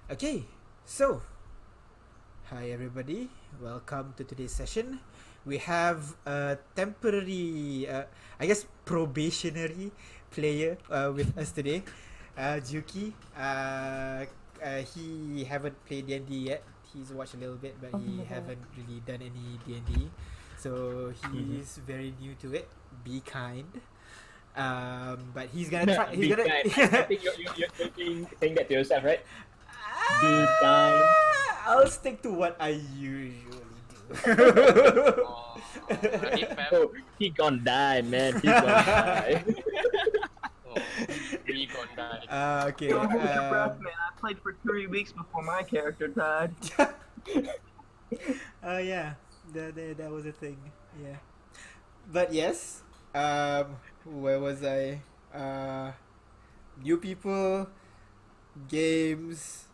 Okay, so hi everybody, welcome to today's session. We have a temporary, I guess, probationary player with us today, Juki. He haven't played D&D yet. He's watched a little bit, but Oh he my god. haven't really done any D&D. So Mm-hmm. he's very new to it. Be kind. But he's gonna try. He's Be gonna. kind. I think you're saying that to yourself, right? Be kind. I'll stick to what I usually do. Oh, Arif, man. Oh, he gonna die, man. He gonna die. Oh, we gonna die. Okay. Don't hold your breath, man. I played for 3 weeks before my character died. Yeah, that was a thing. Yeah, but yes. Where was I? New people, games.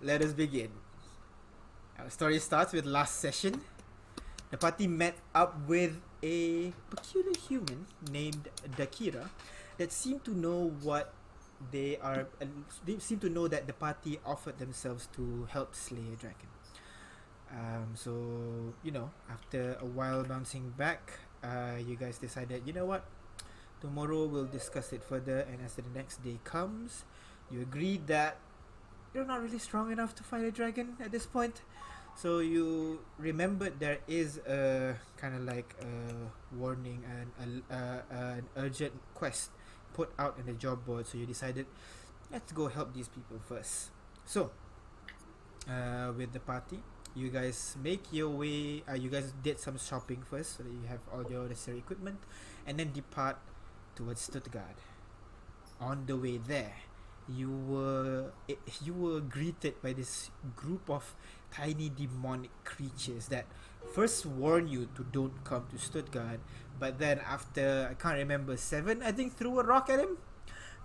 Let us begin. Our story starts with last session. The party met up with a peculiar human named Dakira that seemed to know what they are. They seem to know that the party offered themselves to help slay a dragon. So after a while bouncing back, you guys decided, you know what? Tomorrow we'll discuss it further, and as the next day comes, you agreed that you're not really strong enough to fight a dragon at this point. So you remembered there is a kind of like a warning and an urgent quest put out in the job board. So you decided, let's go help these people first. So with the party, you guys make your way. You guys did some shopping first, so that you have all your necessary equipment, and then depart towards Stuttgart. On the way there, you were greeted by this group of tiny demonic creatures that first warn you to don't come to Stuttgart, but then after I can't remember 7, I think, threw a rock at him.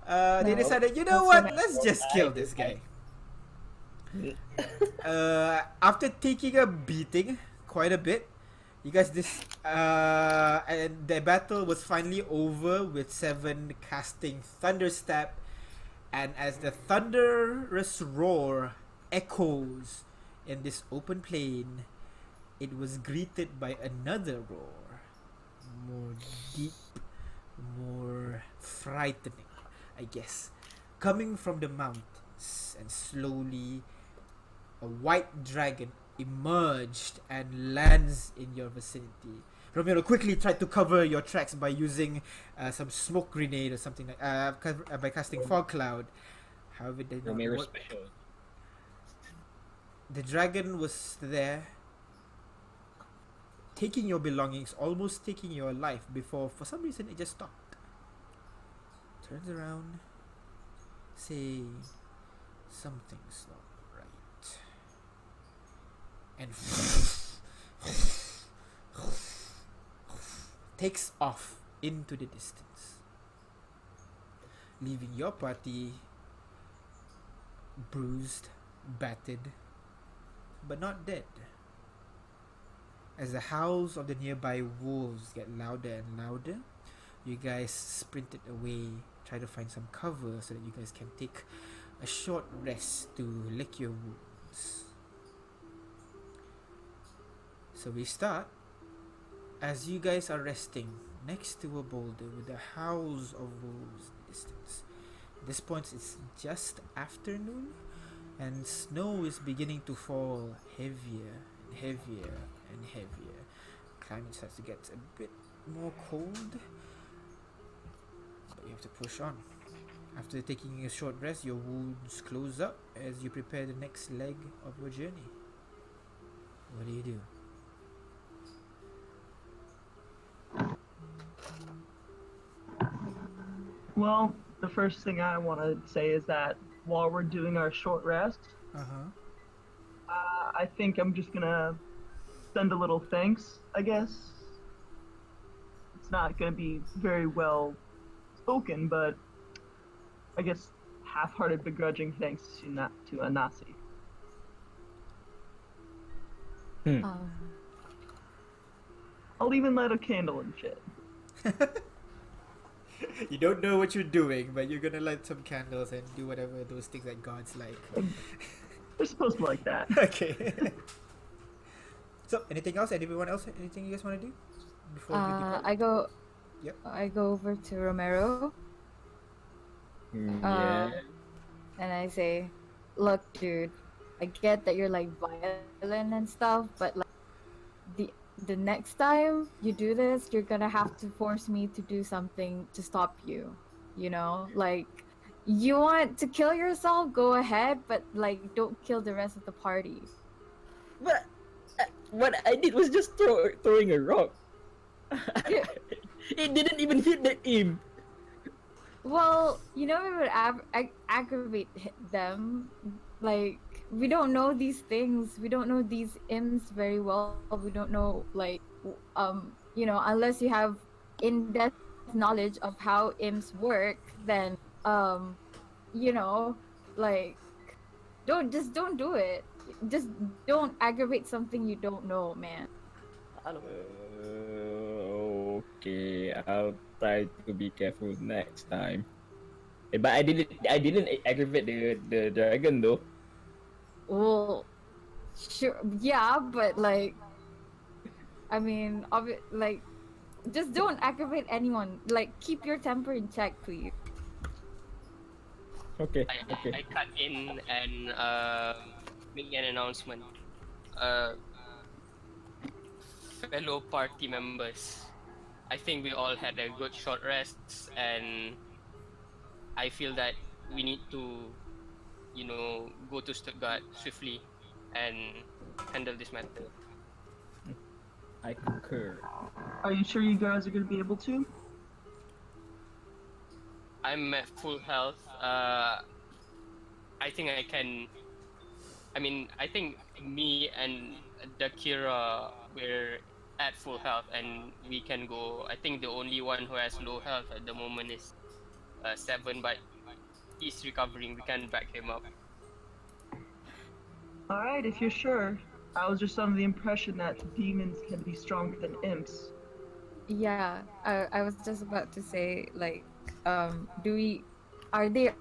They No. decided, you know what? Let's just kill this guy. After taking a beating quite a bit, you guys and the battle was finally over with 7 casting Thunderstab, and as the thunderous roar echoes in this open plain, it was greeted by another roar, more deep, more frightening, I guess, coming from the mountains, and slowly a white dragon emerged and lands in your vicinity. Romero quickly tried to cover your tracks by using some smoke grenade or something like by casting fog cloud. However, it did not Romero work. special. The dragon was there, taking your belongings, almost taking your life before, for some reason, it just stopped. Turns around, say something's not right, and takes off into the distance, leaving your party bruised, battered, but not dead. As the howls of the nearby wolves get louder and louder, you guys sprinted away, try to find some cover so that you guys can take a short rest to lick your wounds. So we start as you guys are resting next to a boulder with the howls of wolves in the distance. At this point, it's just afternoon, and snow is beginning to fall heavier and heavier and heavier. Climate starts to get a bit more cold, but you have to push on. After taking a short rest, your wounds close up as you prepare the next leg of your journey. What do you do? Well, the first thing I want to say is that while we're doing our short rest, I think I'm just gonna send a little thanks, I guess. It's not gonna be very well spoken, but I guess half-hearted begrudging thanks to Anasi. I'll even light a candle and shit. You don't know what you're doing, but you're gonna light some candles and do whatever those things that gods like. supposed to like that. Okay. So, anything else? Anyone else? Anything you guys want to do before we depart? Yep. I go over to Romero. Yeah. And I say, look, dude, I get that you're like violent and stuff, but like the next time you do this, you're gonna have to force me to do something to stop you. You know, like you want to kill yourself, go ahead, but like don't kill the rest of the party. But what I did was just throwing a rock. It didn't even hit the imp. Well, you know, it would aggravate them. Like, we don't know these things. We don't know these imps very well. We don't know, like, you know, unless you have in-depth knowledge of how imps work, then, you know, like, don't do it. Just don't aggravate something you don't know, man. Okay, I'll try to be careful next time. But I didn't aggravate the dragon though. Well, sure, yeah, but like, I mean, like, just don't aggravate anyone. Like, keep your temper in check, please. Okay. I cut in and make an announcement. Fellow party members, I think we all had a good short rest, and I feel that we need to, you know, go to Stuttgart swiftly and handle this matter. I concur. Are you sure you guys are gonna be able to? I'm at full health. I think I can. I mean, I think me and Dakira we're at full health and we can go. I think the only one who has low health at the moment is Seven, but he's recovering. We can back him up. Alright, if you're sure. I was just under the impression that demons can be stronger than imps. Yeah, I was just about to say, like, are the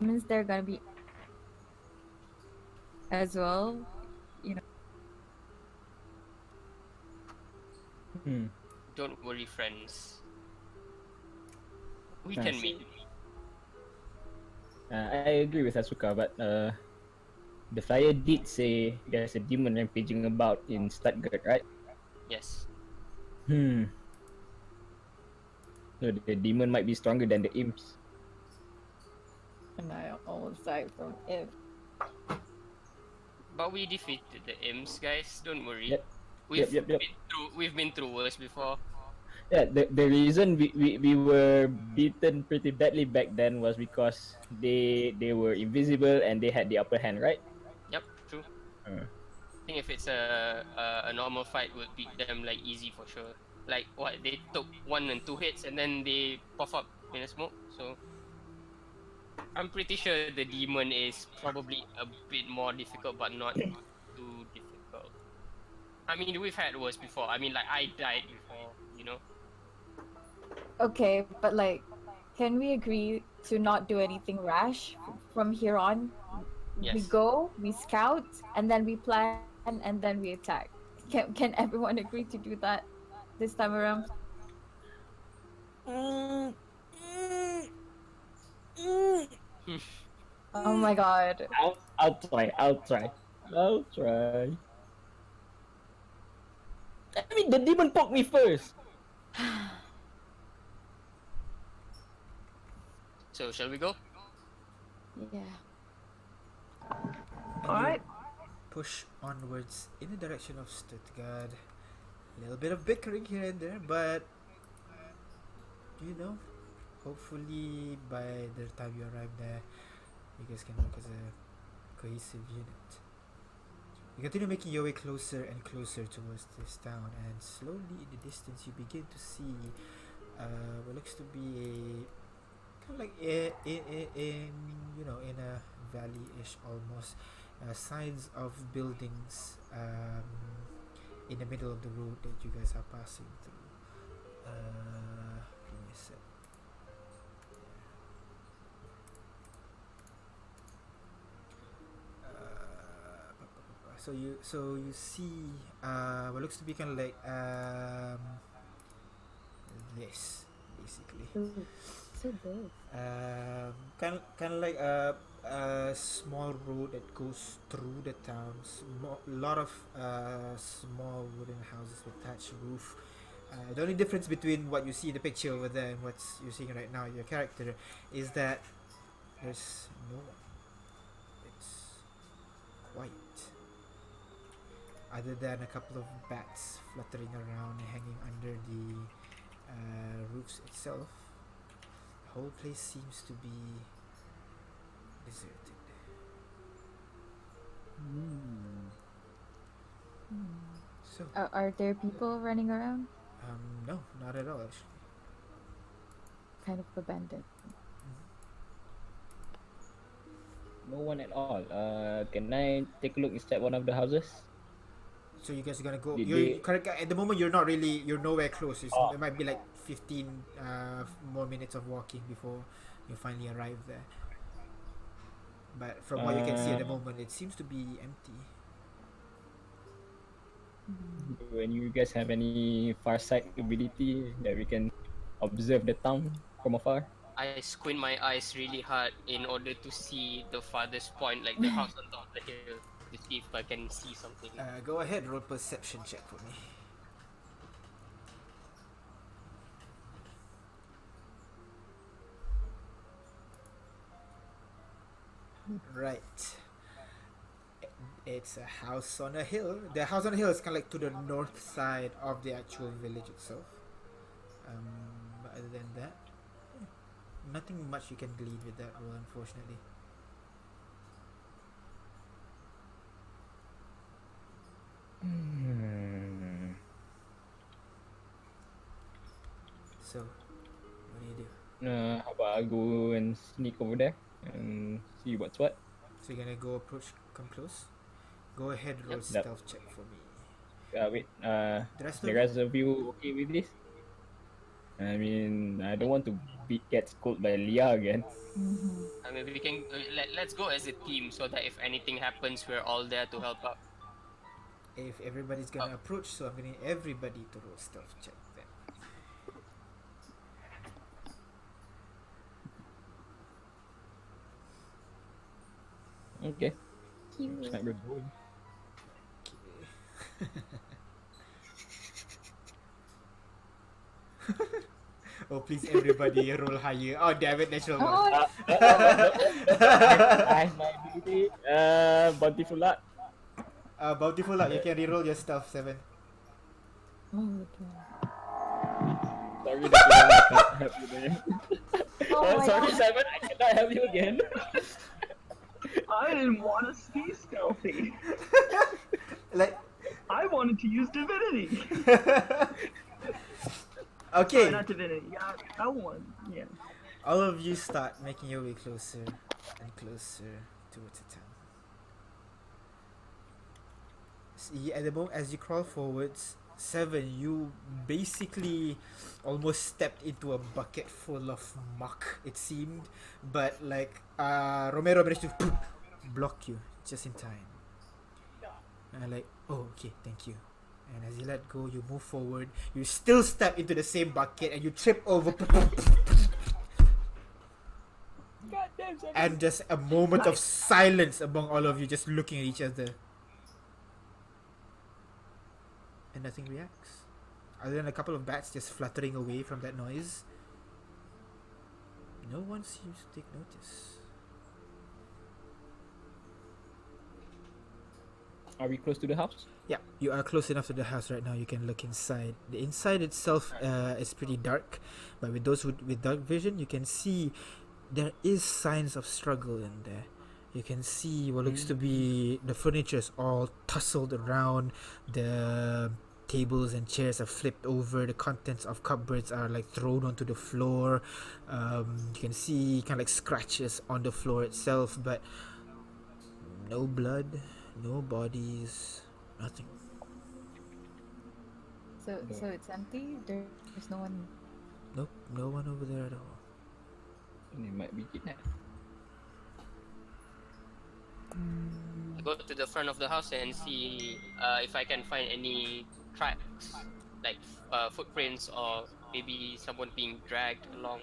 demons there gonna be as well? You know. Don't worry, friends. We Nice. can meet. I agree with Asuka, but the flyer did say there's a demon rampaging about in Stutgard, right? Yes. So the demon might be stronger than the imps. And I almost died from it. But we defeated the imps, guys. Don't worry. Yep. We've Yep. we've been through worse before. Yeah, the reason we were beaten pretty badly back then was because they were invisible and they had the upper hand, right? Yep, true. I think if it's a normal fight, we'll beat them like easy for sure. Like what, they took 1 and 2 hits and then they puff up in a smoke. So I'm pretty sure the demon is probably a bit more difficult, but not too difficult. I mean, we've had worse before. I mean, like I died before, you know. Okay, but like, can we agree to not do anything rash from here on? Yes. We go, we scout, and then we plan, and then we attack. Can everyone agree to do that this time around? Oh my god. I'll try. I mean, the demon poked me first. So shall we go? Yeah. Alright. Push onwards in the direction of Stuttgart. A little bit of bickering here and there, but you know, hopefully by the time you arrive there, you guys can work as a cohesive unit. You continue making your way closer and closer towards this town, and slowly in the distance you begin to see what looks to be a kind of like in you know, in a valley-ish almost, signs of buildings in the middle of the road that you guys are passing through. Give me a sec. you see what looks to be kind of like this basically. Ooh, so big. Kind of like a small road that goes through the town. Lot of small wooden houses with thatched roof. The only difference between what you see in the picture over there and what you're seeing right now, your character, is that there's no one. It's quiet. Other than a couple of bats fluttering around and hanging under the roofs itself, the whole place seems to be deserted. So, Are there people running around? no, not at all actually. Kind of abandoned. No one at all. Can I take a look inside one of the houses? So you guys are gonna go. Did You're they- correct. At the moment, you're not really. You're nowhere close. Oh. It might be like 15 more minutes of walking before you finally arrive there. But from what you can see at the moment, it seems to be empty. When you guys have any far sight ability that we can observe the town from afar? I squint my eyes really hard in order to see the farthest point, like the house on top of the hill, to see if I can see something. Go ahead, roll perception check for me. Right. It's a house on a hill. The house on the hill is kind of like to the north side of the actual village itself. But other than that, nothing much you can glean with that roll, unfortunately. So, what do you do? How about I go and sneak over there and see what's what? So you're gonna come close. Go ahead, roll Yep. stealth check for me. Wait, The rest the of rest of you okay with this? I mean, I don't want to get scolded by Leah again. Maybe we can let's go as a team so that if anything happens, we're all there to help out. if everybody's gonna approach, so I'm gonna need everybody to roll stealth check then. Okay. Cute. Looks like we're going. Oh please, everybody roll higher. Oh damn it, natural one. Oh, I my ability. Bountiful luck. Bountiful luck. You can reroll your stealth 7. oh God. Sorry, Nicola, I can't help you there. Oh my Sorry, God. Simon, I cannot help you again. I didn't want to be stealthy. Like, I wanted to use divinity. okay. Sorry, not divinity. Yeah, I won. Yeah. All of you start making your way closer and closer towards the town. See, at the moment, as you crawl forwards, 7, you basically almost stepped into a bucket full of muck, it seemed. But, like, Romero managed to block you just in time. Like, oh, okay, thank you. And as you let go, you move forward. You still step into the same bucket and you trip over. And just a moment of silence among all of you, just looking at each other. And nothing reacts. Other than a couple of bats just fluttering away from that noise. No one seems to take notice. Are we close to the house? Yeah, you are close enough to the house right now. You can look inside. The inside itself is pretty dark, but with those with dark vision, you can see there is signs of struggle in there. You can see what looks to be the furniture is all tussled around. The tables and chairs are flipped over. The contents of cupboards are like thrown onto the floor. You can see kind of like scratches on the floor itself, but no blood, no bodies, nothing. So it's empty. There's no one. Nope, no one over there at all. They might be kidnapped. I go to the front of the house and see if I can find any tracks, like footprints or maybe someone being dragged along.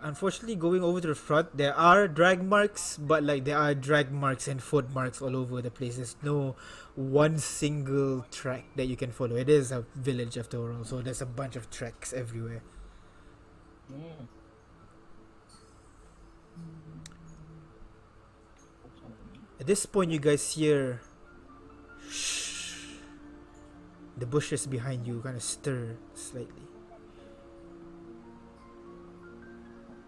Unfortunately, going over to the front, there are drag marks, but like there are drag marks and foot marks all over the place. There's no one single track that you can follow. It is a village after all, so there's a bunch of tracks everywhere. Mm. At this point, you guys hear the bushes behind you kind of stir slightly.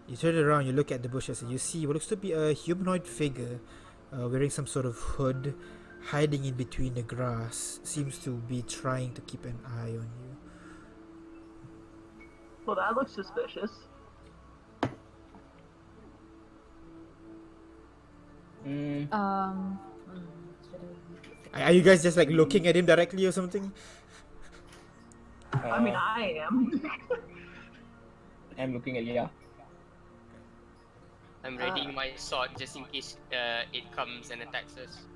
You turn around, you look at the bushes, and you see what looks to be a humanoid figure wearing some sort of hood, hiding in between the grass. Seems to be trying to keep an eye on you. Well, that looks suspicious. Mm. Are you guys just like looking at him directly or something? I mean, I am. I'm looking at Leah. I'm readying my sword just in case it comes and attacks us.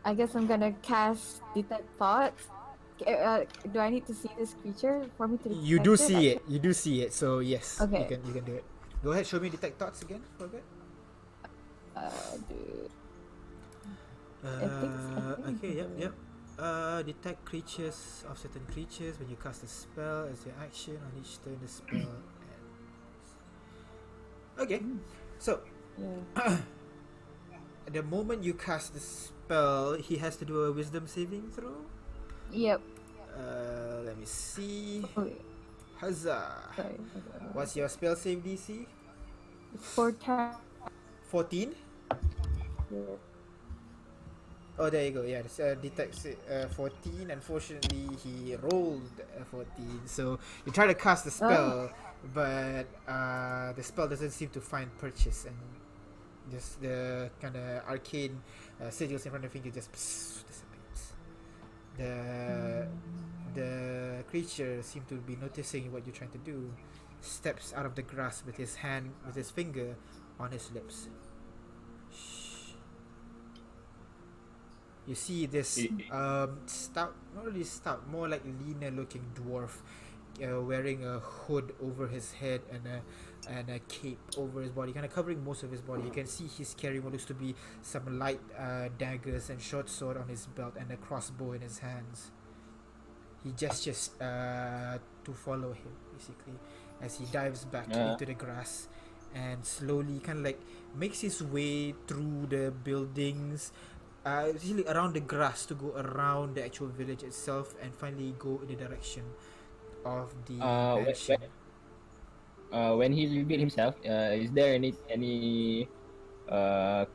I guess I'm gonna cast detect thoughts. Do I need to see this creature for me to? You detect do it? see it. You do see it. So yes, Okay. you can do it. Go ahead, show me detect thoughts again for a bit. Dude. Okay, yep. Detect creatures of certain creatures when you cast a spell as your action on each turn the spell ends. Okay, so Yeah. the moment you cast the spell, he has to do a wisdom saving throw. Yep. Let me see. Oh, wait, Huzzah! sorry. What's your spell save DC? 4 times. 14? Yeah. Oh, there you go. Yeah, this detects 14. Unfortunately, he rolled a 14. So you try to cast the spell, but the spell doesn't seem to find purchase, and just the kind of arcane sigils in front of you just disappears. The creature seems to be noticing what you're trying to do. Steps out of the grass with his finger on his lips. You see this stout, not really stout, more like leaner looking dwarf wearing a hood over his head and a cape over his body, kind of covering most of his body. You can see he's carrying what looks to be some light daggers and short sword on his belt and a crossbow in his hands. He gestures to follow him, basically, as he dives back into the grass and slowly kind of like makes his way through the buildings, really around the grass to go around the actual village itself and finally go in the direction of the mansion. When he revealed himself, is there any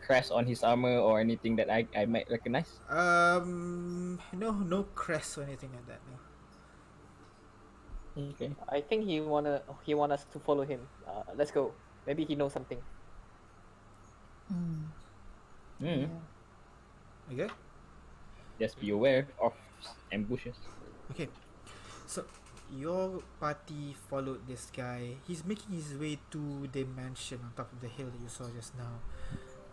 crest on his armor or anything that I might recognize? No crest or anything like that. No. Okay. I think he want us to follow him. Let's go. Maybe he knows something. Mm. Okay. Just be aware of ambushes. Okay. So your party followed this guy. He's making his way to the mansion on top of the hill that you saw just now.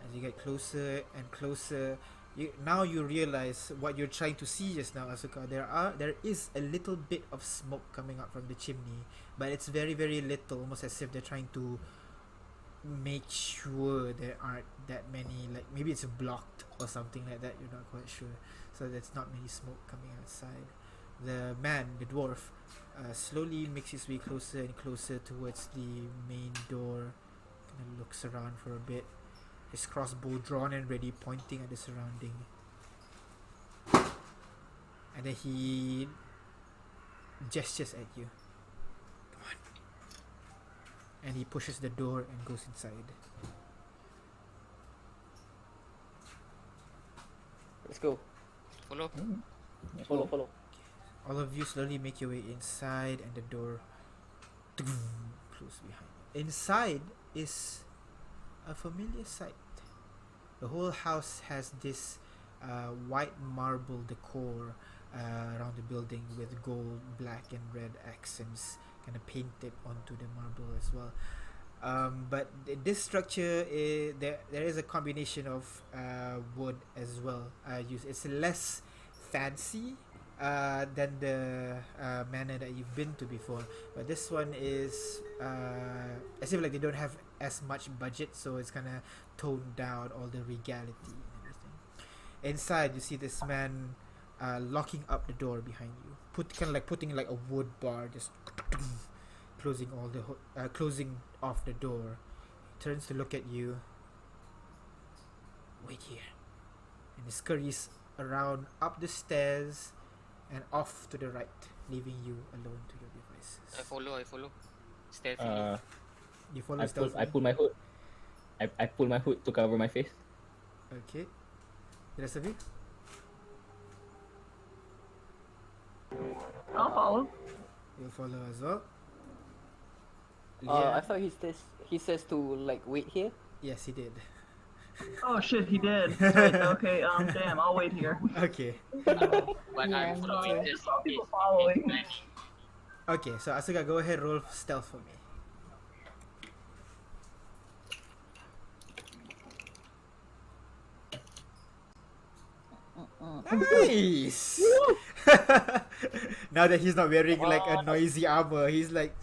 As you get closer and closer, you realize what you're trying to see just now, Asuka. There is a little bit of smoke coming out from the chimney, but it's very, very little, almost as if they're trying to make sure there aren't that many, like maybe it's blocked or something like that. You're not quite sure, so there's not many smoke coming outside. The man, the dwarf, slowly makes his way closer and closer towards the main door. Kind of looks around for a bit, his crossbow drawn and ready, pointing at the surrounding. And then he gestures at you. Come on. And he pushes the door and goes inside. Let's go. Follow. Follow. All of you slowly make your way inside, and the door closes behind you. Inside is a familiar sight. The whole house has this white marble decor around the building with gold, black, and red accents kind of painted onto the marble as well. But this structure is there is a combination of wood as well. It's less fancy than the manor that you've been to before, but this one is as if like they don't have as much budget, so it's kind of toned down all the regality and everything. Inside, you see this man locking up the door behind you, putting like a wood bar, just closing off the door. He turns to look at you. Wait here, and he scurries around up the stairs and off to the right, leaving you alone to your devices. I follow. Stealthily. You follow I stealthily. pull my hood. I pull my hood to cover my face. Okay. The rest of you? I'll follow. You'll follow as well. I thought he says to like wait here. Yes, he did. Oh shit, he did. Right, okay, damn, I'll wait here. Okay. But Yeah, I'm me following too. just Saw in people case. following. Okay, so Asuka, go ahead, roll stealth for me. Nice! Now that he's not wearing like a noisy armor, he's like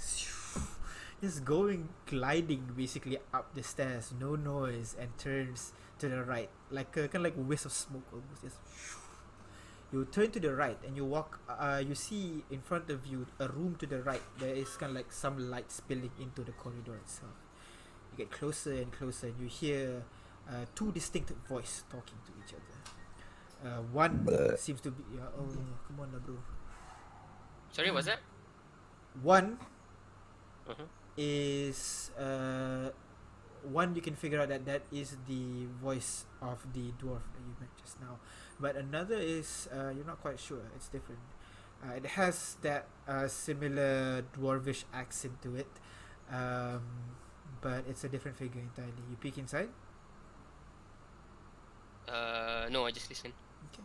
just gliding basically up the stairs, no noise, and turns to the right, like kind of like a whiff of smoke almost. Just you turn to the right and you walk. You see in front of you a room to the right. There is kind of like some light spilling into the corridor itself. You get closer and closer, and you hear two distinct voices talking to each other. One seems to be oh, come on, bro. Sorry, what's that? One Uh-huh. is one you can figure out that is the voice of the dwarf that you met just now, but another is you're not quite sure. It's different. It has that similar dwarvish accent to it, but it's a different figure entirely. You peek inside. No, I just listen. Okay,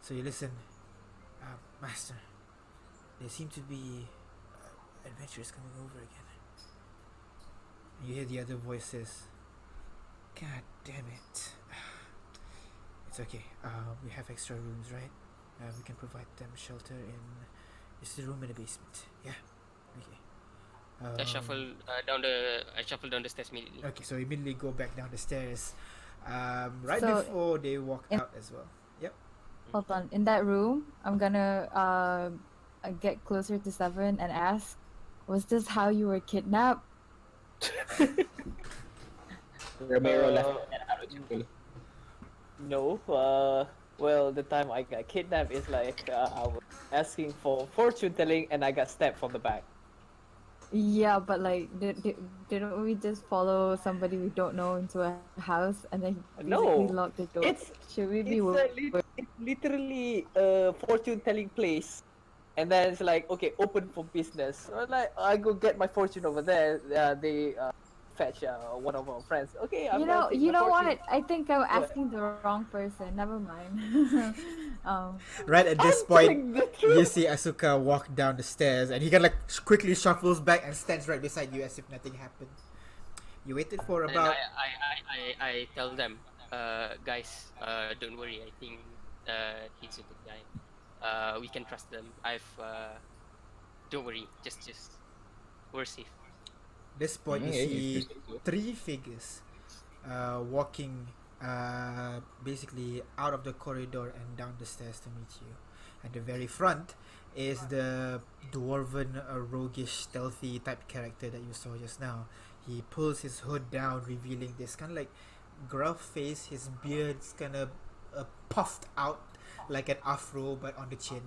so you listen. Master, there seem to be adventurers coming over again. And you hear the other voices. God damn it. It's okay. We have extra rooms, right? We can provide them shelter in it's the room in the basement. Yeah. Okay. I shuffle down the stairs immediately. Okay, so immediately go back down the stairs. Right So, before they walk out as well. Yep. Hold on. In that room, I'm gonna get closer to Seven and ask, was this how you were kidnapped? Romero left and out of No. Well, the time I got kidnapped is like I was asking for fortune telling and I got stabbed from the back. Yeah, but like, didn't we just follow somebody we don't know into a house and then No, basically lock the door? it's- Should we be It's literally a fortune telling place. And then it's like, okay, open for business. So like, I go get my fortune over there. They fetch one of our friends. Okay, I'm gonna take you my know fortune. what? I think I'm asking the wrong person. Never mind. Right at this I'm point, telling the truth. you see Asuka walk down the stairs, and he kind of like quickly shuffles back and stands right beside you as if nothing happened. You waited for And about I tell them, guys, don't worry. I think he's a good guy. We can trust them. Don't worry. Just we're safe. this point. You Yeah, see interesting too. three figures walking basically out of the corridor and down the stairs to meet you. At the very front is the dwarven, roguish, stealthy type character that you saw just now. He pulls his hood down, revealing this kind of like gruff face. His beard's kind of puffed out like an afro, but on the chin.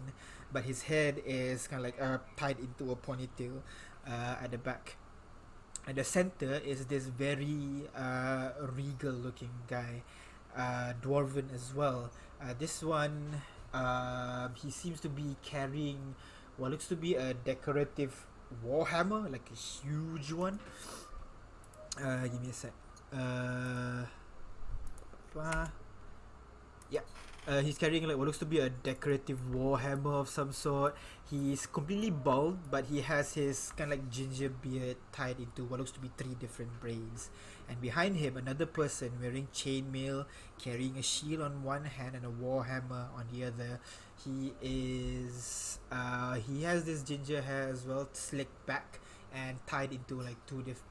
But his head is kind of like tied into a ponytail at the back. At the center is this very regal looking guy, dwarven as well. This one, he seems to be carrying what looks to be a decorative warhammer, like a huge one. Give me a sec. Yeah. He's carrying like what looks to be a decorative warhammer of some sort. He's completely bald, but he has his kind of like ginger beard tied into what looks to be three different braids. And behind him, another person wearing chainmail, carrying a shield on one hand and a warhammer on the other. He has this ginger hair as well, slicked back and tied into like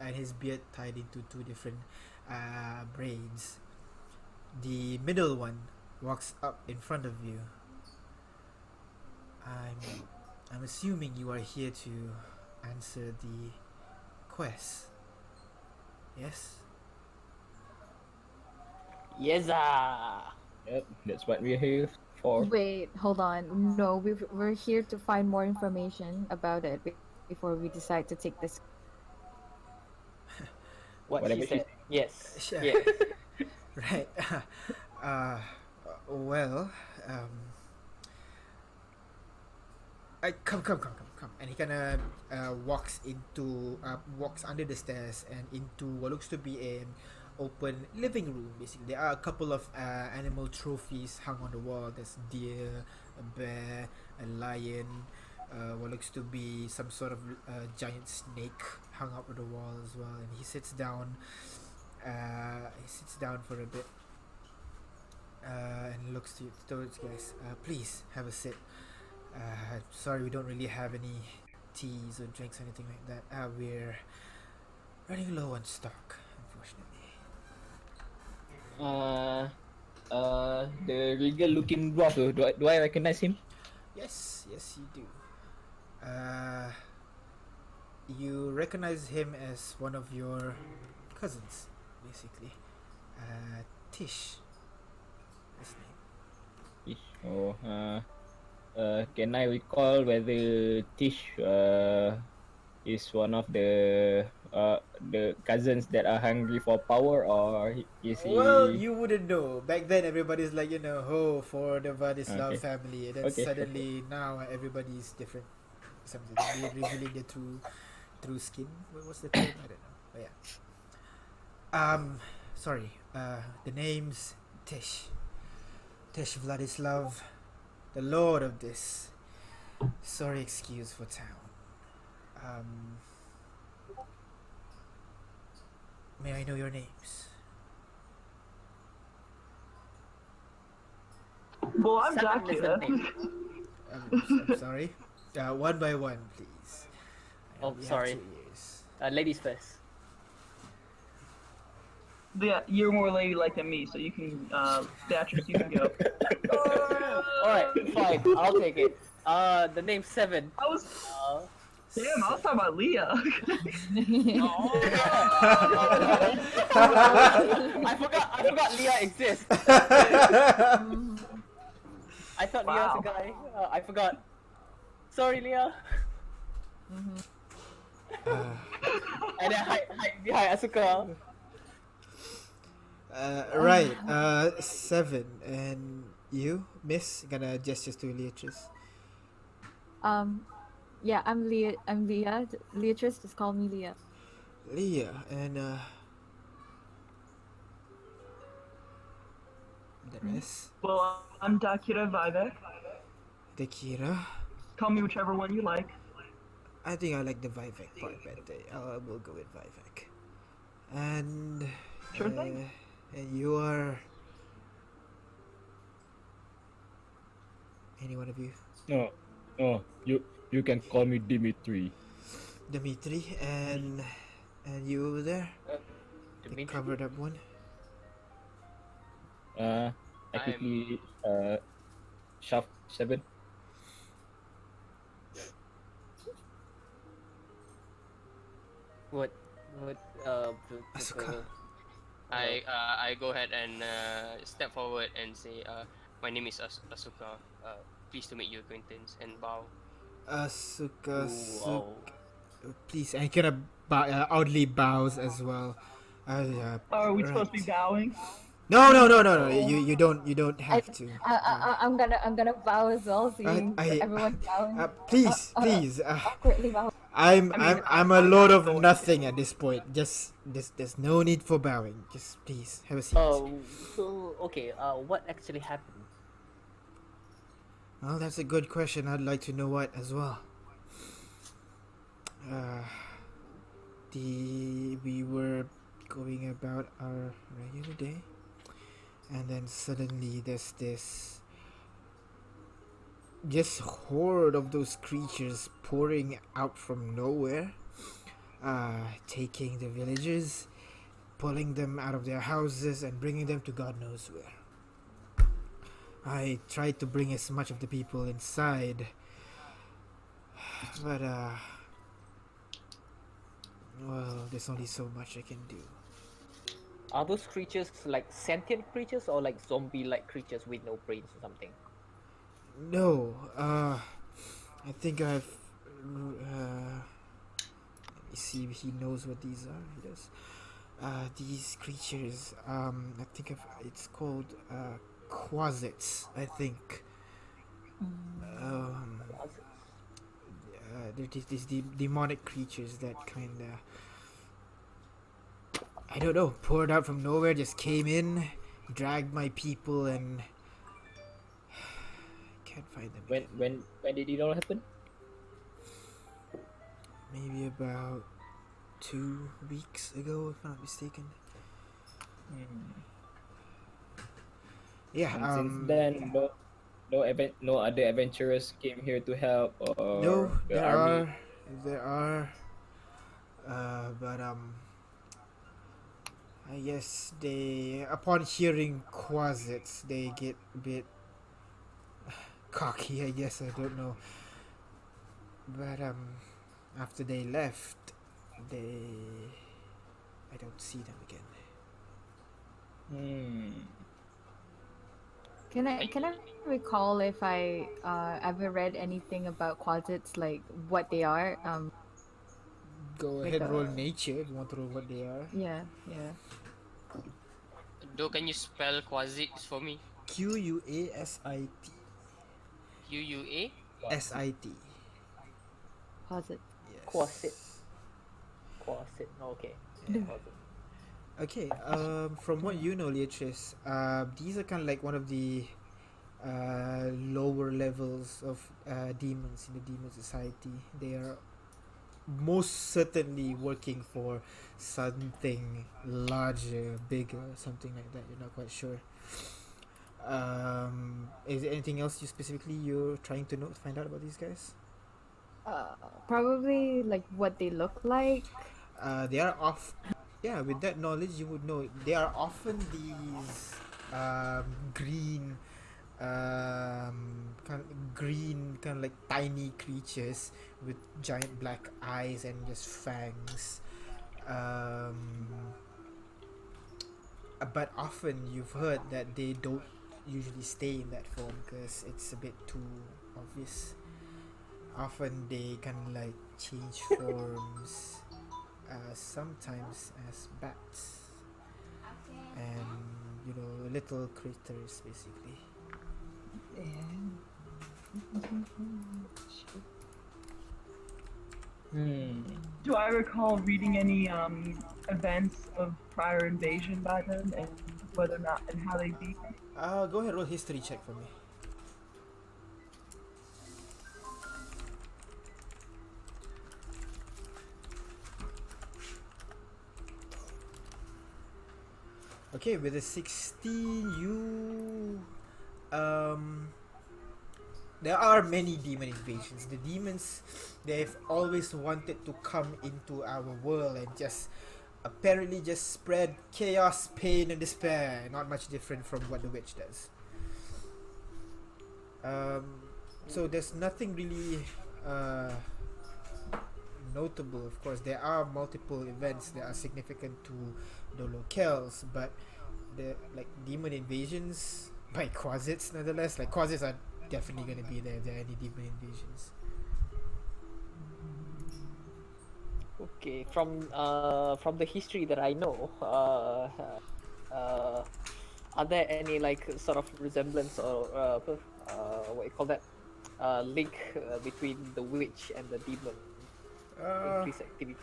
and his beard tied into two different braids. The middle one walks up in front of you. I'm assuming you are here to answer the quest. Yes? Yes, Yep, that's what we're here for. Wait, hold on. No, we're here to find more information about it before we decide to take this. what Whatever she she said. Yes. Sure. Yes. Right. Well, come. And he kind of walks under the stairs and into what looks to be an open living room. Basically, there are a couple of animal trophies hung on the wall. There's deer, a bear, a lion, what looks to be some sort of giant snake hung up on the wall as well. And he sits down. For a bit and looks towards you guys. Please have a sit. Sorry, we don't really have any teas or drinks or anything like that. We're running low on stock, unfortunately. The regal looking dwarf, do I recognize him? Yes, you do. You recognize him as one of your cousins, basically. Tish. His name. Oh, can I recall whether Tish is one of the cousins that are hungry for power, or is he? Well, you wouldn't know. Back then, everybody's like, ho for the Vladislav Okay. family, and then Okay. suddenly now everybody's different. Something they revealing the true skin. What's the term? I don't know. But yeah. Sorry. The name's Tish. Tish Vladislav, the lord of this. Sorry, excuse for town. May I know your names? Well, I'm Seven is the Dracula. name. I'm sorry. One by one, please. I Oh, only have sorry. 2 years. Ladies first. Yeah, you're more ladylike than me, so you can, Beatrice, you can go. Alright, fine. I'll take it. The name's Seven. I was talking about Leah. I forgot Leah exists. I thought Leah was a guy. I forgot. Sorry, Leah. And then hide behind Asuka. Right. 7. And you, Miss? Gonna gestures to Leatrice. Yeah, I'm Leah. Leatrice, just call me Leah. Leah and the rest. Well, I'm Dakira Vivek. Tequila. Call me whichever one you like. I think I like the Vivek part better. I will go with Vivek. And Sure thing. And you are any one of you? No, you can call me Dimitri. Dimitri and you over there? The Dimitri? covered up one. I quickly shove 7. What? Asuka. I go ahead and step forward and say, my name is Asuka. Pleased to meet your acquaintance, and bow. Asuka. Wow. Please, and he kind of oddly bows as well. Are we supposed to be bowing? No. You don't have to. I'm gonna bow as well, so everyone's bowing. Please. Awkwardly bow. I'm a lord of nothing at this point. Just there's no need for bowing. Just please have a seat. Oh, so okay. What actually happened? Well, that's a good question. I'd like to know what as well. We were going about our regular day, and then suddenly there's this just horde of those creatures pouring out from nowhere, taking the villagers, pulling them out of their houses, and bringing them to God knows where. I tried to bring as much of the people inside, but well, there's only so much I can do. Are those creatures like sentient creatures or like zombie-like creatures with no brains or something? No, I think I've. Let me see if he knows what these are. He does. These creatures. I think it's called quasits. I think. They're these demonic creatures that kind of. I don't know. Poured out from nowhere. Just came in, dragged my people, and can't find them. When did it all happen? Maybe about 2 weeks ago, if I'm not mistaken. Yeah. And since then, no other adventurers came here to help, or No, the there army. are, but I guess they, upon hearing quasits, they get a bit cocky. I guess, I don't know. But after they left, I don't see them again. Can I recall if I ever read anything about quasits, like what they are? Go Like ahead, roll a- nature if you want to roll what they are. Yeah. Do can you spell quasits for me? Quasit. QUA? SIT. Quasit. Yes. Quasit. Okay. Yeah. Quasit. Okay, from what you know, Leatrice, these are kind of like one of the lower levels of demons in the demon society. They are most certainly working for something larger, bigger, something like that. You're not quite sure. Is there anything else you're trying to know, find out about these guys? Probably like what they look like. They are off. Yeah, with that knowledge, you would know they are often these green, kind of like tiny creatures with giant black eyes and just fangs. But often you've heard that they don't usually stay in that form because it's a bit too obvious. Often they kind of like change forms. Sometimes as bats and little critters basically. Do I recall reading any events of prior invasion by them and whether or not and how they beat them? Go ahead, roll history check for me. Okay, with a 16, you there are many demon invasions. The demons, they've always wanted to come into our world and just apparently just spread chaos, pain, and despair. Not much different from what the witch does. So there's nothing really notable. Of course, there are multiple events that are significant to the locales, but the demon invasions by quasits, nonetheless. Like quasits are definitely gonna be there if there are any demon invasions. Okay, from the history that I know, are there any like sort of resemblance or what you call that link between the witch and the demon increased activity?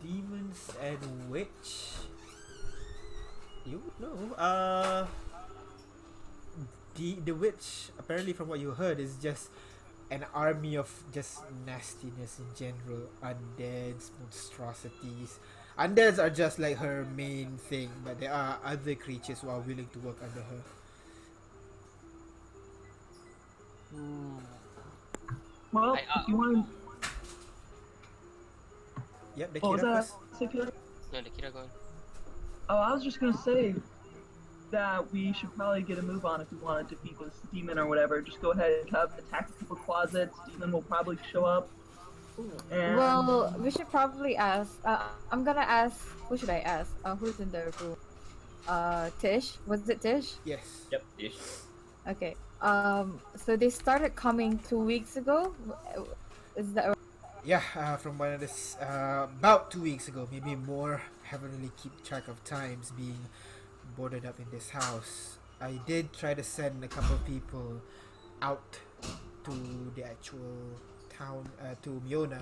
Demons and witch. You would know. the witch, apparently from what you heard, is just an army of just nastiness in general. Undeads, monstrosities. Undeads are just like her main thing, but there are other creatures who are willing to work under her. Well, if you want. Yep, the What was Kira that? first. Particular? No, the Kira gone. Oh, I was just gonna say that we should probably get a move on if we want to defeat this demon or whatever. Just go ahead and attack a couple closets. Demon will probably show up. And Well, we should probably ask. I'm gonna ask. Who should I ask? Who's in the room? Tish. Was it Tish? Yes. Yep, ish. Okay. So they started coming 2 weeks ago. Is that right? Yeah, from one of this, about 2 weeks ago, maybe more. Haven't really keep track of times being boarded up in this house. I did try to send a couple people out to the actual town, to Miona,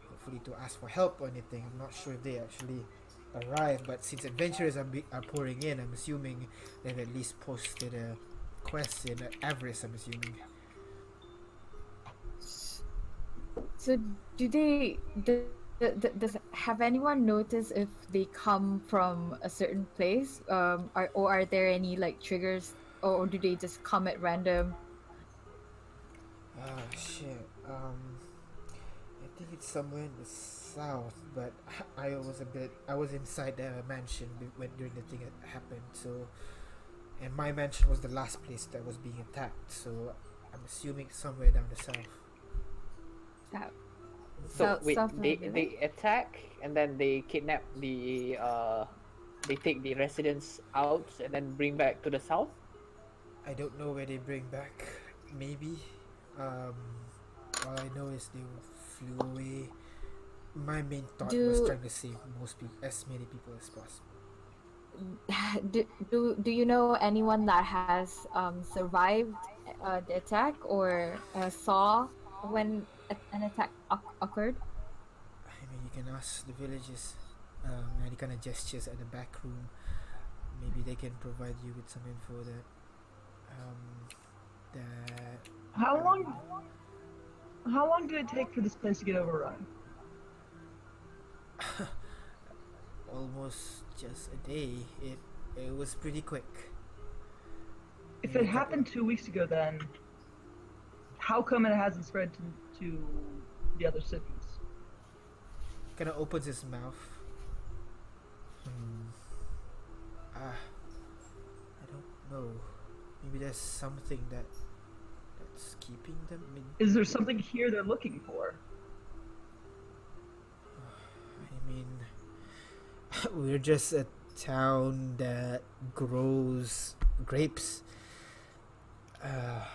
hopefully to ask for help or anything. I'm not sure if they actually arrived, but since adventurers are pouring in, I'm assuming they've at least posted a quest in Avarice, I'm assuming. So do they? Does have anyone noticed if they come from a certain place? Or are there any like triggers, or do they just come at random? Oh shit. I think it's somewhere in the south, but I was inside the mansion when during the thing that happened. So, and my mansion was the last place that was being attacked. So, I'm assuming somewhere down the south. South. So wait, South of the they village? attack and then they kidnap the they take the residents out and then bring back to the south. I don't know where they bring back. Maybe. All I know is they flew away. My main thought was trying to save as many people as possible. Do you know anyone that has survived the attack or saw when an attack occurred? I mean, you can ask the villagers. Any kind of gestures at the back room. Maybe they can provide you with some info that how long did it take for this place to get overrun? almost just a day. It was pretty quick. If it happened 2 weeks ago, then how come it hasn't spread to the other cities? Kind of opens his mouth. I don't know. Maybe there's something that's keeping them. I mean, Is there something here they're looking for? we're just a town that grows grapes. I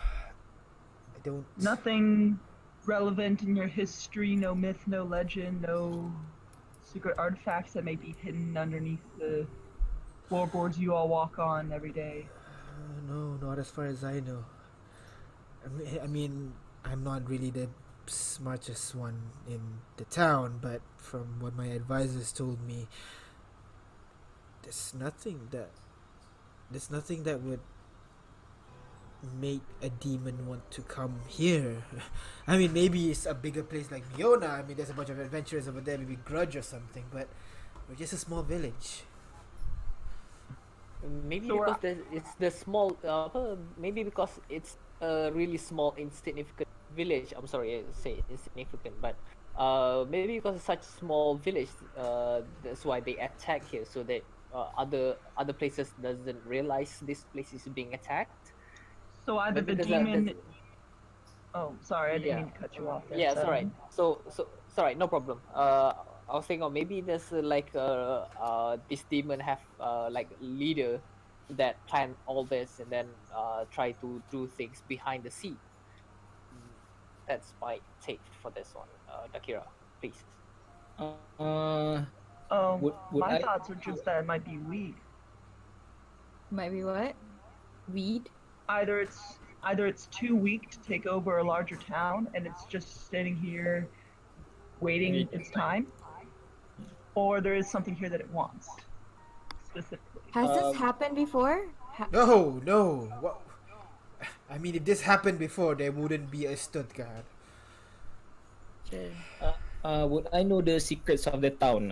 don't. Nothing relevant in your history, no myth, no legend, no secret artifacts that may be hidden underneath the floorboards you all walk on every day. No, not as far as I know. I mean, I'm not really the smartest one in the town, but from what my advisors told me, there's nothing that would make a demon want to come here. I mean, maybe it's a bigger place like Miona. I mean, there's a bunch of adventurers over there, maybe Grudge or something, but we're just a small village. Maybe So, because it's the small. Maybe because it's a really small, insignificant village. I'm sorry, I say insignificant, but maybe because it's such a small village, that's why they attack here, so that other places doesn't realize this place is being attacked. So either the Maybe demon. there's Oh, sorry, I didn't Yeah. mean to cut you off there. Yeah, it's Seven. alright. So sorry, no problem. I was thinking, maybe there's this demon have like a leader that planned all this and then try to do things behind the scene. That's my take for this one, Dakira, please. Would My I- thoughts are just that it might be weed. Might be what? Weed? Either it's too weak to take over a larger town and it's just sitting here waiting its time, or there is something here that it wants specifically. Has this happened before? No. What? I mean, if this happened before, there wouldn't be a Stutgard. Would I know the secrets of the town?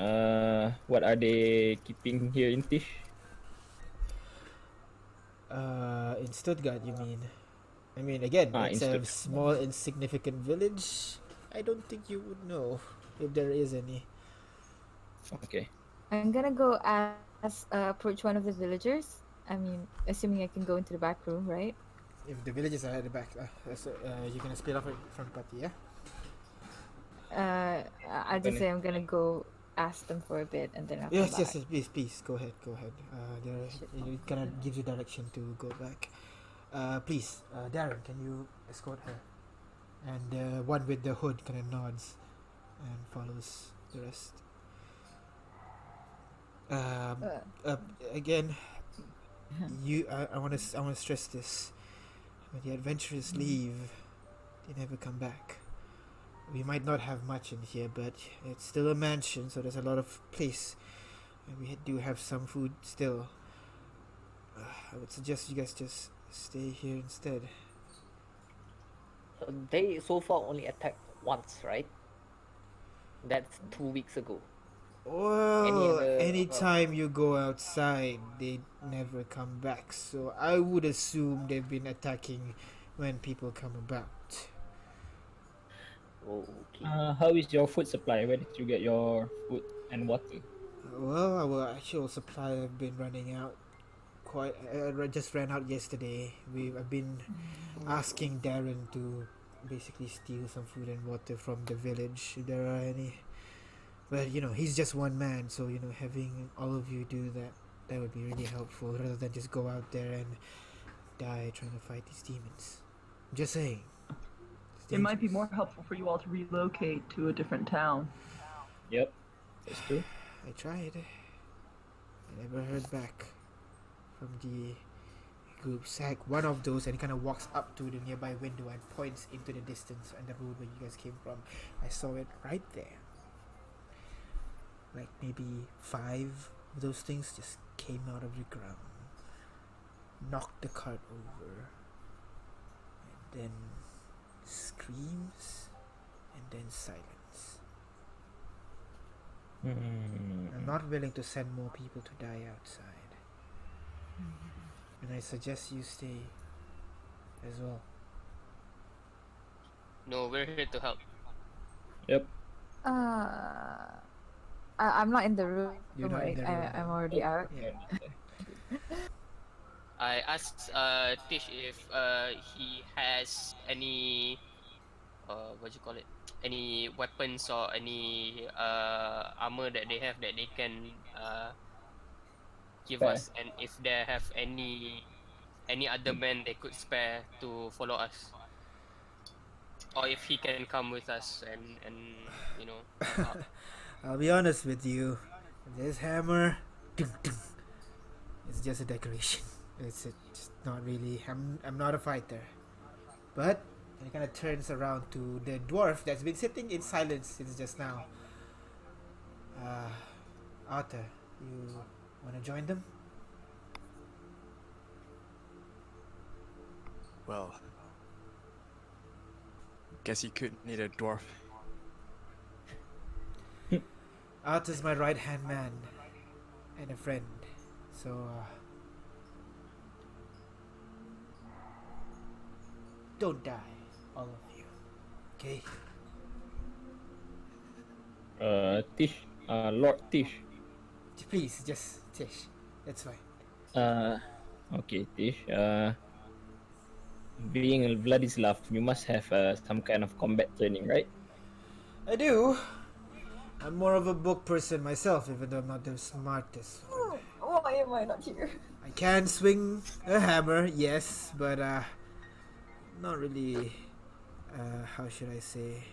What are they keeping here in Tish? In Stuttgart, you mean? I mean, again, In it's a Stuttgart. small, insignificant village. I don't think you would know if there is any. Okay. I'm gonna go approach one of the villagers. I mean, assuming I can go into the back room, right? If the villagers are at the back, you're gonna split off from the party, yeah? I'll just say I'm gonna go ask them for a bit, and then I'll come Yes, back. yes, yes, please, go ahead. It kind of gives you direction to go back. Please, Darren, can you escort her? And one with the hood kind of nods and follows the rest. Again, I want to stress this. When the adventurers leave, they never come back. We might not have much in here, but it's still a mansion, so there's a lot of place, and we do have some food still. I would suggest you guys just stay here instead. They so far only attacked once, right? That's 2 weeks ago. Well, other- anytime you go outside, they never come back. So I would assume they've been attacking when people come about. Okay. How is your food supply? Where did you get your food and water? Well, our actual supply have been running out. Just ran out yesterday. I've been asking Darren to basically steal some food and water from the village if there are any. But he's just one man, so having all of you do that would be really helpful rather than just go out there and die trying to fight these demons. I'm just saying. It's It might be dangerous. more helpful for you all to relocate to a different town. Yep, that's true. I tried. I never heard back from the group. Zach, one of those, and he kind of walks up to the nearby window and points into the distance and the road where you guys came from. I saw it right there. Like maybe 5 of those things just came out of the ground, knocked the cart over, and then screams, and then silence. I'm not willing to send more people to die outside. And I suggest you stay as well. No, we're here to help. Yep. I'm not in the room, You're not in right? the room. I'm already out. Yeah. I asked Tish if he has any what do you call it? Any weapons or any armor that they have that they can give Spare. us, and if they have any other men they could spare to follow us, or if he can come with us and help out. I'll be honest with you. This hammer, it's just a decoration. It's not really. I'm not a fighter. But it kind of turns around to the dwarf that's been sitting in silence since just now. Arthur, you want to join them? Well, guess you could need a dwarf. Arthur's my right hand man and a friend. So don't die, all of you. Okay? Tish, Lord Tish. Please, just Tish. That's fine. Okay, Tish. Being a Vladislav, you must have some kind of combat training, right? I do. I'm more of a book person myself, even though I'm not the smartest one. Why am I not here? I can swing a hammer, yes, but not really. How should I say?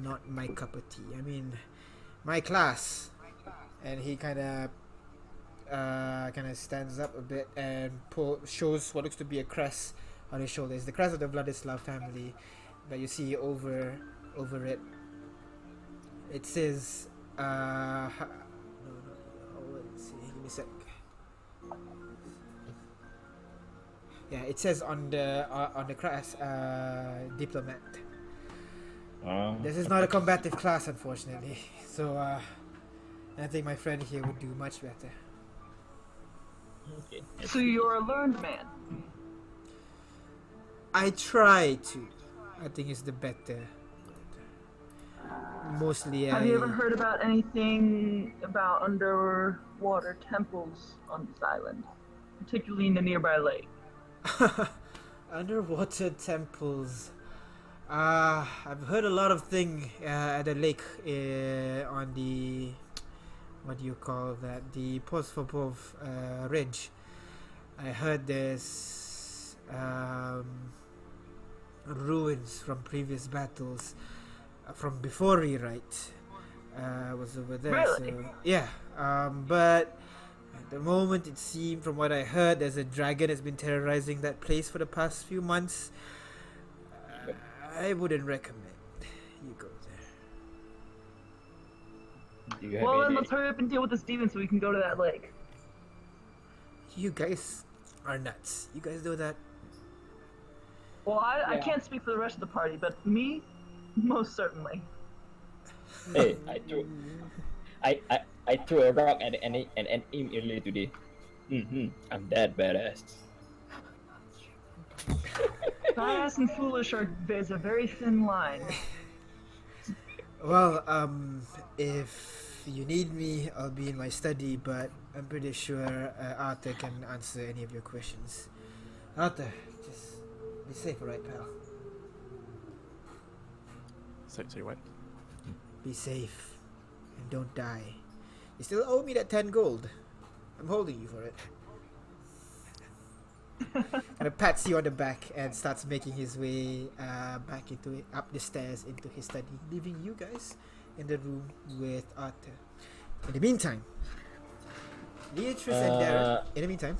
Not my cup of tea. I mean, my class. And he kind of stands up a bit and shows what looks to be a crest on his shoulder. It's the crest of the Vladislav family, but you see over it. It says, no, let's see, give me a sec. Yeah, it says on the class diplomat. This is not a combative class, unfortunately. So I think my friend here would do much better. Okay. So you're a learned man. I try to. I think it's the better. Mostly, Have you ever heard about anything about underwater temples on this island, particularly in the nearby lake? Underwater temples. I've heard a lot of things at the lake on the what do you call that? The Posfopov ridge. I heard there's ruins from previous battles from before rewrite. Was over there. Really? So yeah. But at the moment, it seemed from what I heard, there's a dragon that's been terrorizing that place for the past few months. I wouldn't recommend you go there. Do you have Well, then any? let's hurry up and deal with this demon so we can go to that lake. You guys are nuts. You guys know that. Well, I Yeah. can't speak for the rest of the party, but me, most certainly. Hey, I threw a rock at an imp earlier today. I'm that badass. Badass and foolish there's a very thin line. Well, if you need me, I'll be in my study, but I'm pretty sure Arthur can answer any of your questions. Arthur, just be safe, alright, pal? Say what? Be safe and don't die. You still owe me that 10 gold. I'm holding you for it. Kind of pats you on the back and starts making his way back into it, up the stairs into his study, leaving you guys in the room with Arthur. In the meantime, Leatrice and Darren. In the meantime,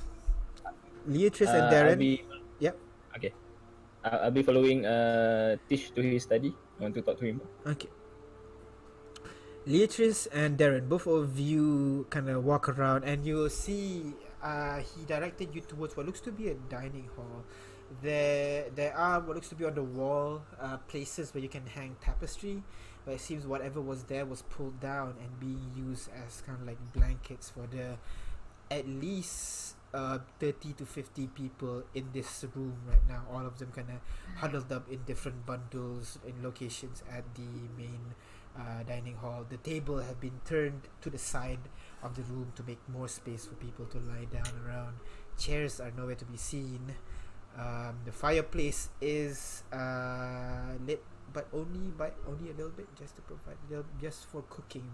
Leatrice and Darren. Yep. Okay. I'll be following Tish to his study. I want to talk to him. Okay. Leatrice and Darren, both of you kind of walk around, and you'll see he directed you towards what looks to be a dining hall. There are what looks to be on the wall places where you can hang tapestry, but it seems whatever was there was pulled down and being used as kind of like blankets for the at least 30 to 50 people in this room right now. All of them kind of huddled up in different bundles in locations at the main dining hall. The table have been turned to the side of the room to make more space for people to lie down around. Chairs are nowhere to be seen. The fireplace is lit, but only a little bit, just to provide just for cooking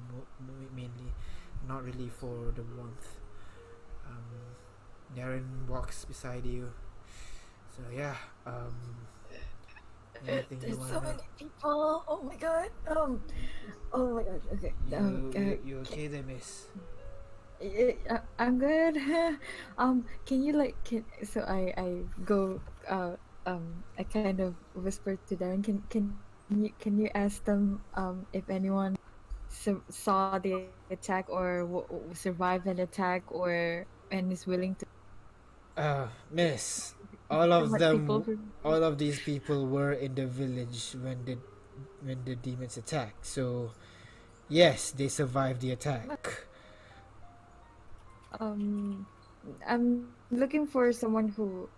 mainly, not really for the warmth. Darren walks beside you. So yeah, anything you There's want so to know? many people. Oh my god. Oh my god. Okay. You okay there, miss? I'm good. Can you so I go I kind of whisper to Darren, can you ask them if anyone saw the attack or survived an attack and is willing to Miss, all of let them, people all of these people were in the village when the demons attacked. So, yes, they survived the attack. I'm looking for someone who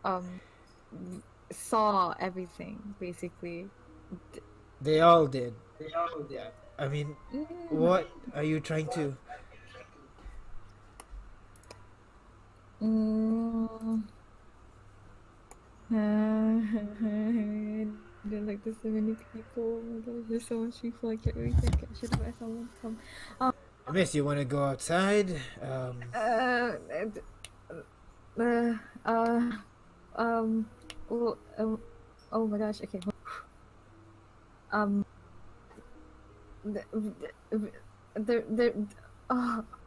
saw everything basically. They all did. I mean, Mm. what are you trying to? Like there's so many people. Oh my gosh, there's so much people. I can't really think. I should have asked someone to come. Miss, you want to go outside? Well, oh my gosh. Okay.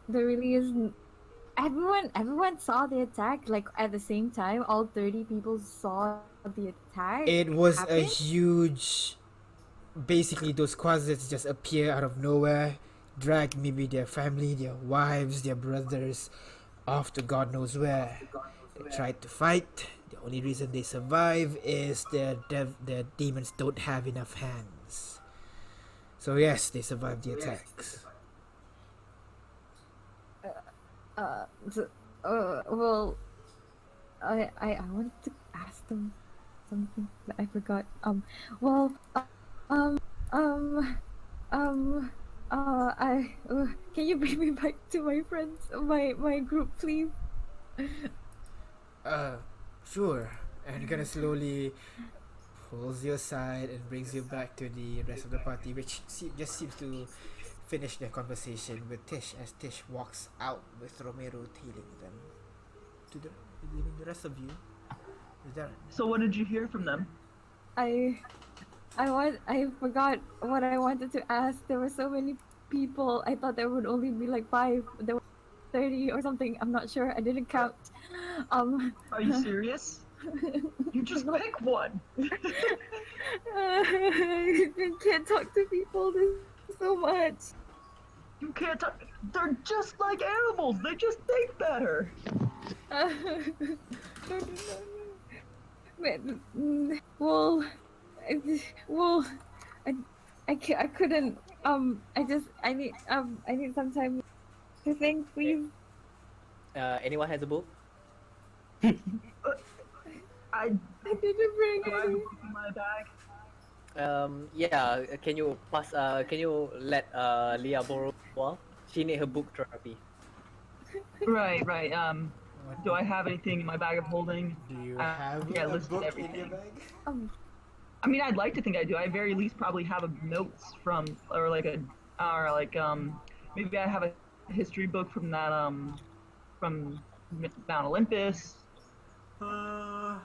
There really isn't. Everyone saw the attack like at the same time. All 30 people saw the attack. It was a happen? huge. Basically, those quasars just appear out of nowhere, drag maybe their family, their wives, their brothers off to God knows where. They tried to fight, The only reason they survive is their demons don't have enough hands. So yes, they survive the attacks. Well, I wanted to ask them something that I forgot. Well, um, can you bring me back to my friends, my group, please? Sure. And kind of slowly pulls you aside and brings you back to the rest of the party, which just seems to finish their conversation with Tish as Tish walks out with Romero tailing them to leaving the rest of you. Is that So what did you hear from them? I forgot what I wanted to ask. There were so many people. I thought there would only be like 5. There were 30 or something. I'm not sure. I didn't count. Are you serious? You just pick one. I can't talk to people. There's so much. You can't talk. They're just like animals. They just think better. Well, I couldn't. I need some time to think, please. Anyone has a book? I didn't bring have a any. book in my bag. Yeah. Can you pass? Can you let Leah borrow one? She need her book therapy. Right. Do I have anything in my bag of holding? do you have yeah, a listed book in everything. your bag? I mean, I'd like to think I do. I very least probably have a notes from, maybe I have a history book from that, from Mount Olympus. I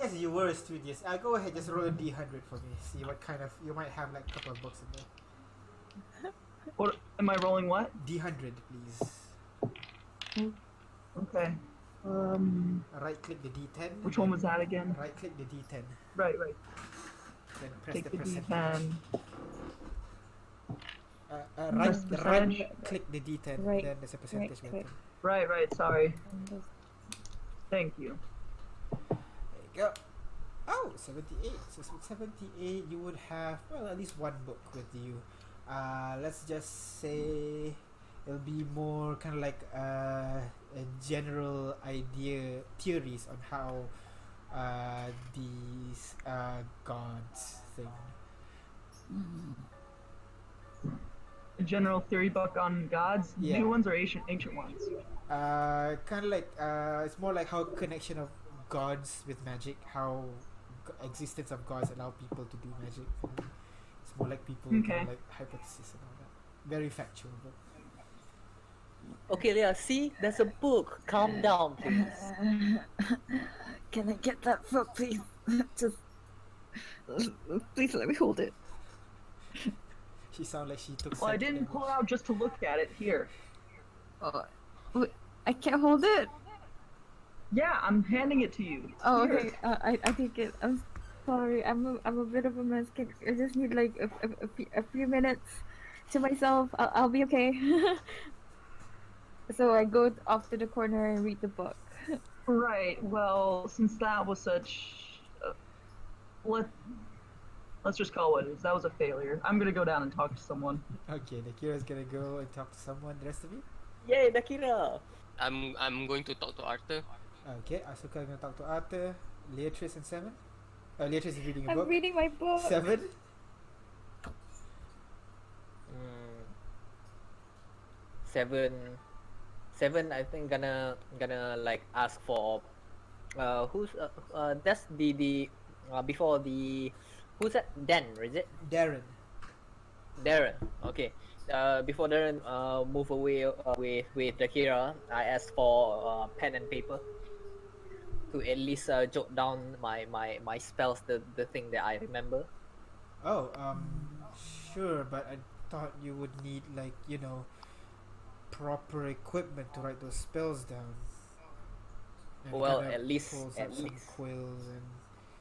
guess you were studious. Go ahead, just roll a d100 for me. See what kind of, you might have like a couple of books in there. What am I rolling? What? D100, please. Okay. Right click the D10. Which one was that again? Right click the D10. Right. Then press Take the the percentage. D10. Right percentage. click the D10. Right- Then there's a percentage click. button. Right. Sorry. Thank you. There you go. Oh, 78. So with 78, you would have, well, at least one book with you. Let's just say it'll be more kind of like a general idea, theories on how these gods thing. A general theory book on gods, Yeah. new ones or ancient ones? Kind of like it's more like how connection of gods with magic, how existence of gods allow people to do magic. It's more like people kind Okay. of like hypothesis and all that. Very factual book. Okay, Leah. See, there's a book. Calm down, please. Can I get that book, please? Just please let me hold it. She sounded like she took. Well, I second didn't language. pull it out just to look at it. Here. Wait, I can't hold it. Yeah, I'm handing it to you. Oh, Here. okay. I take it. I'm sorry. I'm a bit of a mess. I just need like a few minutes to myself. I'll be okay. So I go off to the corner and read the book. Right. Well, since that was such, let's just call it. That was a failure. I'm gonna go down and talk to someone. Okay, Nakira's gonna go and talk to someone. The rest of you? Yay, Nakira. I'm going to talk to Arthur. Okay, Asuka gonna talk to Arthur, Leatrice, and Seven. Leatrice is reading a I'm book. reading my book. 7. Seven. I think gonna like ask for who's that's the before the who's that? Dan, is it? Darren. Darren. Okay. Before Darren move away with Nakira, I asked for pen and paper to at least jot down my spells, the thing that I remember. Oh, sure, but I thought you would need like, proper equipment to write those spells down. And Well, kinda at least- pulls at up some least. quills and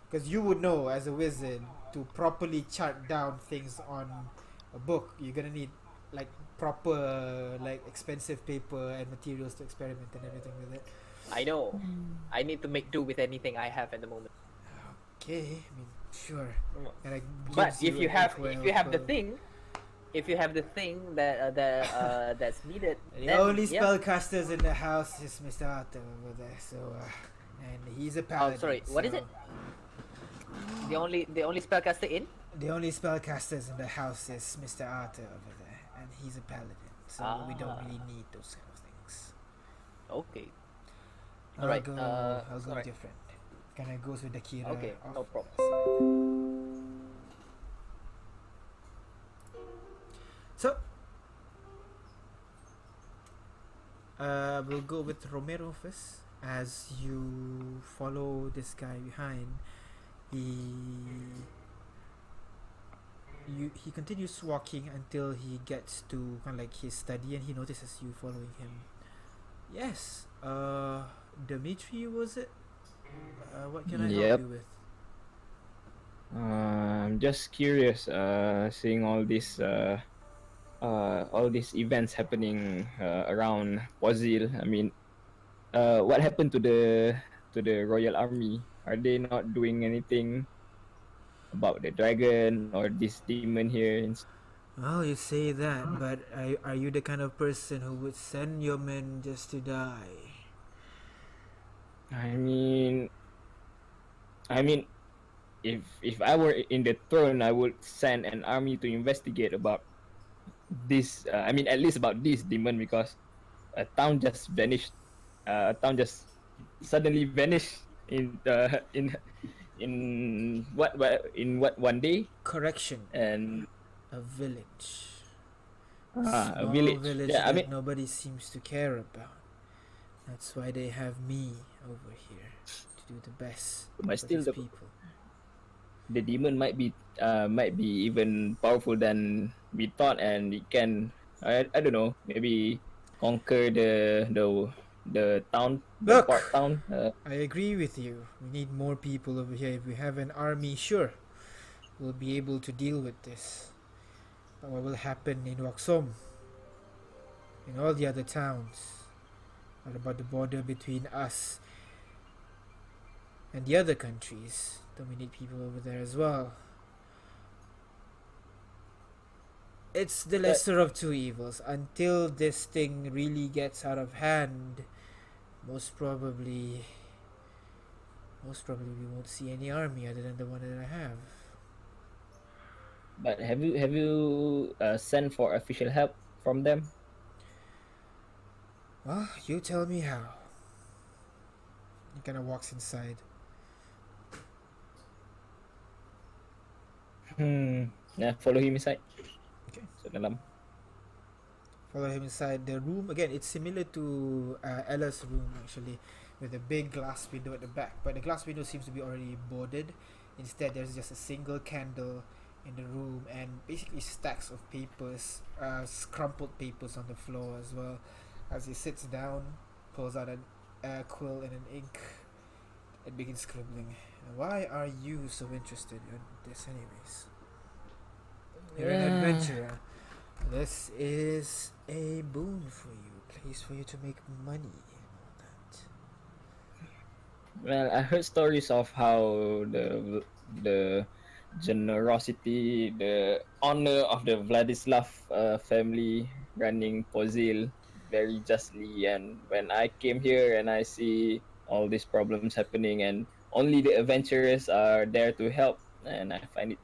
because you would know as a wizard to properly chart down things on a book, you're gonna need like proper like expensive paper and materials to experiment and everything with it. I know. I need to make do with anything I have at the moment. Okay, I mean, sure. And I But gives if you an have the equal- thing, that's needed, The then only yeah. spellcasters in the house is Mr. Arthur over there, so and he's a paladin. sorry, what is so it? The only spellcaster in? The only spellcasters in the house is Mr. Arthur over there, and he's a paladin, so we don't really need those kind of things. Okay. I'll Alright, go. I'll go alright. different. Kind of goes with the Kira. Okay, off no to problem. the side. So, we'll go with Romero first. As you follow this guy behind, he continues walking until he gets to kind of like his study, and he notices you following him. Yes, Dimitri, was it? What can I help Yep. you with? I'm just curious, seeing all these events happening around Pozil. I mean, what happened to the Royal Army? Are they not doing anything about the dragon or this demon here? Well, you say that, but are you the kind of person who would send your men just to die? I mean, if I were in the throne, I would send an army to investigate about this. At least about this demon, because a town just vanished. A town just suddenly vanished in what one day. Correction, And a village. a Small village. Yeah, that nobody seems to care about. That's why they have me over here to do the best But for still these the- people. the demon might be even powerful than we thought, and it can, I don't know, maybe conquer the town, the Look! port town. I agree with you. We need more people over here. If we have an army, sure, we'll be able to deal with this. But what will happen in Waxom? In all the other towns? What about the border between us and the other countries? Don't we need people over there as well? It's the lesser of two evils. Until this thing really gets out of hand, most probably we won't see any army other than the one that I have. But have you sent for official help from them? Well, you tell me how. He kind of walks inside. Yeah, follow him inside. Okay. So dalam. Follow him inside the room. Again, it's similar to Ella's room actually, with a big glass window at the back. But the glass window seems to be already boarded. Instead, there's just a single candle in the room, and basically stacks of papers, crumpled papers on the floor as well. As he sits down, pulls out a quill and an ink, and begins scribbling. Why are you so interested in this, anyways? You're an adventurer. This is a boon for you, a place for you to make money and all that. Well, I heard stories of how the generosity, the honor of the Vladislav family running Pozil very justly, and when I came here and I see all these problems happening and only the adventurers are there to help, and I find it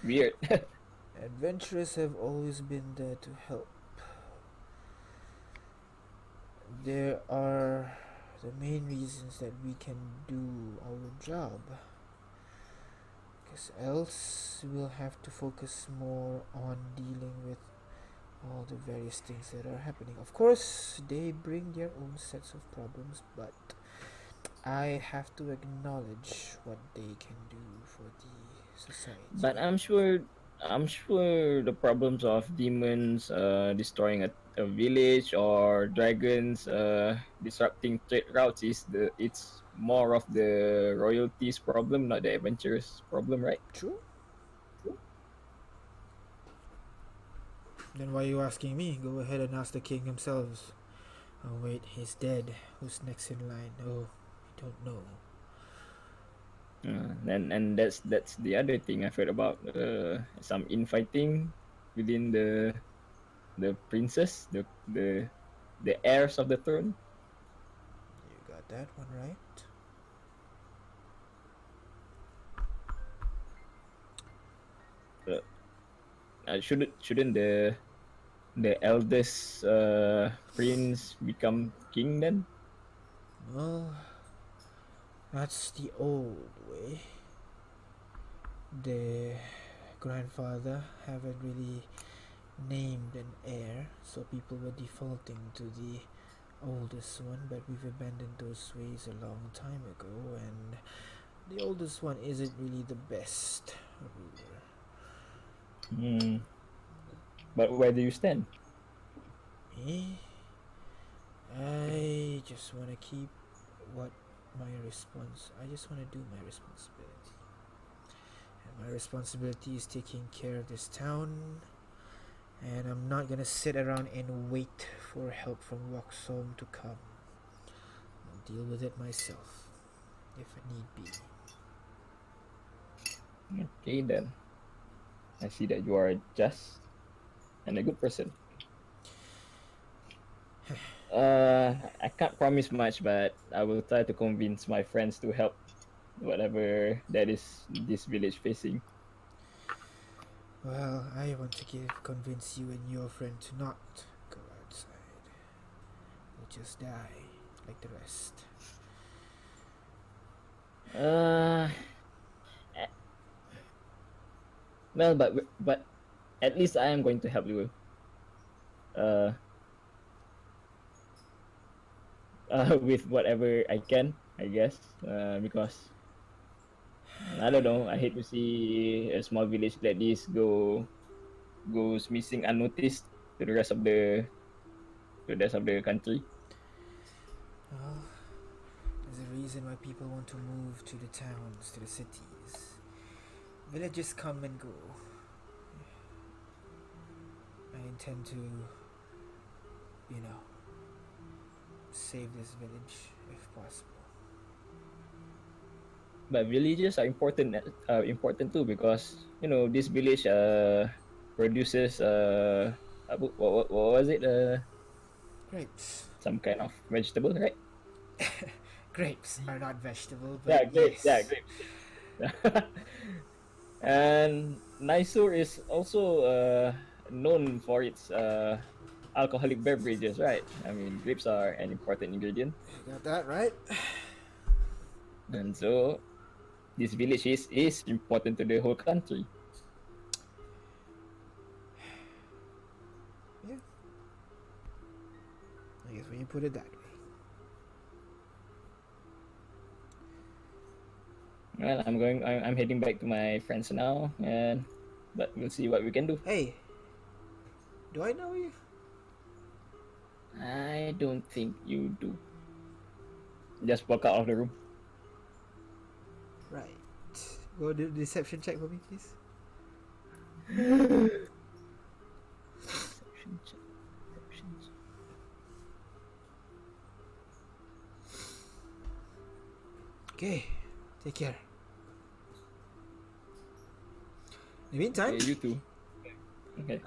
weird. Adventurers have always been there to help. There are the main reasons that we can do our job. Because else we'll have to focus more on dealing with all the various things that are happening. Of course, they bring their own sets of problems, but I have to acknowledge what they can do for the society. But I'm sure the problems of demons destroying a village or dragons disrupting trade routes it's more of the royalties problem, not the adventurers problem, right? True. Then why are you asking me? Go ahead and ask the king themselves. Oh wait, he's dead. Who's next in line? Oh, we don't know. And that's the other thing I've heard about. Some infighting within the princess, the heirs of the throne. You got that one right. Shouldn't the eldest prince become king then? Well, that's the old way. The grandfather haven't really named an heir, so people were defaulting to the oldest one, but we've abandoned those ways a long time ago, and the oldest one isn't really the best ruler. But where do you stand? Me? I just want to keep what I just want to do my responsibility. And my responsibility is taking care of this town, and I'm not gonna sit around and wait for help from Roxholm to come. I'll deal with it myself, if need be. Okay then. I see that you are just and a good person. I can't promise much, but I will try to convince my friends to help whatever that is this village facing. Well, I want to convince you and your friend to not go outside. We'll just die like the rest. Well, but at least I am going to help you. With whatever I can, I guess. Because I don't know. I hate to see a small village like this goes missing unnoticed to the rest of the country. Well, there's a reason why people want to move to the towns, to the cities. Villages come and go. I intend to, save this village if possible. But villages are important too because this village produces what was it Grapes. some kind of vegetable, right? Grapes are not vegetable, Yeah, but grapes. yes. Yeah, grapes. And Mysore is also known for its alcoholic beverages, right? I mean, grapes are an important ingredient, You got that right? and so this village is important to the whole country. Yeah. I guess when you put it that way. Well, I'm heading back to my friends now, but we'll see what we can do. Hey, do I know you? I don't think you do. Just walk out of the room. Right. Go do the deception check for me, please. Okay, take care. In the meantime, Okay, you too. Okay.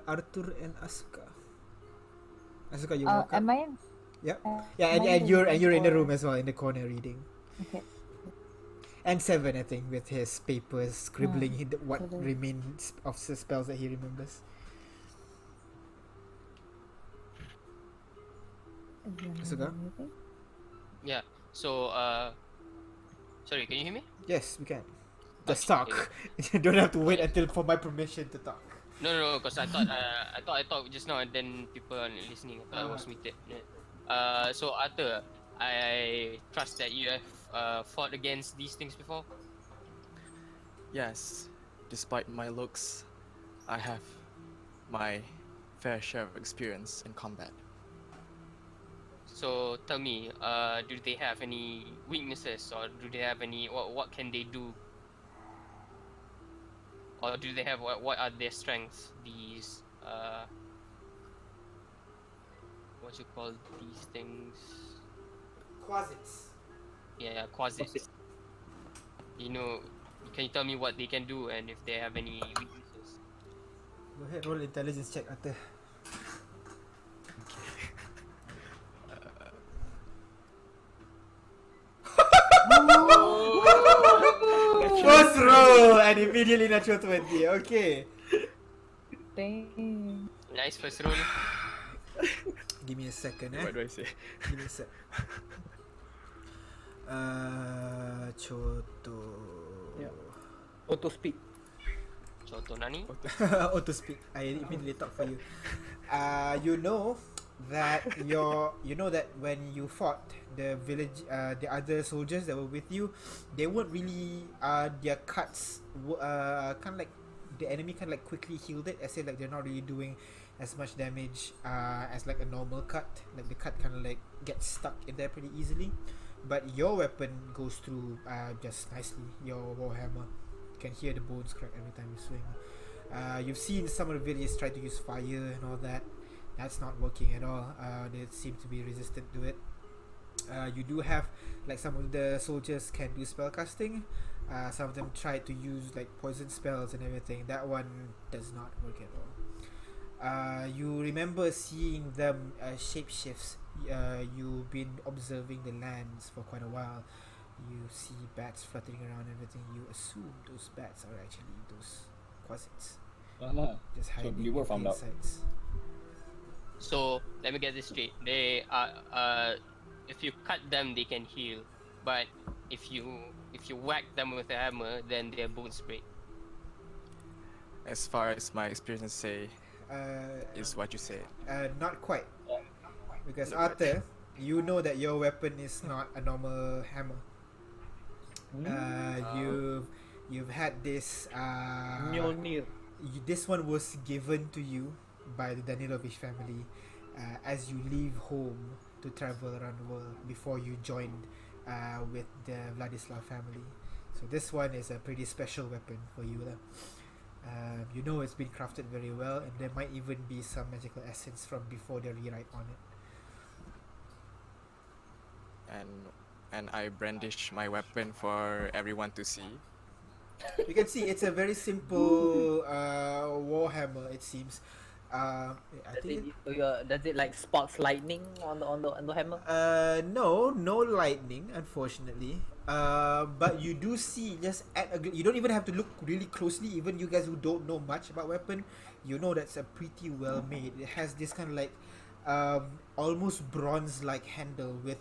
Arthur and Asuka. Asuka, you walk up. Am I in? Yep. Uh, Yeah, am I and you're in the or- room as well, in the corner reading. Okay. And Seven, I think, with his papers scribbling what Seven. remains of the spells that he remembers. Is there Asuka? anything? Yeah. So, sorry, can you hear me? Yes, we can. Just Okay, talk. You don't have to wait until for my permission to talk. No, because I thought I talked just now and then people are listening. I thought I was muted. Yeah. So Arthur, I trust that you have fought against these things before. Yes, despite my looks, I have my fair share of experience in combat. So tell me, do they have any weaknesses, or do they have any what can they do? Or do they have what are their strengths? These what you call these things? Quasits. Yeah, quasits. You know, can you tell me what they can do and if they have any weaknesses? Go ahead, roll intelligence check, Arthur. First roll and immediately natural 20. Okay. Dang. Nice first roll. Give me a second, What do I say? Give me a sec. Choto. Yeah. Auto speak. Choto nani? Auto speak. I immediately talk for you. You know that when you fought the village, the other soldiers that were with you, they weren't really their cuts kind of like the enemy kind of like quickly healed it. I say like they're not really doing as much damage as like a normal cut. Like the cut kind of like gets stuck in there pretty easily. But your weapon goes through just nicely. Your warhammer, you can hear the bones crack every time you swing. You've seen some of the villagers try to use fire and all that. That's not working at all. They seem to be resistant to it. You do have like some of the soldiers can do spell casting. Some of them try to use like poison spells and everything. That one does not work at all. You remember seeing them shapeshifts. You've been observing the lands for quite a while. You see bats fluttering around and everything. You assume those bats are actually those quasits. Just So hiding you were in found plain out. sights. So let me get this straight. They are if you cut them, they can heal, but if you whack them with a hammer, then their bones break. As far as my experience say, is what you said. Not quite. Because Arthur, you know that your weapon is not a normal hammer. You've had this. Mjolnir. This one was given to you by the Danilovich family as you leave home to travel around the world before you joined with the Vladislav family. So this one is a pretty special weapon for you. You know it's been crafted very well, and there might even be some magical essence from before the rewrite on it. And I brandish my weapon for everyone to see. You can see it's a very simple warhammer. It seems. I think. Does it like sparks lightning on the hammer? No lightning, unfortunately. But you do see just you don't even have to look really closely. Even you guys who don't know much about weapon, you know that's a pretty well made. It has this kind of like almost bronze-like handle with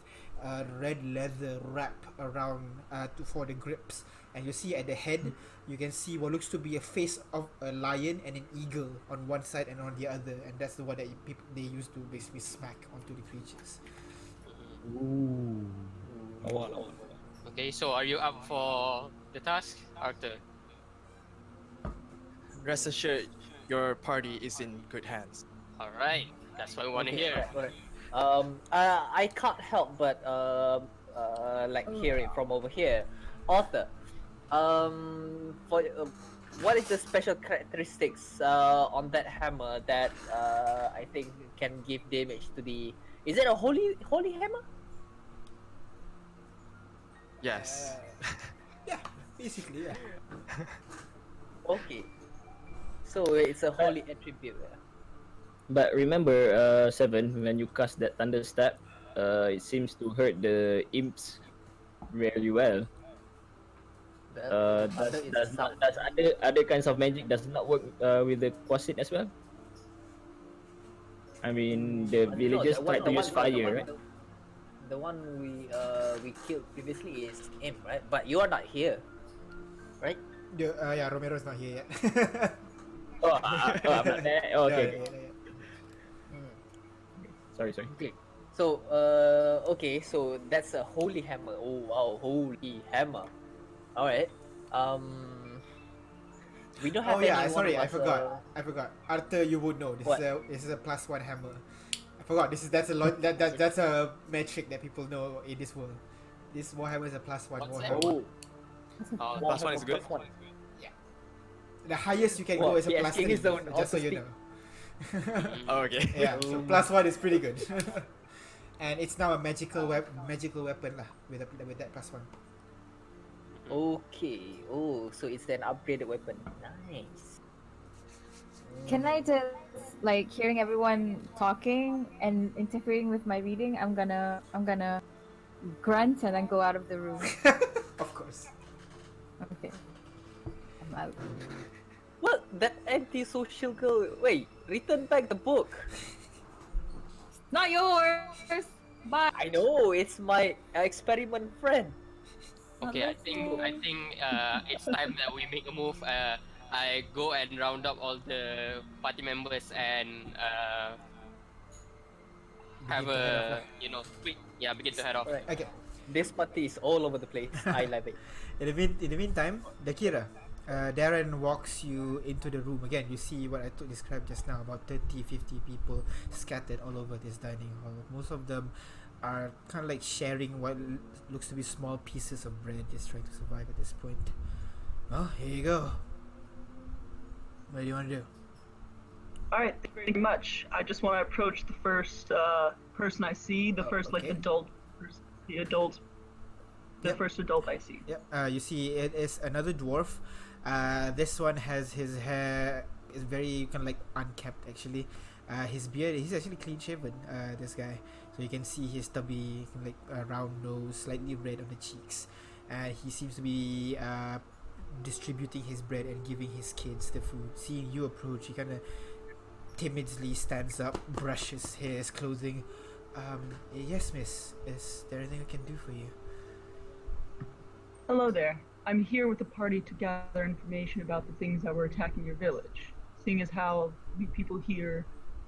red leather wrap around for the grips. And you see at the head, you can see what looks to be a face of a lion and an eagle on one side and on the other, and that's the one that they use to basically smack onto the creatures. Ooh. Okay, so are you up for the task, Arthur? Rest assured, your party is in good hands. All right, that's what we want to hear. Right. I can't help but like hear it from over here. Arthur, what is the special characteristics on that hammer that I think can give damage to the? Is it a holy hammer? Yes. Yeah, basically, yeah. Okay, so it's a holy attribute. But remember, Seven, when you cast that thunder stab, it seems to hurt the imps really well. Does other kinds of magic does not work with the quasit as well? I mean, the villagers tried to use fire, right? The one we killed previously is imp, right? But you are not here, right? Yeah, Romero's not here yet. I'm not there. Oh, okay. Yeah. Sorry. Okay. So okay, so that's a holy hammer. Oh wow, holy hammer. All right. We don't have. Oh yeah, any sorry, one I of us, forgot. Arthur, you would know. What? This is a +1 hammer. I forgot. That's a metric that people know in this world. This warhammer is a +1 What's warhammer. Oh, Plus one is good. +1. The highest you can go What? is a Yeah, +3. King is the one Just so auto you speak. know. Oh, okay. Yeah, so +1 is pretty good. And it's now a magical weapon lah with that +1. Okay. Oh, so it's an upgraded weapon. Nice. Can I just like hearing everyone talking and interfering with my reading? I'm gonna grunt and then go out of the room. Of course. Okay. I'm out. What? That antisocial girl. Wait, return back the book. Not yours. Bye. I know, it's my experiment friend. Okay, I think it's time that we make a move. I go and round up all the party members and have a quick begin to head off. Right. Okay. This party is all over the place. I love it. In the meantime, Dakira, Darren walks you into the room again. You see what I described just now, about 30-50 people scattered all over this dining hall. Most of them are kind of like sharing what looks to be small pieces of bread, just trying to survive at this point. Well, here you go. What do you want to do? All right, thank you very much. I just want to approach the first person I see, the first okay. The first adult I see. Yep. You see, it is another dwarf. This one has his hair is very kind of like unkempt actually. His beard, he's actually clean shaven. This guy, so you can see his stubby, kind of like round nose, slightly red on the cheeks. He seems to be distributing his bread and giving his kids the food. Seeing you approach, he kind of timidly stands up, brushes his clothing. Yes, miss. Is there anything I can do for you? Hello there. I'm here with the party to gather information about the things that were attacking your village. Seeing as how the people here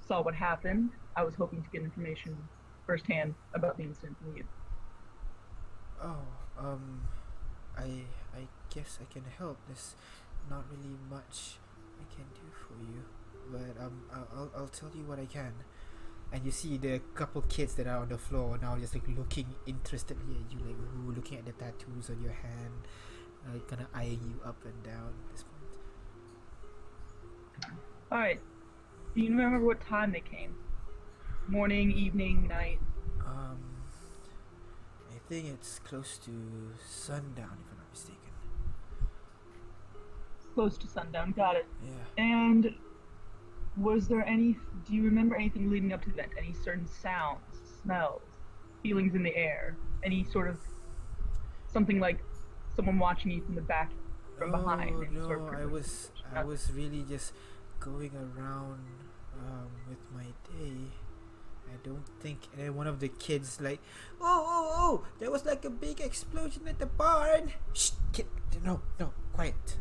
saw what happened, I was hoping to get information firsthand about the incident from you. Oh, I guess I can help. There's not really much I can do for you, but I'll tell you what I can. And you see the couple kids that are on the floor now, just like looking interestedly at you, like looking at the tattoos on your hand, kind of eyeing you up and down at this point. All right. Do you remember what time they came? Morning, evening, night? I think it's close to sundown, if I'm not mistaken. Close to sundown. Got it. Yeah. And was there do you remember anything leading up to the event? Any certain sounds, smells, feelings in the air? Any sort of something like someone watching you from the back, from behind? Any No, sort of I was really just going around with my day. I don't think. And then one of the kids like, oh, there was like a big explosion at the barn. Shh, kid, no, quiet.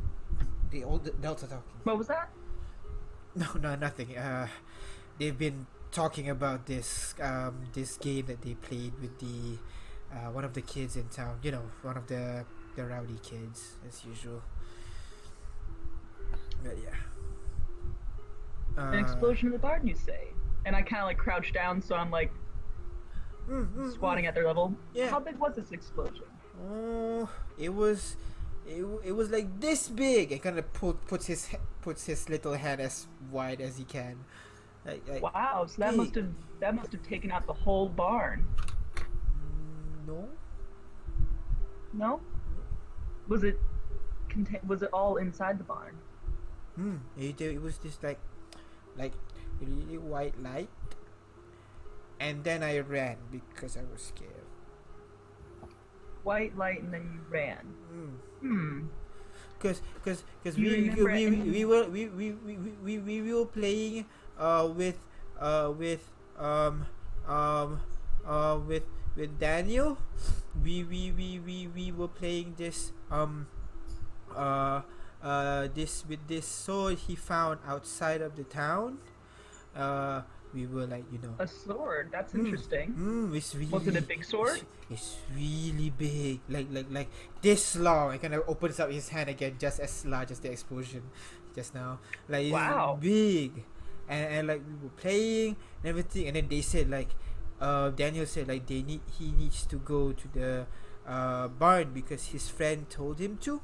The old adults are talking. What was that? No, nothing. They've been talking about this game that they played with the one of the kids in town. You know, one of the rowdy kids, as usual. But yeah. An explosion in the barn, you say? And I kind of like crouch down, so I'm like squatting at their level. Yeah. How big was this explosion? Oh, it was like this big, and kind of puts his little hand as wide as he can. Like Wow, so that must have taken out the whole barn. No. No? Was it all inside the barn? It was just like really white light, and then I ran because I was scared. White light, and then you ran. Because Do you remember we were playing with Daniel. We were playing this this sword he found outside of the town. We were like, A sword. That's interesting. It's really, Was it a big sword? It's really big, like this long. It kind of opens up his hand again, just as large as the explosion just now. Like it's Wow. big, and like we were playing and everything, and then they said like, Daniel said like he needs to go to the barn because his friend told him to.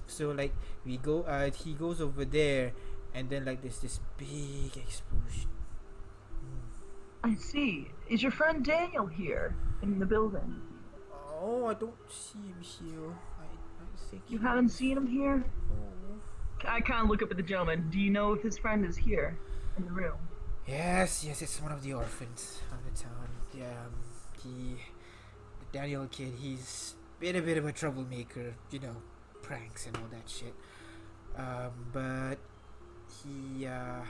So like we go, he goes over there, and then like there's this big explosion. I see. Is your friend Daniel here in the building? Oh, I don't see him here. I think You haven't seen him here? Oh. I kind of look up at the gentleman. Do you know if his friend is here in the room? Yes, it's one of the orphans of the town. Yeah, the Daniel kid, he's been a bit of a troublemaker, you know, pranks and all that shit. But he, yeah,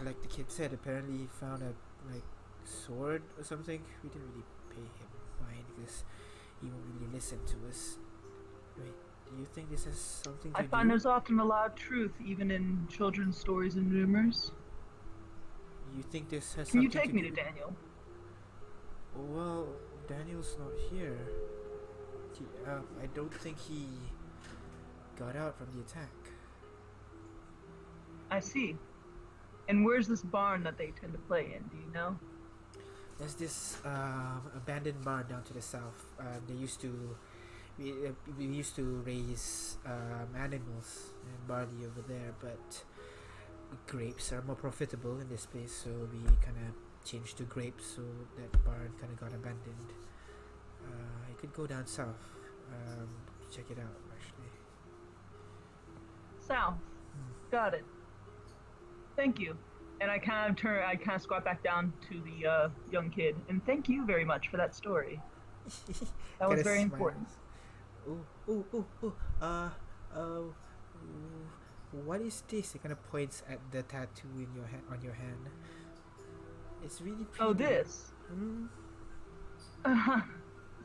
like the kid said, apparently he found a like sword or something. We didn't really pay him mind because he won't really listen to us. Wait, do you think this has something to I do? find there's often a loud truth even in children's stories and rumors. You think this has Can something you take me do? to Daniel? Well, Daniel's not here. I don't think he got out from the attack. I see. And where's this barn that they tend to play in? Do you know? There's this abandoned barn down to the south. We used to raise animals and barley over there, but grapes are more profitable in this place, so we kind of changed to grapes. So that barn kind of got abandoned. You could go down south, check it out. Actually, South. Got it. Thank you. And I kind of squat back down to the young kid. And thank you very much for that story. That was Kinda very smiles. important. What is this? It kind of points at the tattoo in your on your hand. It's really pretty. Oh, this. Hmm?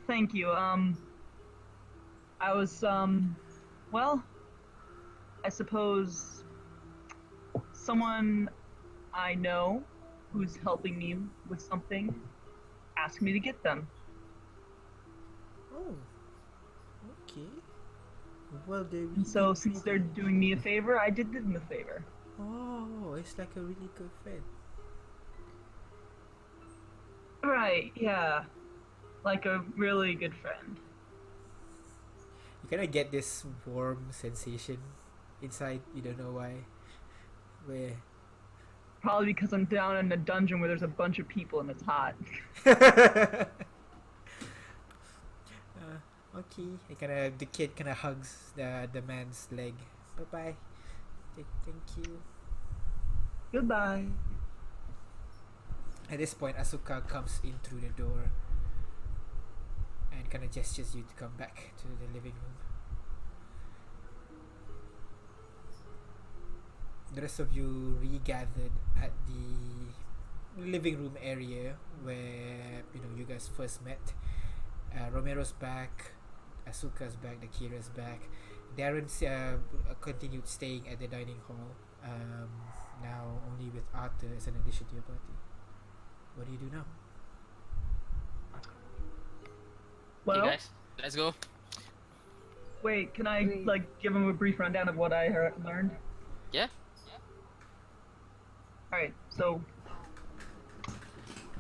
Thank you. I was, well, I suppose someone I know who's helping me with something asked me to get them. Oh, okay. Well, they And so, since they're doing me a favor, I did them a favor. Oh, it's like a really good friend. Right, yeah. Like a really good friend. You kind of get this warm sensation inside. You don't know why. Where? Probably because I'm down in a dungeon where there's a bunch of people and it's hot. Okay. The kid kind of hugs the man's leg. Bye bye. Thank you. Goodbye. At this point, Asuka comes in through the door and kind of gestures you to come back to the living room. The rest of you regathered at the living room area where you guys first met. Romero's back, Asuka's back, Nakira's back. Darren's continued staying at the dining hall. Now only with Arthur as an addition to your party. What do you do now? Well, Hey guys, let's go. wait, can I give him a brief rundown of what I learned? Yeah? Alright, so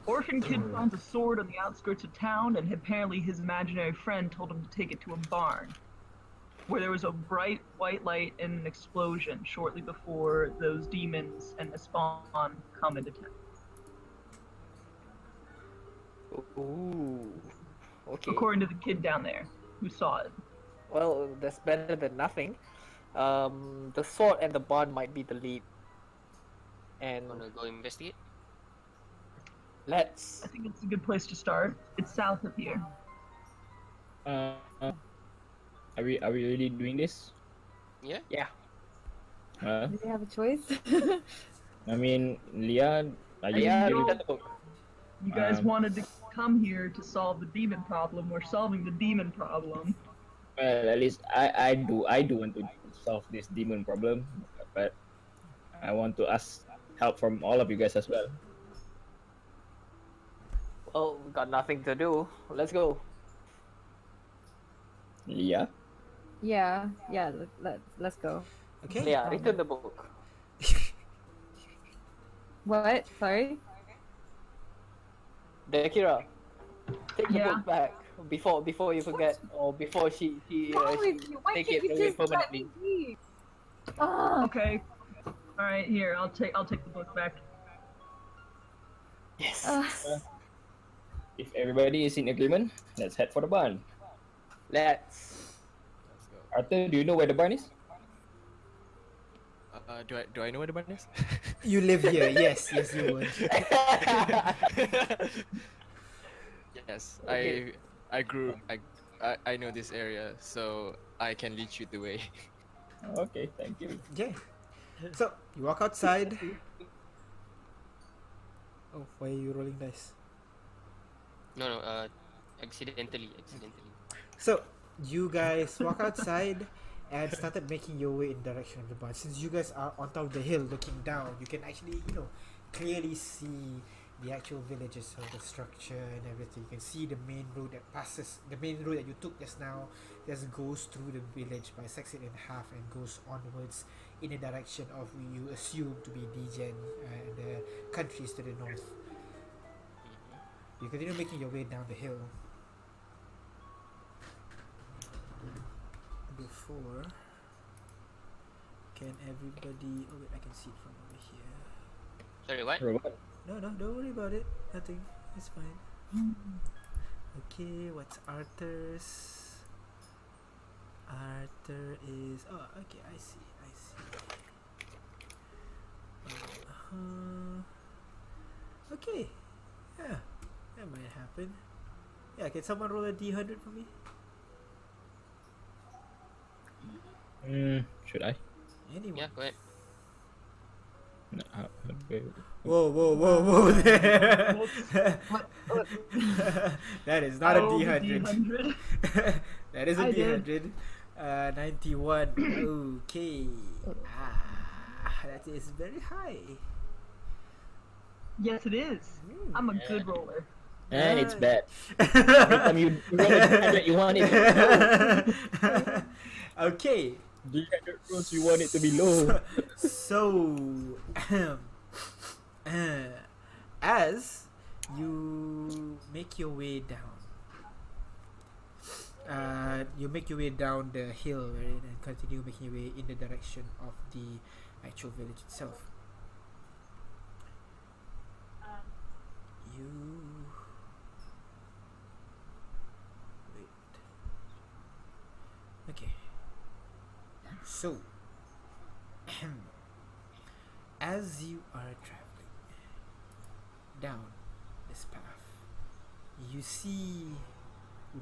Orphan Kid found a sword on the outskirts of town, and apparently his imaginary friend told him to take it to a barn, where there was a bright white light and an explosion shortly before those demons and the spawn come into town. Ooh. Okay. According to the kid down there who saw it. Well, that's better than nothing. The sword and the barn might be the lead. And Wanna go investigate? let's. I think it's a good place to start. It's south of here. Are we really doing this? Yeah? Yeah. Do they have a choice? I mean, Leah, are you Yeah, you read know- the book. You guys wanted to come here to solve the demon problem. We're solving the demon problem. Well, at least I do want to solve this demon problem, but I want to ask help from all of you guys as well. Well, we got nothing to do. Let's go. Leah, yeah. Let's go. Okay. Yeah, return the book. What? Sorry? Akira, take the Yeah. book back before you forget, or before she Why take can't it you away just let permanently. me be? Ah, Okay, All right, here. I'll take the book back. Yes. If everybody is in agreement, let's head for the barn. Let's. Let's go. Arthur, do you know where the barn is? Do I know where the barn is? You live here, yes, you would. Yes, Okay. I know this area, so I can lead you the way. Okay, thank you. Yeah. So you walk outside. Oh, why are you rolling dice? No, accidentally. So you guys walk outside and started making your way in the direction of the barn. Since you guys are on top of the hill looking down, you can actually, clearly see the actual villages of the structure and everything. You can see the main road that you took just now just goes through the village, bisects it in half and goes onwards in the direction of you assume to be Degen and the countries to the north. You continue making your way down the hill. Before, can everybody? Oh wait, I can see it from over here. Sorry, what? Robot. No, don't worry about it. Nothing. It's fine. Okay, what's Arthur's? Arthur is. Oh, okay. I see. Okay. Yeah, that might happen. Yeah, can someone roll a D100 for me? Should I? Anyone? Yeah, go ahead. No, Whoa there. What? That is not a Oh, D100. D100. That is a I did. D100. 91. Okay. That is very high. Yes, it is. I'm a good roller. And it's bad. Every time you roll a D100, you want it to be low. Okay. D100 rolls, you want it to be low. So, as you make your way down, the hill, right, and continue making your way in the direction of the actual village itself. Okay. So, as you are traveling down this path, you see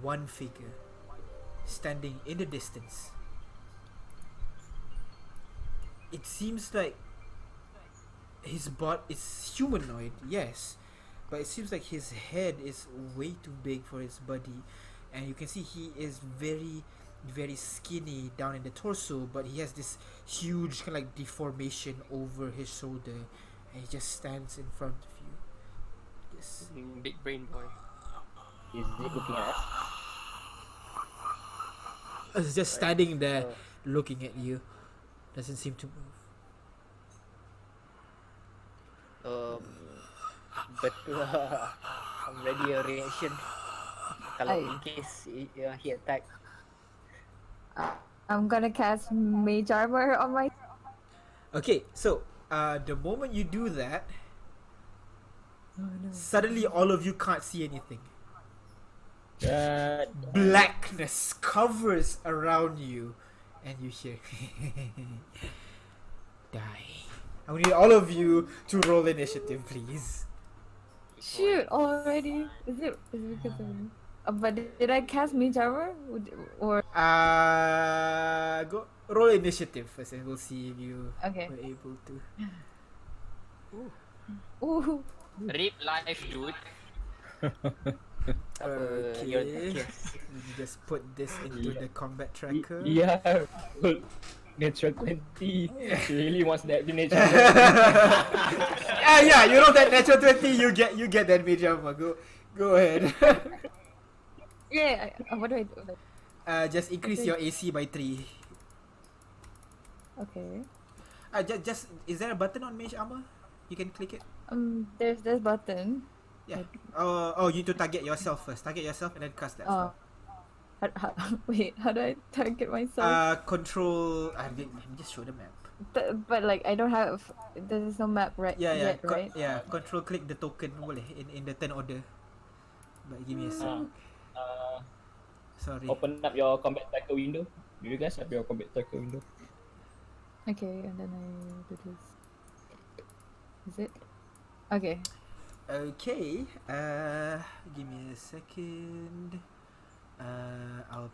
one figure standing in the distance. It seems like his body is humanoid, yes, but it seems like his head is way too big for his body, and you can see he is very skinny down in the torso, but he has this huge kind of like deformation over his shoulder, and he just stands in front of you. Yes. Big brain boy. Is it looking at us? He's just standing there looking at you. Doesn't seem to move. Betul. I'm ready a reaction. Kalau in case he attack. I'm gonna cast Mage Armor on my. Okay, so the moment you do that, Oh, no. suddenly all of you can't see anything. God. Blackness covers around you, and you hear die. I need all of you to roll initiative, please. Shoot already. Is it because of me? But did I cast Mage Armor? Or Go roll initiative first, and we'll see if you okay. were able to. Ooh. Rip life, dude. Okay. Just put this into the combat tracker. Yeah. Natural 20. She really wants that natural 20. Yeah, you know that natural 20, you get that mage armor. Go ahead. Yeah. What do I do? Just increase your AC by 3. Okay. Just is there a button on mage armor? You can click it. There's this button. Yeah. Oh, you need to target yourself first. Target yourself and then cast that spell. Wait, how do I target myself? Control. Let me just show the map. But like I don't have. There's no map Yeah, yet, right? Control click the token boleh in the turn order. But give me a sec. Sorry. Open up your combat tracker window. Do you guys have your combat tracker window? Okay, and then I do this. Is it? Okay. Okay. Give me a second. I'll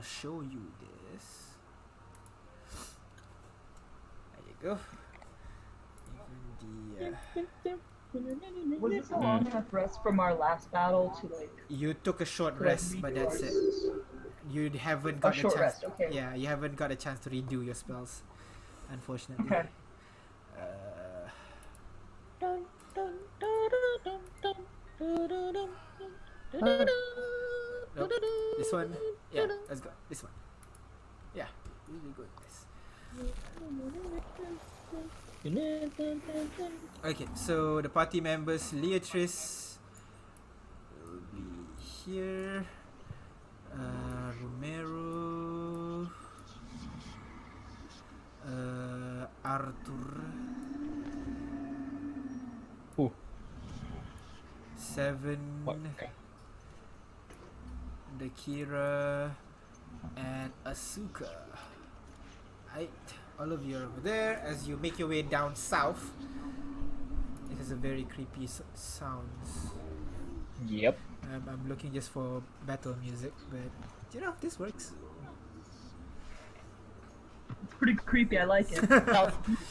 show you this. There you go. Even the Was this a long enough rest from our last battle to like? you took a short to, like, rest, but redo that's it. our- You haven't A got a short chance. rest, okay. Yeah, you haven't got a chance to redo your spells, unfortunately. Okay. Nope. This one. Yeah, let's go. This one. Yeah, really good. This. Okay, so the party members, Leatrice will be here. Romero, Arthur, Who? 7, What? Dakira, and Asuka. Right, all of you are over there. As you make your way down south, it has a very creepy sounds. Yep. I'm looking just for battle music, but you know, this works. It's pretty creepy. I like it.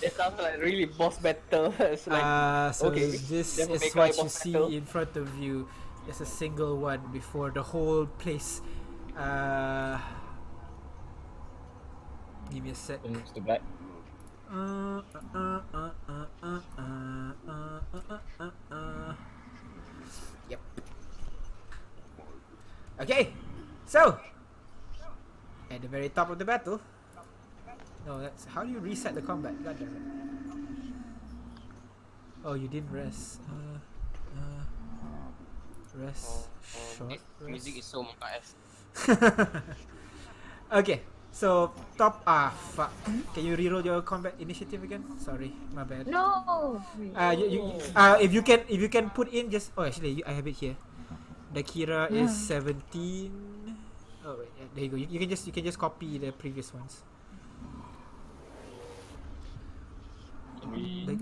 It sounds like really boss battle. It's like So okay, this Devil is May Cry what you boss see battle. in front of you. Just a single one before the whole place. Give me a sec. Turns to black. Yep. Okay, so at the very top of the battle. No, that's how do you reset the combat? God damn it! Oh, you didn't rest. Rest. Short. This music is so much. Okay, so top. Fuck. Can you reroll your combat initiative again? Sorry, my bad. No. If you can put in just. Oh, actually, I have it here. The Kira is 17. Oh wait, yeah, there you go. You can just copy the previous ones. The,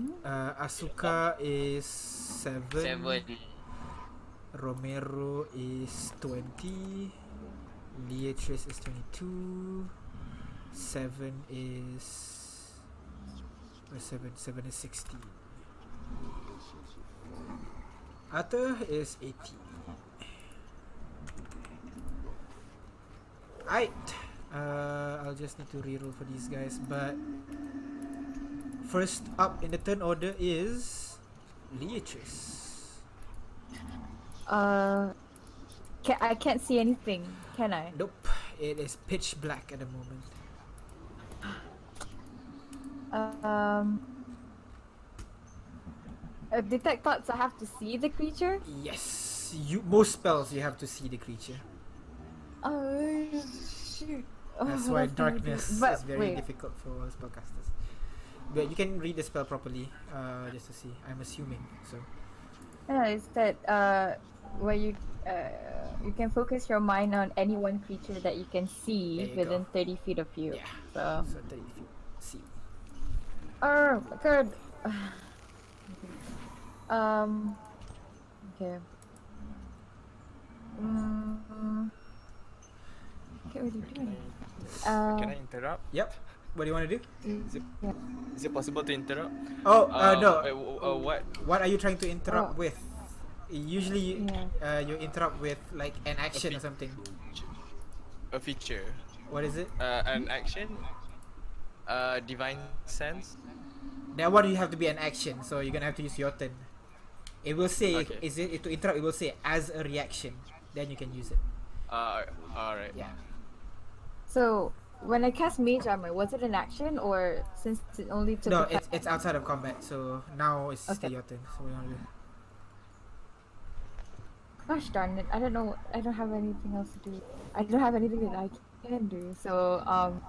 Asuka is 7. 7. Romero is 20. Leatrice is 22. 7 is. 7 is 16. Arthur is 18. Alright. I'll just need to reroll for these guys, but first up in the turn order is Leatrice. I can't see anything, can I? Nope, it is pitch black at the moment. Detect thoughts. I have to see the creature. Yes, most spells you have to see the creature. Oh shoot! That's Oh, why that's gonna be- darkness but is very wait. difficult for spellcasters. But you can read the spell properly, just to see. I'm assuming so. Yeah, it's that where you can focus your mind on any one creature that you can There see you within go. 30 feet of you. Yeah. So. So 30 feet. See. Oh, good. Okay. Okay, what are you doing? Can I interrupt? Yep. What do you want to do? Is it possible to interrupt? Oh, no. What? What are you trying to interrupt Oh. with? Usually, Yeah. you interrupt with like an action or something. A feature. What is it? An action. Divine sense. That one you have to be an action, so you're gonna have to use your turn. It will say, Okay. is it to interrupt? It will say as a reaction. Then you can use it. Alright. Yeah. So when I cast Mage Armor, was it an action or since it only took? No, a it's outside of combat. So now it's Okay. still your turn. So we want to do. Gosh darn it! I don't know. I don't have anything else to do. I don't have anything that I can do. So I'm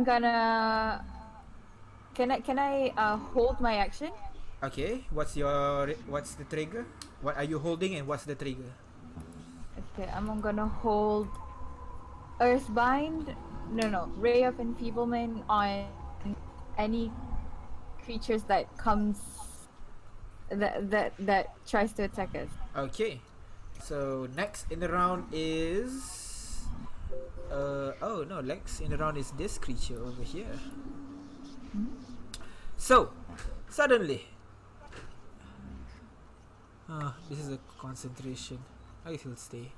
gonna. Can I hold my action? Okay, what's the trigger? What are you holding and what's the trigger? Okay, I'm gonna hold Earthbind. No, Ray of Enfeeblement on any creatures that comes that tries to attack us. Okay, so next in the round is oh no, next in the round is this creature over here. So suddenly, this is a concentration. I guess he'll stay.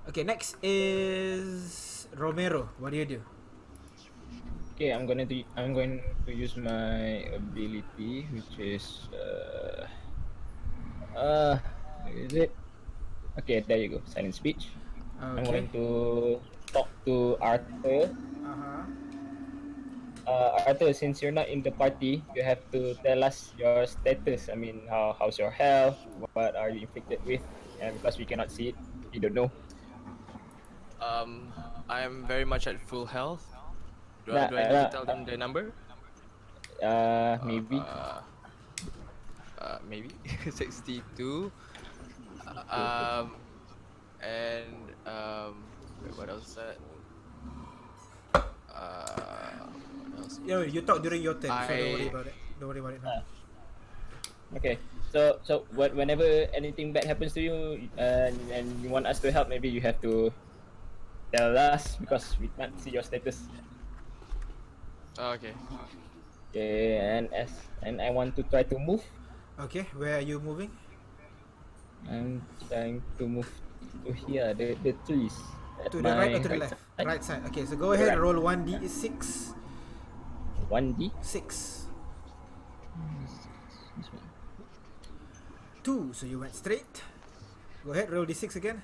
Okay, next is Romero. What do you do? Okay, I'm going to use my ability, which is is it? Okay, there you go. Silent speech. I'm Okay. going to talk to Arthur. Arthur, since you're not in the party, you have to tell us your status. I mean, how's your health? What are you infected with? And because we cannot see it, we don't know. I am very much at full health. Do I need to tell them the number? Maybe. Maybe 62. And wait, what else is that? What else? You talk during your turn, so don't worry I- about it. Don't worry about it now. Okay. So whenever anything bad happens to you, and you want us to help, maybe you have to tell us because we can't see your status. Okay. Okay, and I want to try to move. Okay, where are you moving? I'm trying to move to here, the trees. At To the right or my to the left? side. Right side. Okay, so go ahead and Right. roll 1d6. 1D. 6. This one. 2, so you went straight. Go ahead, roll d6 again.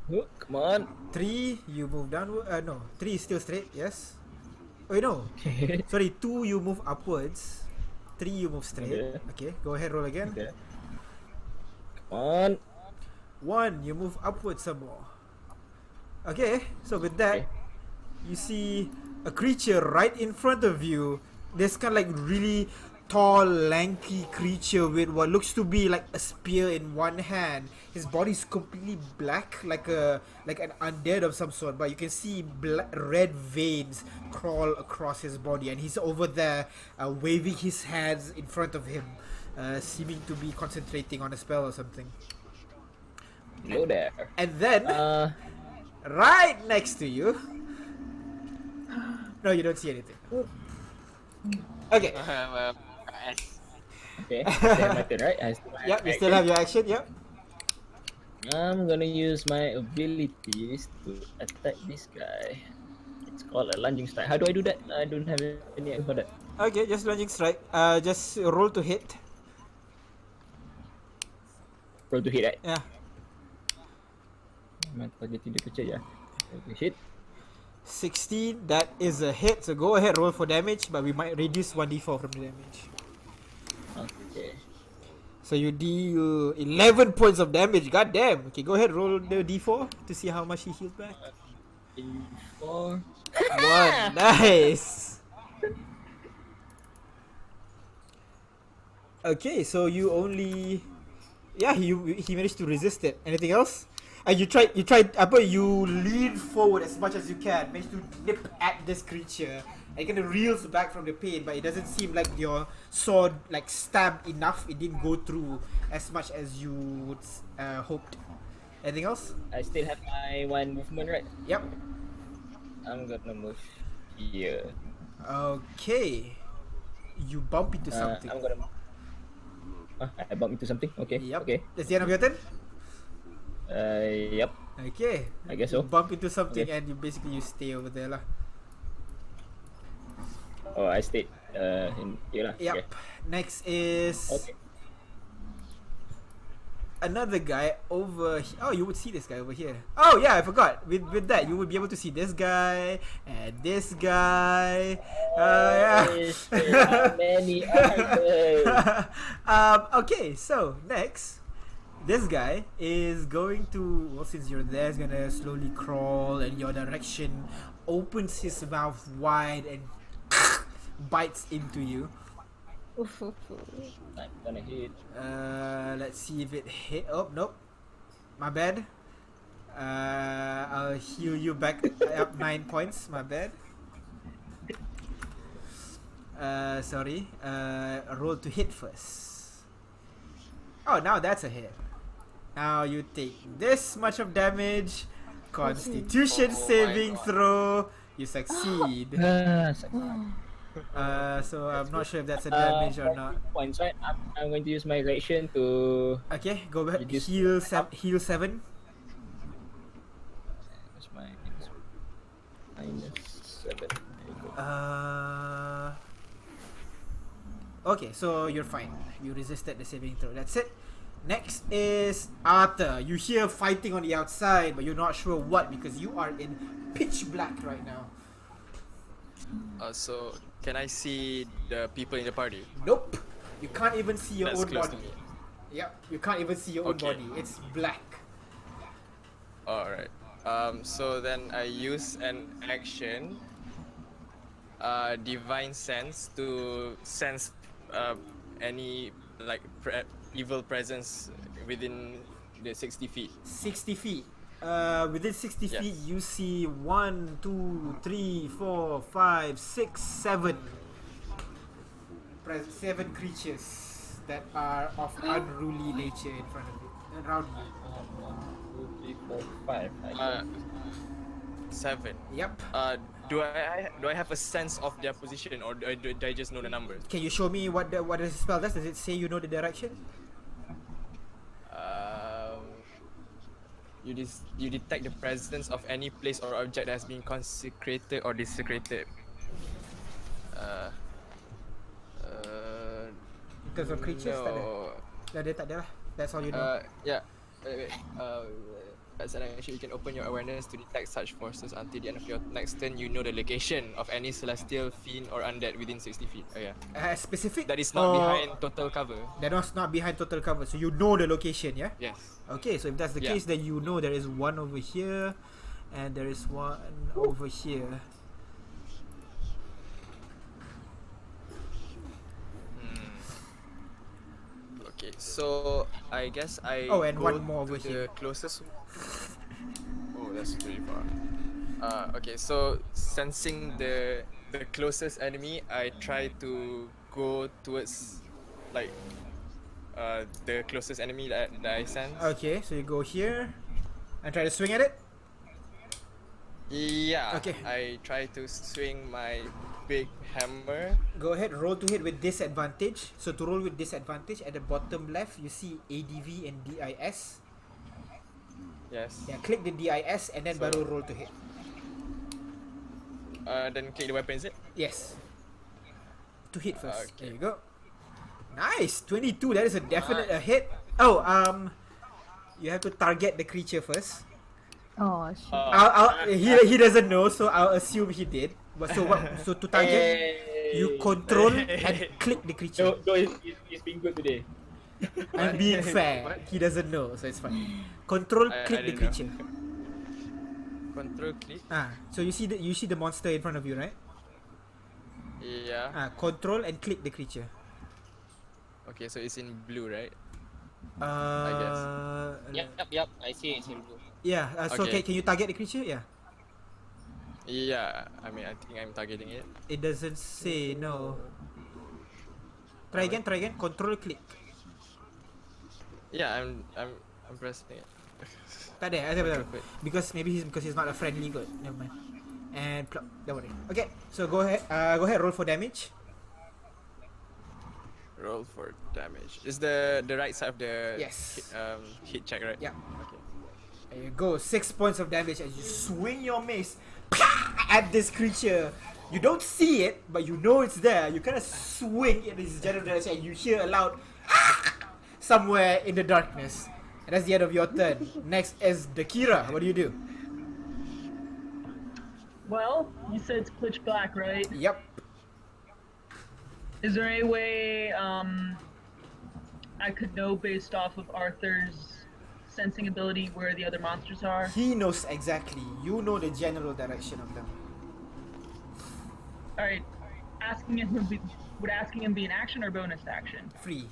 Oh, come on. 3, you move downward. No, 3 is still straight, yes. Oh, no. Sorry, 2 you move upwards. 3 you move straight. Okay, go ahead, roll again. Okay. Come on. 1, you move upwards some more. Okay, so with that, you see a creature right in front of you. This kind of like really tall, lanky creature with what looks to be like a spear in one hand. His body's completely black, like an undead of some sort. But you can see red veins crawl across his body, and he's over there, waving his hands in front of him, seeming to be concentrating on a spell or something. Hello there. And then, right next to you, no, you don't see anything. Okay. Okay. I still have my turn, right? I still have Yep, you my still action. have your action. Yep. I'm gonna use my abilities to attack this guy. It's called a lunging strike. How do I do that? I don't have any idea for that. Okay, just lunging strike. Just roll to hit. Roll to hit, right? Yeah. My targeting the creature, yeah. Roll to hit. 16. That is a hit. So go ahead, roll for damage, but we might reduce 1d4 from the damage. Okay. So you deal 11 points of damage. God damn. Okay, go ahead, roll the d4 to see how much he heals back. 4. 1. Nice. Okay, so you only, yeah, he managed to resist it. Anything else? And you lean forward as much as you can, manage to nip at this creature. And it kind of reels back from the pain, but it doesn't seem like your sword like stabbed enough. It didn't go through as much as you would hoped. Anything else? I still have my 1 movement, right? Yep. I'm gonna move here. Okay. You bump into something. I'm gonna. I bump into something. Okay. Yep. Okay. That's the end of your turn? Yep. Okay. I guess You so. bump into something Okay. and you stay over there lah. Oh, I stayed in here lah. Yep. Okay. Next is Okay. another guy over. Oh, you would see this guy over here. Oh yeah, I forgot. With that, you would be able to see this guy and this guy. Yeah. How many are there? Okay, so next, this guy is going to. Well, since you're there, is gonna slowly crawl in your direction, opens his mouth wide and bites into you. Not gonna hit. Let's see if it hit. Oh, nope. My bad. I'll heal you back up 9 points. My bad. Sorry. Roll to hit first. Oh, now that's a hit. Now you take this much of damage. Constitution saving throw. You succeed. So I'm not sure if that's a damage or not. Points, right? I'm going to use my reaction to. Okay, go back. Reduce- Heal 7. What's my -7? There you go. Okay, so you're fine. You resisted the saving throw. That's it. Next is Arthur. You hear fighting on the outside, but you're not sure what because you are in pitch black right now. So can I see the people in the party? Nope. You can't even see your That's own close body. to me. Yep. You can't even see your own Okay. body. It's black. Alright. So then I use an action, divine sense, to sense any like evil presence within the 60 feet. 60 feet. Within 60 Yes. feet, you see 1, 2, 3, 4, 5, 6, 7. 7 creatures that are of unruly nature in front of you, around you. 1, 2, 3, 4, 5. 7. Yep. Do I have a sense of their position, or do I just know the numbers? Can you show me what the spell does? Does it say you know the direction? You detect the presence of any place or object that has been consecrated or desecrated. In terms of creatures, tak ada. No. Tak ada lah. That's all you know. Yeah. Wait. As an action, you can open your awareness to detect such forces until the end of your next turn. You know the location of any celestial, fiend, or undead within 60 feet. Oh yeah. Specific? That is not or behind total cover. That was not behind total cover. So you know the location, yeah? Yes. Okay, so if that's the Yeah. case, then you know there is one over here, and there is one over here. Okay, so I guess I Oh, and go one more over to here. the closest. Oh, that's pretty far. Okay, so sensing the closest enemy, I try to go towards like the closest enemy that I sense. Okay, so you go here and try to swing at it. Yeah. Okay. I try to swing my big hammer. Go ahead, roll to hit with disadvantage. So to roll with disadvantage, at the bottom left, you see ADV and DIS. Yes. Yeah, click the DIS and then So- baru roll to hit. Then click the weapon, is it? Yes. To hit first. Okay. There you go. Nice, 22. That is a definite hit. Oh, you have to target the creature first. Oh shit. He doesn't know, so I'll assume he did. But so to target, you control and click the creature. No, he's been good today. I'm being fair. He doesn't know, so it's fine. Control, I click the didn't know. creature. Control click. So you see the monster in front of you, right? Yeah. Control and click the creature. Okay, so it's in blue, right? guess. Yep. I see it's in blue. Yeah. So Okay. can you target the creature? Yeah. Yeah. I mean, I think I'm targeting it. It doesn't say no. Try again. Control click. Yeah, I'm pressing it. Tak ada. Control click. Because he's not a friendly god. Never mind. And plop. Don't worry. Okay. So go ahead. Roll for damage. Roll for damage. Is the right side of the Yes. hit check, right? Yeah. Okay. There you go. 6 points of damage as you swing your mace at this creature. You don't see it, but you know it's there. You kind of swing in this general direction and you hear a loud somewhere in the darkness. And that's the end of your turn. Next is the Kira. What do you do? Well, you said it's pitch black, right? Yep. Is there any way I could know based off of Arthur's sensing ability where the other monsters are? He knows exactly. You know the general direction of them. All right. Would asking him be an action or bonus action? Free.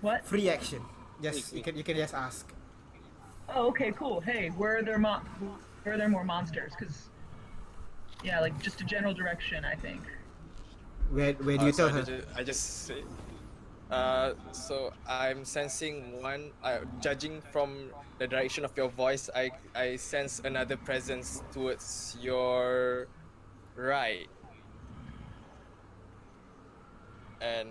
What? Free action. Yes, you can just ask. Oh, okay, cool. Hey, where are there more monsters? Cause yeah, like just a general direction, I think. Where do you tell her? I just say. So I'm sensing one. Judging from the direction of your voice, I sense another presence towards your right. And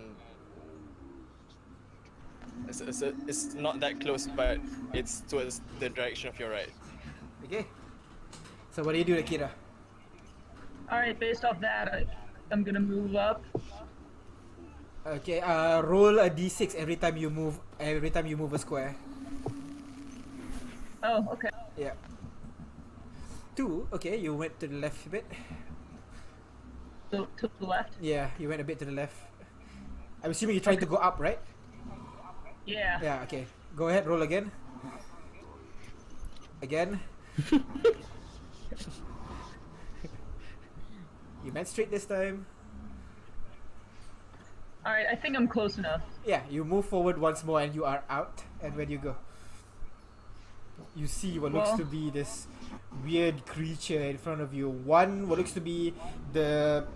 it's not that close, but it's towards the direction of your right. Okay. So what do you do, Akira? All right, based off that, I'm gonna move up. Okay. Roll a d6 every time you move. Every time you move a square. Oh, okay. Yeah. 2. Okay, you went to the left a bit. So to the left. Yeah, you went a bit to the left. I'm assuming you're trying to go up, right? Yeah. Yeah. Okay. Go ahead. Roll again. Again. You went straight this time. All right, I think I'm close enough. Yeah, you move forward once more and you are out. And when you go, you see what looks Well- to be this weird creature in front of you. One, what looks to be the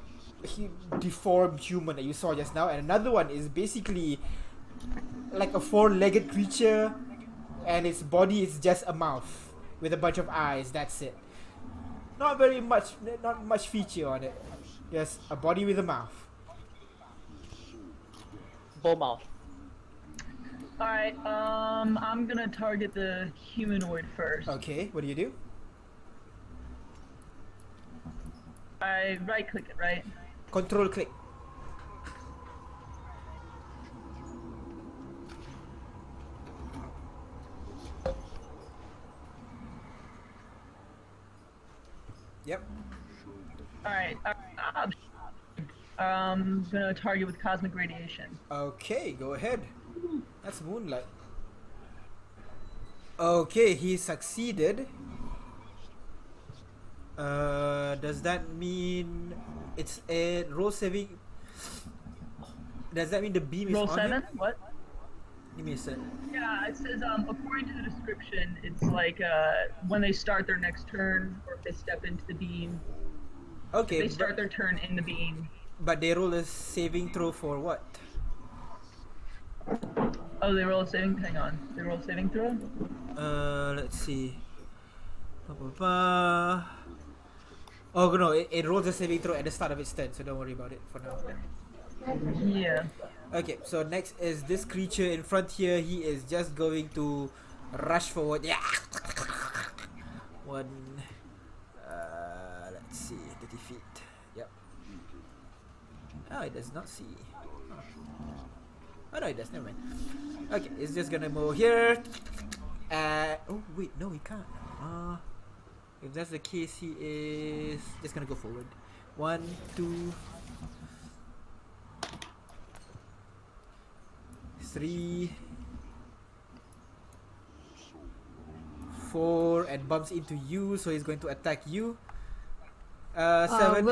deformed human that you saw just now, and another one is basically like a 4-legged creature, and its body is just a mouth with a bunch of eyes. That's it. Not much feature on it. Just a body with a mouth. Bull mouth. All right, I'm gonna target the humanoid first. Okay, what do you do? I right-click it, right? Control click. Yep. All right. I'm gonna target with cosmic radiation. Okay, go ahead. That's moonlight. Okay, he succeeded. Does that mean it's a roll saving? Does that mean the beam is Roll on 7? him? What? Give me a sec. Yeah, it says according to the description, it's like when they start their next turn or if they step into the beam. Okay, They start their turn in the beam. but they roll a saving throw for what? Oh, they roll a saving. Hang on. They roll a saving throw. Let's see. Oh no, it rolls a saving throw at the start of its turn, so don't worry about it for now. Yeah. Okay, so next is this creature in front here. He is just going to rush forward. Yeah. One. Let's see. 30 feet. Yep. Oh, it does not see. Oh no, it does. Never mind. Okay, it's just gonna move here. Oh wait, no, he can't. If that's the case, he is just gonna go forward. 1, 2, 3, 4, and bumps into you, so he's going to attack you. 7.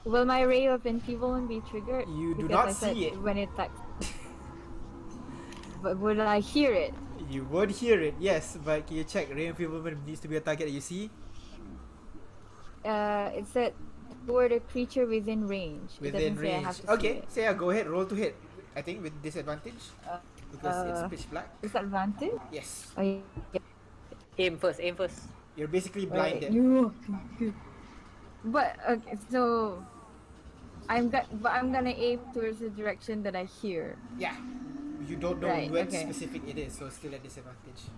Will my ray of enfeeblement be triggered? You do Because not I said see it. when it attacks. But would I hear it? You would hear it, yes, but can you check? Ray enfeeblement needs to be a target that you see. It said toward a creature within range. It Within doesn't say I range. have to see Okay, it. so yeah, go ahead, roll to hit. I think with disadvantage. Because it's pitch black. Is that advantage? Yes. Oh, yeah. Aim first. You're basically Right. blinded. But okay, so but I'm gonna aim towards the direction that I hear. Yeah. You don't know Right, when okay. specific it is, so still a disadvantage.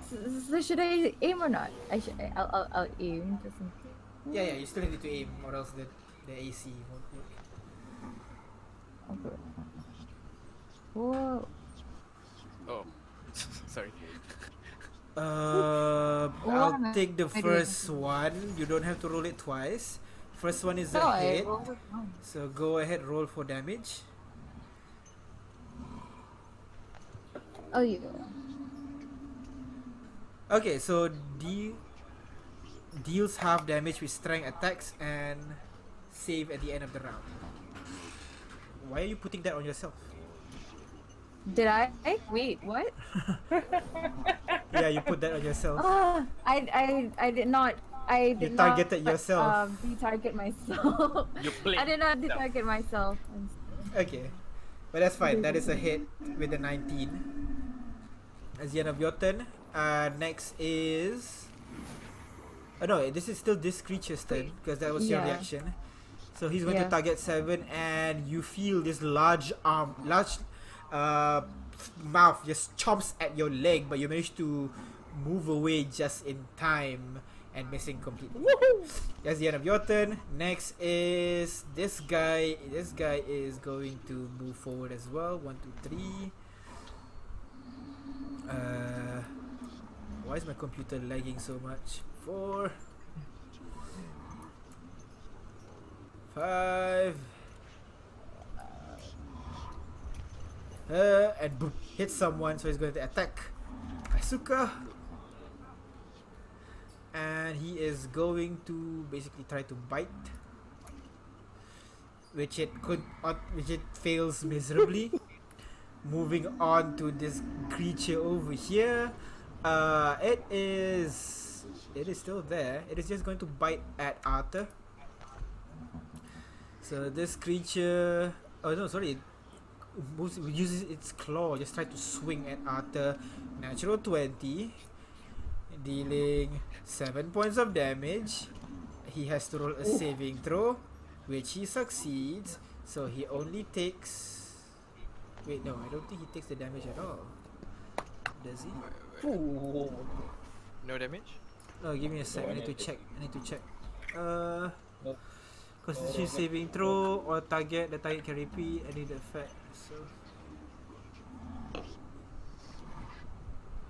So should I aim or not? I'll aim just in case. Yeah, you still need to aim, or else the AC won't work. Okay. Whoa. Oh, sorry. I'll am take the I doing? first one. You don't have to roll it twice. First one is No, a I hit. rolled it once. So go ahead, roll for damage. Oh, you. Okay, so deals half damage with strength attacks and save at the end of the round. Why are you putting that on yourself? Did I? Wait, what? Yeah, you put that on yourself. I did not. I did You targeted not, yourself. de-target myself. You played I did not yourself. de-target myself. Okay, but that's fine. That is a hit with a 19. That's the end of your turn. Next is. Oh no, this is still this creature's turn because that was your Yeah. reaction. So he's going to Yeah. target 7, and you feel this large mouth just chomps at your leg, but you manage to move away just in time and missing completely. That's the end of your turn. Next is this guy. This guy is going to move forward as well. 1, 2, 3. Why is my computer lagging so much? 4, 5. And boom, hit someone, so he's going to attack Asuka. And he is going to basically try to bite, which it fails miserably. Moving on to this creature over here. It is still there. It is just going to bite at Arthur. So this creature, oh no, sorry, it uses its claw, just try to swing at Arthur. Natural 20, dealing 7 points of damage. He has to roll a saving throw, which he succeeds. So he only takes. Wait, no, I don't think he takes the damage at all. Does he? No damage? Oh, give me a sec. I need to check. Nope. Constitution saving throw or target. The target can repeat any effect. So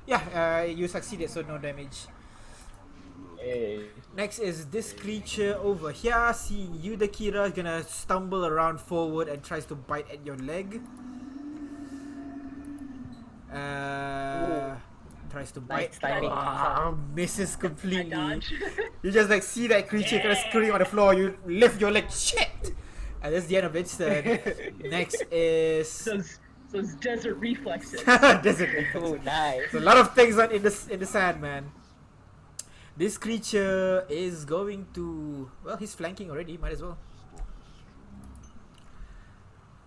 yeah, you succeeded, so no damage. Hey. Next is this creature over here. Seeing you, the Kira, is gonna stumble around forward and tries to bite at your leg. Tries to bite. Nice timing. Misses completely. dodge. You just like see that creature kind of screaming on the floor. You lift your leg. Shit. And that's the end of its turn. Next is Those desert reflexes. desert. Reflex. Oh, nice. So a lot of things on in the sand, man. This creature is going to, well, he's flanking already. Might as well.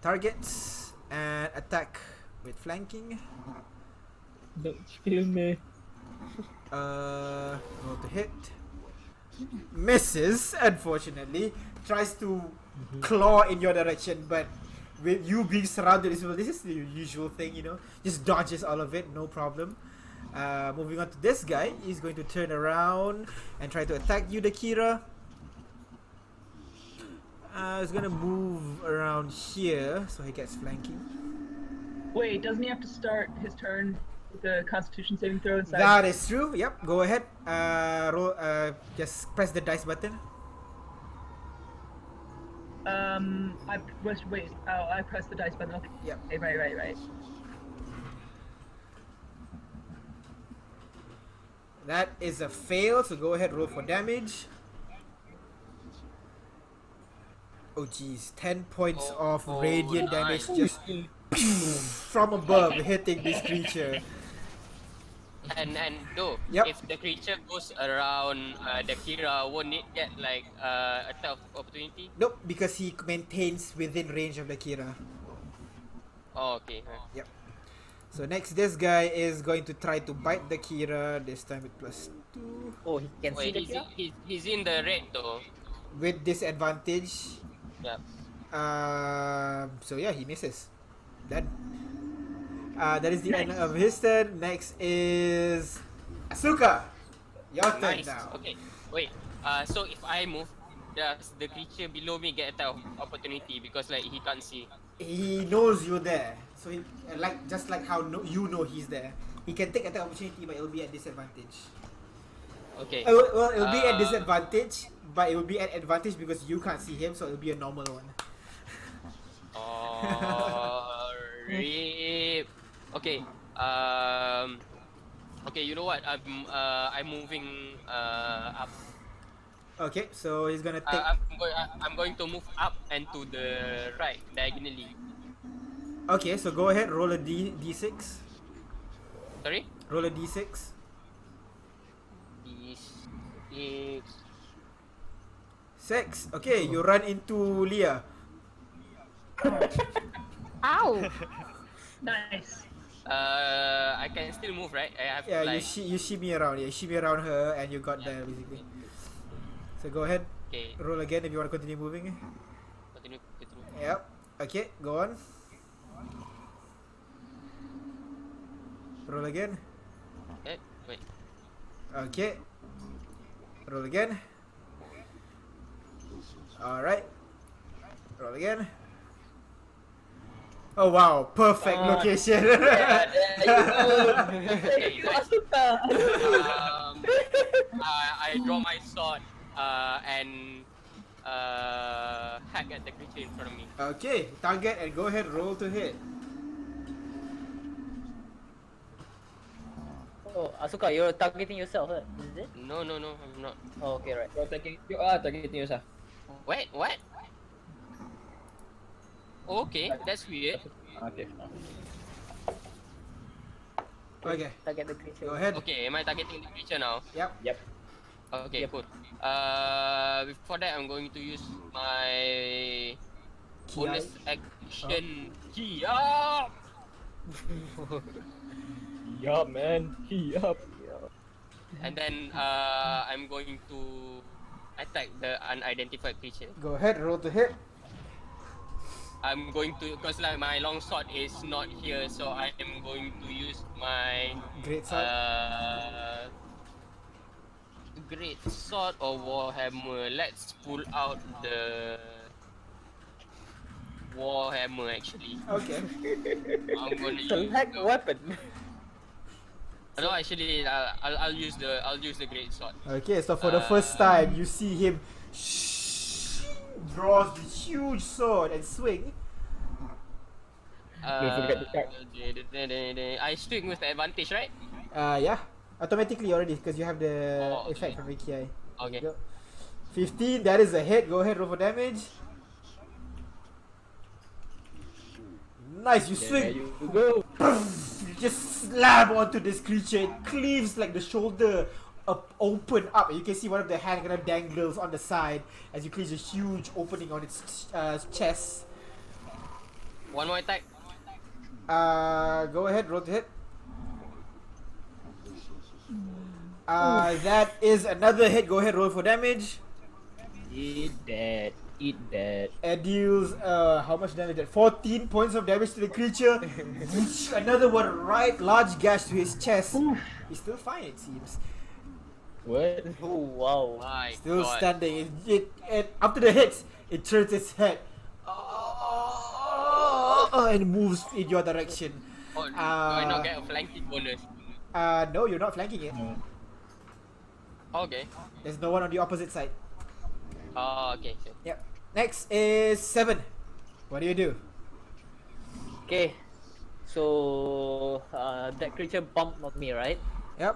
Targets and attack with flanking. Don't kill me. Roll to hit. Misses, unfortunately. Tries to claw in your direction, but with you being surrounded as well, this is the usual thing, you know. Just dodges all of it, no problem. Moving on to this guy, he's going to turn around and try to attack you, the Kira. He's gonna move around here, so he gets flanking. Wait, doesn't he have to start his turn with the Constitution saving throw inside? That is true. Yep. Go ahead. Roll. Just press the dice button. I wait. Oh, I pressed the dice button. Okay. Yep. Okay, right. That is a fail. So go ahead. Roll for damage. Oh jeez, 10 points of radiant damage just from above hitting this creature. And though, Yep. if the creature goes around the Kira, won't it get like attack of opportunity? Nope, because he maintains within range of the Kira. Oh, okay. Yep. So next, this guy is going to try to bite the Kira, this time with +2. Oh, he can see Wait, the Kira? he's in the red though. With disadvantage. Yep. So yeah, he misses. Done. That is the end of his turn. Next is Asuka. Your turn Nice. now. Okay. Wait. So if I move, does the creature below me get attack of opportunity because like he can't see? he knows you're there. So he, just like how you know he's there. He can take attack opportunity, but it'll be at disadvantage. Okay. Well, it'll be at disadvantage, but it will be at advantage because you can't see him, so it'll be a normal one. Rip. Okay. Okay. You know what? I'm moving up. Okay, so he's gonna take. I'm going to move up and to the right diagonally. Okay, so go ahead, roll a d6. Sorry. Roll a d6. D6. 6. Okay, you run into Leah. Ow! Nice. I can still move, right? I have Yeah, like. you shimmy around. Yeah, you shimmy around her, and you got there basically. So go ahead, Okay. roll again if you want to continue moving. Continue. Yep. Okay, go on. Roll again. Wait. Okay. Roll again. Alright. Roll again. Oh wow, perfect location. Yeah, there you go. Okay, Thank you, nice. Asuka. I draw my sword and hack at the creature in front of me. Okay, target and go ahead, roll to hit. Oh, Asuka, you're targeting yourself, huh? Is it? No, I'm not. Oh, okay, right. You are targeting yourself. Wait, what? Okay, that's weird. Okay. Okay, Target the creature. go ahead. Okay, am I targeting the creature now? Yep. Okay, Yep. cool. Before that, I'm going to use my bonus action key up. Yup, man. Yup. And then I'm going to attack the unidentified creature. Go ahead, roll to hit. I'm going to, because like my long sword is not here, so I am going to use my Great sword. great sword or warhammer. Let's pull out the warhammer actually. Okay. I'm gonna use Select the, weapon. no, actually I'll use the great sword. Okay, so for the first time, you see him draws this huge sword and swing. Don't forget to check. I swing with the advantage, right? Yeah, automatically already because you have the Oh, okay. effect from AKI. Okay. Go. 15, that is a hit. Go ahead, roll for damage. Nice, you There swing. you go. You just slam onto this creature. It cleaves like the shoulder open up. You can see one of the hand kind of dangles on the side as you cleave a huge opening on its chest. One more attack. Go ahead, roll to hit. That is another hit. Go ahead, roll for damage. Eat that. Eat that. It deals how much damage? That 14 points of damage to the creature. Another one right, large gash to his chest. He's still fine, it seems. What? Oh, wow. My Still God. standing. It after the hits, it turns its head and moves in your direction. Oh, do I not get a flanking bonus? No, you're not flanking it. No. Okay. There's no one on the opposite side. Oh, okay. Sure. Yep. Next is 7. What do you do? Okay. So, that creature bumped on me, right? Yep.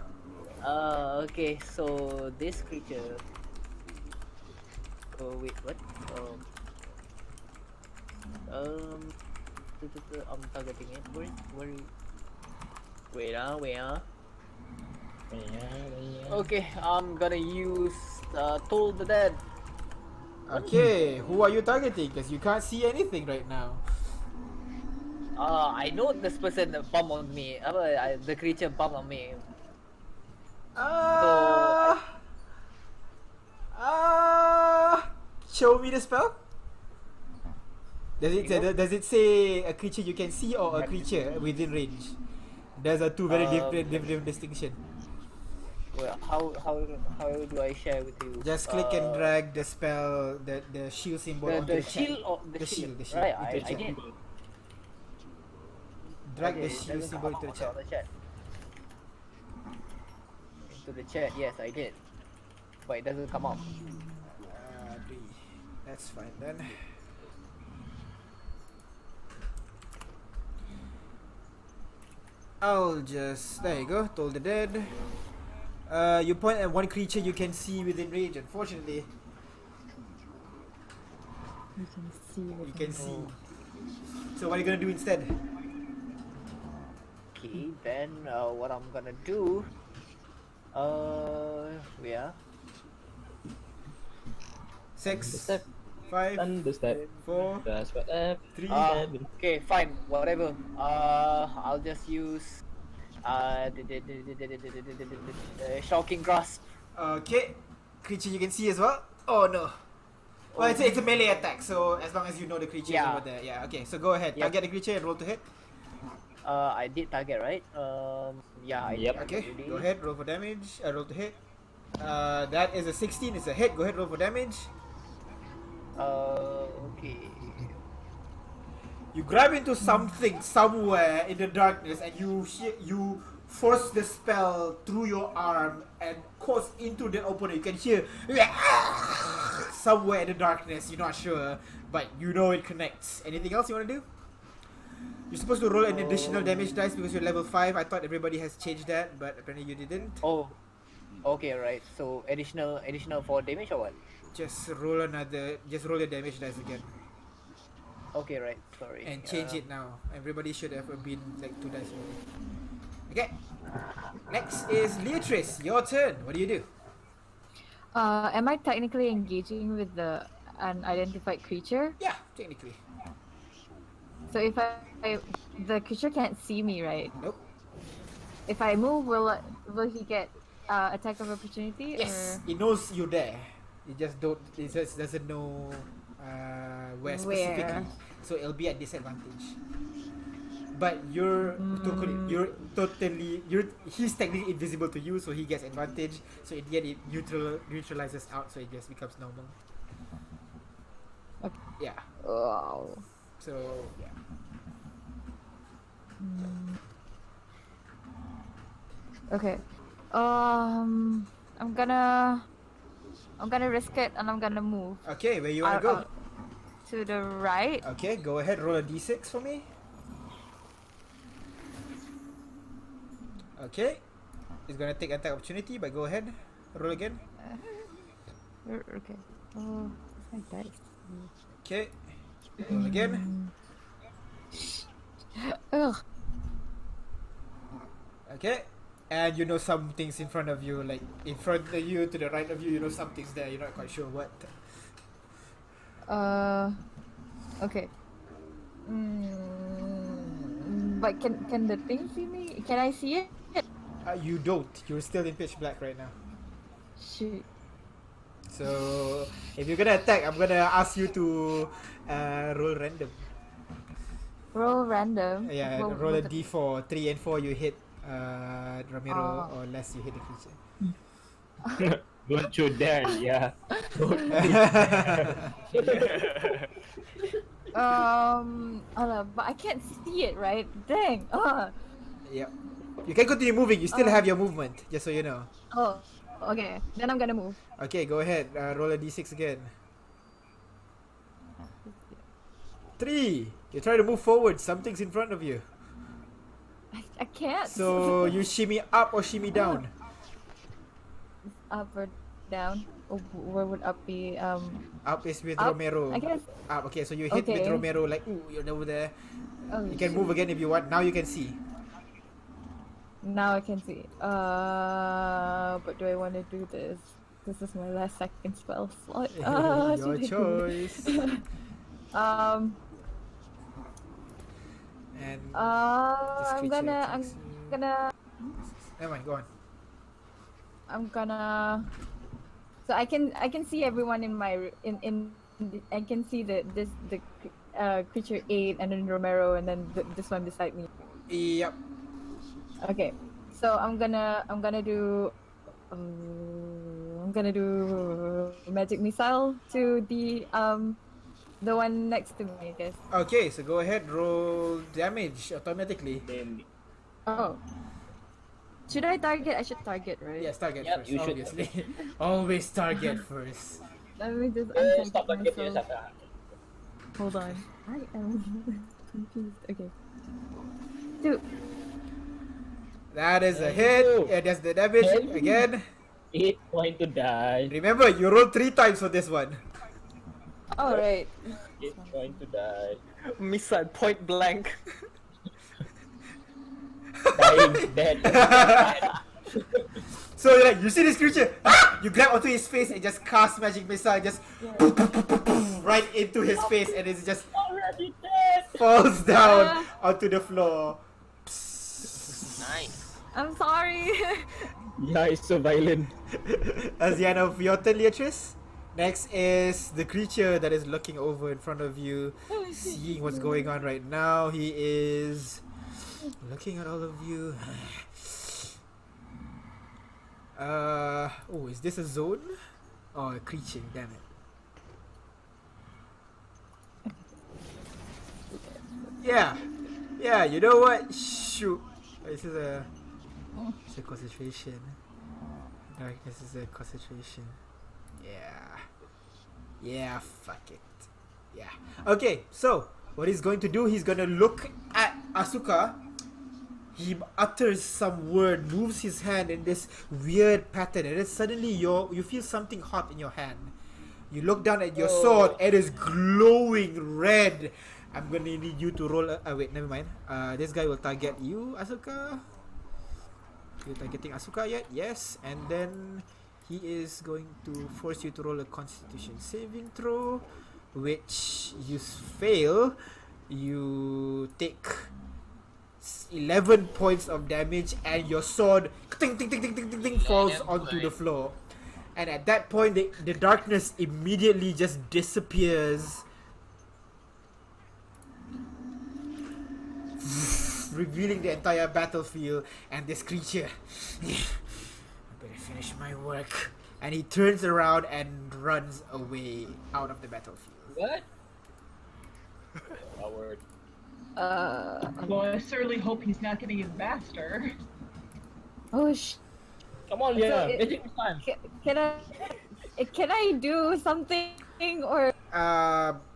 Okay, so this creature. Oh wait, what? I'm targeting it. Where? Wait. Okay, I'm gonna use Toll the Dead. Okay, who are you targeting? Because you can't see anything right now. I know this person bumped on me. The creature bumped on me. Show me the spell. Does it say a creature you can see or a creature within range? There's a two very different distinction. Well, how do I share with you? Just click and drag the spell, the shield symbol onto the the chat. shield or the shield. Right, I did. drag Okay, the it shield doesn't symbol come into the out chat. on the chat. Into the chat, yes, I did. But it doesn't come up. That's fine then. I'll just, there you go, Toll the Dead. You point at one creature you can see within range. Unfortunately, You can see. you can see. So what are you gonna do instead? Okay, then what I'm gonna do? Yeah. 6, Understep. 5, Understep. 4, That's what I've 3. Okay, fine, whatever. I'll just use shocking grasp. Okay, creature you can see as well. Oh no. Well, it's a melee attack, so as long as you know the creature is Yeah. over there. Yeah, okay, so go ahead. Yep. Target the creature and roll to hit. I did target, right? Yeah, I Yep. did. Okay, already. go ahead, roll for damage. Roll to hit. That is a 16, it's a hit. Go ahead, roll for damage. Okay. You grab into something somewhere in the darkness and you force the spell through your arm and cause into the opponent. You can hear somewhere in the darkness, you're not sure, but you know it connects. Anything else you want to do? You're supposed to roll an additional damage dice because you're level 5. I thought everybody has changed that, but apparently you didn't. Oh. Okay, right. So additional for damage or what? Just roll the damage dice again. Okay, right. Sorry. And change it now. Everybody should have been like 2 dice rolling. Okay. Next is Leatrice. Your turn. What do you do? Am I technically engaging with the unidentified creature? Yeah, technically. So if the creature can't see me, right? Nope. If I move, will he get attack of opportunity? Yes. Or? It knows you're there. It just doesn't know where specifically. So it'll be at disadvantage. But he's technically invisible to you, so he gets advantage. So in the end, it neutralizes out, so it just becomes normal. Okay. Yeah. Oh. So yeah. Okay. I'm gonna risk it and I'm gonna move. Okay, where you wanna go? To the right. Okay, go ahead. Roll a d6 for me. Okay. It's gonna take attack opportunity, but go ahead. Roll again. Okay. Oh, my dice. Okay. Roll again. Ugh. Okay. And you know some things in front of you, like in front of you, to the right of you, you know something's there, you're not quite sure what. Okay. But can the thing see me? Can I see it? You don't. You're still in pitch black right now. Shoot. So if you're gonna attack, I'm gonna ask you to roll random. Roll random. Yeah, roll a d4. 3 and 4 you hit Ramiro, Oh. or less you hit the creature. Don't you dare, yeah. But I can't see it, right? Dang. Yep. You can continue moving. You still have your movement, just so you know. Oh, okay. Then I'm gonna move. Okay, go ahead. Roll a d6 again. 3. You try to move forward. Something's in front of you. I can't. So you shimmy up or shimmy down. Up or down? Oh, where would up be? Up is with Up, Romero. I guess. Up. Okay, so you hit with Okay. Romero, like, ooh, you're over there. Oh, You can move again if you want. Now you can see. Now I can see. But do I want to do this? This is my last second spell slot. Your choice. And this I'm creature gonna. attacks you. Never mind, go on. I'm gonna. So I can see everyone in my I can see the creature 8 and then Romero and then this one beside me. Yep. Okay, so I'm gonna do magic missile to the The one next to me, I guess. Okay, so go ahead, roll damage automatically. Then Oh. Should I target? I should target, right? Yes, target Yep, first, you should obviously. Always target first. Let me just stop uncomfort target yourself. myself. Hold on. I am confused. Okay. 2. That is a hit. Yeah, that's the damage Ten. again. It's going to die. Remember, you rolled 3 times for this one. All right. It's going to die. Missile point blank. Dying, dead. So like, you see this creature, you grab onto his face and just cast magic missile, just right into his face, and it just Already dead. falls down onto the floor. Nice. I'm sorry. Yeah, it's so violent. That's the end of your turn, Leatrice. Next is the creature that is looking over in front of you, seeing what's going on right now. He is looking at all of you. Oh, is this a zone? Oh, a creature, damn it. Yeah, you know what? Shoot. This is it's a concentration. Darkness is a concentration. Yeah, fuck it. Yeah. Okay, so what he's going to do, he's gonna look at Asuka. He utters some word, moves his hand in this weird pattern, and then suddenly you feel something hot in your hand. You look down at your sword, it is glowing red. I'm gonna need you to roll wait, never mind. This guy will target you, Asuka. You're targeting Asuka yet? Yes, and then he is going to force you to roll a Constitution saving throw, which you fail. You take 11 points of damage, and your sword ting, ting, ting, ting, ting, ting, ting, falls onto the floor. And at that point, the darkness immediately just disappears, revealing the entire battlefield and this creature. I better finish my work. And he turns around and runs away out of the battlefield. What? Coward. Well, I certainly hope he's not getting his master. Oh Come on, So yeah. it- Magic time. Can I do something or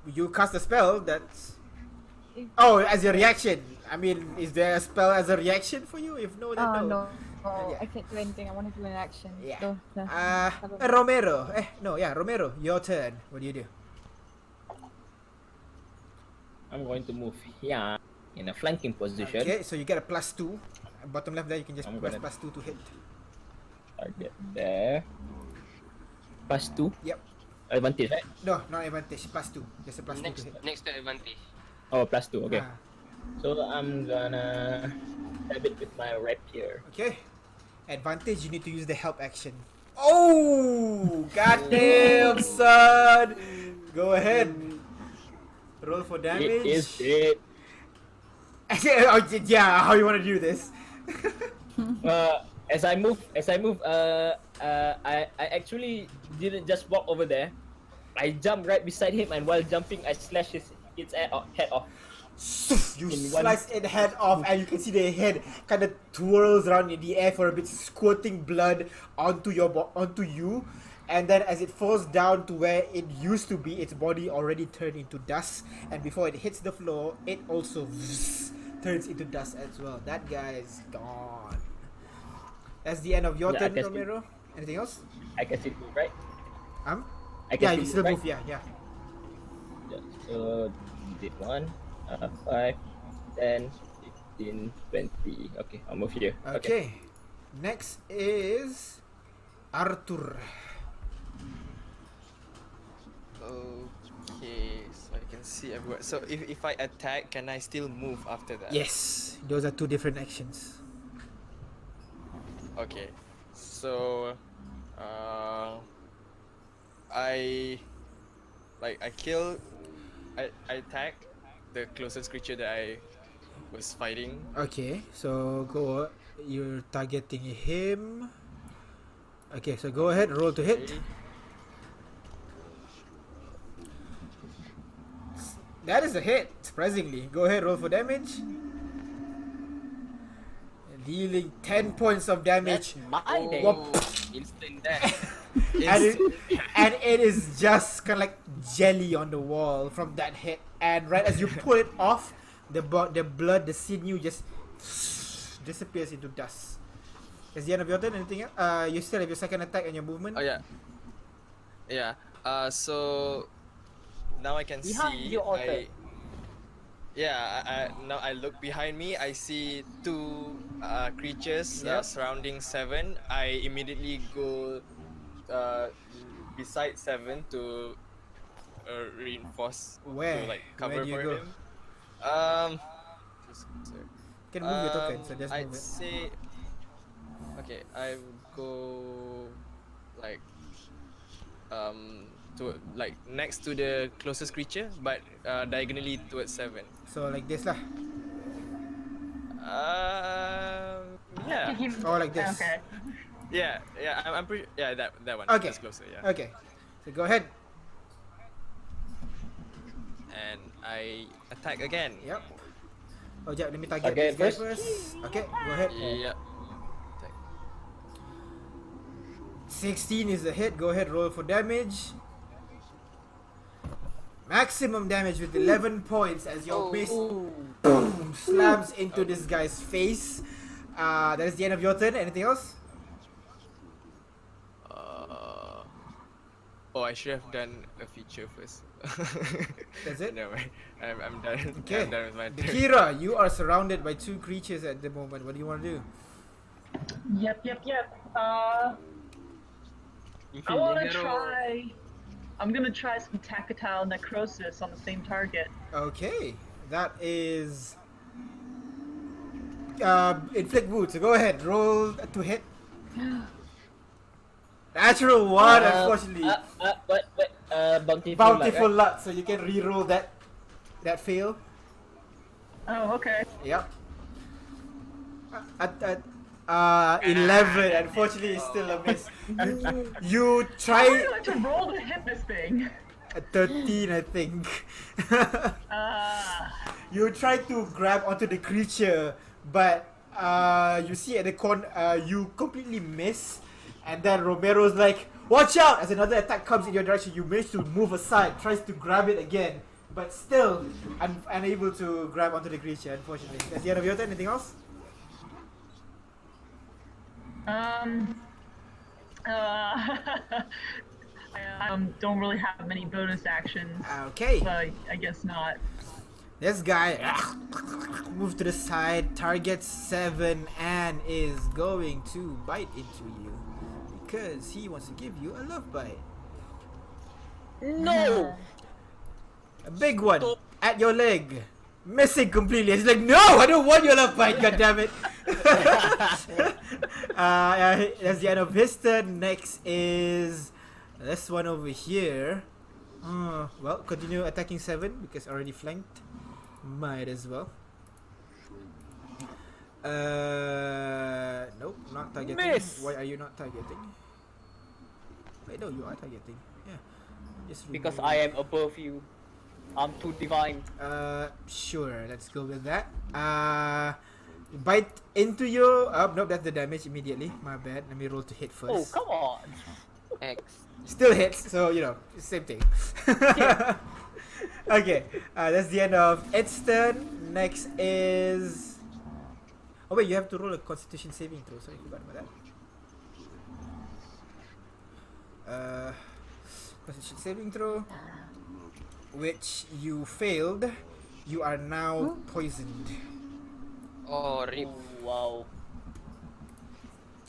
You cast a spell that's... Oh, as a reaction. I mean, is there a spell as a reaction for you? If no, then no. no. Yeah. I can't do anything. I want to do an action. Yeah. So, no. Romero. Romero, your turn. What do you do? I'm going to move here in a flanking position. Okay, so you get a +2. Bottom left there, you can just I'm press gonna- +2 to hit. Target there. +2. Yep. Advantage, right? No, not advantage. +2. Just a +2 to hit. Next to advantage. Oh, +2. Okay. Ah, So I'm gonna stab it with my rapier. okay. Advantage, you need to use the help action. Oh! Goddamn, son! Go ahead. Roll for damage. It is it. Oh, yeah, how you want to do this? As I move, I actually didn't just walk over there. I jumped right beside him, and while jumping, I slashed its head off. You In one- slice its head off, and you can see the head kind of twirls around in the air for a bit, squirting blood onto you. And then as it falls down to where it used to be, its body already turned into dust. And before it hits the floor, it also turns into dust as well. That guy is gone. That's the end of your Yeah, I turn, guess Romero. Anything else? I can still move, right? I Yeah, can you still right? move. Yeah. Yeah, so did 1, 5, 10, 15, 20. Okay, I'll move here. Okay. Next is Arthur. Okay, so I can see everywhere. So if I attack, can I still move after that? Yes, those are two different actions. Okay, so I attack the closest creature that I was fighting. Okay, so you're targeting him. Okay, so go ahead, roll to hit. Okay. That is a hit, surprisingly. Go ahead, roll for damage. Dealing 10 points of damage. My name. Oh, instant death. And it is just kind of like jelly on the wall from that hit. And right as you pull it off, the blood, the sinew just disappears into dust. That's the end of your turn. Anything else? You still have your second attack and your movement. Oh yeah. Yeah. So now I can Behind see. you, Otter. Now I look behind me. I see two creatures Yep. surrounding Seven. I immediately go beside Seven to reinforce Where? to like Where cover do you for go? him. You can move your token, so just I'd move it. say. Okay, I would go like to like next to the closest creature, but diagonally towards Seven. So like this lah. Yeah, Or like this. Okay. yeah. I'm pretty. Yeah, that one. Okay. That's closer. Yeah. Okay. So go ahead. And I attack again. Yep. Oh, jap, let me target Target this guy first. Okay, go ahead. Yeah. Attack. 16 is a hit. Go ahead, roll for damage. Maximum damage with 11 points as your mace boom, slams into this guy's face. That is the end of your turn. Anything else? Oh, I should have done a feature first. That's it? Never mind. I'm done. Okay. I'm done with my turn. Kira, you are surrounded by two creatures at the moment. What do you want to do? Yep. I want to try. I'm gonna try some tactile necrosis on the same target. Okay, that is inflict wound. So go ahead, roll to hit. Natural one, unfortunately. But bountiful. Bountiful luck, luck, so you can re-roll that fail. Oh, okay. Yep. 11. Unfortunately, it's still a miss. You I try would like to roll to hit this thing. 13, I think. You try to grab onto the creature, but you see at the corner, you completely miss. And then Romero's like, "Watch out!" As another attack comes in your direction, you manage to move aside, tries to grab it again, but still unable to grab onto the creature, unfortunately. That's the end of your turn. Anything else? I don't really have many bonus actions, Okay. so I guess not. This guy moves to the side, targets 7, and is going to bite into you because he wants to give you a love bite. No! A big one at your leg, missing completely. He's like, "No, I don't want your love bite. God damn it!" That's the end of his turn. Next is this one over here. Well, continue attacking 7 because already flanked. Might as well. Nope, not targeting. Miss! Why are you not targeting? Wait, no, you are targeting. Yeah. Just Because remove- I am above you. I'm too divine. Sure, let's go with that. Bite into you. Nope, that's the damage immediately. My bad. Let me roll to hit Oh, first. come on. X. Still hits, so you know, same thing. Okay, that's the end of its turn. Next is. Oh wait, you have to roll a Constitution saving throw. Sorry, forgot about that. Constitution saving throw, which you failed. You are now poisoned. Oh, rip. Wow.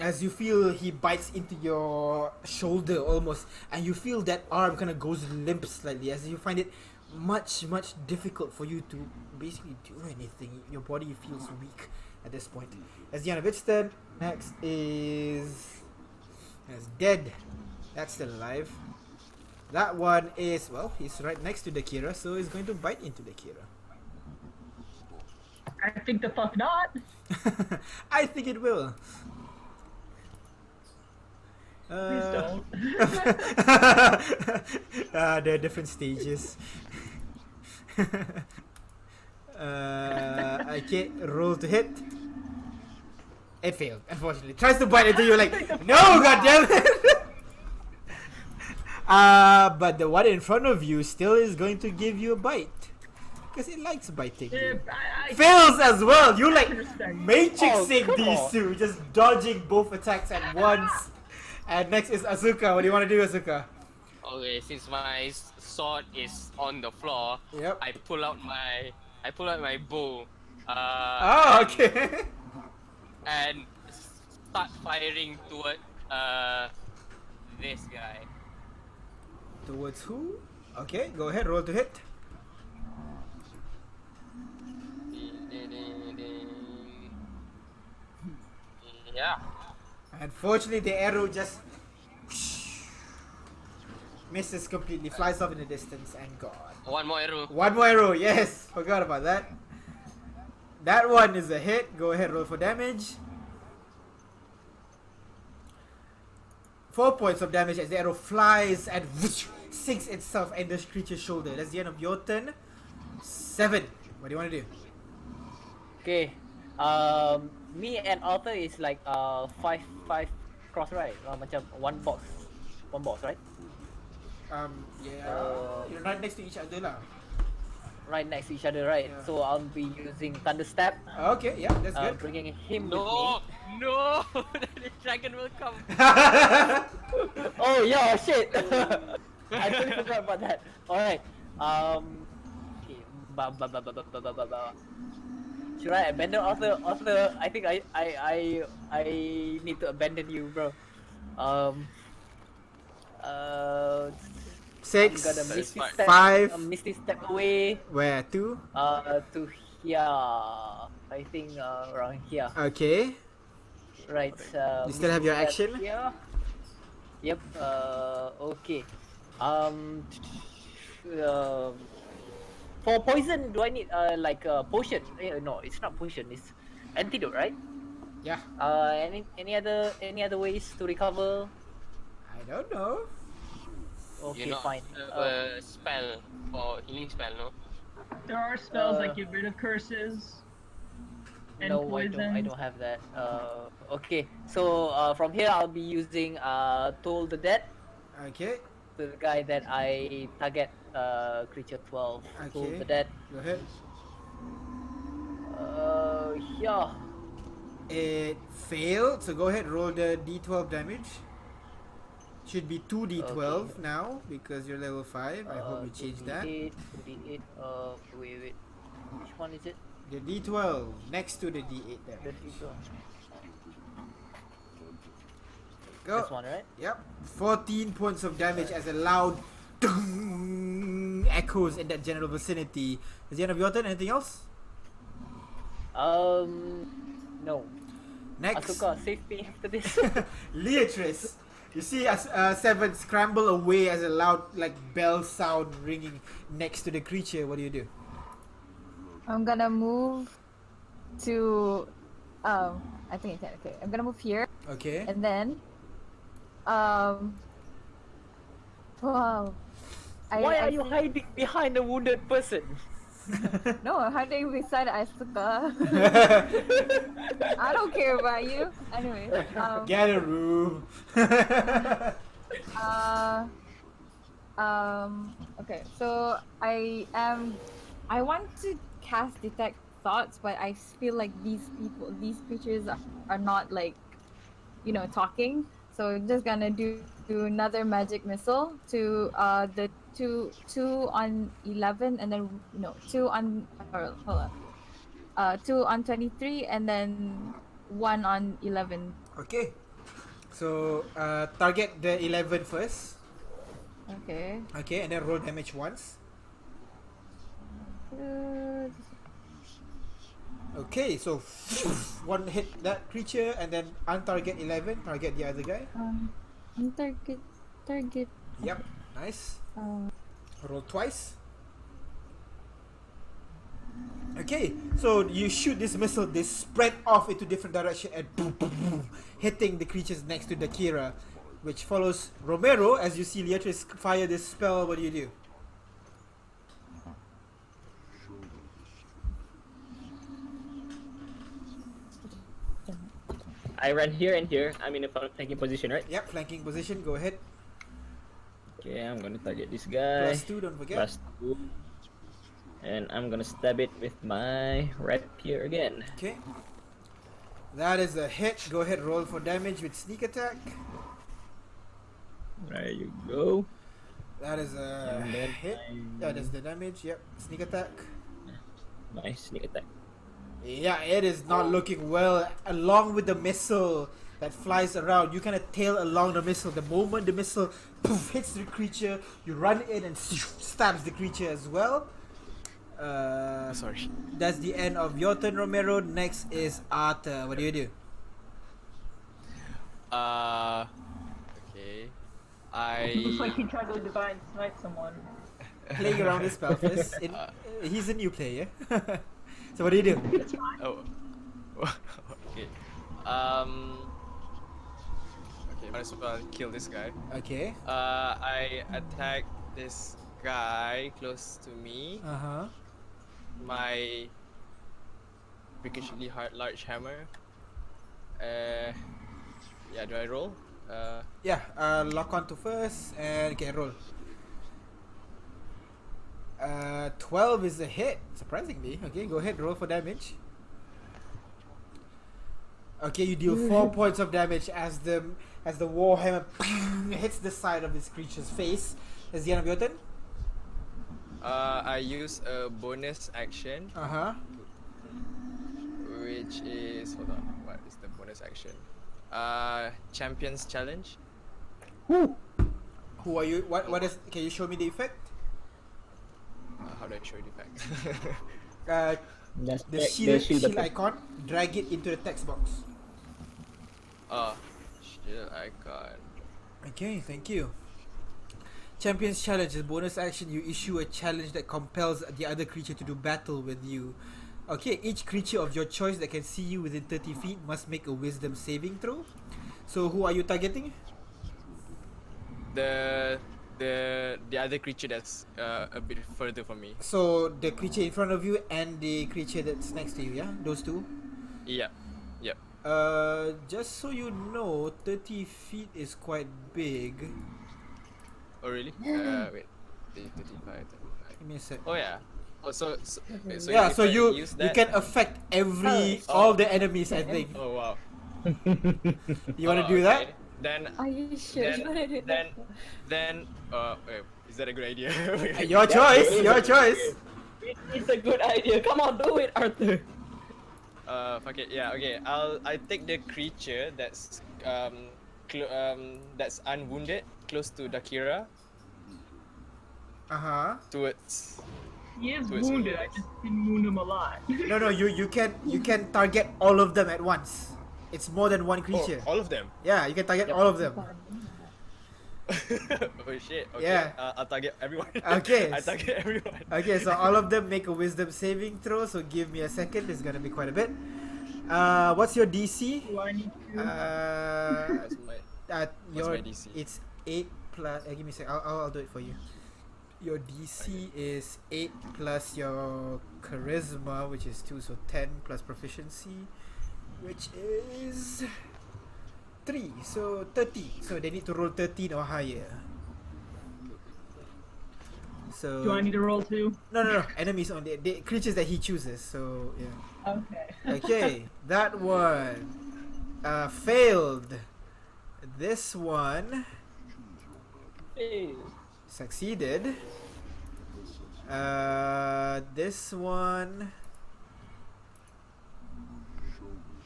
As you feel he bites into your shoulder almost, and you feel that arm kind of goes limp slightly as you find it much difficult for you to basically do anything. Your body feels weak at this point. That's the end of its turn. Next is dead. That's still alive. That one is, well, he's right next to the Kira, so he's going to bite into the Kira. I think the fuck not. I think it will. Please don't. There are different stages. Okay, roll to hit. It failed, unfortunately. Tries to bite into you like, no, goddammit! But the one in front of you still is going to give you a bite. Because it likes biting you. Fails as well! You like matrixing these two, just dodging both attacks at once. And next is Asuka. What do you want to do, Asuka? Okay, since my sword is on the floor, Yep. I pull out my bow. Okay. And start firing toward this guy. Towards who? Okay, go ahead, roll to hit. Yeah. Unfortunately, the arrow just misses completely, flies off in the distance, and gone. One more arrow. One more arrow, yes! Forgot about that. That one is a hit. Go ahead, roll for damage. 4 points of damage as the arrow flies and sinks itself in the creature's shoulder. That's the end of your turn. 7. What do you want to do? Okay. Me and Arthur is like 5 cross, right? Macam one box, right? Yeah. You're right next to each other lah. Right next to each other, right? Yeah. So I'll be using Thunder Step, Okay, yeah, that's good. bringing him with No, me. no, the dragon will come. Oh yeah, shit! I totally forgot about that. Alright. Okay. Should I abandon Arthur? Arthur, I think I need to abandon you, bro. I'm 6, gonna misty step, 5. misty step away. Where to? To here. I think around here. Okay. Right. You still have your misty step action? Here. Yep. Okay. For poison, do I need like a potion? No, it's not potion. It's antidote, right? Yeah. Any other ways to recover? I don't know. Okay, You not fine. have a spell or healing spell, no? There are spells that get rid of curses and No, poisons. I don't have that. Okay, so from here I'll be using Toll the Dead, Okay. the guy that I target, creature 12. Toll Okay. the Dead. Go ahead. Yeah. It failed, so go ahead, roll the d12 damage. Should be 2d12 Okay. now because you're level 5. I hope you change that. 2d8. Wait. Which one is it? The d12 next to the d8 The damage. d12. Go. This one, right? Yep. 14 points of damage as a loud dung echoes in that general vicinity. Is the end of your turn? Anything else? No. Next, Asuka, save me after this. Leatrice. You see as Seven scramble away as a loud like bell sound ringing next to the creature. What do you do? I'm gonna move to I think I can. Okay, I'm gonna move here Okay. and then wow. Why are you think- hiding behind a wounded person? No, I'm hiding beside Asuka. I don't care about you. Anyway, Get a room. okay, so I want to cast detect thoughts, but I feel like these creatures are not like, talking. So I'm just gonna do another magic missile to the two on 11 and then 2 on hold on. 2 on 23 and then 1 on 11. Okay. So target the 11 first. Okay. Okay, and then roll damage once. Okay, so one hit that creature and then untarget 11, target the other guy. Target. Yep, nice. Roll twice. Okay, so you shoot this missile, they spread off into different direction and boom, boom, boom, hitting the creatures next to the Kira, which follows Romero. As you see Leatrice fire this spell, what do you do? I ran here and here. I'm in a flanking position, right? Yep, flanking position. Go ahead. Okay, I'm gonna target this guy. +2, don't forget. +2. And I'm gonna stab it with my rapier again. Okay. That is a hit. Go ahead, roll for damage with sneak attack. There you go. That is a And then hit. That is the damage. Yep, sneak attack. Nice sneak attack. Yeah, it is not looking well. Along with the missile that flies around, you kind of tail along the missile. The moment the missile poof, hits the creature, you run in and stabs the creature as well. Sorry. That's the end of your turn, Romero. Next is Arthur. What do you do? Okay. Looks like he tried to divine smite someone. Playing around with Spellfist. He's a new player. So what do you do? It's fine. Oh. Okay. Okay, might as well kill this guy. Okay. I attack this guy close to me. Uh-huh. My freakishly large hammer. Yeah, do I roll? Yeah, lock on to first and okay, roll. 12 is a hit, surprisingly. Okay, go ahead, roll for damage. Okay, you deal 4 points of damage as the warhammer hits the side of this creature's face. That's the end of your turn. I use a bonus action, Uh-huh. which is, hold on, what is the bonus action? Champions Challenge. Who are you? What is? Can you show me the effect? How do I show you the effect? The shield icon. Drag it into the text box. Shield icon. Okay, thank you. Champions Challenge is bonus action. You issue a challenge that compels the other creature to do battle with you. Okay, each creature of your choice that can see you within 30 feet must make a wisdom saving throw. So who are you targeting? The other creature that's a bit further from me. So the creature in front of you and the creature that's next to you, yeah? Those two? Yep. Yep. Just so you know, 30 feet is quite big. Oh really? Wait. 35. Give me a sec. Oh yeah. Oh so Yeah, if so I you use you that- can affect all the enemies, I think. Oh wow. You wanna Oh, do that? okay. Then Are you sure you wanna do that? then wait, is that a good idea? Your choice, your choice. It's a good idea. Come on, do it, Arthur. Fuck it. Yeah. Okay. I take the creature that's that's unwounded close to Dakira Uh-huh. towards. He is So it's- wounded. I just didn't wound him a lot. No, you can target all of them at once. It's more than one Oh, creature. all of them. Yeah, you can target all of them. Oh shit. Okay. Yeah. I'll target everyone. Okay. I target everyone. Okay, so all of them make a wisdom saving throw, so give me a second, it's gonna be quite a bit. What's your DC? Do I need to? What's my- Your my DC? It's 8 plus. Give me a sec. I'll do it for you. Your DC is 8 plus your charisma, which is 2, so 10 plus proficiency, which is 3, so 30. So they need to roll 13 or higher. So Do I need to roll too? no. Enemies only. The creatures that he chooses. So yeah. Okay. Okay, that one failed. This one succeeded. This one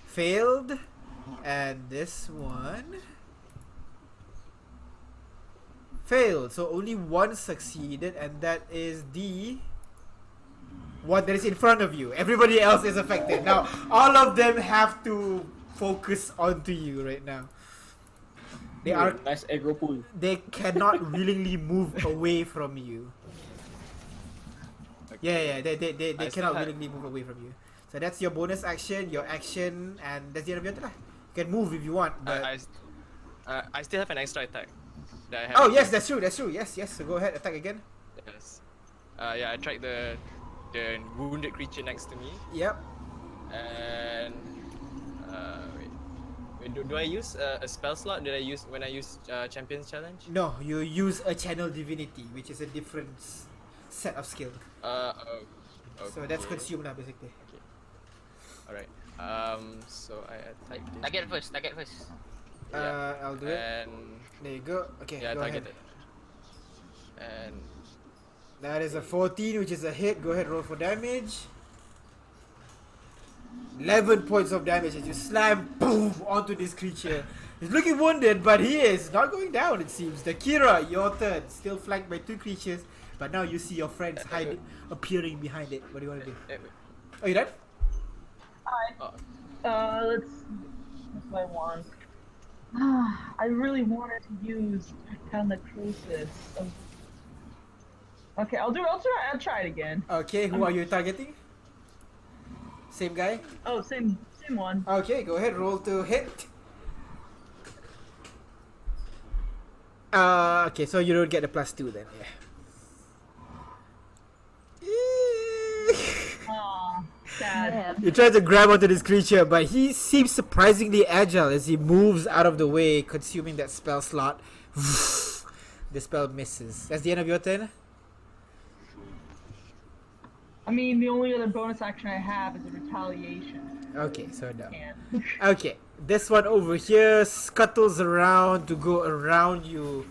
failed, and this one failed. So only one succeeded, and that is the one that is in front of you. Everybody else is affected. Now, all of them have to focus onto you right now. They are Nice aggro pool. they cannot willingly move away from you. Yeah, they I still cannot had- willingly move away from you. So that's your bonus action, your action, and that's the end of your turn lah. You can move if you want, but I still have an extra attack. That I have. oh yes, that's true. Yes. So go ahead, attack again. Yes. Yeah, I tried the wounded creature next to me, Yep. and do I use a spell slot? Did I use when I use Champions Challenge? No, you use a channel divinity, which is a different set of skill. Oh, okay. So that's consumed lah basically. Alright. So I typed it. Target first. Target first. I'll do it. And There you go. Okay, yeah, go ahead. targeted. And That is a 14, which is a hit. Go ahead, roll for damage. 11 points of damage as you slam boom onto this creature. He's looking wounded, but he is not going down, it seems. The Kira, your turn. Still flanked by 2 creatures, but now you see your friends appearing behind it. What do you want to do? wait. Are you done? Let's. That's what I want. I really wanted to use Necrosis. Okay, I'll try it again. Okay, who are you targeting? Same guy? Oh, same one. Okay, go ahead, roll to hit. Okay, so you don't get a +2 then, yeah. Aw, sad. You try to grab onto this creature, but he seems surprisingly agile as he moves out of the way, consuming that spell slot. The spell misses. That's the end of your turn? I mean, the only other bonus action I have is a retaliation. Okay, so no. And Okay, this one over here scuttles around to go around you.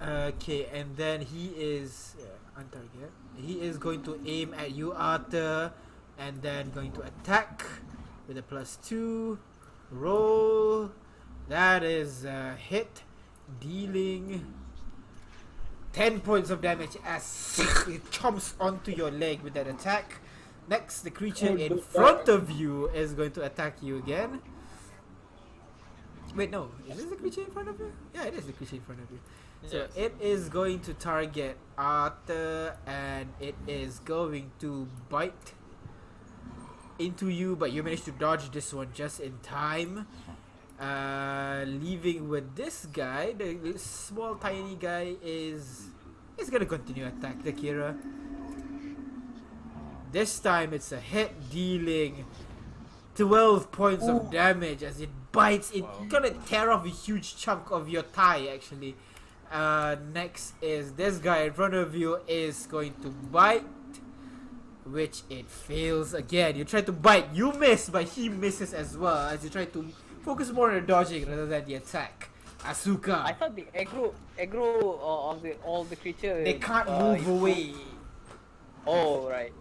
Okay, and then he is on target. He is going to aim at you, Arthur, and then going to attack with a +2. Roll. That is a hit, dealing 10 points of damage as it chomps onto your leg with that attack. Next, the creature in front of you is going to attack you again. Wait, no. Is this the creature in front of you? Yeah, it is the creature in front of you. So Yes. it is going to target Arthur and it is going to bite into you, but you managed to dodge this one just in time. Leaving with this guy, the small tiny guy is gonna continue attack the Kira. This time it's a hit, dealing 12 points of damage as it bites. It's gonna tear off a huge chunk of your thigh actually. Next is this guy in front of you is going to bite, which it fails again. You try to bite, you miss, but he misses as well as you try to focus more on the dodging rather than the attack. Asuka, I thought the aggro of all the creature. they can't move away. Oh right.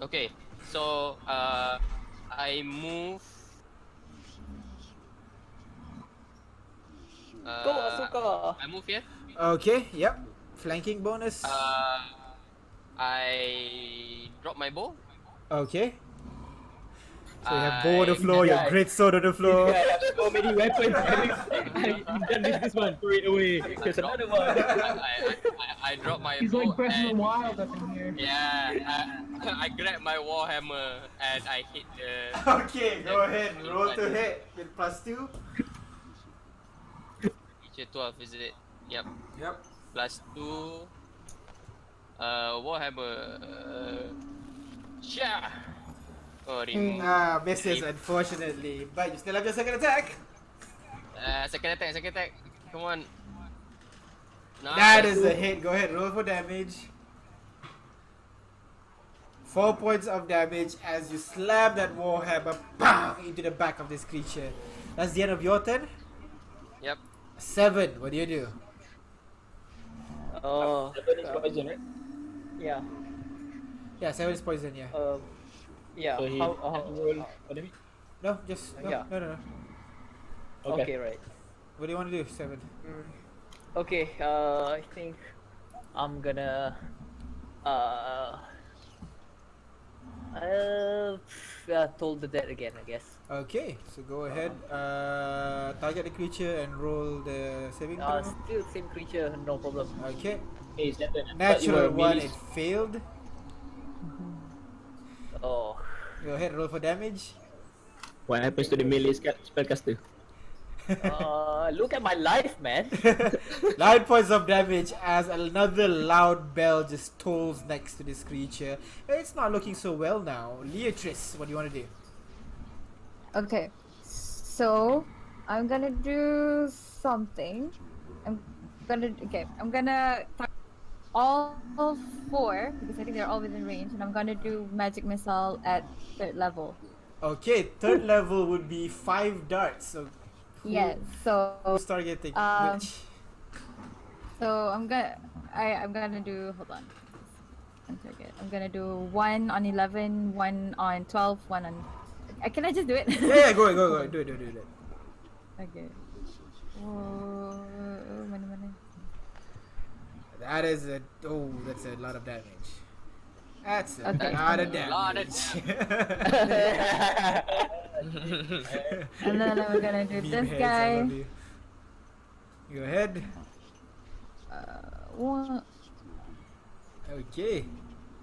Okay, so I move. Go Asuka. I move here. Okay, yep. Flanking bonus. I drop my bow. Okay. So you have bow on the floor, your great sword on the floor. I have so many weapons. I've done this one. Throw it away. There's another one. I drop my he's bow like Breath of the and Wild up in here. yeah, I grab my warhammer and I hit the. Okay, go ahead. Roll to hit with +2. Feature 12, is it? Yep. Yep. +2. Warhammer. Sha. Oh, remove. Misses unfortunately, but you still have your second attack. Second attack. Come on. Nice. That is a hit. Go ahead, roll for damage. 4 points of damage as you slam that warhammer bang, into the back of this creature. That's the end of your turn. Yep. 7. What do you do? Oh. 7 is poison, right? Yeah. Yeah, 7 is poison. Yeah. Yeah. So he how, has to roll for damage? No, just no, Yeah. no. Okay, right. What do you want to do? 7. Okay, I think I'm gonna told the dead again, I guess. Okay, so go ahead. Target the creature and roll the saving throw. Still same creature, no problem. Okay. Hey, 7. Natural one, it failed. Oh. Go ahead, roll for damage. What happens to the melee spellcaster? Look at my life, man. 9 points of damage as another loud bell just tolls next to this creature. It's not looking so well now. Leatrice, what do you want to do? Okay, so I'm gonna do something. I'm gonna target all four because I think they're all within range, and I'm gonna do magic missile at 3rd level. Okay, 3rd level would be 5 darts. So Yes. So who's targeting Um, which? so I'm gonna do. Hold on. One second. I'm gonna do 1 on 11, 1 on 12, 1 on. Can I just do it? Yeah, go. Do it. Okay. Oh, mana. That is that's a lot of damage. That's a Okay. lot of Lot of damage. And then I'm gonna do Meme this heads, I guy. love you. Go ahead. One. Okay.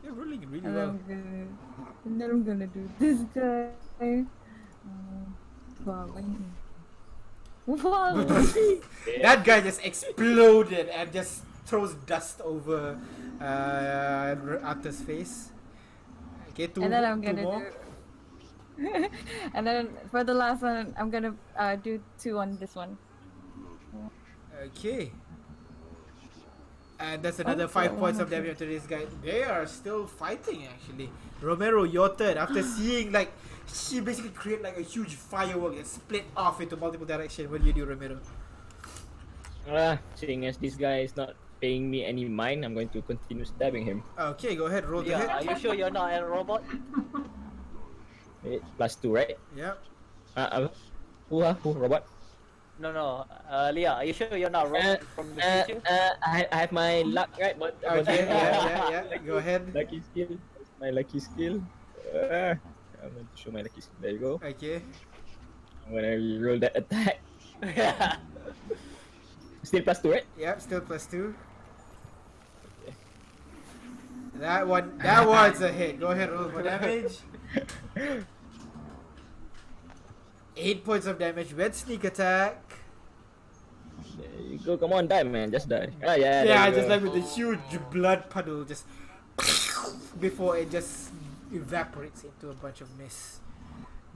You're rolling really And well. then I'm gonna do this guy. Wow. Wow. That guy just exploded and just throws dust over Arthur's face. Okay, two And then I'm two gonna more. do. And then for the last one, I'm gonna do 2 on this one. Okay. And that's another 5 points of damage to this guy. They are still fighting actually. Romero, your turn. After seeing she basically create a huge firework that split off into multiple directions. What do you do, Romero? Seeing as this guy is not paying me any mind, I'm going to continue stabbing him. Okay, go ahead. Roll to Yeah, hit. are you sure you're not a robot? Wait, +2, right? Yep. Who robot? No, Leah, are you sure you're not a robot from the future? I have my luck, right? But Okay, yeah. Go ahead. lucky skill. That's my lucky skill. I'm going to show my lucky skill. There you go. Okay. I'm gonna reroll that attack. Still +2, right? Yep, still +2. That one's a hit. Go ahead, roll for damage. 8 points of damage with sneak attack. There you go. Come on, die, man. Just die. Yeah. there Yeah, you just go. with the huge blood puddle just before it just evaporates into a bunch of mist.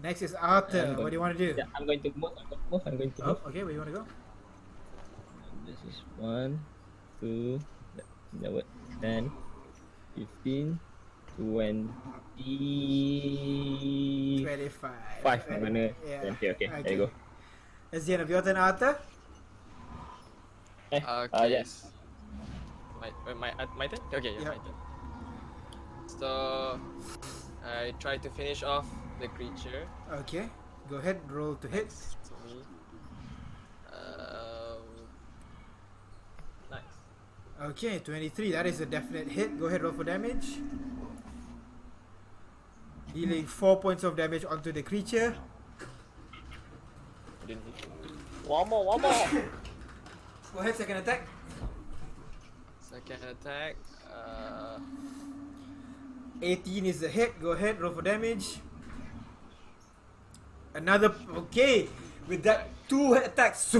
Next is Arthur. What do you want to do? Yeah, I'm going to move. I'm going to move. Oh, okay, where you want to go? This is 1, 2, 10, 15, 20. 25. 5. I'm gonna. Yeah. Okay. There you go. That's the end of your turn, Arthur. Okay. Yes. My turn? Okay, yeah, Yep. my turn. So I try to finish off the creature. Okay, go ahead, roll to hit. To me. Nice. Okay, 23. That is a definite hit. Go ahead, roll for damage. Dealing 4 points of damage onto the creature. Didn't hit. One more. Go ahead, second attack. Second attack. 18 is a hit. Go ahead, roll for damage. Another. Okay, with that 2 attacks,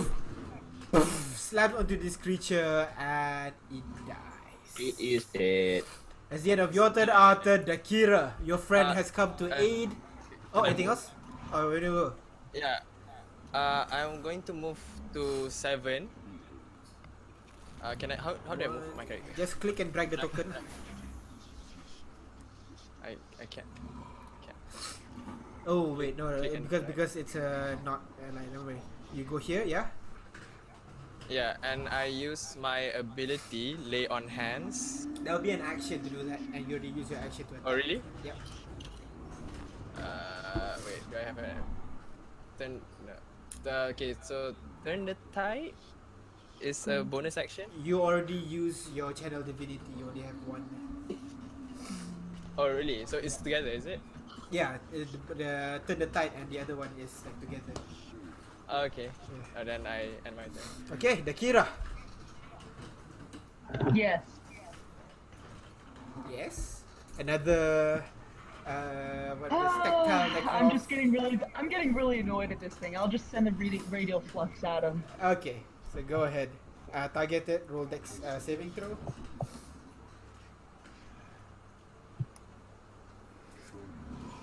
slammed onto this creature and it dies. It is dead. That's the end of your turn, Arthur. Dakira, your friend has come to aid. Oh, anything else? Oh, where do you go? Yeah. I'm going to move to 7. Can I? How do I move my character? Just click and drag the token. I can't. Oh wait, no, Click and because it's not like never mind. You go here, yeah. Yeah, and I use my ability lay on hands. There'll be an action to do that, and you already use your action to attack. Oh really? Yep. Wait, do I have a turn? No. Okay, so turn the tide is a bonus action. You already use your channel divinity. You only have one. Oh really? So it's together, is it? Yeah, the turn the tide and the other one is like together. Okay. Yeah. Then I end my turn. Okay, Dakira. Yes. Yes. Another what this tactile I'm just getting really annoyed at this thing. I'll just send a radial flux at him. Okay, so go ahead. Target it. Roll dex saving throw.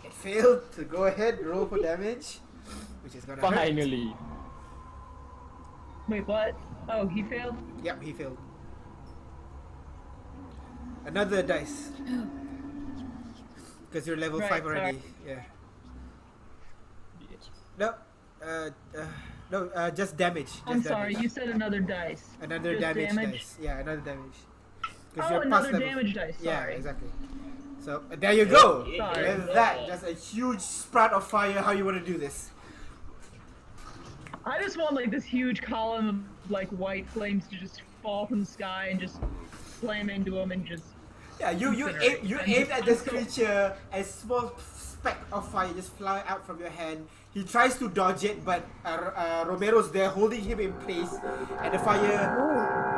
It failed. So go ahead. Roll for damage, which is gonna hurt. Finally. Wait, what? Oh, he failed? Yep, he failed. Another dice. Because you're level Right, 5 already. Yeah. No. No, just damage. Just I'm sorry, damage. you said another dice. Another Just damage, damage? dice. Yeah, another damage. Oh, another damage dice, Yeah, sorry. exactly. So there you go. Sorry. With that, just a huge sprout of fire. How you want to do this? I just want like this huge column of like white flames to just fall from the sky and just slam into him and just. Yeah, you Incinerate. aim at this I'm so- creature. A small speck of fire just fly out from your hand. He tries to dodge it, but Romero's there holding him in place, and the fire.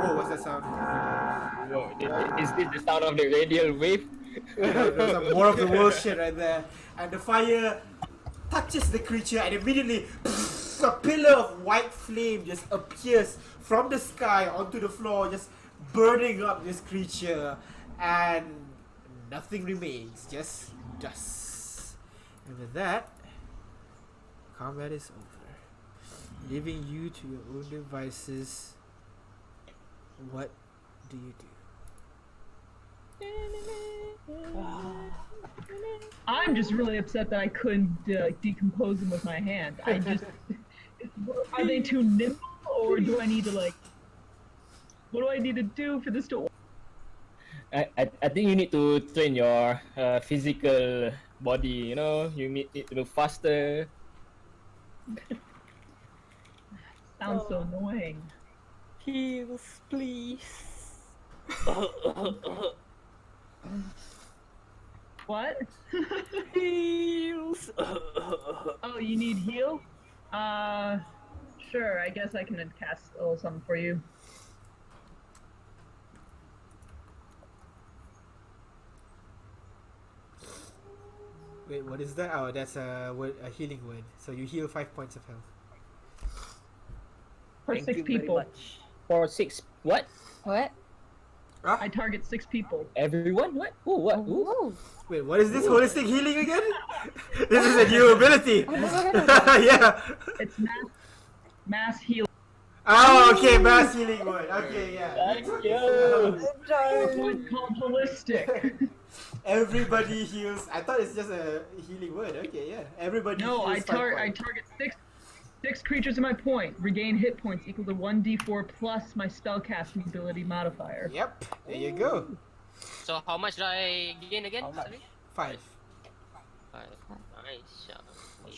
Whoa, what's that sound? Whoa, is this the sound of the radial wave? There's some more of the world shit right there, and the fire touches the creature, and immediately a pillar of white flame just appears from the sky onto the floor, just burning up this creature, and nothing remains, just dust. And with that, combat is over, leaving you to your own devices. What do you do? I'm just really upset that I couldn't decompose them with my hand. I just. Are they too nimble, or do I need to like? What do I need to do for this to? I think you need to train your physical body. You know, you need it to move faster. Sounds so annoying. Heals, please. What? Heals. Oh, you need heal? Sure. I guess I can cast a little something for you. Wait, what is that? Oh, that's a healing word. So you heal 5 points of health. For Thank 6 you very people. much. For 6. What? What? I target 6 people. Everyone? What? Who? What? Who? Ooh. Wait, what is this holistic healing again? This is a new ability. I never heard of that. Yeah. It's mass heal. Oh, okay, mass healing word. Okay, yeah. Thank you. It's called holistic. Everybody heals. I thought it's just a healing word. Okay, yeah. Everybody No, heals I 5 points. target six creatures in my point. Regain hit points equal to 1d4 plus my spellcasting ability modifier. Yep, there you go. So how much do I gain again? How much? Sorry? 5. Nice.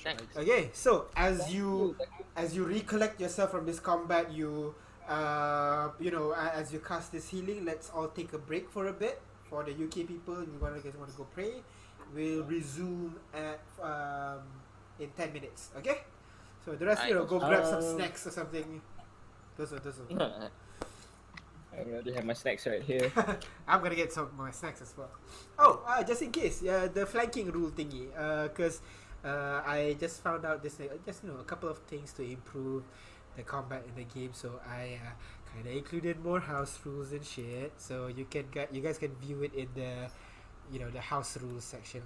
Thanks. Okay, so as you recollect yourself from this combat, you as you cast this healing, let's all take a break for a bit. For the UK people, you guys want to go pray. We'll resume at in 10 minutes. Okay. So the rest of you know, go grab some snacks or something. Those are. I already have my snacks right here. I'm gonna get some of my snacks as well. Oh, just in case, the flanking rule thingy. Because I just found out this, just a couple of things to improve the combat in the game. So I kind of included more house rules and shit. So you guys can view it in the, the house rules section,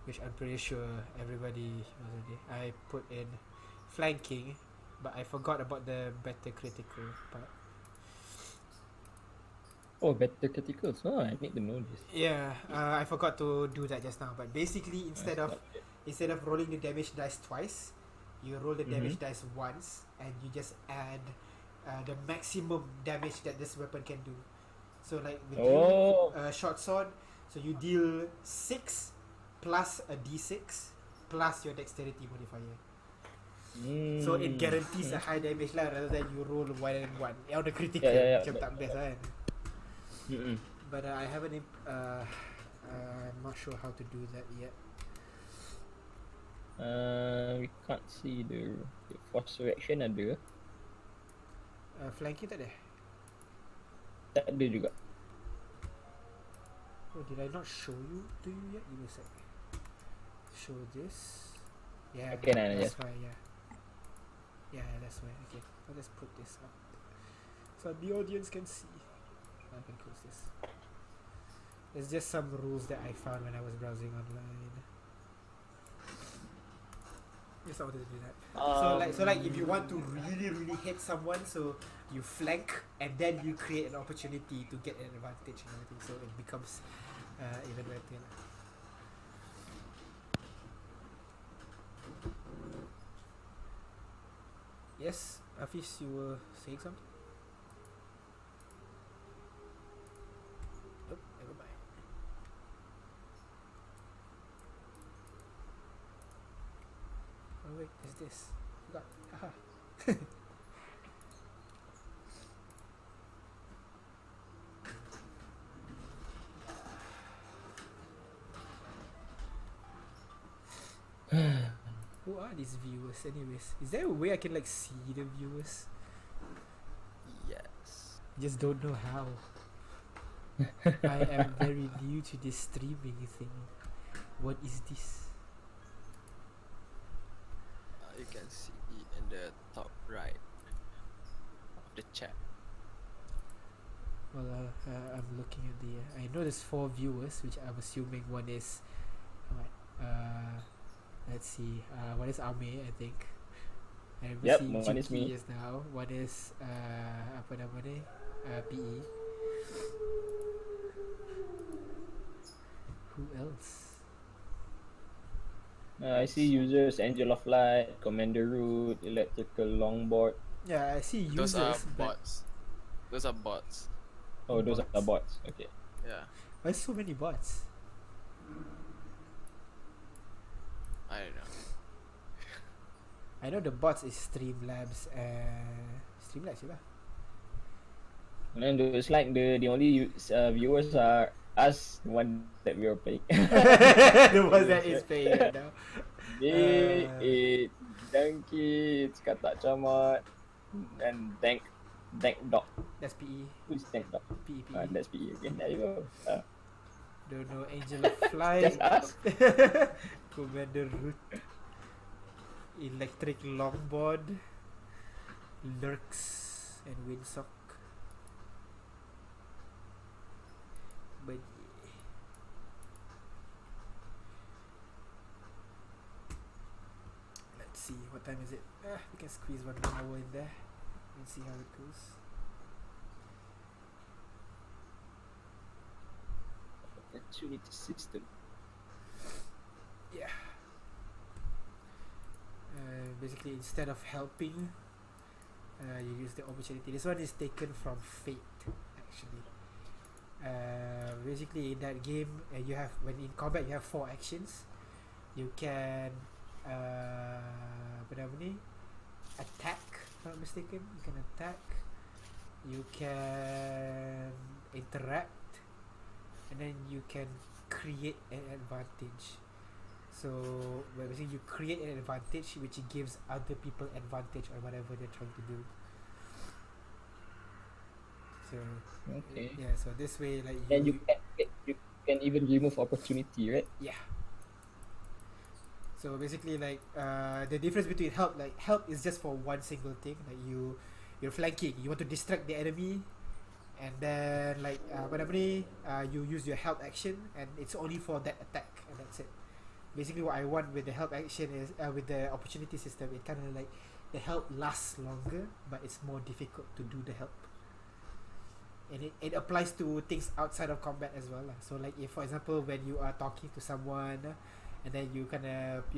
which I'm pretty sure everybody knows already. I put in flanking, but I forgot about the better critical part. Oh, better criticals. Oh, I need to know this. Yeah, I forgot to do that just now. But basically, instead of rolling the damage dice twice, you roll the damage dice once, and you just add the maximum damage that this weapon can do. So, like with you, short sword, so you deal 6 plus a d6 plus your dexterity modifier. So it guarantees a high damage lah, rather than you roll 1 and 1. On the critical, macam tak best kan. But I haven't. I'm not sure how to do that yet. We can't see the force reaction ada. Flanking tak ada. Tak ada juga. Oh, did I not show you to you yet? Give me a sec. Show this. Yeah, Okay, nah, that's yes. why. Yeah, yeah, that's why. Okay, I'll just put this up so the audience can see. I can close this. There's just some rules that I found when I was browsing online. Just wanted to do that. So like if you want to really hit someone, so you flank and then you create an opportunity to get an advantage and everything, so it becomes even better. Yes, Afis, you were saying something? Nope, never mind. Oh wait, is this? Forgot. Haha. Who are these viewers anyways? Is there a way I can like see the viewers? Yes. I just don't know how. I am very new to this streaming thing. What is this? You can see in the top right of the chat. Well, I'm looking at the. I know there's 4 viewers, which I'm assuming one is. What? Let's see. One is Ame, I think. I remember Yep, seeing one is Juki me. just now. One is apa nama dia? PE. Who else? I see users Angel of Light, Commander Root, Electrical Longboard. Yeah, I see users. Those are but bots. Those are bots. Oh, those are bots. Okay. Yeah. why so many bots? I don't know. I know the bots is Streamlabs and Streamlabs lah. And then it's like the only viewers are us, the one that we are playing. The ones that is paying right now. It's Donkey, it's Katak Camat, and Dank Dog. That's PE. Who's Dank Dog? PE. That's PE. Okay, there you go. Don't know Angel of Flight. Just us. Commander Root. Electric Longboard. Lurks and Windsock. But let's see, what time is it? We can squeeze 1 more hour in there and see how it goes. Opportunity system. Yeah. Basically, instead of helping, you use the opportunity. This one is taken from Fate, actually. Basically, in that game, you have when in combat you have 4 actions. You can apa nama ni? Attack, if I'm not mistaken. You can attack. You can interact, and then you can create an advantage. So basically you create an advantage which gives other people advantage on whatever they're trying to do. So Okay. yeah, so this way like And you can even remove opportunity, right? yeah. So basically like the difference between help, like help is just for one single thing, like you're flanking, you want to distract the enemy, and then like you use your help action and it's only for that attack and that's it. Basically what I want with the help action is with the opportunity system, it kind of like the help lasts longer but it's more difficult to do the help, and it applies to things outside of combat as well lah. So like if for example when you are talking to someone and then you kind of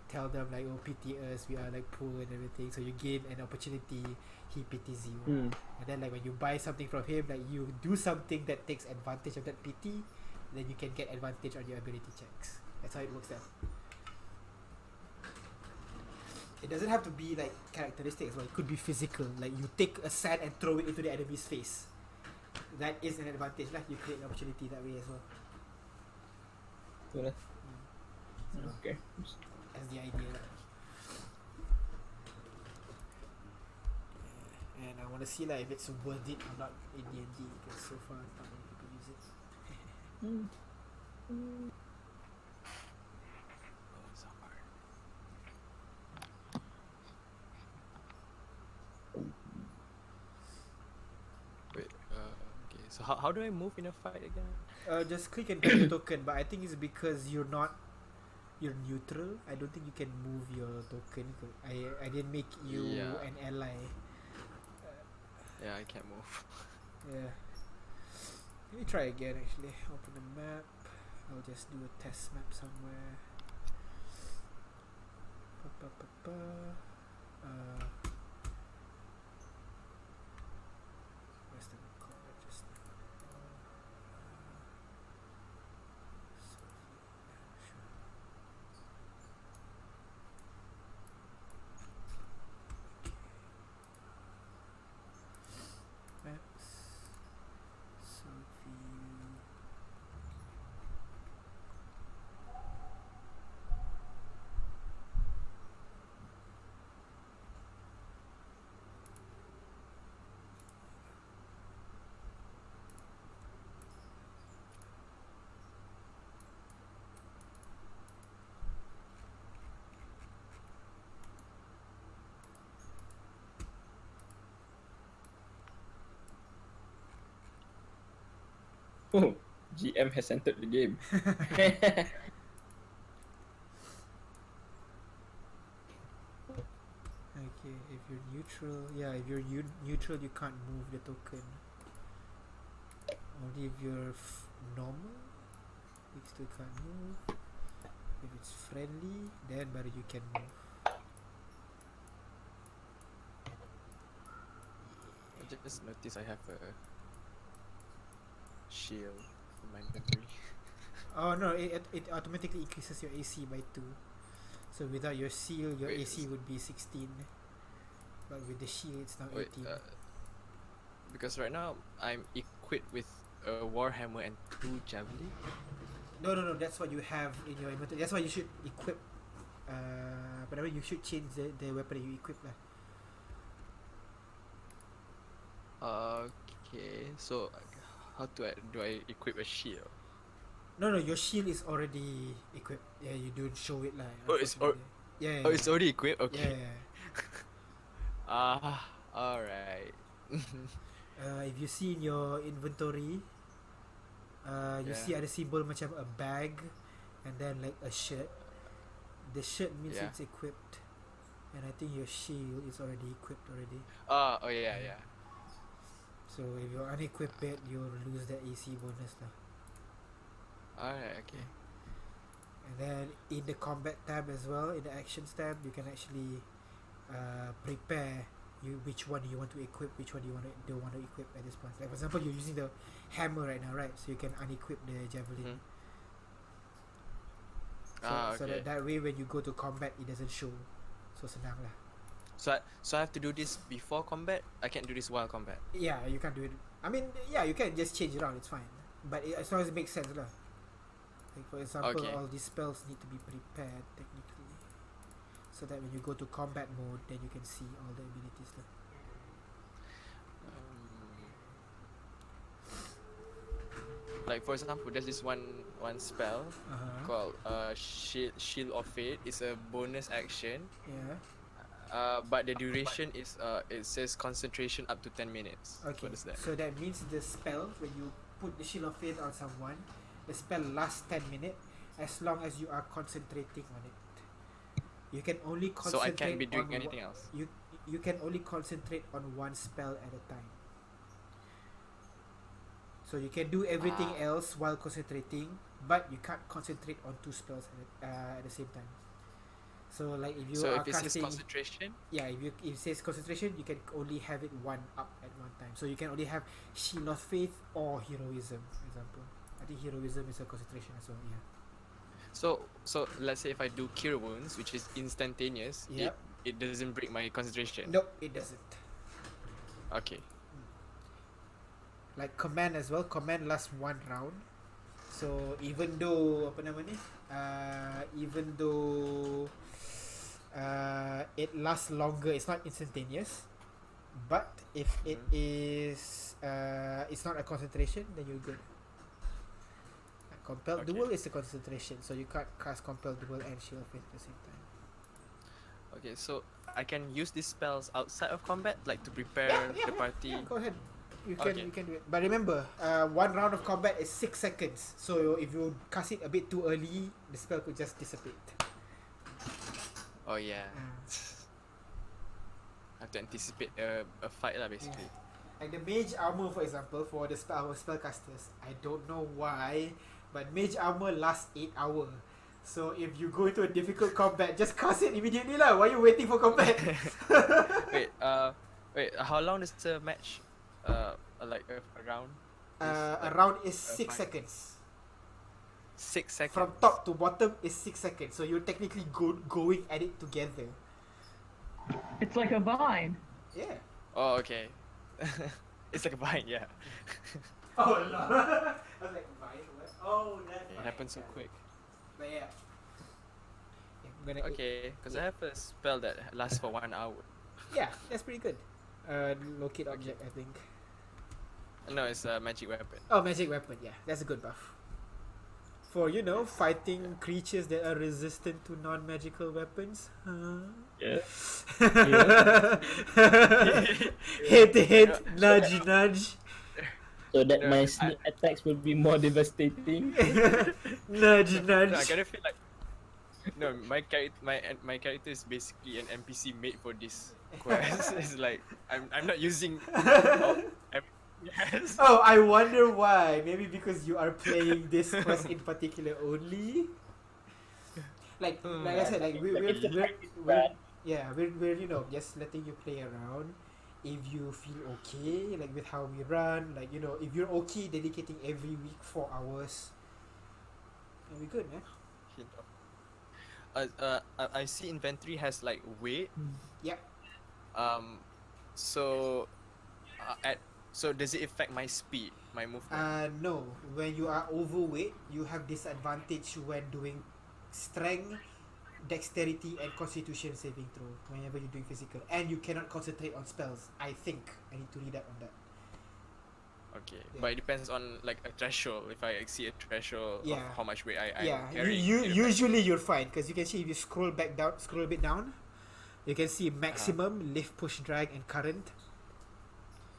tell them like, oh, pity us, we are like poor and everything, so you gain an opportunity, he pities you. And then like when you buy something from him, like you do something that takes advantage of that pity, then you can get advantage on your ability checks. That's how it works out. It doesn't have to be like characteristics, well, it could be physical, like you take a sand and throw it into the enemy's face. That is an advantage lah. You create an opportunity that way as well. Betul lah. So Okay. that's the idea lah. And I want to see like if it's worth it or not in D&D, because so far not many people use it. Oh, it's hard. Wait, okay. So how do I move in a fight again? Just click and grab your token, but I think it's because you're neutral. I don't think you can move your token. I didn't make you Yeah. an ally. Yeah, I can't move. Yeah. Let me try again actually. Open the map. I'll just do a test map somewhere. Pa. Where's the record just now? Maps. Sophie. Oh, GM has entered the game. Okay, if you're neutral, yeah, if you're neutral, you can't move the token. Only if you're normal, you still can't move. If it's friendly, then but you can move. I just noticed I have a shield in my inventory. Oh no, it automatically increases your AC by 2. So without your seal, your Wait, AC would be 16. But with the shield, it's now Wait, 18. because right now I'm equipped with a warhammer and 2 javelin. No, that's what you have in your inventory. That's why you should equip. But you should change the weapon that you equip lah. Okay, so how do I equip a shield? No, your shield is already equipped. Yeah, you don't show it lah. Oh, it's unfortunately. Yeah. Oh, it's already equipped. Yeah. Okay. Alright. If you see in your inventory, you see ada symbol macam a bag, and then like a shirt. The shirt means Yeah. it's equipped, and I think your shield is already equipped already. Oh yeah. So if you're unequipped it, you'll lose that AC bonus lah. Alright, okay. And then in the combat tab as well, in the actions tab, you can actually prepare which one you want to equip, which one you don't want to equip at this point. Like for example, you're using the hammer right now, right? So you can unequip the javelin. So that way when you go to combat, it doesn't show. So senang lah. So I have to do this before combat? I can't do this while combat. Yeah, you can't do it. I mean, yeah, you can just change it around. It's fine. But as long as it makes sense lah. Like for example, Okay. all these spells need to be prepared technically, so that when you go to combat mode, then you can see all the abilities lah. Like for example, there's this one spell called Shield of Fate. It's a bonus action. Yeah. But the duration is it says concentration up to 10 minutes. Okay. What is that? So that means the spell, when you put the Shield of Faith on someone, the spell lasts 10 minutes as long as you are concentrating on it. You can only So concentrate. I can't be doing on anything else. You can only concentrate on one spell at a time. So you can do everything else while concentrating, but you can't concentrate on 2 spells at the same time. So like if you So are if it says casting, concentration, yeah, if it says concentration, you can only have it one up at one time. So you can only have Shield of Faith or Heroism, for example. I think Heroism is a concentration as well. Yeah. so let's say if I do Cure Wounds, which is instantaneous, Yep. it doesn't break my concentration. Nope, it doesn't. Okay. Like command as well. Command lasts 1 round. So even though even though it lasts longer, it's not instantaneous. But if it is it's not a concentration, then you're good. Compelled Okay. Duel is a concentration, so you can't cast Compelled Duel and Shield of Faith at the same time. Okay, so I can use these spells outside of combat, like to prepare the party. Yeah, go ahead. You Okay. can do it. But remember, one round of combat is 6 seconds. So if you cast it a bit too early, the spell could just dissipate. Oh yeah. I have to anticipate a fight lah, basically. Like the mage armor, for example, for the our spellcasters, I don't know why, but mage armor lasts 8 hours. So if you go into a difficult combat, just cast it immediately lah. Why are you waiting for combat? Wait, how long is the match? Like a round? A round is 6 fine. seconds. 6 seconds. From top to bottom is 6 seconds. So you're technically going at it together. It's like a vine. Yeah. Oh, okay. It's like a vine, yeah. Oh no. I was like, vine, what? Oh, that It happens so quick. But yeah. I'm gonna Okay, because I have a spell that lasts for 1 hour. Yeah, that's pretty good. Locate object, I think. No, it's a magic weapon. Oh, magic weapon. Yeah, that's a good buff. For fighting creatures that are resistant to non-magical weapons. Huh? Yeah. Hit, nudge, nudge. So that No, my sneak attacks will be more devastating. Nudge, No, I nudge. kind of feel like my character is basically an NPC made for this quest. It's like I'm not using. Yes. Oh, I wonder why. Maybe because you are playing this quest in particular only. Like I said, like we're just letting you play around. If you feel okay, like with how we run, like if you're okay dedicating every week 4 hours, it'll be good, man. I see inventory has like weight. Yep. So does it affect my speed, my movement? No. When you are overweight, you have disadvantage when doing strength, dexterity, and constitution saving throw whenever you're doing physical, and you cannot concentrate on spells. I think I need to read up on that. Okay, Yeah. but it depends on like a threshold. If I exceed a threshold Yeah. of how much weight I Yeah, carry, you it affects- usually you're fine because you can see if you scroll a bit down, you can see maximum, lift, push, drag, and current.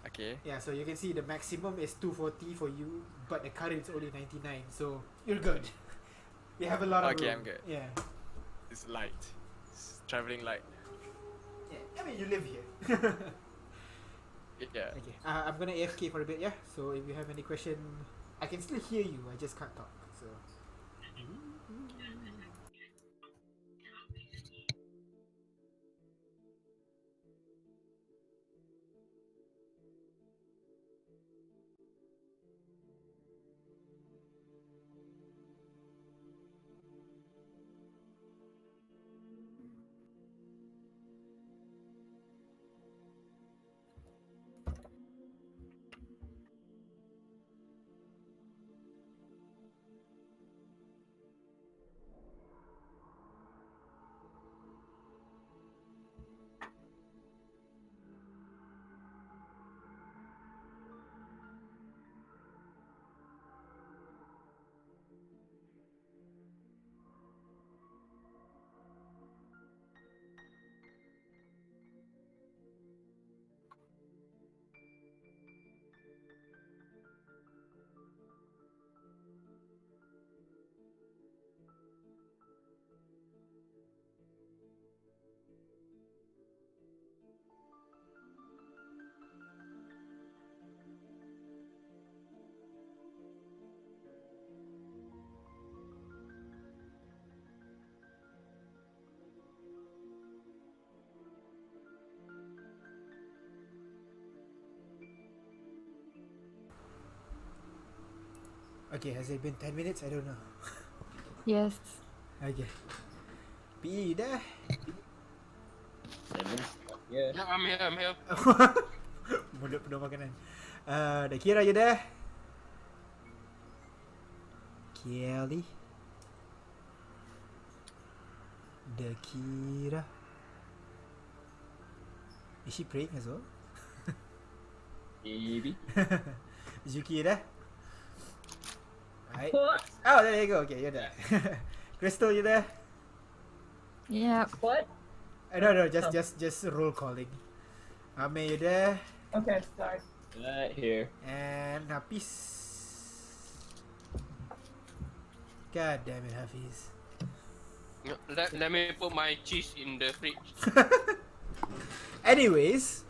Okay. Yeah, so you can see the maximum is 240 for you, but the current is only 99. So you're good. You have a lot of Okay, room. I'm good. Yeah. It's light. It's traveling light. Yeah. I mean, you live here. Yeah. Okay. I'm gonna AFK for a bit. Yeah. So if you have any question, I can still hear you. I just can't talk. So. Okay, has it been 10 minutes? I don't know. Yes. Okay. PE, you dah? Yeah. Yeah, I'm here. Mulut penuh makanan. Dah kira you dah? Kelly? Dah kira? Is she praying as well? Maybe. Zuki dah? Right. What? Oh, there you go. Okay, you're there. Crystal, you there? Yeah. What? No, Oh. just roll calling. Ame, you there? Okay, sorry. Right here. And Hafiz. God damn it, Hafiz. Let me put my cheese in the fridge. Anyways,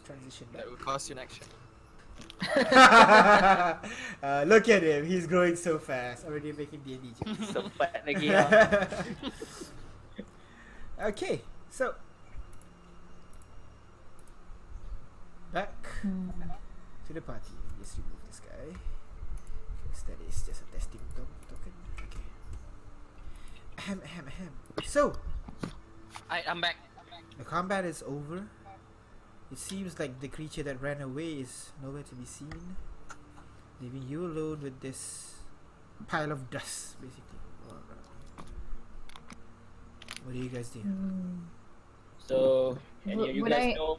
transition back. That will cost you an action. Look at him, he's growing so fast. Already making D&D jokes. So fat lagi ha. Okay, so back to the party. Just remove this guy. Because that is just a testing token. Okay. Ahem. So, I'm back. the combat is over. It seems like the creature that ran away is nowhere to be seen, leaving you alone with this pile of dust, basically. all around you. What do you guys do? So, any of you Would guys I- know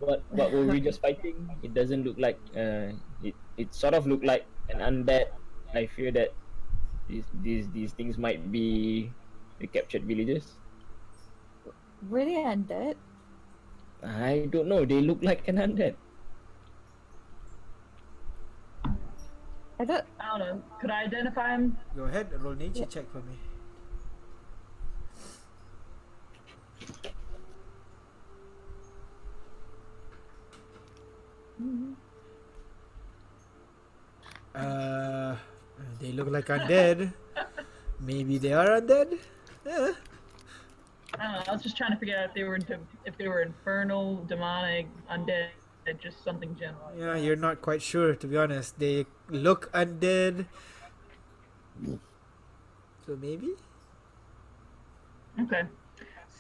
what were we just fighting? It doesn't look like it sort of looked like an undead. I fear that these things might be the captured villagers. Were they undead? I don't know. They look like an undead. I thought. I don't know. Could I identify him? Go ahead, roll nature check for me. They look like undead. Maybe they are undead. I don't know. I was just trying to figure out if they were infernal, demonic, undead, just something general. Yeah, you're not quite sure, to be honest. They look undead. So maybe? Okay.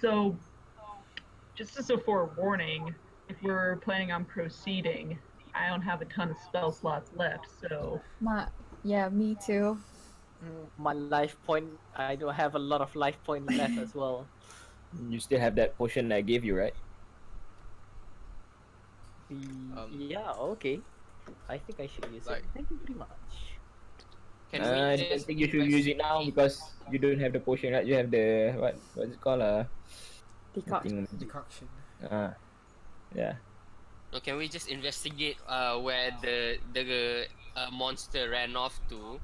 So, just as a forewarning, if we're planning on proceeding, I don't have a ton of spell slots left, so Yeah, me too. My life point. I don't have a lot of life point left as well. You still have that potion I gave you, right? Yeah. Okay. I think I should use it. Like- Thank you very much. Can I we don't just think you should use it now because you don't have the potion, right? You have the what's it called? Decoction. Decoction. Yeah. So can we just investigate where the monster ran off to?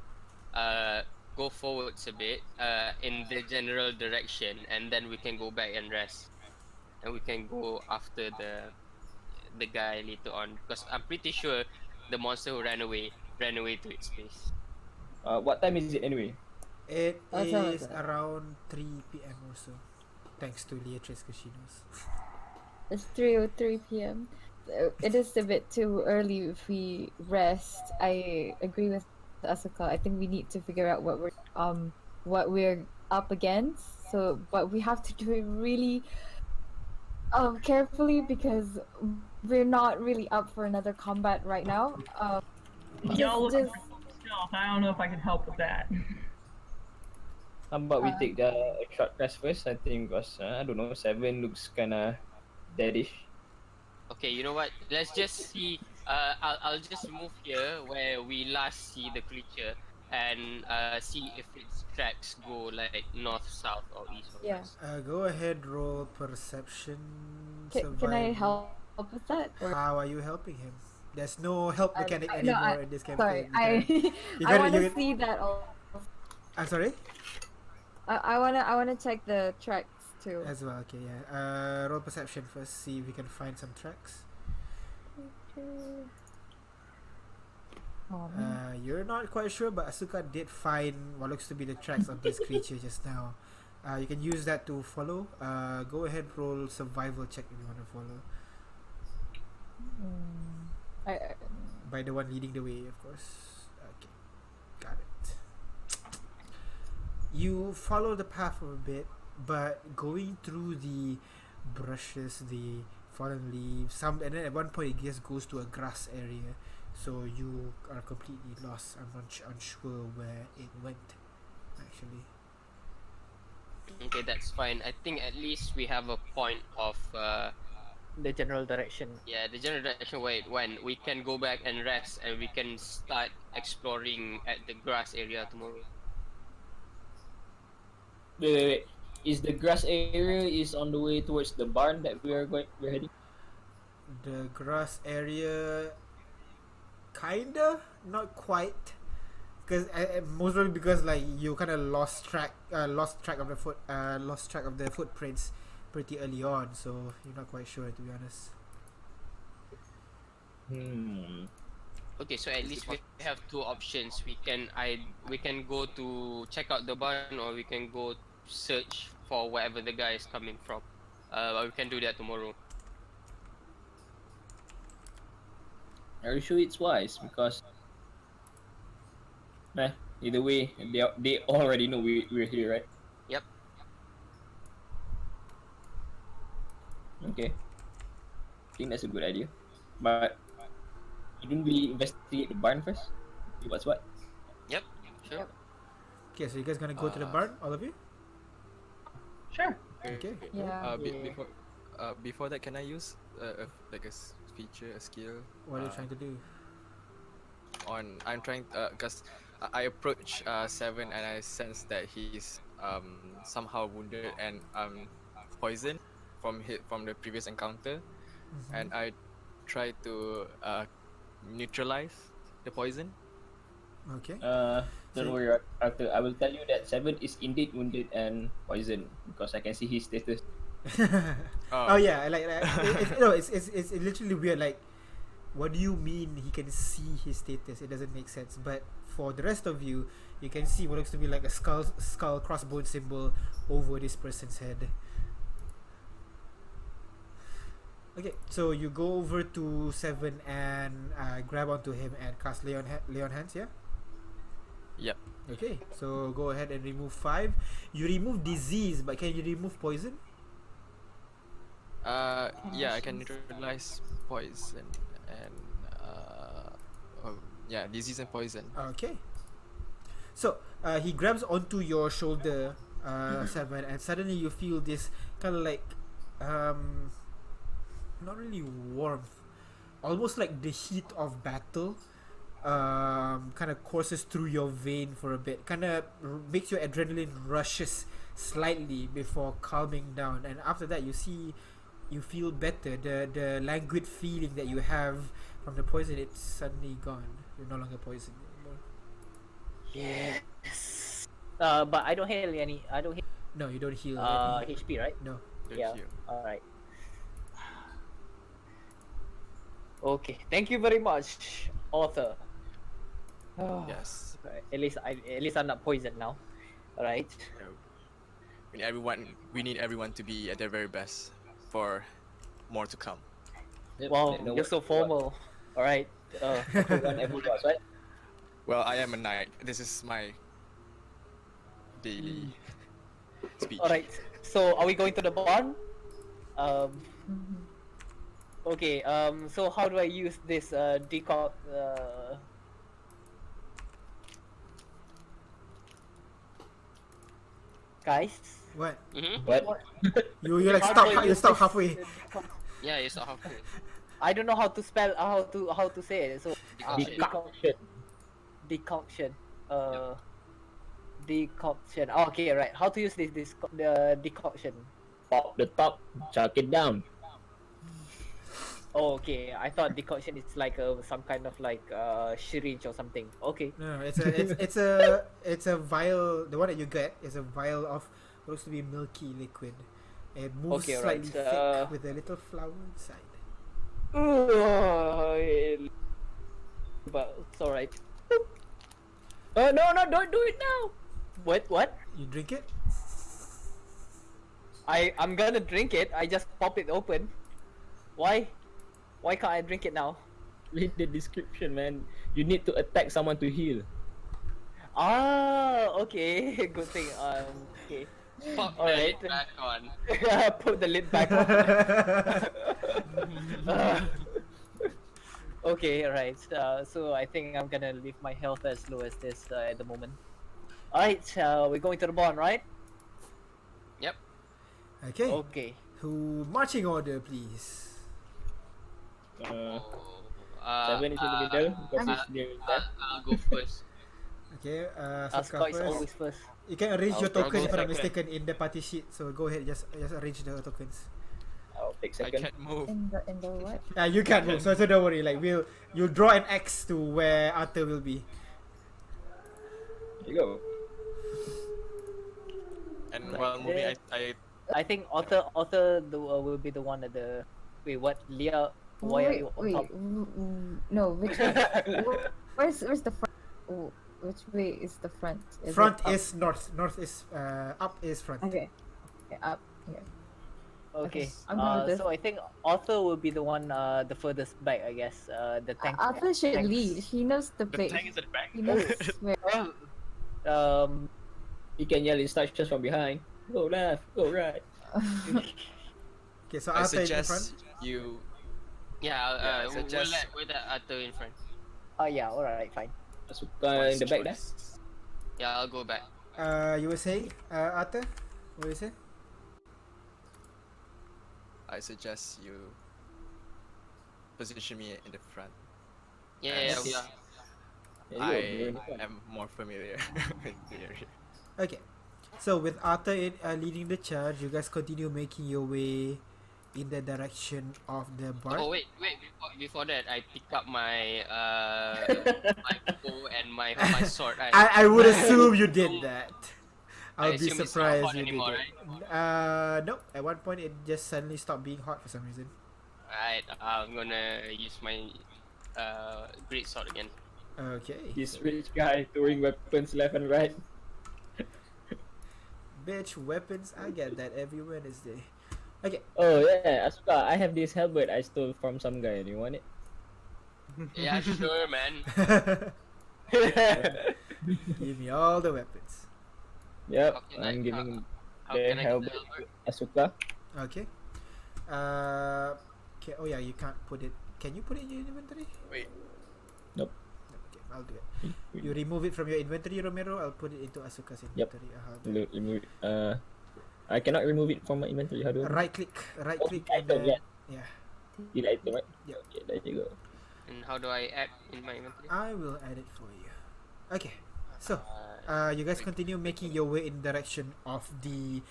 Go forwards a bit in the general direction, and then we can go back and rest, and we can go after the guy later on, because I'm pretty sure the monster who ran away to its place. What time is it anyway? It Oh, sorry is about that. around 3 p.m. or so. Thanks to Leatrice, because she knows. It's 3:03 p.m. It is a bit too early if we rest. I agree with Asuka. I think we need to figure out what we're up against. So, but we have to do it really carefully because we're not really up for another combat right now. y'all looking just- for stealth. I don't know if I can help with that. How about we take the short rest first? I think because I don't know, 7 looks kinda deadish. Okay, you know what? Let's just see. I'll just move here where we last see the creature and see if its tracks go like north, south, or east. Or Yeah. west. Go ahead, roll perception. Can I survival. help with that? Or How are you helping him? There's no help mechanic no, anymore in this campaign. sorry, You I gotta- want you to gotta- see that. I'm sorry? I wanna check the tracks too. As well, okay, yeah. Roll perception first, see if we can find some tracks. Oh, man. You're not quite sure, but Asuka did find what looks to be the tracks of this creature just now. You can use that to follow. Go ahead, roll survival check if you want to follow. I By the one leading the way, of course. Okay, got it. You follow the path for a bit, but going through the brushes, the fallen leaves, and then at one point it just goes to a grass area, so you are completely lost. I'm not unsure where it went, actually. Okay, that's fine. I think at least we have a point of the general direction. Yeah, the general direction where it went. We can go back and rest, and we can start exploring at the grass area tomorrow. Wait. Is the grass area is on the way towards the barn that we're heading? The grass area, kinda, not quite. Because most probably because like you kind of lost track of the footprints pretty early on, so you're not quite sure, to be honest. Okay, so at least we have two options. We can go to check out the barn, or we can go search for wherever the guy is coming from. But we can do that tomorrow. Are you sure it's wise? Because either way, they already know we're here, right? Yep. Okay. I think that's a good idea. But didn't we investigate the barn first? See what's what? Yep. Sure. Okay, so you guys gonna go to the barn, all of you? Sure. Okay. Yeah. Before that, can I use like a feature, a skill? What are you trying to do? I'm trying because I approach Seven and I sense that he's somehow wounded and poisoned from the previous encounter, and I try to neutralize the poison. Okay. Don't worry, Arthur. I will tell you that Seven is indeed wounded and poisoned because I can see his status. Oh yeah, like it's literally weird. Like, what do you mean he can see his status? It doesn't make sense. But for the rest of you, you can see what looks to be like a skull crossbone symbol over this person's head. Okay, so you go over to Seven and grab onto him and cast Leon Hands, yeah? Yep. Okay, so go ahead and remove 5. You remove disease, but can you remove poison? Yeah, I can neutralize poison and disease and poison. Okay. So he grabs onto your shoulder, Seven, and suddenly you feel this kind of like not really warmth, almost like the heat of battle kind of courses through your vein for a bit, kind of makes your adrenaline rushes slightly before calming down, and after that you feel better. The languid feeling that you have from the poison, it's suddenly gone. You're no longer poisoned anymore. Yes. But I don't heal any. No, you don't heal any. HP, right? No. Yeah. All right. Okay. Thank you very much, Arthur. Yes. Right. At least I'm not poisoned now. All right. We need everyone to be at their very best for more to come. Wow, you're so formal. All right. Right? Well, I am a knight. This is my daily speech. All right. So, are we going to the barn? Okay. So how do I use this decock? Guys. What? What? You like stop halfway. Yeah, you start halfway. I don't know how to spell how to say it. So Decoction. decoction. Decoction. Oh, okay, right. How to use the decoction? Pop the top, chuck it down. Oh, okay. I thought decoction is like some kind of like syringe or something. Okay. No, it's a vial. The one that you get is a vial of what looks to be milky liquid. It moves Okay, slightly right, thick with a little flower inside. But it's alright. No, don't do it now. What? You drink it. I'm gonna drink it. I just pop it open. Why can't I drink it now? Read the description, man. You need to attack someone to heal. Ah, okay. Good thing. Okay. Pop the Alright. lid back on. Put the lid back on. Okay, right. So I think I'm gonna leave my health as low as this at the moment. Alright, we're going to the barn, right? Yep. Okay. Okay. Who marching order, please? Seven is in the middle because I'm- it's near left. I'll go first. Okay, Asuka Asuka is always first. first. You can arrange I'll your go tokens if I'm not second. mistaken in the party sheet. So go ahead, just arrange the tokens. I'll take I second. can't move. in the what? You can't move, so don't worry. Like you'll draw an X to where Arthur will be. Here you go. And Like while moving, that. I I think Arthur will be the one at the. Wait, what? Leah, why are you on wait, top? no, which way? where's the front? Oh, which way is the front? Is Front it up? is north. North is up is front. Okay. Okay, up here. Okay. I'm good with this. So I think Arthur will be the one, the furthest back, I guess. The tank. Arthur should tanks. lead. He knows the the place. tank is at the back. He knows where. Um. You can yell instructions from behind. Go left, go right. Okay, so I Arthur is in front. suggest you. Yeah, Yeah, I we'll suggest- let Arthur in front. Oh yeah. All right. Fine. Asuka in the back there. choice. Yeah, I'll go back. You were saying, Arthur? What you say? I suggest you position me in the front. Yeah, Yes. yeah. There you go, you're in the I front. am more familiar with the area. Okay, so with Arthur leading the charge, you guys continue making your way in the direction of the bar. Oh wait. Before that, I pick up my my bow and my sword. I would assume you did that. I'll I be assume it's not surprised hot you did anymore, it. Nope. At one point, it just suddenly stopped being hot for some reason. Right, I'm gonna use my great sword again. Okay. This rich guy throwing weapons left and right. Bitch, weapons. I get that every Wednesday. Okay. Oh yeah, Asuka, I have this helmet I stole from some guy. Do you want it? Yeah, sure, man. Give me all the weapons. Yep, How can I'm I- giving How the can I get the helmet helmet? to Asuka. Okay. Okay. Oh yeah, you can't put it. Can you put it in your inventory? Wait, Okay, I'll do it. You remove it from your inventory, Romero. I'll put it into Asuka's Yep. inventory. I'll do it. Remove it. I cannot remove it from my inventory. How do I? Right click, and item, then yeah. yeah. Delete item, right? Yep. Okay, there you go. And how do I add in my inventory? I will add it for you. Okay. So, Uh, you guys continue making your way in direction of the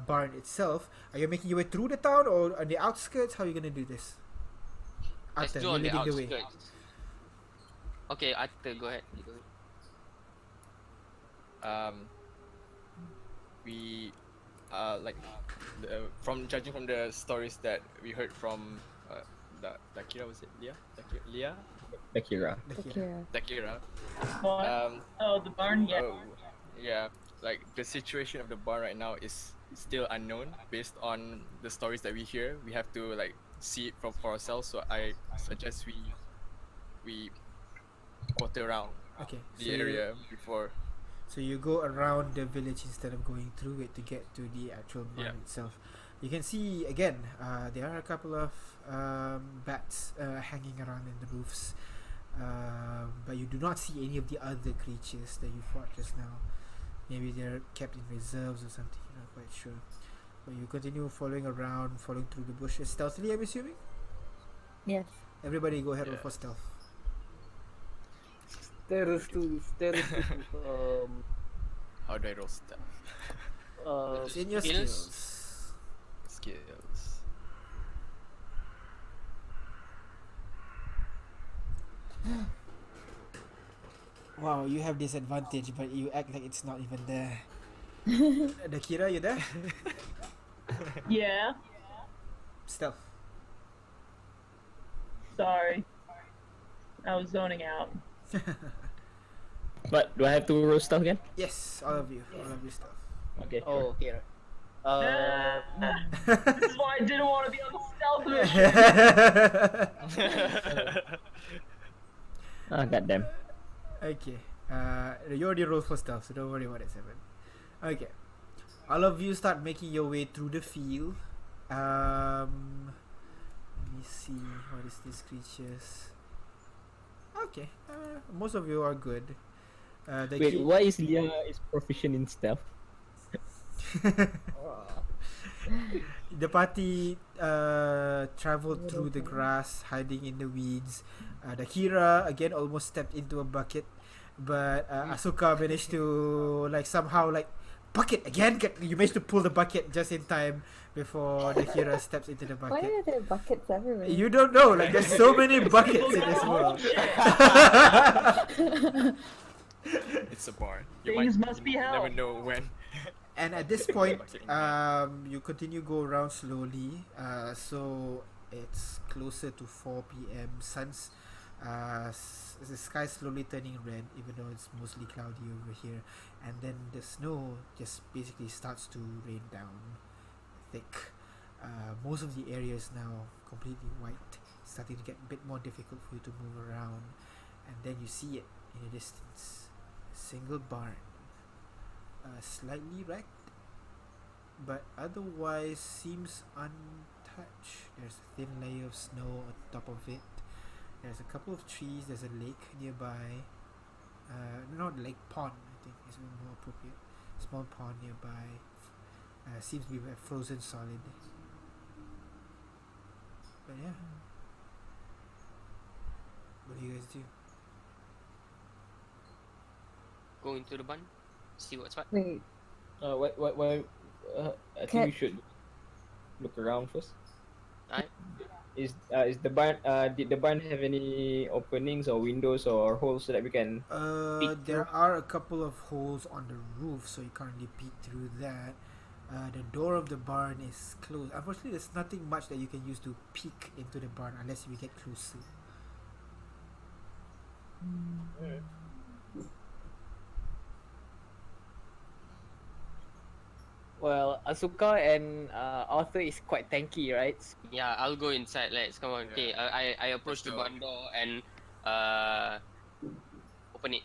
barn itself. Are you making your way through the town or on the outskirts? How are you gonna do this? let's Arthur, do on you're the leading the way. outskirts. Okay, Arthur, go ahead. You go ahead. we like from judging from the stories that we heard from Dakira, was it Leah? Akira. Akira. Dakira. What? Oh, the barn. Yeah. Oh, yeah, like the situation of the barn right now is still unknown based on the stories that we hear. We have to like see it for ourselves. So I suggest we water around Okay. the area before. So you go around the village instead of going through it to get to the actual barn Yeah. itself. You can see again, there are a couple of bats hanging around in the roofs, but you do not see any of the other creatures that you fought just now. Maybe they're kept in reserves or something. You're not quite sure. But you continue following around, following through the bushes stealthily. I'm assuming. Yes. Everybody, go ahead roll Yeah. for stealth. There's two. How do I roll stuff? It's in your Skills? Skills. Wow, you have disadvantage, but you act like it's not even there. Dakira, you there? Yeah. Stealth. Sorry. I was zoning out. What? Do I have to roll stuff again? Yes, all of you stealth. Okay. Oh, okay. This is why I didn't want to be on the stealth mission. Ah, goddamn. Okay. You already rolled for stealth, so don't worry about it, Seven. Okay. All of you start making your way through the field. Let me see. What is these creatures? Okay. Most of you are good. The Wait, key- why is Leah is proficient in stealth? the party traveled through the grass, hiding in the weeds. The Kira again almost stepped into a bucket, but Asuka managed to somehow bucket again. You managed to pull the bucket just in time before the Kira steps into the Why bucket. are there buckets everywhere? You don't know. There's so many buckets in this world. It's a barn. Things must be never held. know when. And at this point, you continue go around slowly. So it's closer to 4 p.m. The sky slowly turning red, even though it's mostly cloudy over here. And then the snow just basically starts to rain down thick. Most of the area is now completely white, starting to get a bit more difficult for you to move around. And then you see it in the distance, a single barn. Slightly wrecked, but otherwise seems untouched. There's a thin layer of snow on top of it. There's a couple of trees. There's a lake nearby. Not lake, pond, I think is more appropriate. Small pond nearby. Seems to be frozen solid. But yeah. What do you guys do? Go into the barn, see what's what. Wait, Why? I think we should look around first. Alright. Is the barn? Did the barn have any openings or windows or holes so that we can? There are a couple of holes on the roof, so you can't really peek through that. The door of the barn is closed. Unfortunately, there's nothing much that you can use to peek into the barn unless we get closer. Well, Asuka and Arthur is quite tanky, right? Yeah, I'll go inside. Let's come on. Okay, I approach the barn door and open it.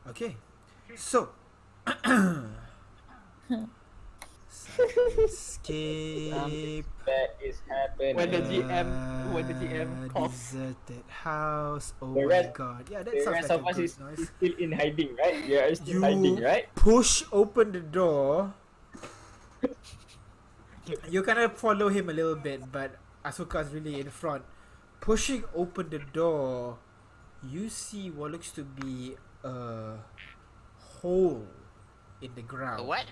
Okay, so escape. That is happening. When the GM coughs. Deserted house. Oh The my rest- god! Yeah, that The sounds rest like of a us good is noise. still in hiding, right? We are still hiding, You right? push open the door. You kind of follow him a little bit, but Asuka's really in front. Pushing open the door, you see what looks to be a hole in the ground. A what?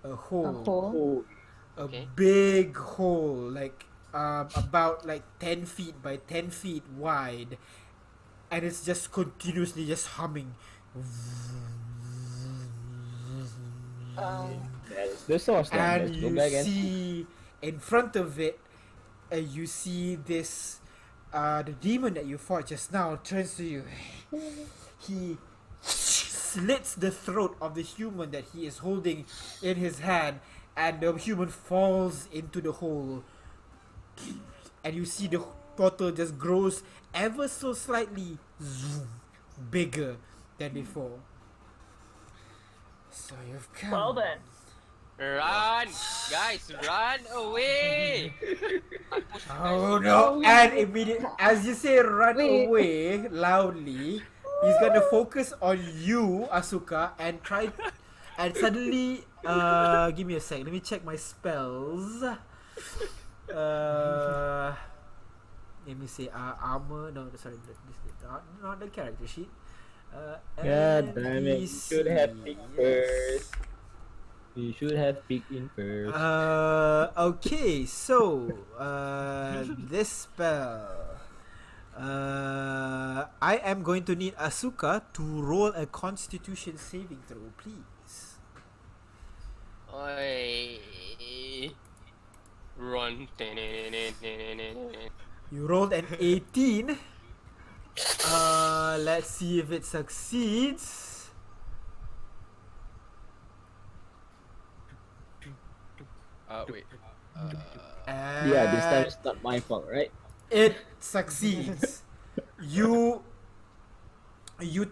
A a hole. hole? A Okay. big hole, about 10 feet by 10 feet wide, and it's just continuously just humming. The source then. And Let's go you back and see in front of it, you see this, the demon that you fought just now turns to you. He slits the throat of the human that he is holding in his hand, and the human falls into the hole. And you see the portal just grows ever so slightly bigger than before. So you've come. Well then. Run, guys, run away! Oh no! And immediately, as you say "run Wait. away" loudly, he's gonna focus on you, Asuka, and try. And suddenly, give me a sec. Let me check my spells. Let me see. Armor. No, sorry. Not the character sheet. God damn it! We should have NPC. picked first. We should have picked in first. Okay, so this spell, I am going to need Asuka to roll a Constitution saving throw, please. Oi. Run. You rolled an 18. Let's see if it succeeds. Wait. Yeah, this time it's not my fault, right? It succeeds. you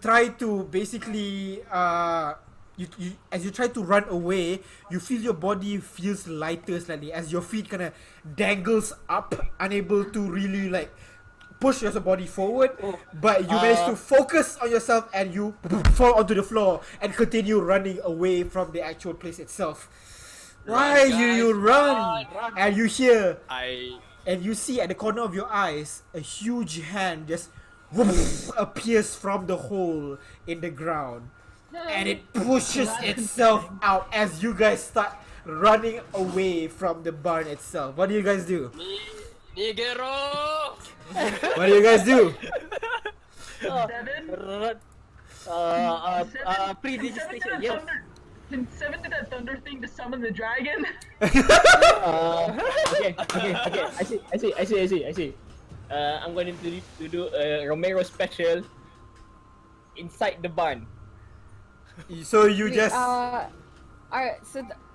try to basically you as you try to run away, you feel your body feels lighter slightly as your feet kind of dangles up, unable to really push your body forward, but you manage to focus on yourself and you fall onto the floor and continue running away from the actual place itself. Why do guys, you run? Run. And you hear, I and you see at the corner of your eyes, a huge hand just woof, appears from the hole in the ground. And it pushes itself out as you guys start running away from the barn itself. What do you guys do? Nigero! What do you guys do? Seven? Run. Predigitation, yes. Can Seven do that thunder thing to summon the dragon? Okay. I see. I'm going to do a Romero special inside the barn. So you Wait, just so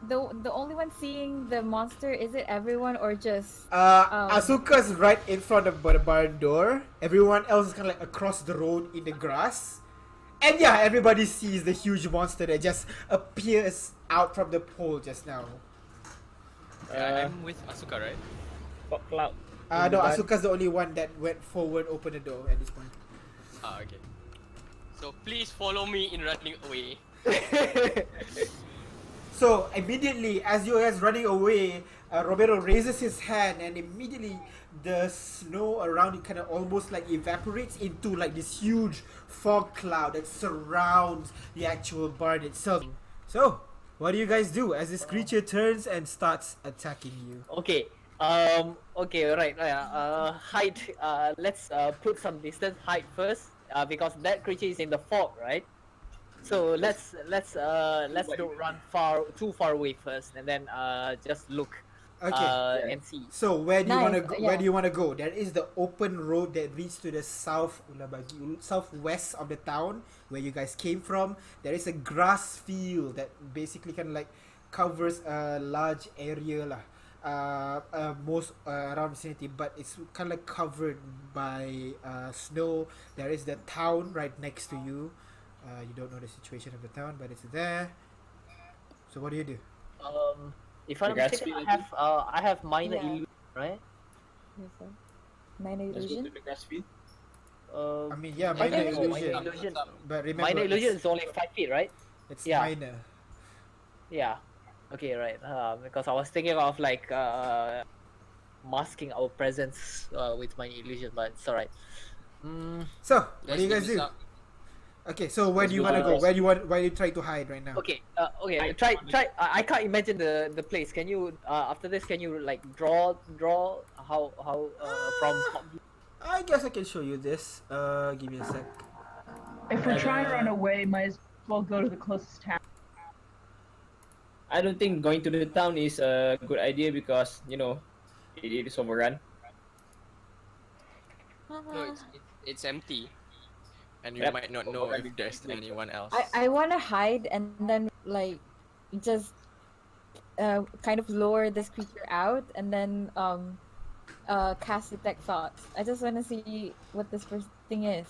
the only one seeing the monster, is it everyone or just Asuka's right in front of the barn door. Everyone else is kind of like across the road in the grass. And yeah, everybody sees the huge monster that just appears out from the pole just now. I'm with Asuka, right? Fog cloud. No, in the barn. Asuka's the only one that went forward, opened the door at this point. Ah, okay. So please follow me in running away. So immediately, as you guys running away, Romero raises his hand, and immediately the snow around it kind of almost like evaporates into like this huge fog cloud that surrounds the actual barn itself. So, what do you guys do as this creature turns and starts attacking you? Okay. Okay. Right. Hide. Let's put some distance. Hide first. Because that creature is in the fog, right? So let's don't run too far away first, and then just look. Okay. And see. So where do you Nice, wanna go? Where yeah. do you wanna go? There is the open road that leads to the southwest of the town where you guys came from. There is a grass field that basically kind of like covers a large area lah. Most around vicinity, but it's kind of like covered by snow. There is the town right next to you. You don't know the situation of the town, but it's there. So what do you do? If I'm The grass mistaken, field. I have minor Yeah. illusion, right? Minor Let's go illusion? to the grass field. I mean, yeah, I minor think- illusion. Minor illusion. But remember, Minor illusion it's, is only 5 feet, right? it's yeah. minor. Yeah. Okay, right. Because I was thinking of like masking our presence with minor illusion, but it's alright. So what do you guys do? Okay, so where do you wanna go? Where do you try to hide right now? Okay. Okay. Try. I can't imagine the place. Can you after this? Can you like draw how from? I guess I can show you this. Give me a sec. If we're trying to run away, might as well go to the closest town. I don't think going to the town is a good idea because it is overrun. No, it's empty. And you Yep. might not know if there's anyone else. I wanna hide and then like just kind of lure this creature out and then cast detect thoughts. I just wanna see what this first thing is.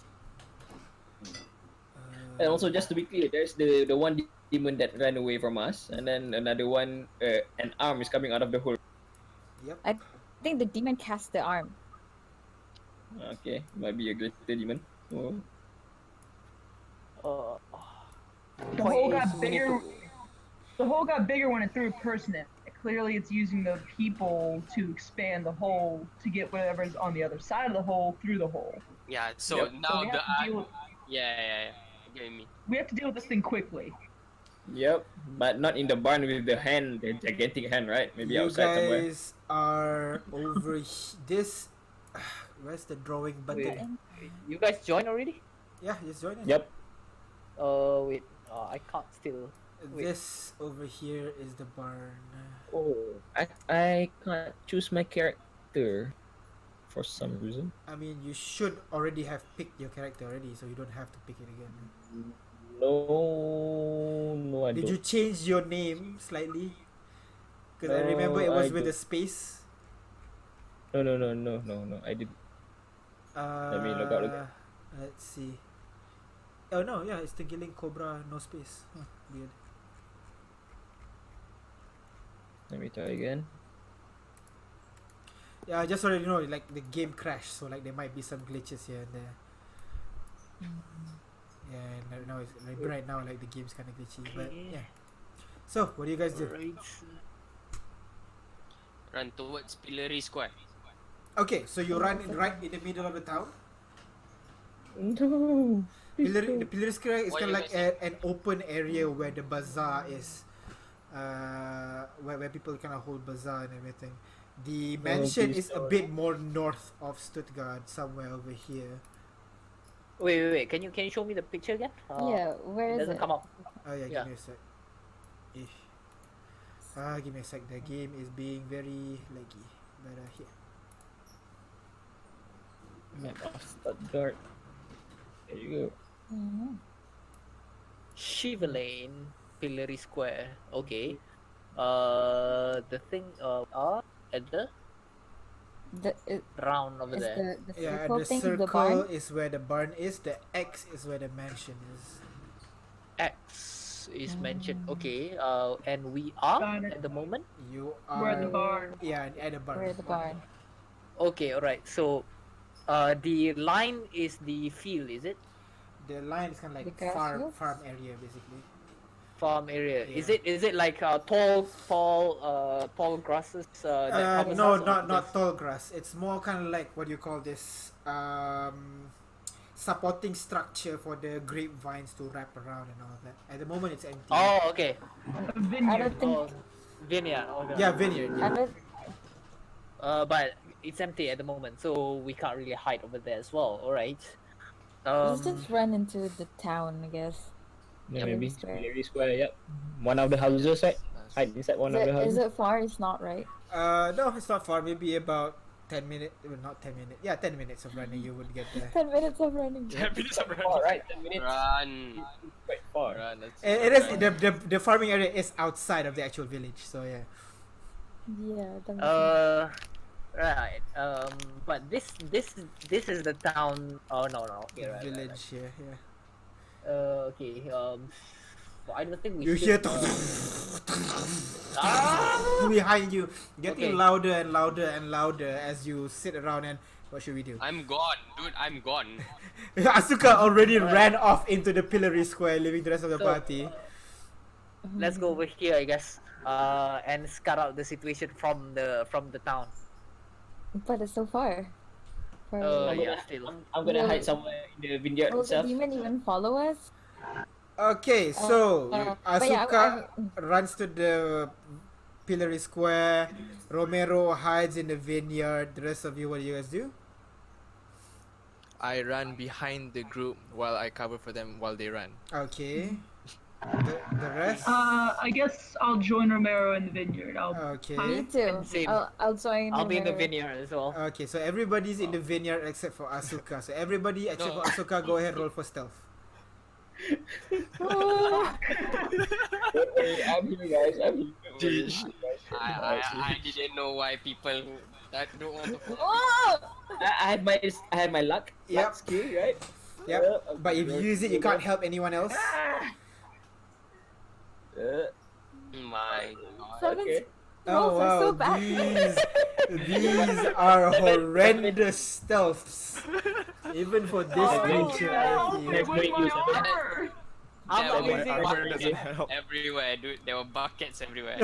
And also, just to be clear, there's the one demon that ran away from us, and then another one, an arm is coming out of the hole. I think the demon cast the arm. Okay, might be a greater demon. Oh. The hole got bigger. The hole got bigger when it threw a person in. Clearly, it's using the people to expand the hole to get whatever's on the other side of the hole through the hole. Yeah, so Yep. now So we the have to deal with, yeah. You get me. we have to deal with this thing quickly. Yep, but not in the barn with the hand, the gigantic hand, right? Maybe You outside somewhere. guys are over this. Where's the drawing button? You guys join already? Yeah, just join it. Yep. Wait. I can't still. wait. This over here is the barn. Oh, I can't choose my character for some reason. I mean, you should already have picked your character already, so you don't have to pick it again. No, I Did don't. you change your name slightly? Because I remember it No, was I with a don't. space. No, I didn't. Let me log out. Let's see. Oh no, yeah, it's the Gilling Cobra, no space. Huh, weird. Let me try again. Yeah, I just already know like the game crashed, so like there might be some glitches here and there. Yeah, and right now like the game's kind of glitchy, but Okay. yeah. So what do you guys do? Right. run towards Pillory Square. Okay, so you run right in the middle of the town. No. The Pillar Square is What kind of you like guys an open area where the bazaar is, where people kind of hold bazaar and everything. The mansion please is a don't. bit more north of Stuttgart, somewhere over here. Wait. Can you show me the picture again? Yeah, where It is doesn't it? come up. Oh yeah, Yeah. give me a sec. Ish. Give me a sec. The game is being very laggy. But here. Map of Stutgard. There you go. Mhm. Shiva Lane, Pillory Square. Okay. The thing. At the Is round over there. the Yeah, circle the thing the circle barn? is where the barn is. The X is where the mansion is. X is mentioned. Okay. And we are Got it. at the moment. You are. We're at the barn. Yeah, at the barn. Where the barn? Okay. All right. So, the line is the field, is it? The line is kind of The like grass fields? farm area basically. Farm area. Yeah. Is it like tall grasses that covers No, us, or not just- tall grass. It's more kind of like what do you call this? Supporting structure for the grapevines to wrap around and all that. At the moment, it's empty. Oh, okay. A I vineyard. don't think. Oh, vineyard. Okay. Yeah, vineyard. I Yeah. don't. But it's empty at the moment, so we can't really hide over there as well. All right. Let's just run into the town, I guess. Yeah, Pillory maybe Square. Pillory Square. Yep. One of the houses, right? Hide inside one of the Is houses. it far? It's not, right? No, it's not far. Maybe about 10 minutes. Well, not 10 minutes. Yeah, 10 minutes of running, you would get there. 10 minutes of running. All right, 10 minutes. Run. Quite far. Run, that's It is the farming area is outside of the actual village. So yeah. Yeah. That makes sense. Right. But this is the town. Oh no. Okay, right. Village here. Yeah. Okay. I don't think we You should. hear Ah! behind you, getting Okay. louder and louder and louder as you sit around. And what should we do? I'm gone, dude. I'm gone. Asuka already ran off into the Pillory Square, leaving the rest of the So- party. Let's go over here, I guess. And scout out the situation from the town. But it's so far. Far Oh away. yeah, still. I'm gonna Will- hide somewhere in the vineyard Will the itself. demon even follow us? Okay, so but yeah, Asuka runs to the Pillory Square. Romero hides in the vineyard. The rest of you, what do you guys do? I run behind the group while I cover for them while they run. Okay. The rest? I guess I'll join Romero in the vineyard. Okay. Me too. Same. I'll join. I'll be in the Romero. vineyard as well. Okay, so everybody's in the vineyard except for Asuka. So everybody except No. for Asuka, go ahead, roll for stealth. Hey, I'm here, guys. I'm here. Jeez. I didn't know why people that don't want to. Oh! I have my luck. Yep. Luck skill, right? Yep. But if you use it, you can't help anyone else. My God. Seven Okay. Oh rolls are so wow, bad. these are horrendous stealths. Even for this creature, I feel. Let's make use of it. I'm There not were using armor it. doesn't help. everywhere, dude. There were buckets everywhere.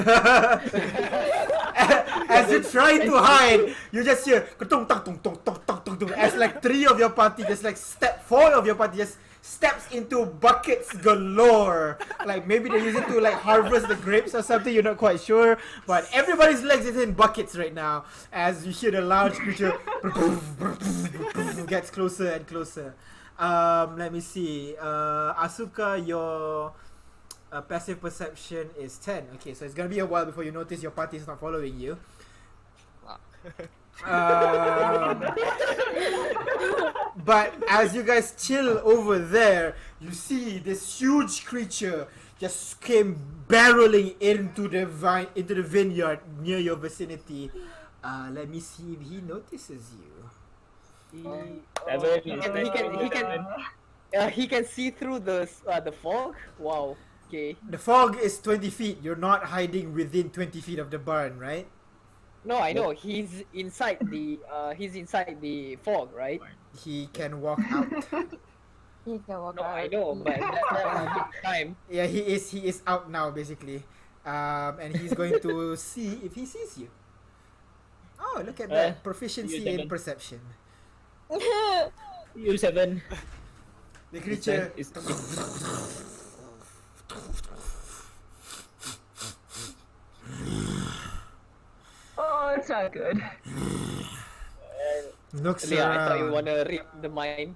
As you try to hide, you just hear tung tung tung tung tung tung tung tung as like four of your party just steps into buckets galore. Like maybe they use it to like harvest the grapes or something. You're not quite sure, but everybody's legs is in buckets right now as you hear the large creature gets closer and closer. Let me see. Asuka, your passive perception is 10. Okay, so it's gonna be a while before you notice your party is not following you. But as you guys chill over there, you see this huge creature just came barreling into the vineyard near your vicinity. Let me see if he notices you. He can see through the fog. Wow. Okay. The fog is 20 feet. You're not hiding within 20 feet of the barn, right? No, I know. He's inside the fog, right? He can walk out. You can walk No, out. I know, but that will take time. Yeah, he is out now basically. And he's going to see if he sees you. Oh, look at that proficiency in seven. perception. You 7. The creature. It's Oh, it's not good. Looks Yeah, I thought you around. wanna read the mind.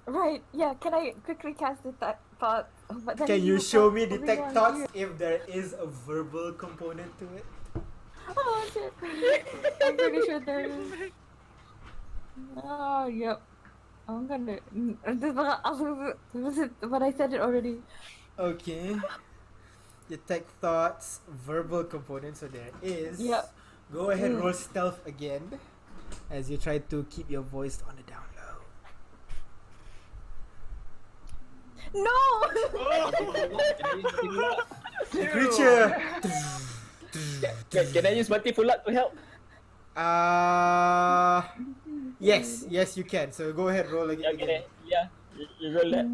Right, yeah, can I quickly cast detect thought? But then Can you show me probably detect won't thoughts hear. if there is a verbal component to it? Oh shit. I'm pretty sure there is. Oh, yep. I'm gonna. But I said it already. Okay. Detect thoughts, verbal component, so there is. Yep. Go ahead, roll stealth again as you try to keep your voice on the down low. No! The creature. Can I use multi full luck to help? Yes, you can. So go ahead, roll Yeah, again. yeah. You roll that.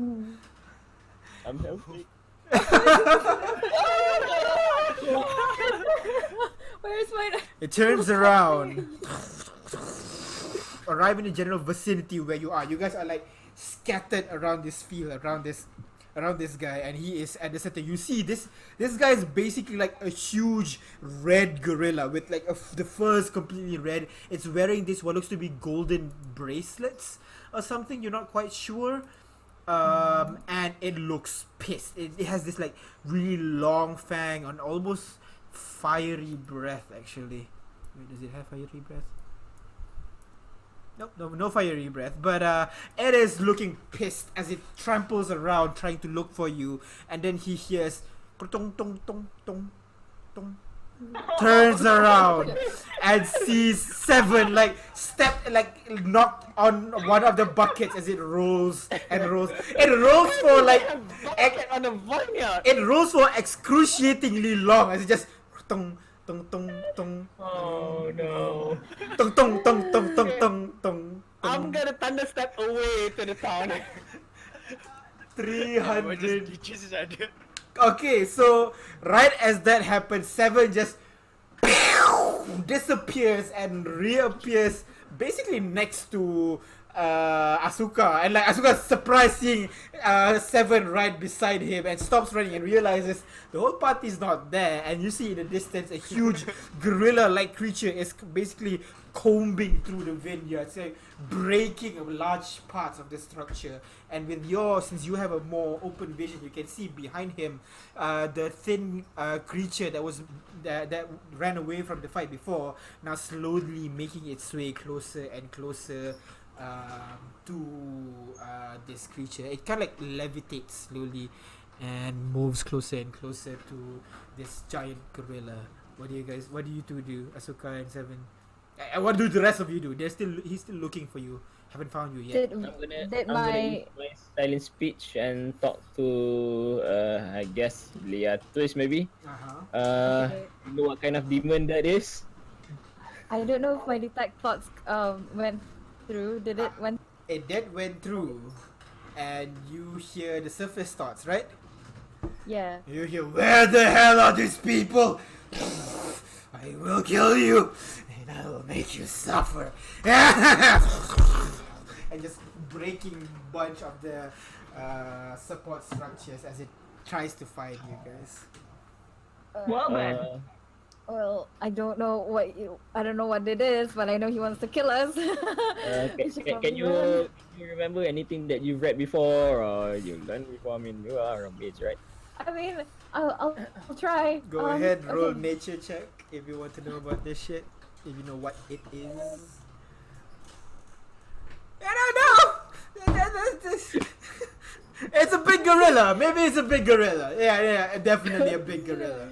I'm helping. Where's my? It turns around. Arrive in the general vicinity where you are. You guys are like scattered around this field, around this guy, and he is at the center. You see this guy is basically like a huge red gorilla with like the fur is completely red. It's wearing this what looks to be golden bracelets or something. You're not quite sure. And it looks pissed. It has this like really long fang and almost fiery breath actually. Wait, does it have fiery breath? Nope, no fiery breath. But it is looking pissed as it tramples around trying to look for you, and then he hears tong tong tong tong tong. Turns around and sees Seven knocked on one of the buckets as it rolls and rolls. It rolls for like On a vineyard. it rolls for excruciatingly long as it just tong tong tong tong Oh no. tong tong tong tong tong tong tong. I'm gonna thunderstep away to the town. 300. Teaches each other. Okay, so right as that happens, Seven just disappears and reappears basically next to Asuka, and like Asuka surprised seeing Seven right beside him and stops running and realizes the whole party's not there, and you see in the distance a huge gorilla-like creature is basically combing through the vineyard, so breaking large parts of the structure. And since you have a more open vision, you can see behind him the thin creature that ran away from the fight before, now slowly making its way closer and closer to this creature. It kind of like levitates slowly and moves closer and closer to this giant gorilla. What do you two do, Asuka and Seven? And what do the rest of you do? He's still looking for you. Haven't found you yet. Did I'm gonna use my silent speech and talk to I guess Leatus maybe. Okay. You know what kind of demon that is? I don't know if my detect thoughts went through. Did it went? It did went through, and you hear the surface thoughts, right? Yeah. You hear, where the hell are these people? I will kill you, and I will make you suffer. And just breaking bunch of the support structures as it tries to find you guys. Well then. Well, I don't know what it is, but I know he wants to kill us. We should Can probably you run. remember anything that you've read before or you learned before? I mean, you are a mage, right? I mean, I'll try. Go ahead, roll okay. nature check if you want to know about this shit. If you know what it is. I don't know! It's a big gorilla. Maybe it's a big gorilla. Yeah, definitely a big gorilla.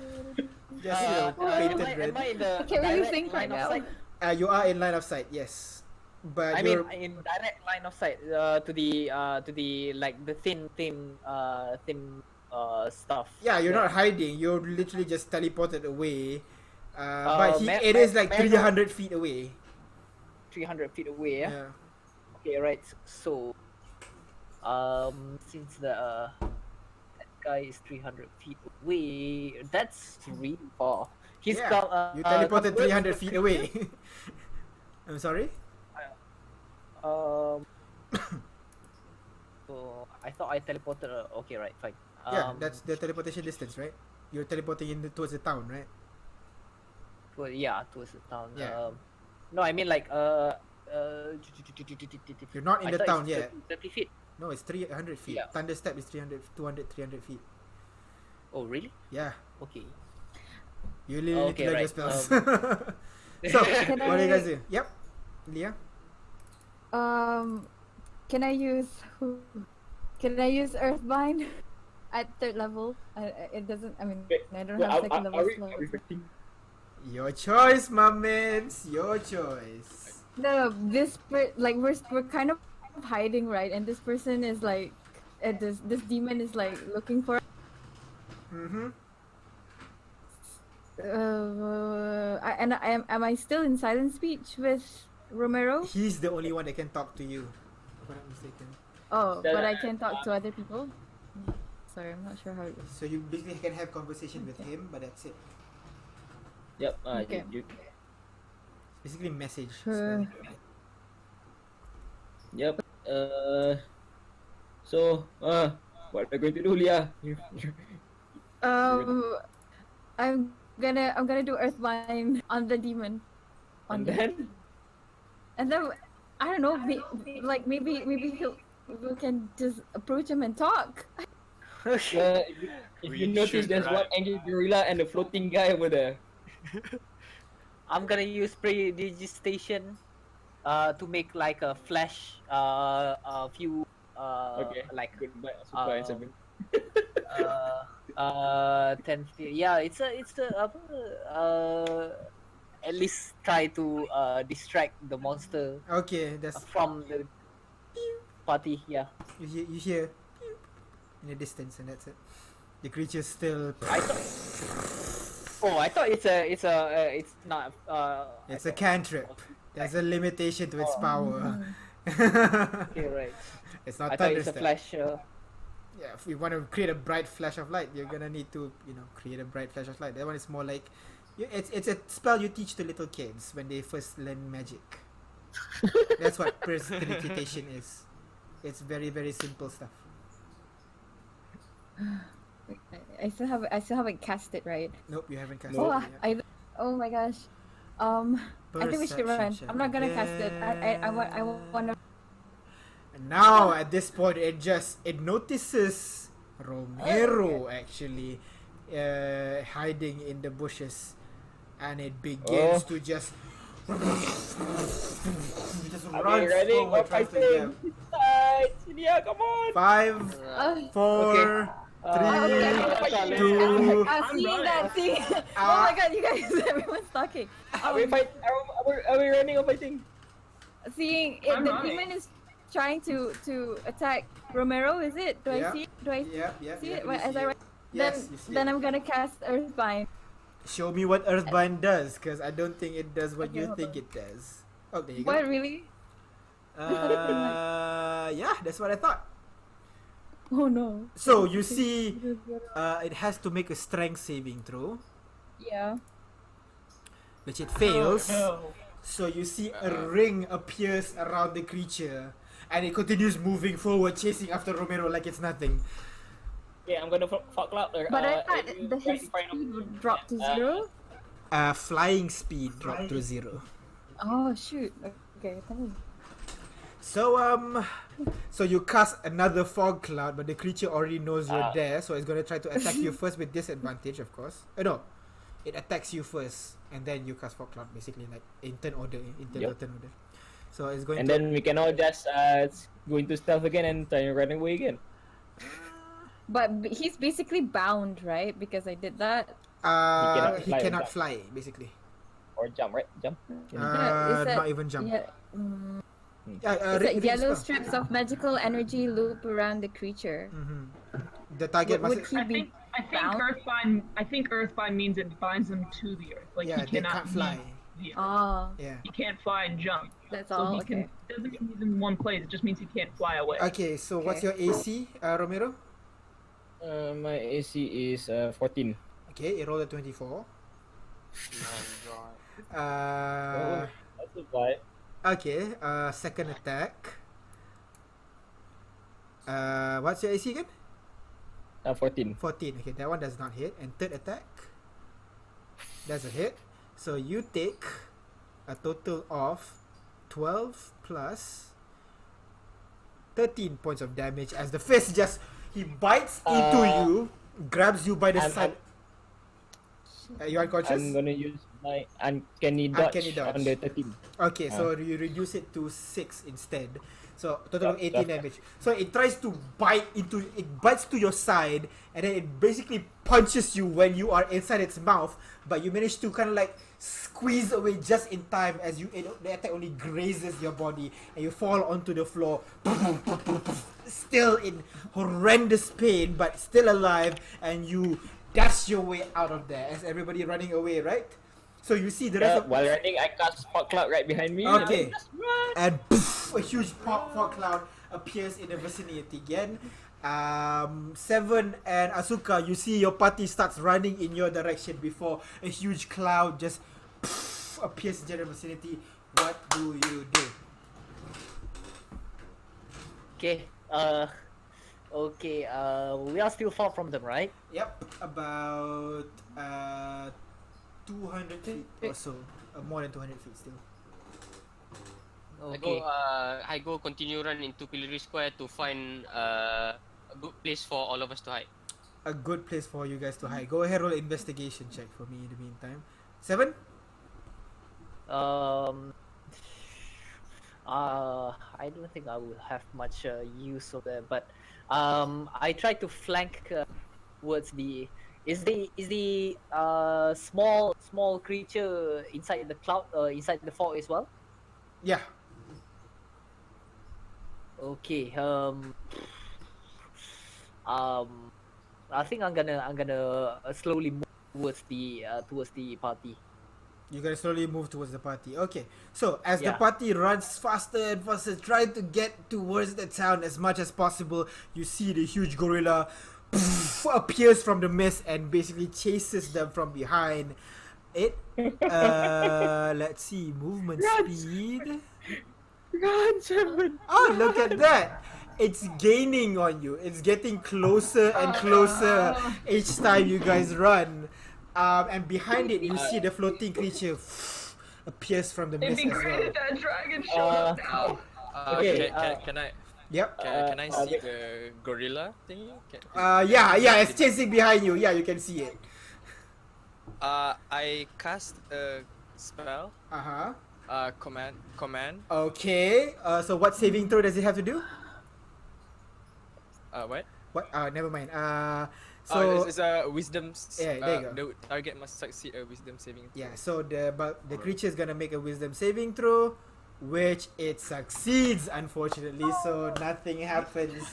Just, Am painted I red. in the I can't really direct think right line of now. sight? You are in line of sight, yes. But I mean, you're in direct line of sight to the like the thin stuff. yeah, you're that- not hiding. You're literally just teleported away. But it is like may I know- 300 feet away. 300 feet away. Yeah. Yeah. Okay, right. So, since that guy is 300 feet away, that's really far. He's Yeah, come. you teleported come 300 feet away. I'm sorry? Um. So I thought I teleported. Okay, right, fine. Yeah, that's the teleportation distance, right? You're teleporting towards the town, right? Yeah, towards the town. Yeah. No, I mean like You're not in I the thought town it's yet. 30 feet. No, it's 300 feet. Yeah. Thunder step is 300 feet. Oh, really? Yeah. Okay. You literally Okay, learn your right, spells. So, Can what do you I- guys do? Yep. Leah? Can I use Earthbind at third level? It doesn't. I mean, Wait, I don't Well, have second level are we slow. fighting? Your choice, my mans. Your choice. No, like we're kind of hiding, right? And this person is like, this demon is like looking for. Mm-hmm. Am I still in silent speech with Romero? He's the only one that can talk to you. If I'm not mistaken. Oh, but I can talk to other people. Sorry, I'm not sure how it goes. So you basically can have conversation with him, but that's it. Yep. Okay. Basically message. Sure. Yep. So, what are we going to do, Leah? I'm gonna do Earthbind on the demon. And then? And then I don't know, maybe we can just approach him and talk. If We you notice, should, there's one right? angry gorilla and a floating guy over there. I'm gonna use predigitation to make like a flash a few Okay. like Goodbye, Asuka and Seven. 10 feet. Yeah, it's a at least try to distract the monster Okay, that's from the party. Yeah. you hear in the distance, and that's it. The creature's still. I thought it's not It's a cantrip. There's a limitation to its power. okay, right. It's I not thought it's a thunderstep. flash. Yeah, if you want to create a bright flash of light, you're gonna need to, create a bright flash of light. That one is more like, it's a spell you teach to little kids when they first learn magic. That's what prestidigitation is. It's very, very simple stuff. I still haven't cast it, right? Nope, you haven't cast Oh, it yet. oh my gosh. I think we should run. Perception I'm not gonna check cast it. I want to. And now at this point, it notices Romero actually hiding in the bushes, and it begins to just Are runs we ready? forward, We're tries to fighting. grab. Right, Leah, come on. 5, 4, 3, 2. I'm seeing that thing. Oh my god, you guys, everyone's talking. Are we running or fighting? Seeing it, the demon is trying to attack Romero. Is it? Do Yeah. I see? Do I Yeah. see it? you As see I it. write? Yes, you see Then it. I'm gonna cast Earthbind. Show me what Earthbind does, because I don't think it does what Okay, you hold think on. it does. Oh, there you What go. really? Yeah, that's what I thought. Oh no. So you see, it has to make a strength saving throw, Yeah. which it fails. No. So you see a ring appears around the creature, and it continues moving forward, chasing after Romero like it's nothing. Okay, I'm gonna fuck loud. But I thought his speed would drop to 0. Flying speed dropped to 0. Oh shoot. Okay, tell me. So so you cast another fog cloud, but the creature already knows you're there, so it's gonna try to attack you first with disadvantage, of course. No, it attacks you first, and then you cast fog cloud, basically like in turn order, turn order. So it's going And to. then we can all just go into stealth again and try and run away again. But he's basically bound, right? Because I did that. He fly, cannot jump. fly, basically. Or jump, right? Jump. Is that- Not even jump. Yeah. Yeah, It's like yellow strips of magical energy loop around the creature. The target Would must. he be bound? I think Earthbind means it binds him to the earth. Like Yeah, he they cannot can't fly. leave the earth. Oh, Yeah. He can't fly and jump. that's So all. he Okay. doesn't mean he's in one place. It just means he can't fly away. Okay, so what's your AC, Romero? My AC is 14. Okay, it rolled a 24. My God. Uh, That's a vibe. okay. Second attack. What's your AC again? 14. 14. Okay, that one does not hit. And third attack. That's a hit. So you take a total of 12 plus 13 points of damage as the fist just he bites into you, grabs you by the side. You unconscious? I'm gonna use my uncanny dodge, Uncanny dodge. on the 13. Okay, so you reduce it to 6 instead. So total of Yup, 18 damage. So it tries to bites to your side, and then it basically punches you when you are inside its mouth, but you manage to kind of like squeeze away just in time as the attack only grazes your body, and you fall onto the floor. Still in horrendous pain, but still alive, and you dash your way out of there as everybody running away, right? So you see the rest of While running, I cast fog cloud right behind me. Okay. And I just run. and poof, a huge fog cloud appears in the vicinity again. Seven and Asuka, you see your party starts running in your direction before a huge cloud just poof, appears in the vicinity. What do you do? Okay. Okay. We are still far from them, right? Yep, about 200 feet or so. More than 200 feet still. Okay. I go continue run into Pillory Square to find a good place for all of us to hide. A good place for you guys to hide. Go ahead, roll an investigation check for me in the meantime. 7? I don't think I will have much use of that, but I try to flank towards the. Is the small creature inside the cloud inside the fog as well? Yeah. Okay. I think I'm gonna slowly move towards the party. You guys slowly move towards the party. Okay. So as the Yeah. party runs faster and faster, trying to get towards the town as much as possible, you see the huge gorilla appears from the mist and basically chases them from behind. It let's see, movement speed. Run, Seven. Oh, look at that! It's gaining on you. It's getting closer and closer each time you guys run. And behind it, you see the floating creature appears from the It'd mist be as great well. if that dragon showed up now. Okay, Can I Yep. can I see the gorilla thingy? Yeah, it's chasing behind you. Yeah, you can see it. I cast a spell. Uh-huh. Command. Okay. So what saving throw does it have to do? What? What? Never mind. So So it's a wisdom. Yeah, there you go. The target must succeed a wisdom saving. yeah, so the creature is gonna make a wisdom saving throw, which it succeeds, unfortunately. So nothing happens.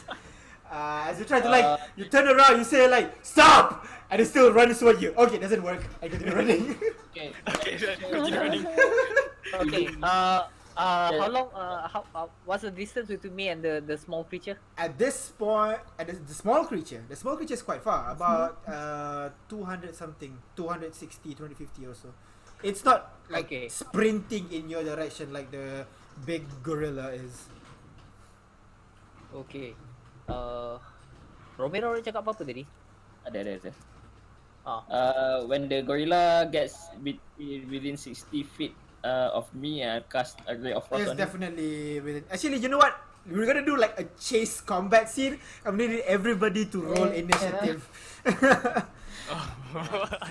As you try to you turn around, you say stop, and it still runs toward you. Okay, doesn't work. I continue running. Okay. Continue running. Okay. How long? What's the distance between me and the small creature? At this point, the small creature is quite far, about 200 something, 260, 250 or so. It's not like Okay. sprinting in your direction like the big gorilla is. Okay. Romero cakap apa tadi? Ada. Ah. When the gorilla gets within 60 feet of me, I cast a ray of frost It's on it. definitely within. Actually, you know what? We're gonna do like a chase combat scene. I'm gonna need everybody to roll initiative.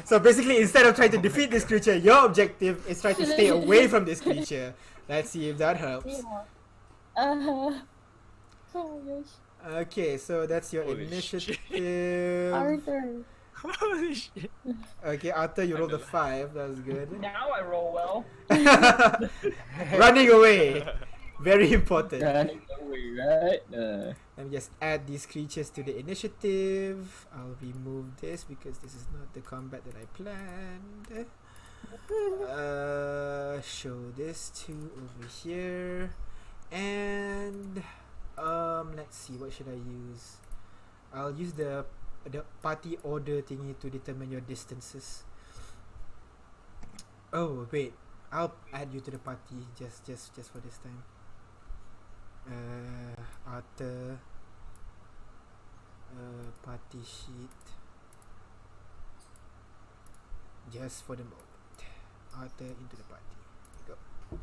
So basically, instead of trying to defeat this creature, your objective is try to stay away from this creature. Let's see if that helps. Oh my gosh. Okay, so that's your Holy initiative. Arthur. Holy shit. Okay, Arthur, you rolled a 5. That was good. Now I roll well. Running away. Very important. Running away, right? Let me just add these creatures to the initiative. I'll remove this because this is not the combat that I planned. Show this to over here. And let's see, what should I use? I'll use the party order thingy to determine your distances. Oh wait, I'll add you to the party just for this time. Arthur. Party sheet. Just for the moment. Arthur into the party. There you go.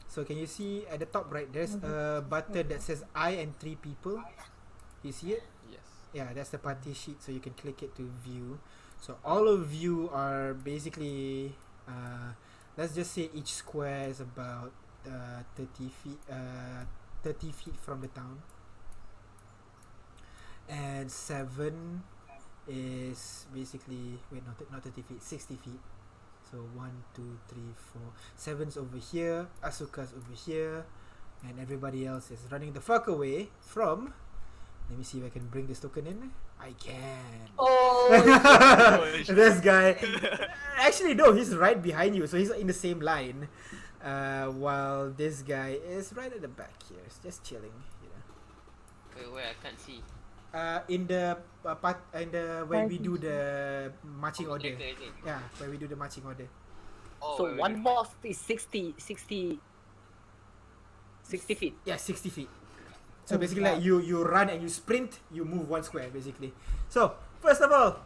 So can you see at the top right? There's a button that says I and 3 people. You see it? Yes. Yeah, that's the party sheet. So you can click it to view. So all of you are basically, let's just say each square is about 30 feet. 30 feet from the town. And 7 is basically not 30 feet, 60 feet. So 1, 2, 3, 4. 7's over here, Asuka's over here, and everybody else is running the fuck away from. Let me see if I can bring this token in. I can. Oh, This guy. Actually, no, he's right behind you, so he's in the same line. While this guy is right at the back here, just chilling. You know. Where I can't see. In the when we do the marching order. Later, is it? Yeah, when we do the marching order. Oh, so wait, one box is 60 feet. Yeah, 60 feet. So basically, like you run and you sprint, you move 1 square basically. So first of all,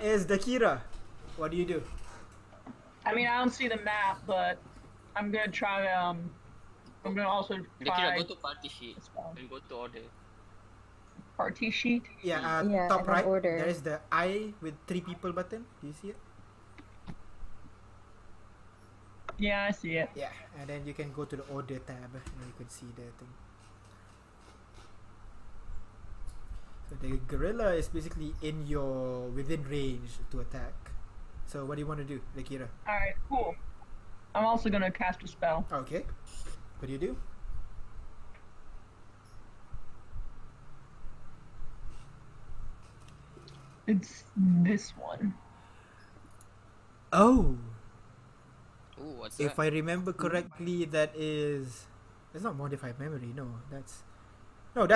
is Dakira. What do you do? I mean, I don't see the map, but I'm gonna try. I'm gonna also Kira, try go to party sheet and go to order. party sheet. Yeah, Yeah, top and then right. order. There is the I with 3 people button. Do you see it? Yeah, I see it. Yeah, and then you can go to the order tab and you can see the thing. So the gorilla is basically in your within range to attack. So what do you want to do, Dakira? All right, cool. I'm also gonna cast a spell. Okay. What do you do? It's this one. Oh, Ooh, what's if that? I remember correctly, that's not modified memory. No, that's a No,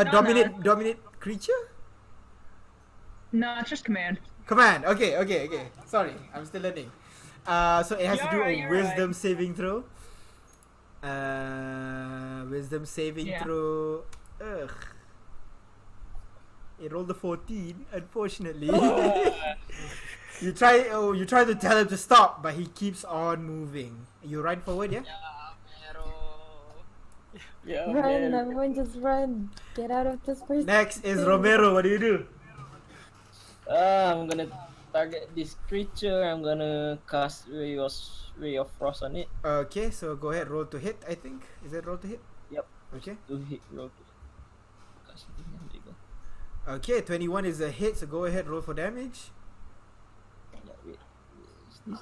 dominate creature. No, it's just command. Command. Okay. Sorry, I'm still learning. So it has to do a You're wisdom saving throw. Wisdom saving Yeah. throw. Ugh. It rolled a 14, unfortunately. You try to tell him to stop, but he keeps on moving. You run forward, yeah? Yeah, Run, man. everyone just run. Get out of this place. Next is Romero. What do you do? I'm gonna target this creature. I'm gonna cast Ray of Frost on it. Okay, so go ahead, roll to hit, I think. Is it roll to hit? Yep. Okay. To hit roll. Cast it. There you go. Okay, 21 is a hit, so go ahead, roll for damage. Yeah, wait. Is this?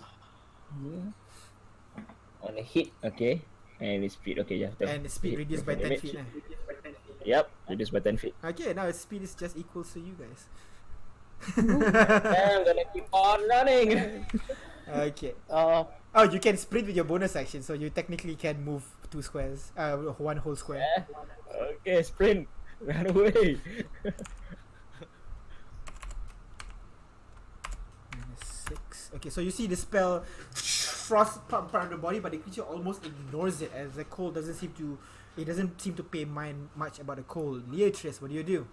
Yeah. On a hit, okay. And its speed, okay, yeah. And its speed reduced by 10 damage. feet. Yep, reduced by 10 feet. Okay, now its speed is just equals to you guys. I'm gonna keep on running. Okay. Oh, Oh, you can sprint with your bonus action, so you technically can move 2 squares. 1 whole square. yeah. Okay, sprint. Run away. -6. Okay, so you see the spell frost pump around the body, but the creature almost ignores it as the cold doesn't seem to pay mind much about the cold. Leatrice, what do you do?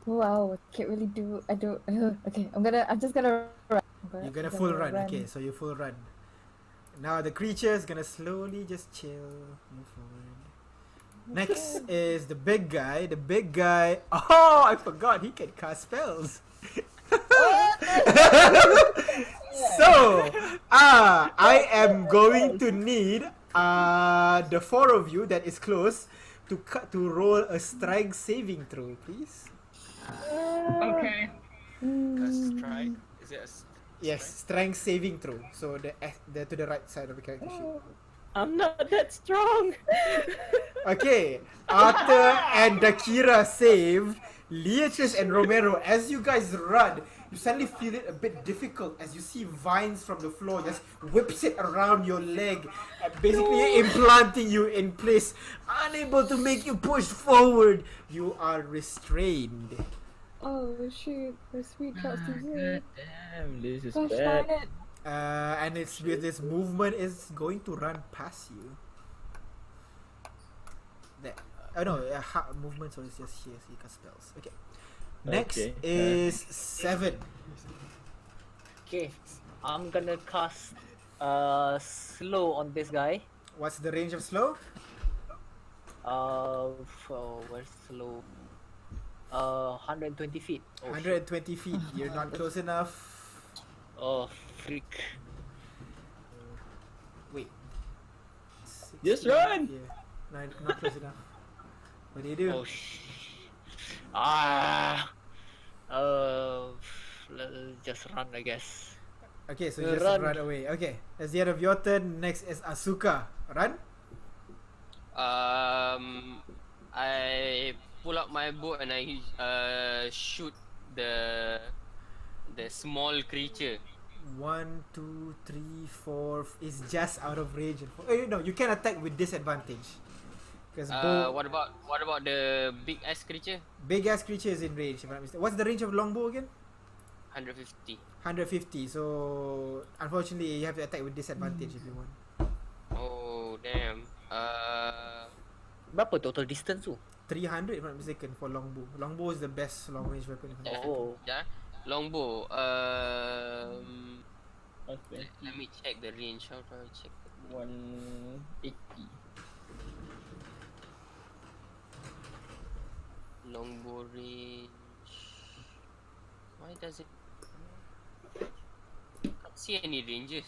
Wow, can't really do. I don't. Okay, I'm just gonna run. You're gonna full run. Okay, so you full run. Now the creature is gonna slowly just chill, move forward. Next is the big guy. The big guy. Oh, I forgot he can cast spells. So, I am going to need the 4 of you that is close to roll a strength saving throw, please. Okay. A strike. Is it a Yes, strength saving throw. So the to the right side of the character sheet. I'm not that strong. Okay, Arthur and Dakira saved. Leatrice and Romero, as you guys run, you suddenly feel it a bit difficult as you see vines from the floor just whips it around your leg, basically implanting you in place, unable to make you push forward. You are restrained. Oh shoot, the sweet shots to you. God damn, this is Gosh bad. darn it. And it's with this movement is going to run past you. That. Oh no, movement, so it's just here, so you cast spells. Okay. Next Okay, is 7. Okay, I'm gonna cast slow on this guy. What's the range of slow? Where's slow? 120 feet. Oh, shit. 120 feet. You're not close enough. Oh, freak. Wait. Just 60, run! Yeah. No, not close enough. What do you do? Oh, Ah. Let's just run, I guess. Okay, so you just Run. run away. Okay, that's the end of your turn. Next is Asuka. Run. I pull out my bow and I shoot the small creature. 1, 2, 3, 4 is just out of range. No, you can attack with disadvantage. Because What about the big ass creature? big ass creature is in range. If I'm not mistaken. What's the range of longbow again? 150. 150. So unfortunately, you have to attack with disadvantage if you want. Oh damn. Berapa total distance tu? 300 if I'm not mistaken for longbow. Longbow is the best long range weapon. If I'm not mistaken. Oh. Yeah. Longbow. Okay. Let me check the range. How do I check? 180. Longbow range. Why does it? Can't see any ranges.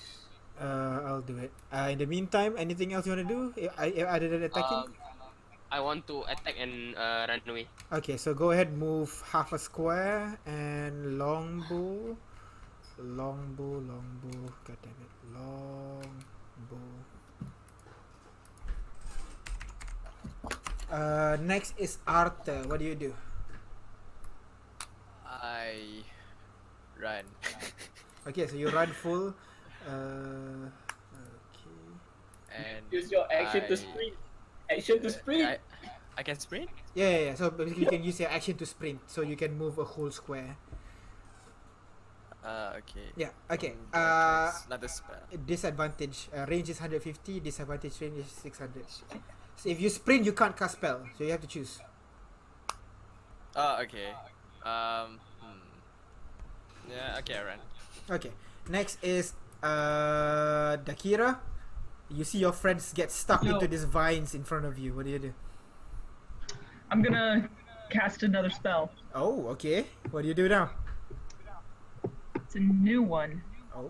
I'll do it. In the meantime, anything else you want to do other than attacking? I want to attack and run away. Okay, so go ahead, move half a square and longbow. God damn it, longbow. Next is Arthur. What do you do? I run. Okay, so you run full. Okay. And Use your action to sprint. Action to sprint. I can sprint? Yeah. So basically, you can use your action to sprint, so you can move a whole square. Okay. Yeah. Okay. Another spell. Disadvantage. Range is 150. Disadvantage range is 600. So if you sprint, you can't cast spell. So you have to choose. Okay. Yeah, okay, I run. Okay. Next is Dakira. You see your friends get stuck Yo. into these vines in front of you. What do you do? I'm gonna cast another spell. Oh, okay. What do you do now? It's a new one. Oh.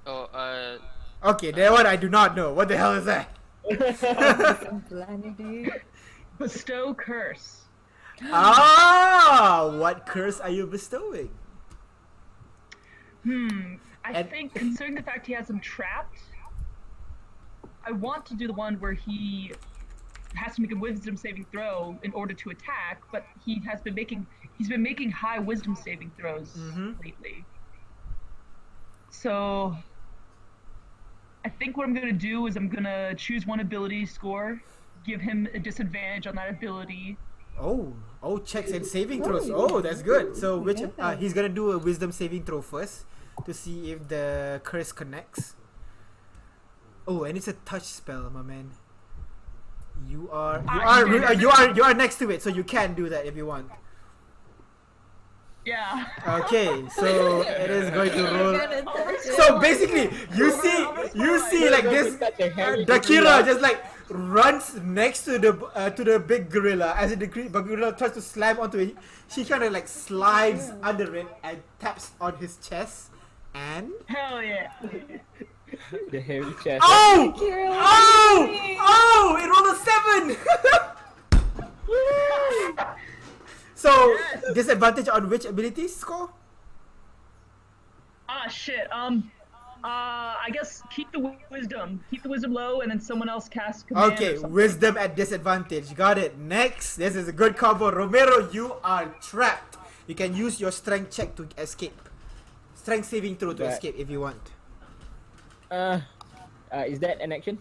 Oh, Okay, that one I do not know. What the hell is that? Bestow curse. What curse are you bestowing? I think considering the fact he has him trapped, I want to do the one where he has to make a wisdom saving throw in order to attack, but he's been making high wisdom saving throws lately. So I think what I'm gonna do is I'm gonna choose one ability score, give him a disadvantage on that ability. Oh, checks and saving throws. Oh, that's good. So which he's gonna do a wisdom saving throw first to see if the curse connects. Oh, and it's a touch spell, my man. You are next to it, so you can do that if you want. Yeah. Okay, so it is going to roll. So basically, you see like this Dakira just like runs next to the big gorilla. As the big gorilla tries to slam onto it, she kind of like slides under it and taps on his chest. And Hell yeah. The heavy chest. oh! It rolled a 7. So disadvantage on which ability score? Shit. I guess keep the wisdom low, and then someone else cast command. Okay, or something. wisdom at disadvantage. Got it. Next, this is a good combo. Romero, you are trapped. You can use your strength check to escape. Strength saving throw to Right. escape if you want. Is that an action?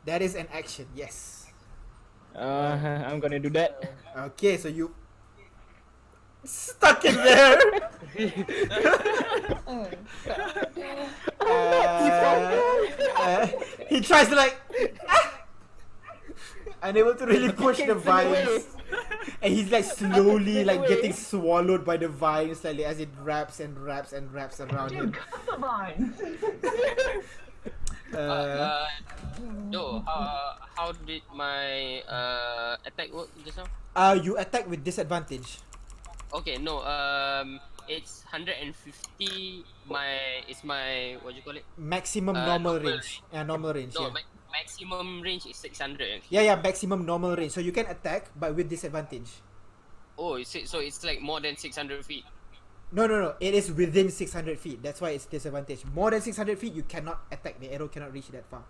That is an action. Yes. I'm gonna do that. Okay, so you stuck in there. Oh, He tries to like unable to really push the vines, and he's like slowly like getting swallowed by the vines slightly as it wraps and wraps and wraps around him. Dude, cut the vine. No, how did my attack work just now? You attack with disadvantage. Okay, no, it's 150. It's my what do you call it? Maximum normal range. Yeah, normal range. No, Yeah. maximum range is 600. Actually. Yeah, maximum normal range. So you can attack, but with disadvantage. Oh, so it's like more than 600 feet. No. It is within 600 feet. That's why it's disadvantage. More than 600 feet, you cannot attack. The arrow cannot reach that far.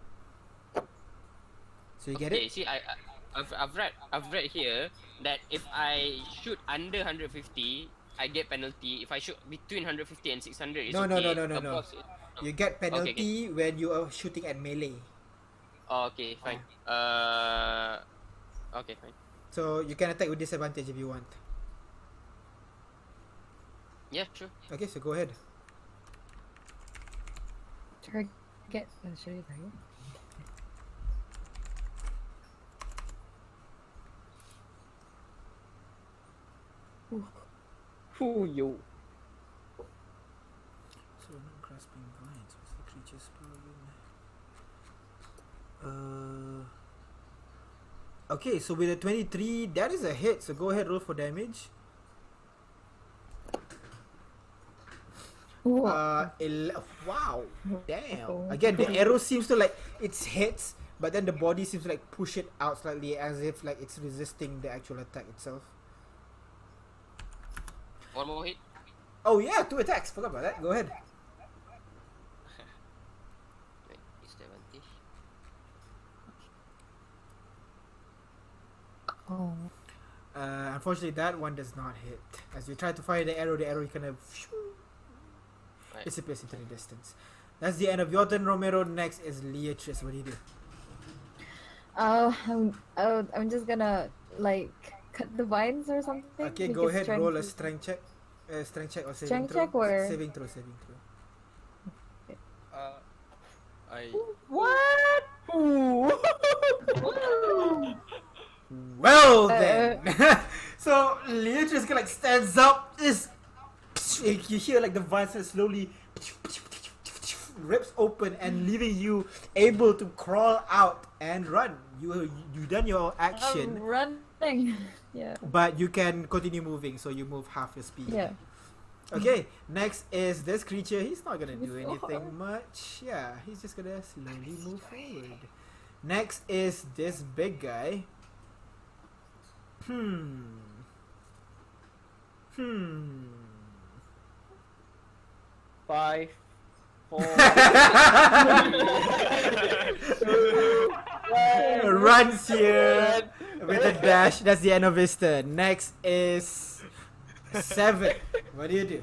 So you get Okay, it? see, I've read here that if I shoot under 150, I get penalty. If I shoot between 150 and 600, it's No. okay. No. Above it- You get penalty Okay. when you are shooting at melee. Oh, okay, fine. Okay, fine. So you can attack with disadvantage if you want. Yeah, sure. Okay, so go ahead. target. Should I target? Ooh, yo. So not grasping vines. What's the creature's power again? Okay, so with a 23, that is a hit. So go ahead, roll for damage. Wow. Wow, damn. Oh. Again, the arrow seems to like it's hits, but then the body seems to like push it out slightly as if like it's resisting the actual attack itself. One more hit. Oh yeah, 2 attacks. Forgot about that. Go ahead. Wait, disadvantage. Oh. Unfortunately, that one does not hit. As you try to fire the arrow kind of Right. disappears into the distance. That's the end of your turn, Romero. Next is Leatrice. What do you do? I'm just gonna like cut the vines or something. Okay, make go it ahead. strength- Roll a strength check. Strength check or saving Strength throw. check or- Saving throw. I What? Well then, so Leatrice like stands up. You hear like the vines slowly rips open and leaving you able to crawl out and run. You done your action, I'm running. Yeah. but you can continue moving. So you move half your speed. Yeah. Okay, next is this creature. He's not gonna do It's so anything hard. much. Yeah, he's just gonna slowly move forward. Next is this big guy. Five, 4, Runs here with a dash. That's the end of his turn. Next is 7. What do you do?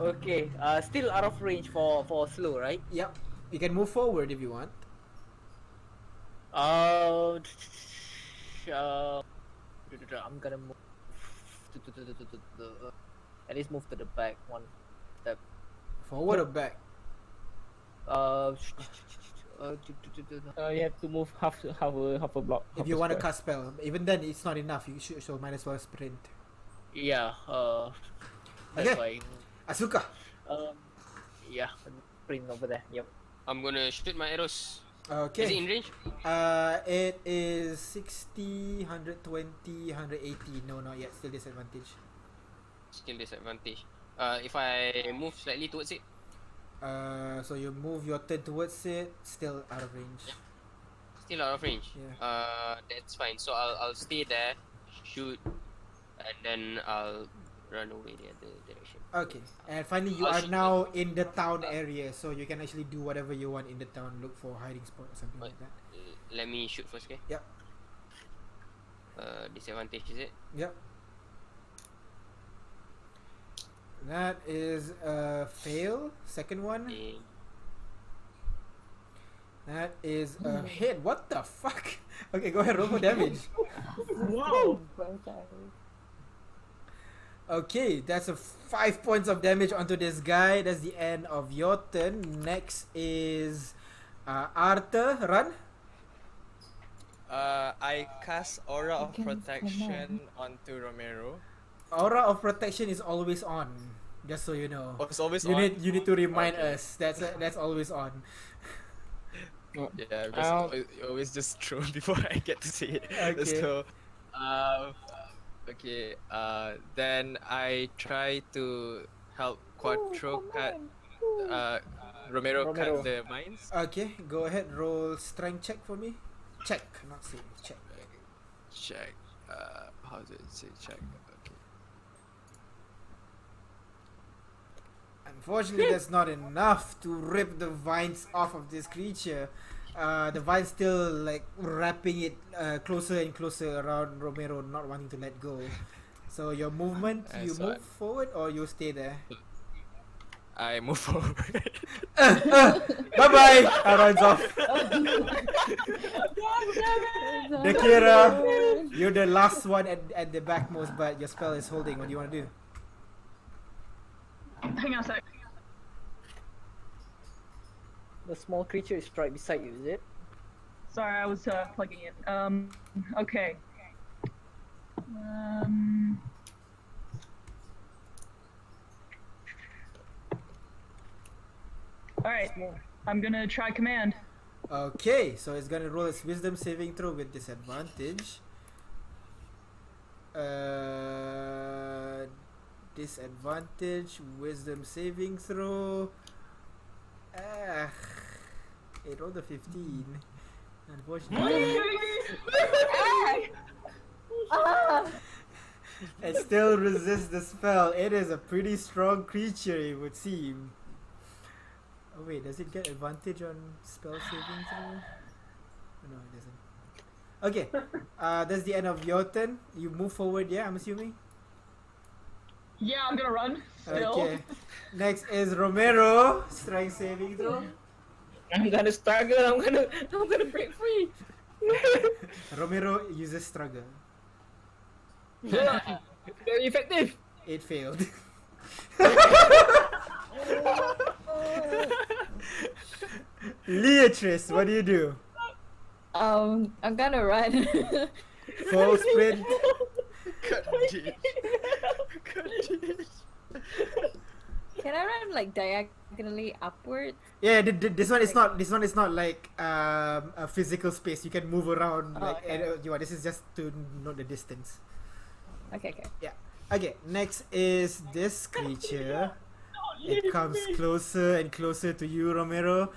Okay, still out of range for slow, right? Yep, you can move forward if you want. I'm gonna move. At least move to the back one. Forward or back? You have to move half a block. If you want to cast spell, even then it's not enough. You should, so might as well sprint. Yeah. That's Okay. why. Asuka. Yeah. Sprint over there. Yep. I'm gonna shoot my arrows. Okay. Is it in range? It is 60, 120, 180. No, not yet. Still disadvantage. Still disadvantage. If I move slightly towards it, So you move your turn towards it. Still out of range. still out of range. Yeah. That's fine. So I'll stay there, shoot, and then I'll run away the other direction. Okay. And finally, you I'll are shoot now in the town area, so you can actually do whatever you want in the town. Look for hiding spot or something like that. Let me shoot first, okay? Yep. Disadvantage is it? Yep. That is a fail. Second one. Okay. That is a hit. What the fuck? Okay, go ahead. Roll for damage. Whoa! Okay, that's a 5 points of damage onto this guy. That's the end of your turn. Next is Arthur. Run. I cast Aura of can Protection onto Romero. Aura of protection is always on. Just so you know. Oh, it's always You on. need to remind Okay. us. That's always on. Yeah, because you always just throw before I get to see it. Okay. So, okay. Then I try to help Quattro cut. Romero cut the mines. Okay, go ahead. Roll strength check for me. Check, not save. Check. Check. How does it say check? Okay. Unfortunately, that's not enough to rip the vines off of this creature. The vines still like wrapping it closer and closer around Romero, not wanting to let go. So your movement, I you saw move it. forward or you stay there. I move forward. Bye bye. Runs off. Dakira, you're the last one at the backmost, but your spell is holding. What do you want to do? Hang on a sec. The small creature is right beside you, is it? Sorry, I was plugging in. Okay. Alright, I'm gonna try command. Okay, so it's gonna roll its wisdom saving throw with disadvantage. Disadvantage, wisdom saving throw. It rolled a 15. Are Unfortunately, you kidding me? it still resists the spell. It is a pretty strong creature, it would seem. Oh wait, does it get advantage on spell saving throw? No, it doesn't. Okay, that's the end of your turn. You move forward, yeah, I'm assuming? Yeah, I'm gonna run. Still. Okay. Next is Romero. Strength saving throw. I'm gonna struggle. I'm gonna break free. Romero uses struggle. Very effective. It failed. Leatrice, what do you do? I'm gonna run. Full sprint. Cut dish. Cut dish. Can I run like diagonally upwards? Yeah, this one is not. This one is not like a physical space. You can move around Oh, like okay. this is just to know the distance. Okay. Yeah. Okay. Next is this creature. It comes closer and closer to you, Romero.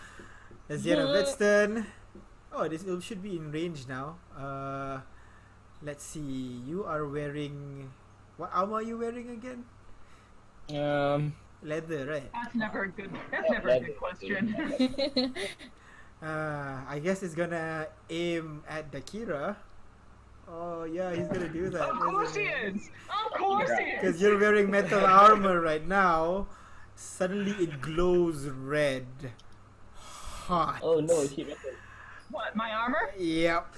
That's the end of its turn. Oh, this should be in range now. Let's see. You are wearing what armor are you wearing again? Leather, right? That's never a good. That's never a good question. I guess it's gonna aim at Dakira. Oh yeah, he's gonna do that. Of course he is. Of course he is. Because you're wearing metal armor right now. Suddenly it glows red. Hot. Oh no, she metal. What? My armor? Yep.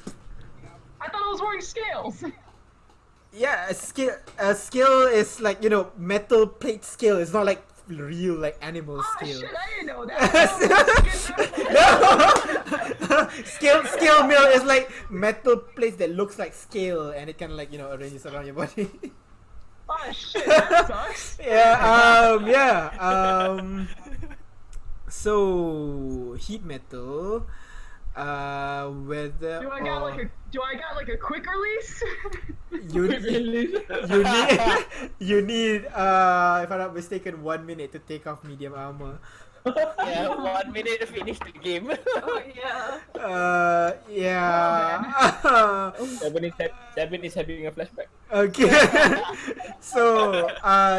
I thought I was wearing scales. Yeah, a skill is like, metal plate skill. It's not like real like animal Oh skill. shit! I didn't know that. Scale mill is like metal plates that looks like scale and it can like arranges around your body. Oh shit! That sucks. So heat metal. Whether Do I got like a quick release? you need if I'm not mistaken 1 minute to take off medium armor. Yeah, 1 minute to finish the game. Oh yeah. Yeah. Seven is having a flashback. Okay. So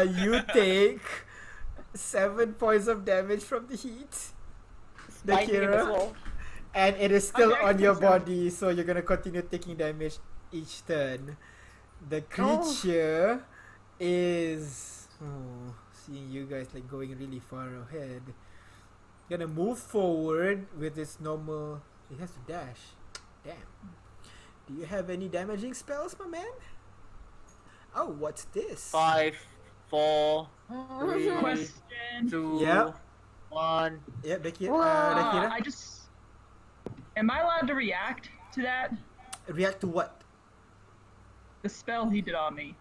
you take 7 points of damage from the heat, Biting him as Dakira, well. and it is still Okay, on your so- body, so you're gonna continue taking damage each turn. The creature is seeing you guys like going really far ahead. Gonna move forward with its normal. It has to dash. Damn. Do you have any damaging spells, my man? Oh, what's this? 5, 4, 3, Question. 2, Yep. 1. Yeah, Dakira. I Dakira. just. Am I allowed to react to that? React to what? The spell he did on me.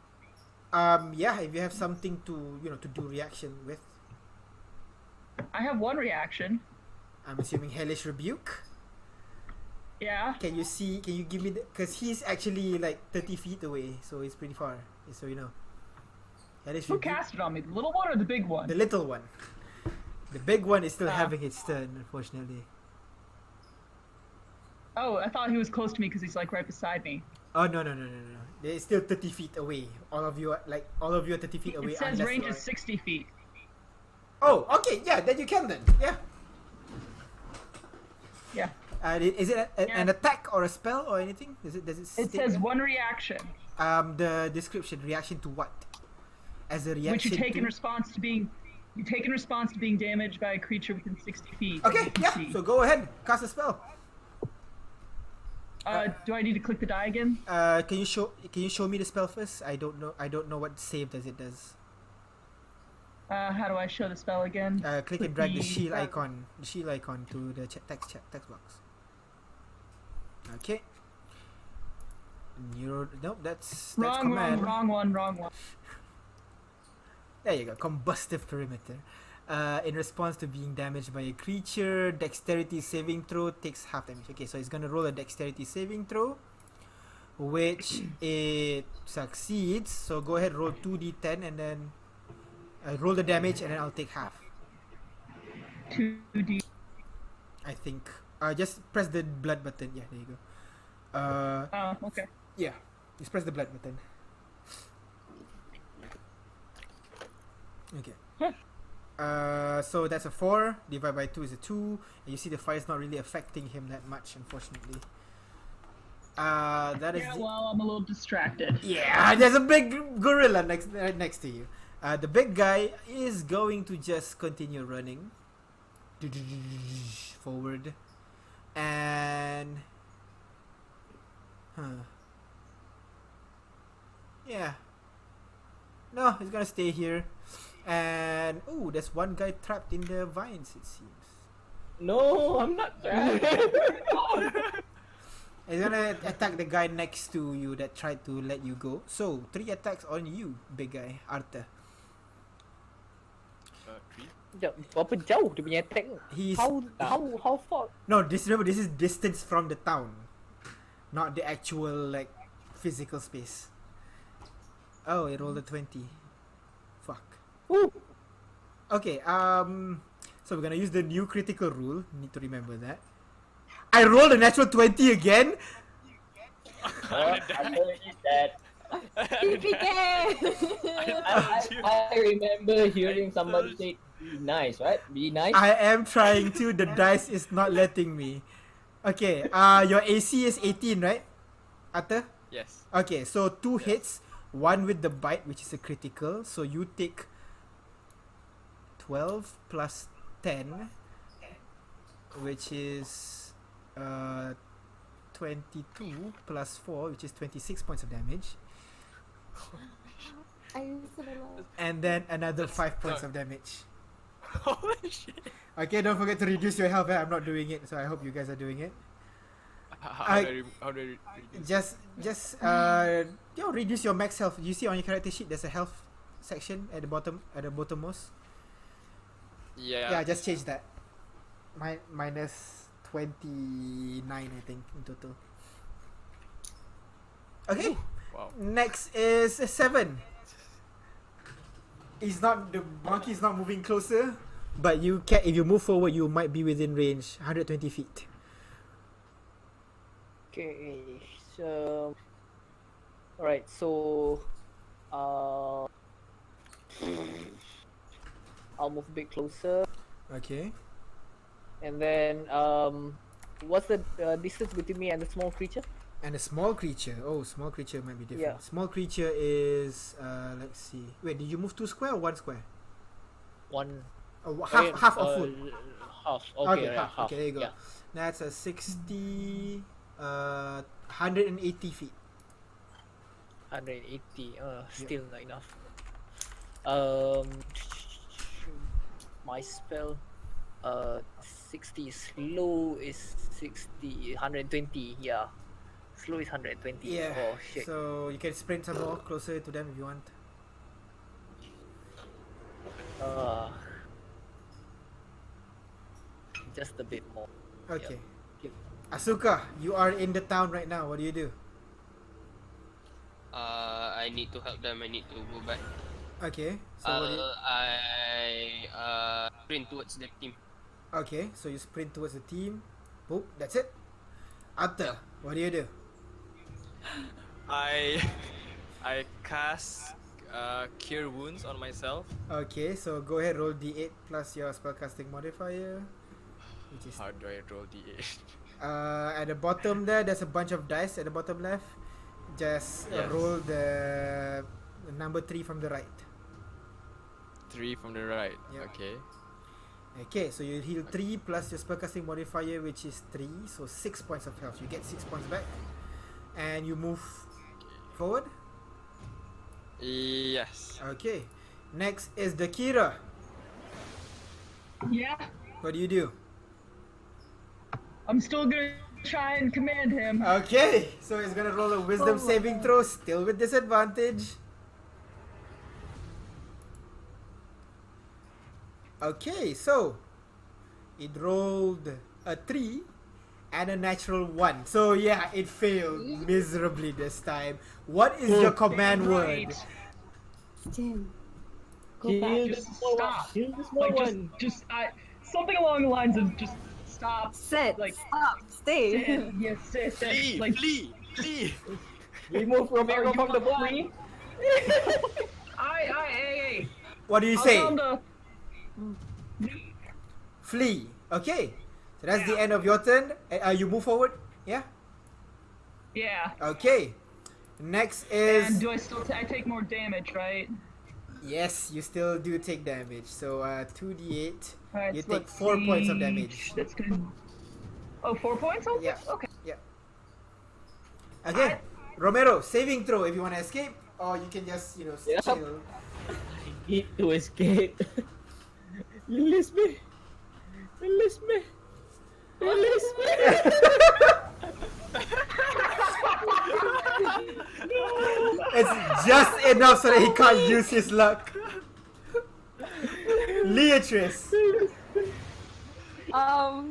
Yeah, if you have something to to do reaction with. I have one reaction. I'm assuming Hellish Rebuke. Yeah. Can you give me because he's actually like 30 feet away, so he's pretty far. So you know. Hellish Who Rebuke. cast it on me? The little one or the big one? The little one. The big one is still Ah. having its turn, unfortunately. Oh, I thought he was close to me because he's like right beside me. Oh no. They're still 30 feet away. All of you are 30 feet away. It says unless range you is are- 60 feet. Oh, okay, yeah, then you can then. Yeah. Yeah. Is it an Yeah. attack or a spell or anything? Does it It state says there? one reaction, The description, reaction to what? As a reaction which you take to... in response to being damaged by a creature within 60 feet. of Okay, the yeah. DC. So go ahead, cast a spell. Do I need to click the die again? Can you show me the spell first? I don't know what save it does. How do I show the spell again? Click and drag the the- shield icon to the text box. Okay. Nope, that's Wrong command. one. There you go, combustive perimeter. In response to being damaged by a creature, dexterity saving throw takes half damage. Okay, so it's gonna roll a dexterity saving throw, which it succeeds. So go ahead, roll 2d10 and then roll the damage, and then I'll take half. 2D. I think. Just press the blood button. Yeah, there you go. Okay. Yeah, just press the blood button. Okay. So that's a 4, divided by 2 is a 2, and you see the fire's not really affecting him that much, unfortunately. That is Yeah, the- well, I'm a little distracted. Yeah, there's a big gorilla right next to you. The big guy is going to just continue running forward, and yeah, no, he's gonna stay here. And oh, there's one guy trapped in the vines, it seems. No, I'm not. He's gonna attack the guy next to you that tried to let you go. So 3 attacks on you, big guy, Arthur. 3. Sekejap, berapa jauh dia punya attack? He's How far? no, remember this is distance from the town, not the actual like physical space. Oh, it rolled a 20. Fuck. Ooh. Okay, so we're gonna use the new critical rule. Need to remember that. I rolled a natural 20 again. I'm gonna use that. TPK! I remember hearing somebody say, "Be nice," right? Be nice. I am trying to. The dice is not letting me. Okay. Your AC is 18, right, Arthur? Yes. Okay, so 2 hits, 1 with the bite, which is a critical. So you take 12 plus 10, which is 22 plus 4, which is 26 points of damage, I used it a lot. and then another 5 points of damage. Holy shit. Okay, don't forget to reduce your health. I'm not doing it, so I hope you guys are doing it. How do I reduce? Just reduce your max health. You see on your character sheet there's a health section at the bottommost. Yeah, just change that. Minus 29, I think, in total. Okay. Wow. Next is a 7. The monkey is not moving closer, but you can. If you move forward, you might be within range, 120 feet. Okay, so alright, so I'll move a bit closer, Okay. and then what's the distance between me and the small creature? And a small creature. Oh, small creature might be different. Yeah. Small creature is let's see. Wait, did you move 2 square or 1 square? One. Oh, half or full? Half. Okay, half. half. Okay, there you go. Yeah. That's a 60, 180 feet. 180. Still not enough. Um, my spell, 60. Slow is 60. 120. Yeah, slow is 120. Yeah. Oh shit. So you can sprint some more closer to them if you want. Uh, just a bit more. Okay. Yep. Asuka, you are in the town right now. What do you do? I need to help them. I need to go back. Okay. So what do you... I sprint towards the team. Okay. So you sprint towards the team. Boop. That's it. Atta, what do you do? I cast Cure Wounds on myself. Okay. So go ahead. Roll d8 plus your spellcasting modifier, which is How do I roll D8? at the bottom there. There's a bunch of dice at the bottom left. Just Yes. roll the number 3 from the right. 3 from the right. Yep. Okay. Okay, so you heal 3 plus your spellcasting modifier, which is 3, so 6 points of health. You get 6 points back, and you move forward. Yes. Okay, next is the Kira. Yeah, What do you do? I'm still gonna try and command him. Okay, so he's gonna roll a wisdom saving throw, still with disadvantage. Okay, so it rolled a 3 and a natural 1. So yeah, it failed miserably this time. What is your command word? Tim, go Kill back. the Just small one. stop. Kill the small Like one. just something along the lines of just stop. Sit. Like Stop. Stay. sit. Yes, sit. Flee! Like Flee! Flee! Remove Romero from the board. free? Hey. What do you I'll say? tell him to Flee. Okay, so that's the end of your turn. You move forward. Yeah. yeah. Okay. Next And is do I still I take more damage, right? yes, you still do take damage. So 2d8. Alright, You so take let's 4 points of see. damage. That's good. Oh, 4 points? Oh, Yeah. okay. Yeah. Okay, Romero, saving throw if you want to escape, or you can just Yep. chill. Need to escape. Release me. Release me. Release me. It's just enough so that he can't use his luck. Leatrice. How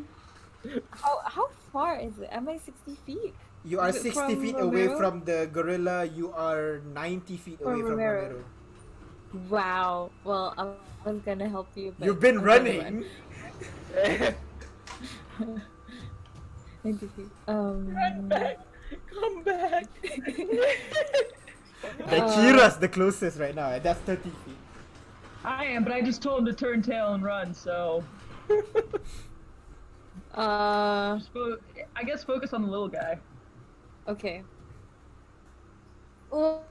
far is it? Am I 60 feet? You are Is it 60 from feet away Romero? from the gorilla. You are 90 feet away from Romero. Romero. Wow. Well, I was gonna help you. But You've been I'm gonna running. run. 90 feet. Run back. Come back. The Kira's the closest right now, and that's 30 feet. I am, but I just told him to turn tail and run, so I guess focus on the little guy. Okay. But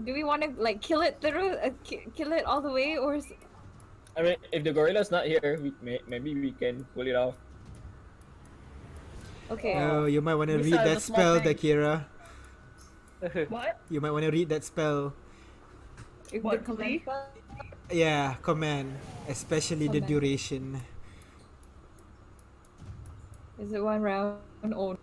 do we want to like kill it through, kill it all the way, or? I mean, if the gorilla's not here, maybe we can pull it off. Okay. Oh, you might want to These read are that the small spell, things. Akira. What? You might want to read that spell. If What, the command please? spell- Yeah, command. Especially the Command. duration. Is it 1 round? Oh.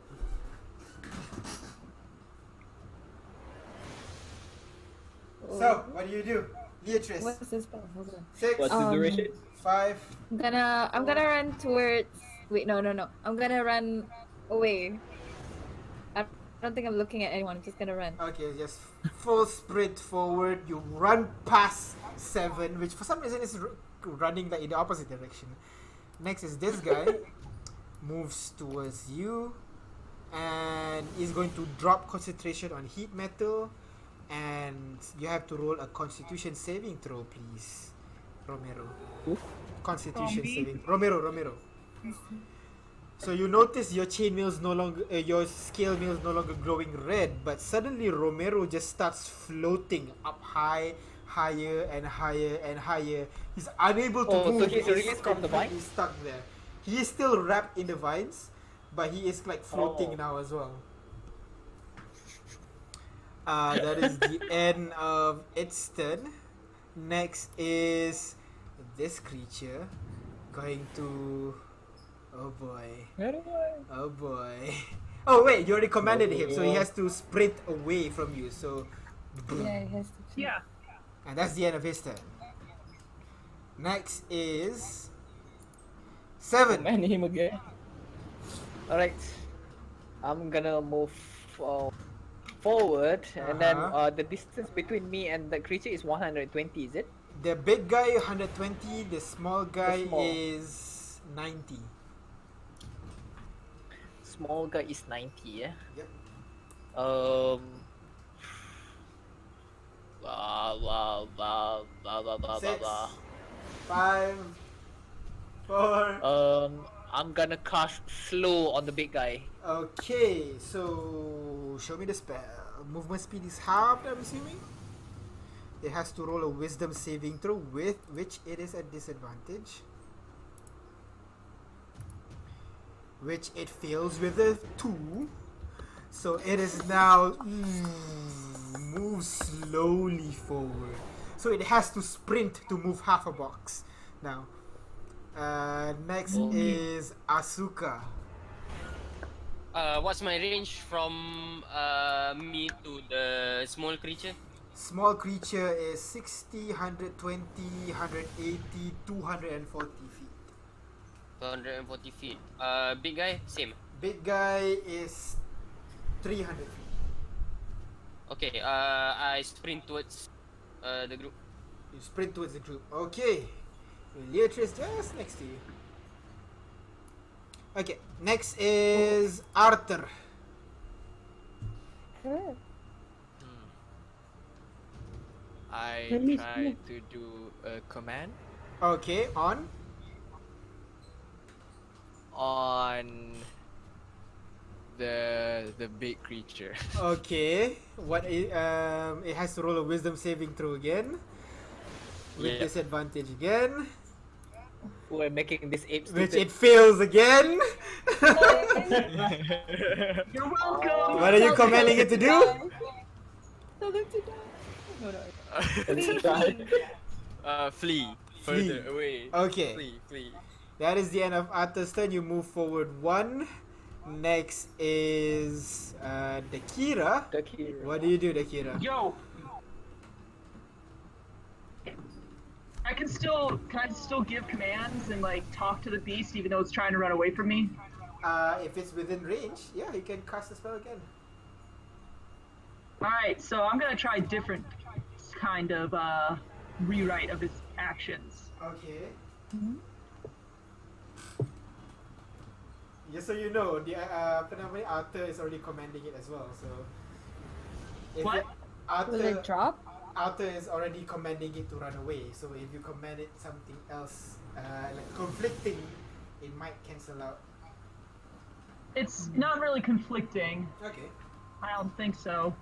So, what do you do? Leatrice. What's this spell? Hold on. 6, What's the duration? 5. I'm gonna run towards. Wait, no. I'm gonna run away. I don't think I'm looking at anyone. I'm just gonna run. Okay, just full sprint forward. You run past 7, which for some reason is running like in the opposite direction. Next is this guy. Moves towards you. And is going to drop concentration on heat metal. And you have to roll a constitution saving throw, please. Romero. Oof. Constitution Zombie. saving. Romero. So you notice your chainmail's no longer, your scale mail's no longer glowing red, but suddenly Romero just starts floating up high, higher and higher and higher. He's unable to Oh, so move. he's released from the vine? He's stuck there. He is still wrapped in the vines, but he is like floating Oh. now as well. That is the end of its turn. Next is this creature going to. Oh boy. Oh boy. Oh wait, you already commanded him, so he has to sprint away from you. So. Yeah, it has to. Yeah. And that's the end of his turn. Next is 7. Man him again. Alright. I'm gonna move forward, and then the distance between me and the creature is 120, is it? The big guy 120, the small guy small. is 90. Small guy is 90, yeah? Yep. Six, 5, 4. I'm gonna cast slow on the big guy. Okay, so show me the spell. Movement speed is halved, I'm assuming. It has to roll a wisdom saving throw with which it is at disadvantage. Which it fails with a 2. So it is now move slowly forward. So it has to sprint to move half a box. Now, next is Asuka. What's my range from me to the small creature? Small creature is 60, 120, 180, 240 feet. 240 feet. Big guy, same. Big guy is 300 feet. Okay, I sprint towards the group. You sprint towards the group. Okay. Leatrice just next to you. Okay, next is Arthur. I try to do a command Okay, on. on the big creature. Okay. It has to roll a wisdom saving throw again. With Yep. disadvantage again. We're making this ape Which stupid. it fails again. You're welcome. What are you commanding it to do? Tell them to die. No, no. Flee Flee. further away. Okay. Flee. That is the end of Arthur's turn. You move forward 1. Next is Dakira. Dakira. What do you do, Dakira? Yo. Can I still give commands and like talk to the beast even though it's trying to run away from me? If it's within range, yeah, you can cast the spell again. Alright, so I'm gonna try a different kind of rewrite of his actions. Okay. Just so you know, the Arthur is already commanding it as well. So if What? Will it drop? Arthur is already commanding it to run away. So if you command it something else, like conflicting, it might cancel out. It's not really conflicting. Okay. I don't think so.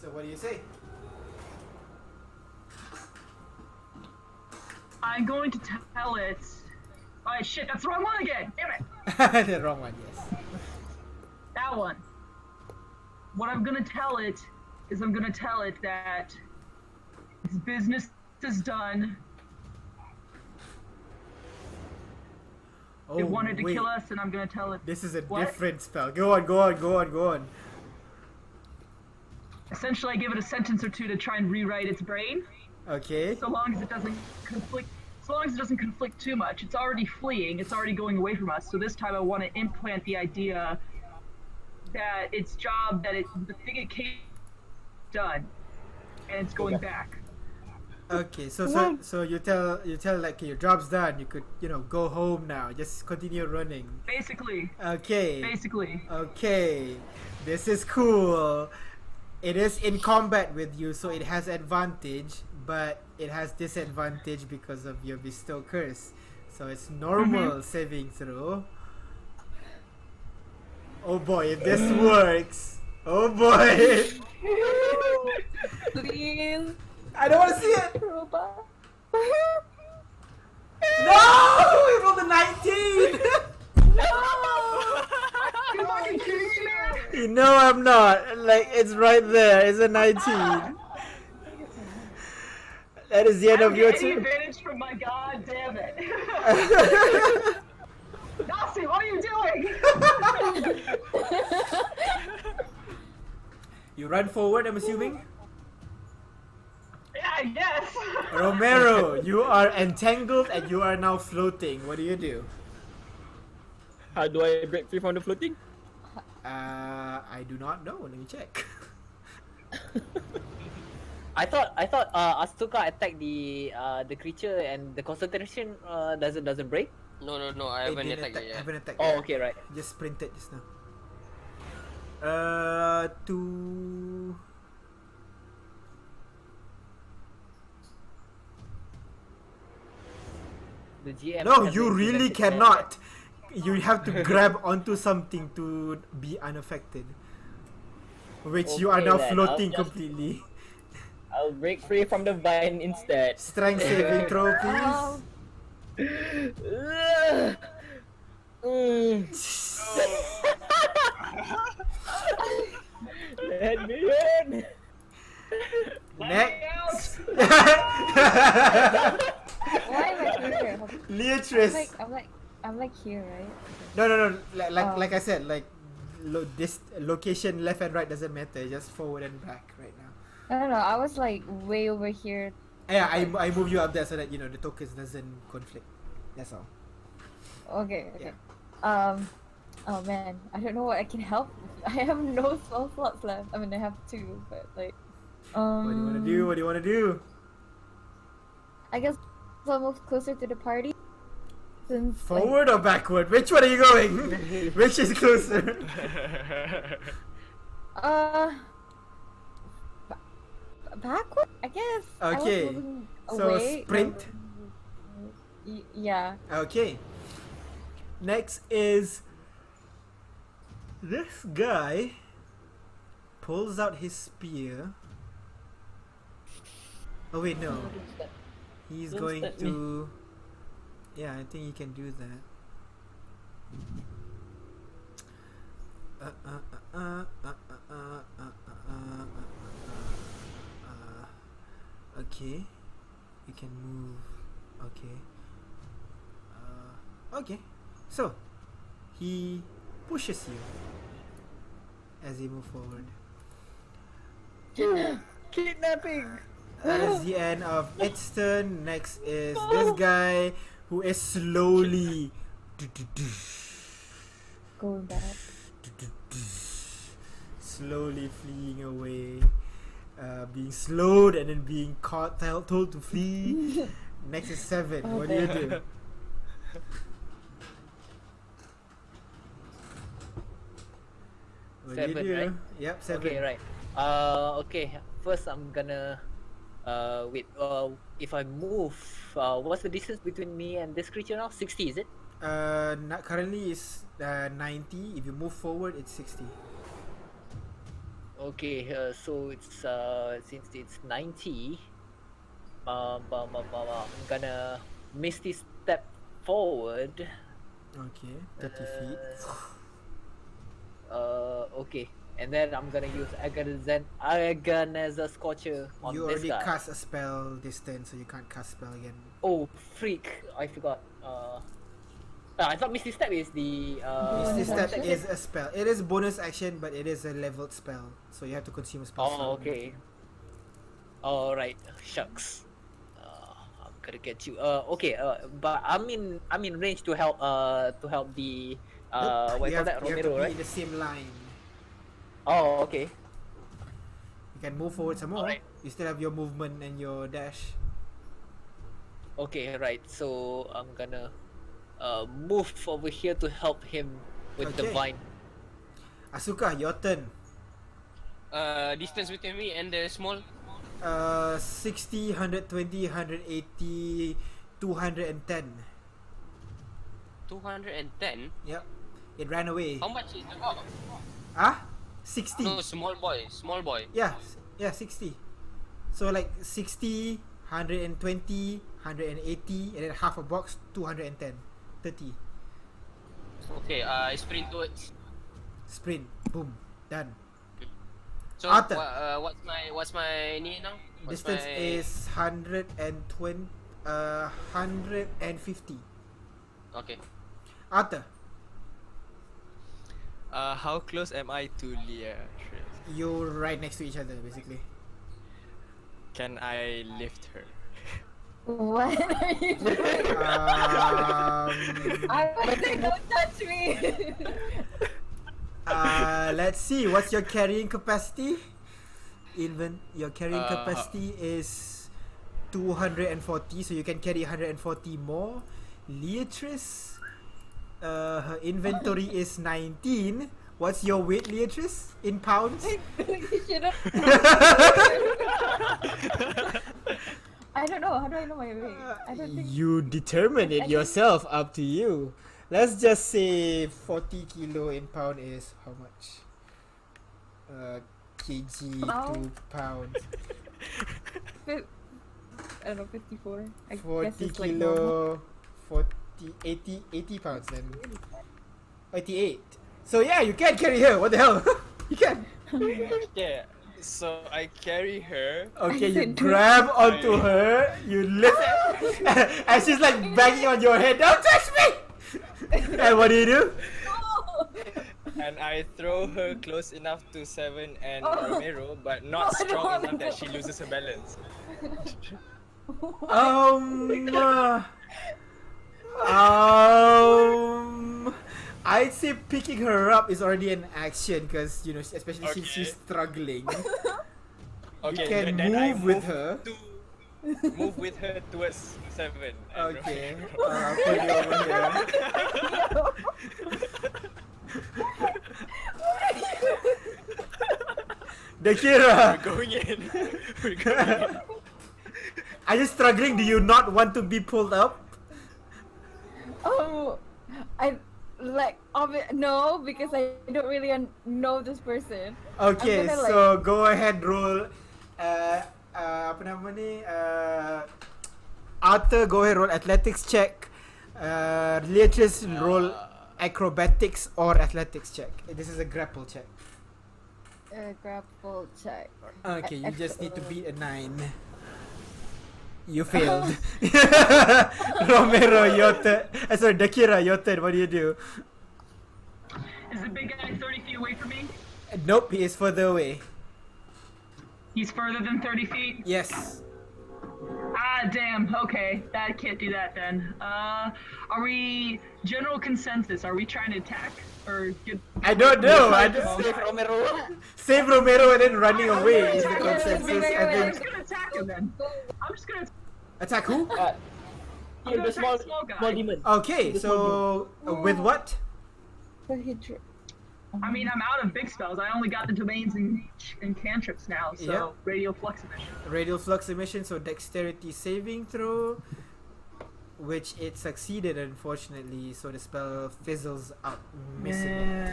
So what do you say? I'm going to tell it. Oh shit, that's the wrong one again! Damn it! The wrong one, yes. That one. What I'm gonna tell it is I'm gonna tell it that its business is done. It wanted to wait. kill us, and I'm gonna tell it. This is a What? different spell. Go on. Essentially, I give it a sentence or two to try and rewrite its brain. Okay. So long as it doesn't conflict. So long as it doesn't conflict too much. It's already fleeing. It's already going away from us. So this time, I want to implant the idea that its job, the thing it came done, and it's going back. Okay, so you tell like your job's done. You could go home now. Just continue running. Basically. Okay. Basically. Okay. This is cool. It is in combat with you, so it has advantage, but it has disadvantage because of your bestow curse. So it's normal saving throw. Oh boy, if this works. Oh boy. Please. I don't want to see it. Robot. No! It rolled a 19! You fucking kidding me, man? You know I'm not. Like, it's right there. It's a 19. That is the I end don't of your get any turn. advantage from my god damn it. Nasi, what are you doing? You run forward, I'm assuming. Yeah, I guess. Romero, you are entangled and you are now floating. What do you do? How do I break free from the floating? I do not know. Let me check. I thought Asuka attacked the creature and the concentration doesn't break. No, I It haven't didn't attacked attack. it yet. Haven't attacked Oh, yet. okay, right. Just sprinted just now. To The GM. no, hasn't you really implemented cannot. You have to grab onto something to be unaffected. Which you are Okay now then, I'll floating just- completely. I'll break free from the vine instead. Strength saving throw, please. Oh, Mm. Let me in. Next. why am I here? Leatrice. I'm like here, right? No. Like Oh. like I said, like this location left and right doesn't matter. Just forward and back right now. No. I was like way over here. Yeah, I move you up there so that you know the tokens doesn't conflict. That's all. Okay. Yeah. Oh man, I don't know what I can help. I have no spell slots left. I mean, I have two, but like. What do you want to do? What do you want to do? I guess I'll move closer to the party. Since Forward or backward? Which one are you going? Which is closer? Backward, I guess. Okay, I was moving so away. sprint. Yeah. Okay. Next is this guy pulls out his spear. Oh wait, no. He's Don't going stab to. Yeah, I think he can do that. Okay, you can move. Okay. Okay, so he pushes you as you move forward. Kidnapping. That is the end of its turn. Next is this guy who is slowly Going back. slowly fleeing away, being slowed and then being caught, told to flee. Next is 7. Oh, What do you do? What do you 7, do? right? Yep, 7. Okay, right. Okay. First, I'm gonna wait. If I move, what's the distance between me and this creature now? 60, is it? Currently is 90. If you move forward, it's 60. Okay. So it's since it's 90, I'm gonna misty step forward. Okay, 30 feet. Okay. And then I'm gonna use Aganaza Scorcher on You this already guy. cast a spell distance, so you can't cast spell again. Oh, freak! I forgot. I thought Misty Step is the Misty bonus Step action? is a spell. It is bonus action, but it is a leveled spell, so you have to consume a spell. slot. Oh, okay. Alright, shucks. I'm gonna get you. Okay. But I'm in range to help. To help the. Nope, What you you call have, that? you have to Romero, be right? in the same line. Oh, okay. You can move forward some more. Alright. You still have your movement and your dash. Okay, right. So I'm gonna move over here to help him with the Okay. vine. Asuka, your turn. Distance between me and the small. 60, 120, 180, 210. 210. Yep. It ran away. How much is the box? Ah? 60. No, small boy. Yeah, 60. So like 60, 120, 180, and then half a box, 210. 30. Okay, I sprint towards. Sprint. Boom. Done. So Arthur. what's my need now? What's Distance my... is 150. Okay. Arthur, How close am I to Leatrice? you're right next to each other, basically. Can I lift her? What are you doing? I was like, don't touch me. Let's see. What's your carrying capacity? Your carrying capacity is 240, so you can carry 140 more. Leatrice, her inventory is 19. What's your weight, Leatrice, in pounds? You should've- I don't know. How do I know my weight? I don't think. You determine it yourself. Up to you. Let's just say 40 kilo in pound is how much? Kg Pound? to pound. I don't know, 54. I 40 guess it's like normal. kilo, 80 pounds then. 88. So yeah, you can carry her. What the hell? You can. Yeah. So I carry her. Okay, I you said grab onto her, you lift her, and she's like banging on your head. Don't touch me! And what do? And I throw her close enough to Seven and Oh. Romero, but not No, strong no, enough no. that she loses her balance. I'd say picking her up is already an action because you know, especially since she's Okay. struggling. Okay, can then I move with her. Move with her towards Seven. and Okay, Romero. I'll put you over here. Dakira, We're going in. We're going in. are you struggling? Do you not want to be pulled up? I like no, because I don't really know this person. Okay, I'm gonna, so go ahead, roll. Apa nama ni? Arthur, go ahead, roll athletics check. Leatrice, roll acrobatics or athletics check. This is a grapple check. Grapple check. Okay, you just need to beat a 9. You failed. Romero, your turn. Sorry, Dakira, your turn. What do you do? Is the big guy 30 feet away from me? Nope, he is further away. He's further than 30 feet? Yes. Ah, damn. Okay, that can't do that then. Are we general consensus? Are we trying to attack or get? I don't know. I Save don't... Romero. Save Romero and then running I'm away is gonna the attack him. consensus. Wait, I wait, I'm think. just gonna attack him then. I'm just gonna. Attack who? I'm Kill gonna the small, attack the small guy. small demon. Okay, so with what? But he I mean, I'm out of big spells. I only got the domains and cantrips now, so Yeah. radio flux emission. Radial flux emission, so dexterity saving throw, which it succeeded unfortunately, so the spell fizzles out, missing it.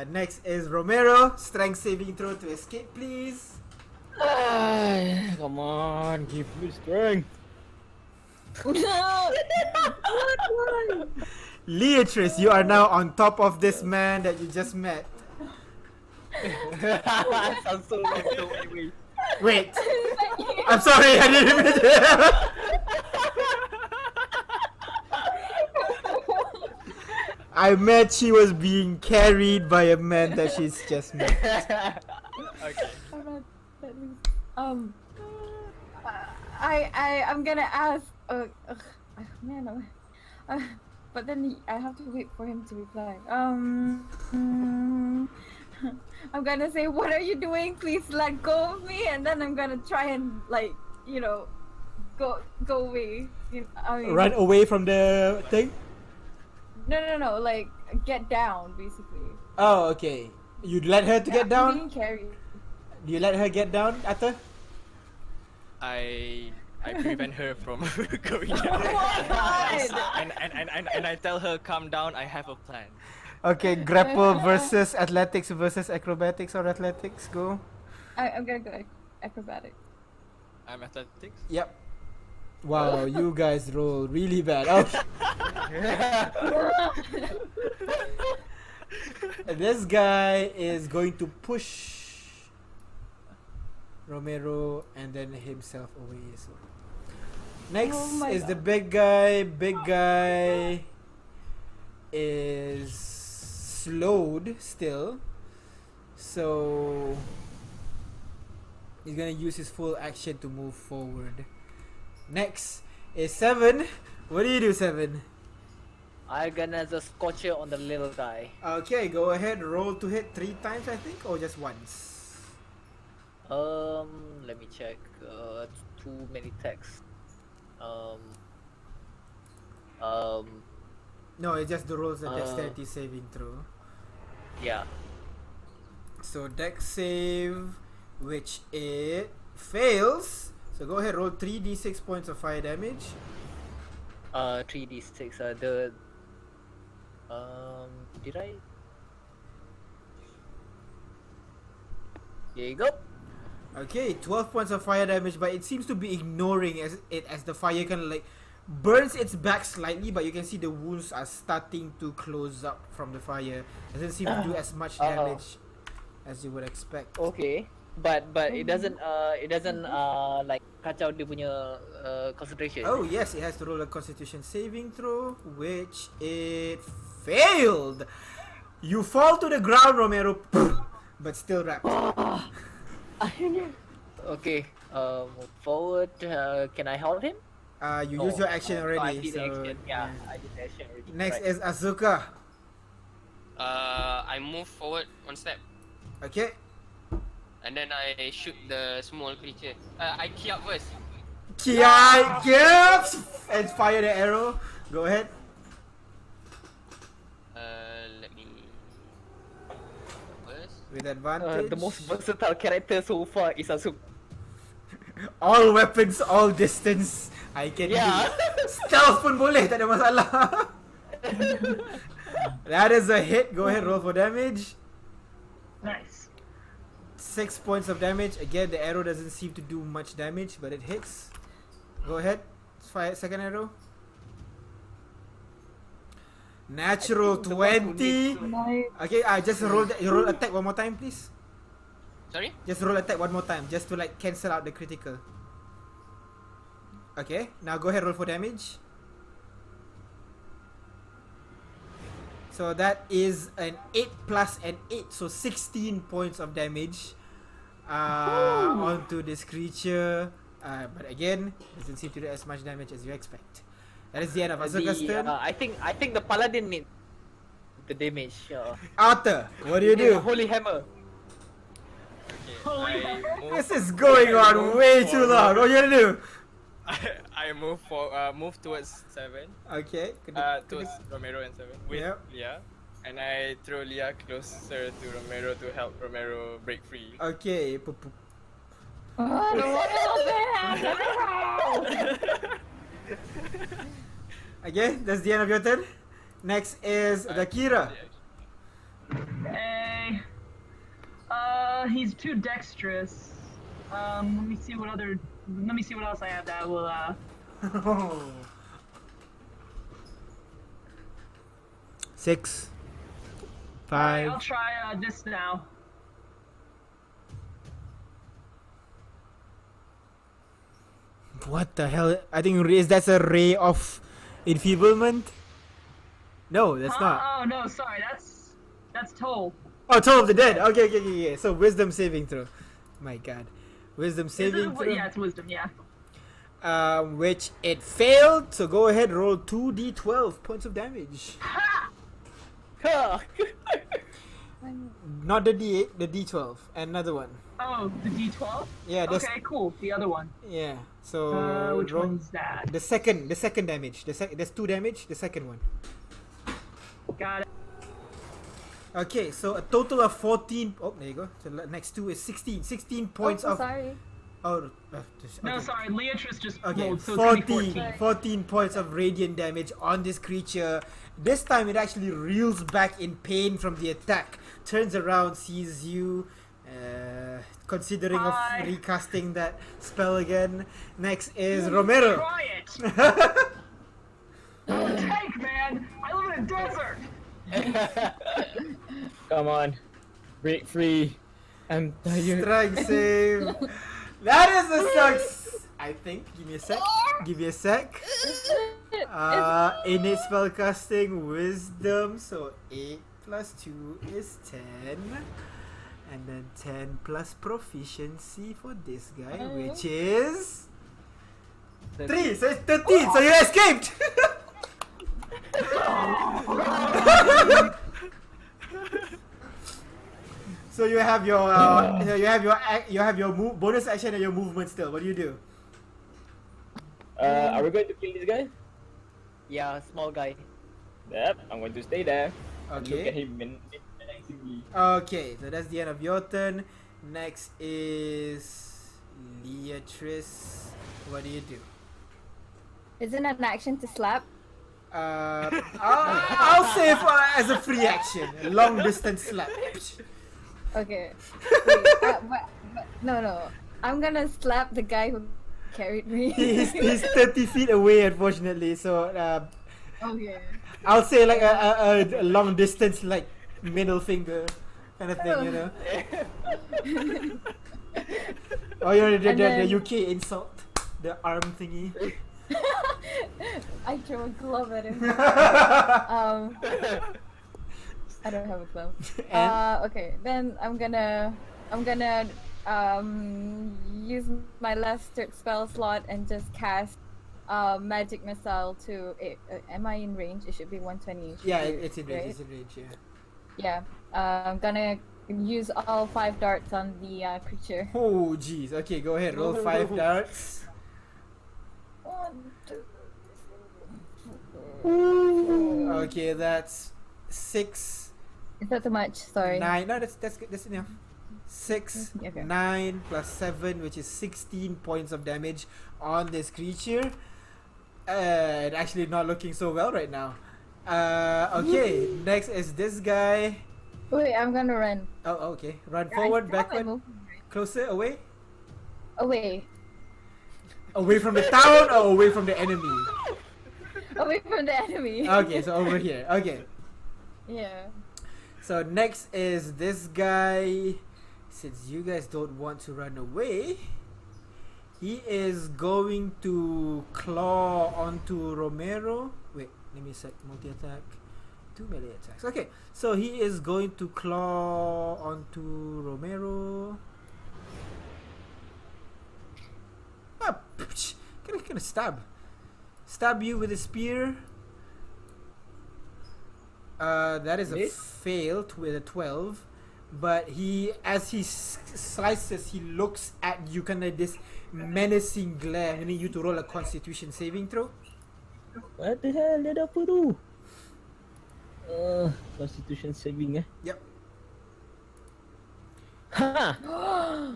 Next is Romero, strength saving throw to escape, please. Come on, give me strength. No. Leatrice, you are now on top of this man that you just met. Sounds so long. So wait. Wait, I'm sorry, I didn't mean to. I meant she was being carried by a man that she's just met. Okay. I'm not that means, I'm gonna ask. Man, but then I have to wait for him to reply. I'm gonna say, "What are you doing? Please let go of me," and then I'm gonna try and go away. I mean, Run away from the thing? No, like get down, basically. Oh, okay. You let her to get I'm down? being carried. Do you let her get down, Atta? I prevent her from going Oh down. my god! And I tell her, calm down, I have a plan. Okay, grapple versus athletics versus acrobatics or athletics, go. I'm gonna go acrobatic. I'm athletics. Yep. Wow, you guys roll really bad. Okay. This guy is going to push Romero and then himself away. So next Oh my is the God. big guy. Big guy is slowed still, so he's gonna use his full action to move forward. Next is Seven. What do you do, Seven? I'm gonna just scorcher on the little guy. Okay, go ahead. Roll to hit 3 times, I think, or just once. Let me check. Too many texts. No, it just the rolls a Uh, dexterity saving throw. Yeah. So dex save, which it fails. So go ahead, roll 3d6 points of fire damage. 3d6. Did I? Here you go. Okay, 12 points of fire damage, but it seems to be ignoring as the fire kind of like burns its back slightly, but you can see the wounds are starting to close up from the fire. Doesn't seem to do as much damage as you would expect. Okay. But it doesn't like kacau dia punya concentration. Oh yes, it has to roll a Constitution saving throw, which it failed. You fall to the ground, Romero, but still wrapped. Okay. Move forward. Can I hold him? You No. use your action I already. did So action. Yeah, I did action already. next Right. is Asuka. I move forward one step, Okay. and then I shoot the small creature. I key up first. Kiai gives and fire the arrow. Go ahead. Let me first. With advantage. The most versatile character so far is Asuka. All weapons, all distance. I can Yeah. do. Stealth pun boleh, tak ada masalah. That is a hit. Go ahead, roll for damage. Nice. 6 points of damage. Again, the arrow doesn't seem to do much damage, but it hits. Go ahead. Fire second arrow. Natural 20. Nice. Okay, just roll attack one more time, please. Sorry? Just roll attack one more time, just to like cancel out the critical. Okay, now go ahead, roll for damage. So that is an 8 plus an 8, so 16 points of damage onto this creature. But again, doesn't seem to do as much damage as you expect. That is the end of Asuka's turn. I think the paladin needs the damage. Arthur, what do you do? Holy hammer. Okay, I move, This is going on way too long. What are you gonna do? I move towards 7. Okay. Towards Romero and 7 with Yep. Leah, and I throw Leah closer to Romero to help Romero break free. Okay. Oh, I don't want to help him. Okay, that's the end of your turn. Next is Dakira. Hey. He's too dexterous. Let me see what else I have that will Six. Alright, 5. I'll try this now. What the hell? I think that's a ray of enfeeblement. No, that's not. Oh no, sorry, that's Toll. Oh, Toll of the Dead. Okay. So wisdom saving throw. My God, wisdom saving throw. Yeah, it's wisdom, yeah. Which it failed. So go ahead, roll 2d12 points of damage. Not the d8, the d12. Another one. Oh, the D12? Yeah, that's Okay, cool. The other one. yeah. So Which roll one's that? the second damage. There's 2 damage. The second one. Got it. Okay, so a total of 14. Oh, there you go. So next 2 is 16. 16 points Oh, of. sorry. Oh, No, okay. sorry, Leatrice just Okay, rolled, so it's gonna be 14, 14. 14 points of radiant damage on this creature. This time it actually reels back in pain from the attack, turns around, sees you, Considering of Hi. recasting that spell again. Next is Romero. Try it. I'm a tank, man. I live in a desert. Come on, break free. I'm tired. Strength save. That is a success. I think. Give me a sec. Give me a sec. Innate spellcasting, wisdom. So 8 plus 2 is 10. And then 10 plus proficiency for this guy, which is 3. So it's 13. So you escaped. So you have your bonus action and your movement still. What do you do? Are we going to kill this guy? Yeah, small guy. Yep, I'm going to stay there. And look at Okay. him menacingly. Okay, so that's the end of your turn. Next is Leatrice. What do you do? Isn't it an action to slap? I'll say as a free action, long distance slap. Okay. Wait, but no. I'm gonna slap the guy who carried me. He's 30 feet away, unfortunately. So Okay. I'll say like a long distance, like middle finger kind of thing, you know. Oh, you know the then- UK insult, the arm thingy. I throw a glove at him. I don't have a glove. And? Okay, then I'm gonna use my last third spell slot and just cast magic missile to it. Am I in range? It should be 120. Yeah, it's in range. right? It's in range. Yeah. Yeah. I'm gonna use all 5 darts on the creature. Oh, jeez. Okay, go ahead. Roll 5 darts. 1, 2. Okay, that's 6, Is that too much? Sorry. 9. No, that's good. That's enough. 6, Okay. 9 plus 7, which is 16 points of damage on this creature. And actually not looking so well right now. Okay, next is this guy. Wait, I'm gonna run. Oh, okay. Run I forward, still have my backward, movement, right? closer, away. Away. Away from the town or away from the enemy? Away from the enemy. Okay, so over here. Okay. Yeah. So next is this guy. Since you guys don't want to run away, he is going to claw onto Romero. Wait, let me set multi-attack. 2 melee attacks. Okay, so he is going to claw onto Romero. Ah, gonna stab you with a spear. That is a Miss? fail with a 12. But as he slices, he looks at you kind of this menacing glare. I need you to roll a Constitution saving throw. What the hell? Dia dah apa tu? Constitution saving Yep. Ha!